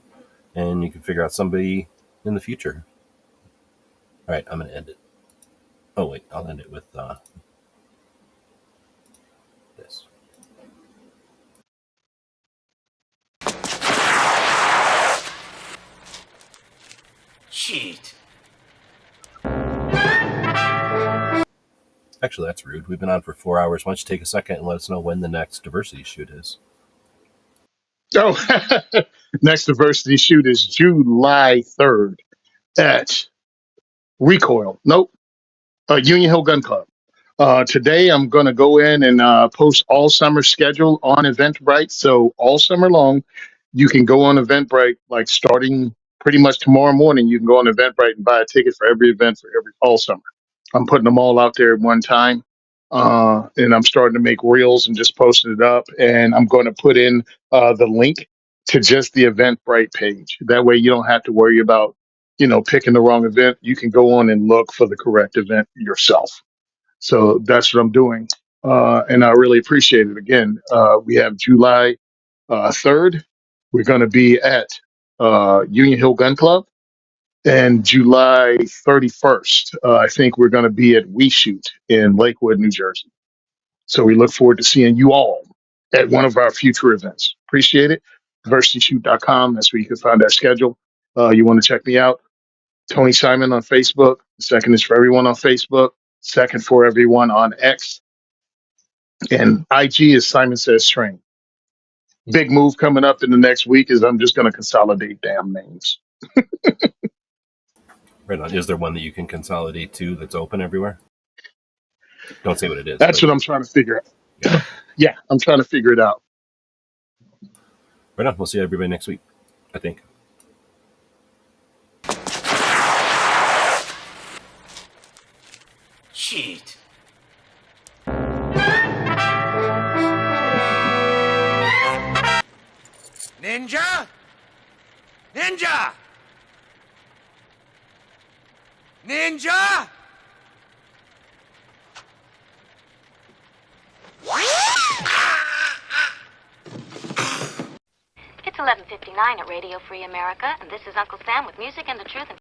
and you can figure out somebody in the future. All right, I'm going to end it. Oh, wait, I'll end it with this. Cheat. Actually, that's rude. We've been on for 4 hours. Why don't you take a second and let us know when the next diversity shoot is? Oh, next diversity shoot is July 3rd at Recoil. Nope, Union Hill Gun Club. Today, I'm going to go in and post all summer schedule on Eventbrite. So all summer long, you can go on Eventbrite, like starting pretty much tomorrow morning. You can go on Eventbrite and buy a ticket for every event for every all summer. I'm putting them all out there at one time, and I'm starting to make reels and just posting it up. And I'm going to put in the link to just the Eventbrite page. That way, you don't have to worry about picking the wrong event. You can go on and look for the correct event yourself. So that's what I'm doing. And I really appreciate it. Again, we have July 3rd. We're going to be at Union Hill Gun Club. And July 31st, I think we're going to be at We Shoot in Lakewood, New Jersey. So we look forward to seeing you all at one of our future events. Appreciate it. DiversityShoot.com. That's where you can find our schedule. You want to check me out. Tony Simon on Facebook. The second is for everyone on Facebook. Second for everyone on X. And IG is Simon Says Train. Big move coming up in the next week is I'm just going to consolidate damn names. Right on. Is there one that you can consolidate to that's open everywhere? Don't say what it is, That's but what I'm trying to figure yeah. out. Yeah, I'm trying to figure it out. Right on. We'll see everybody next week, I think. Cheat. Ninja? Ninja! Ninja! 11:59 at Radio Free America, and this is Uncle Sam with music and the truth.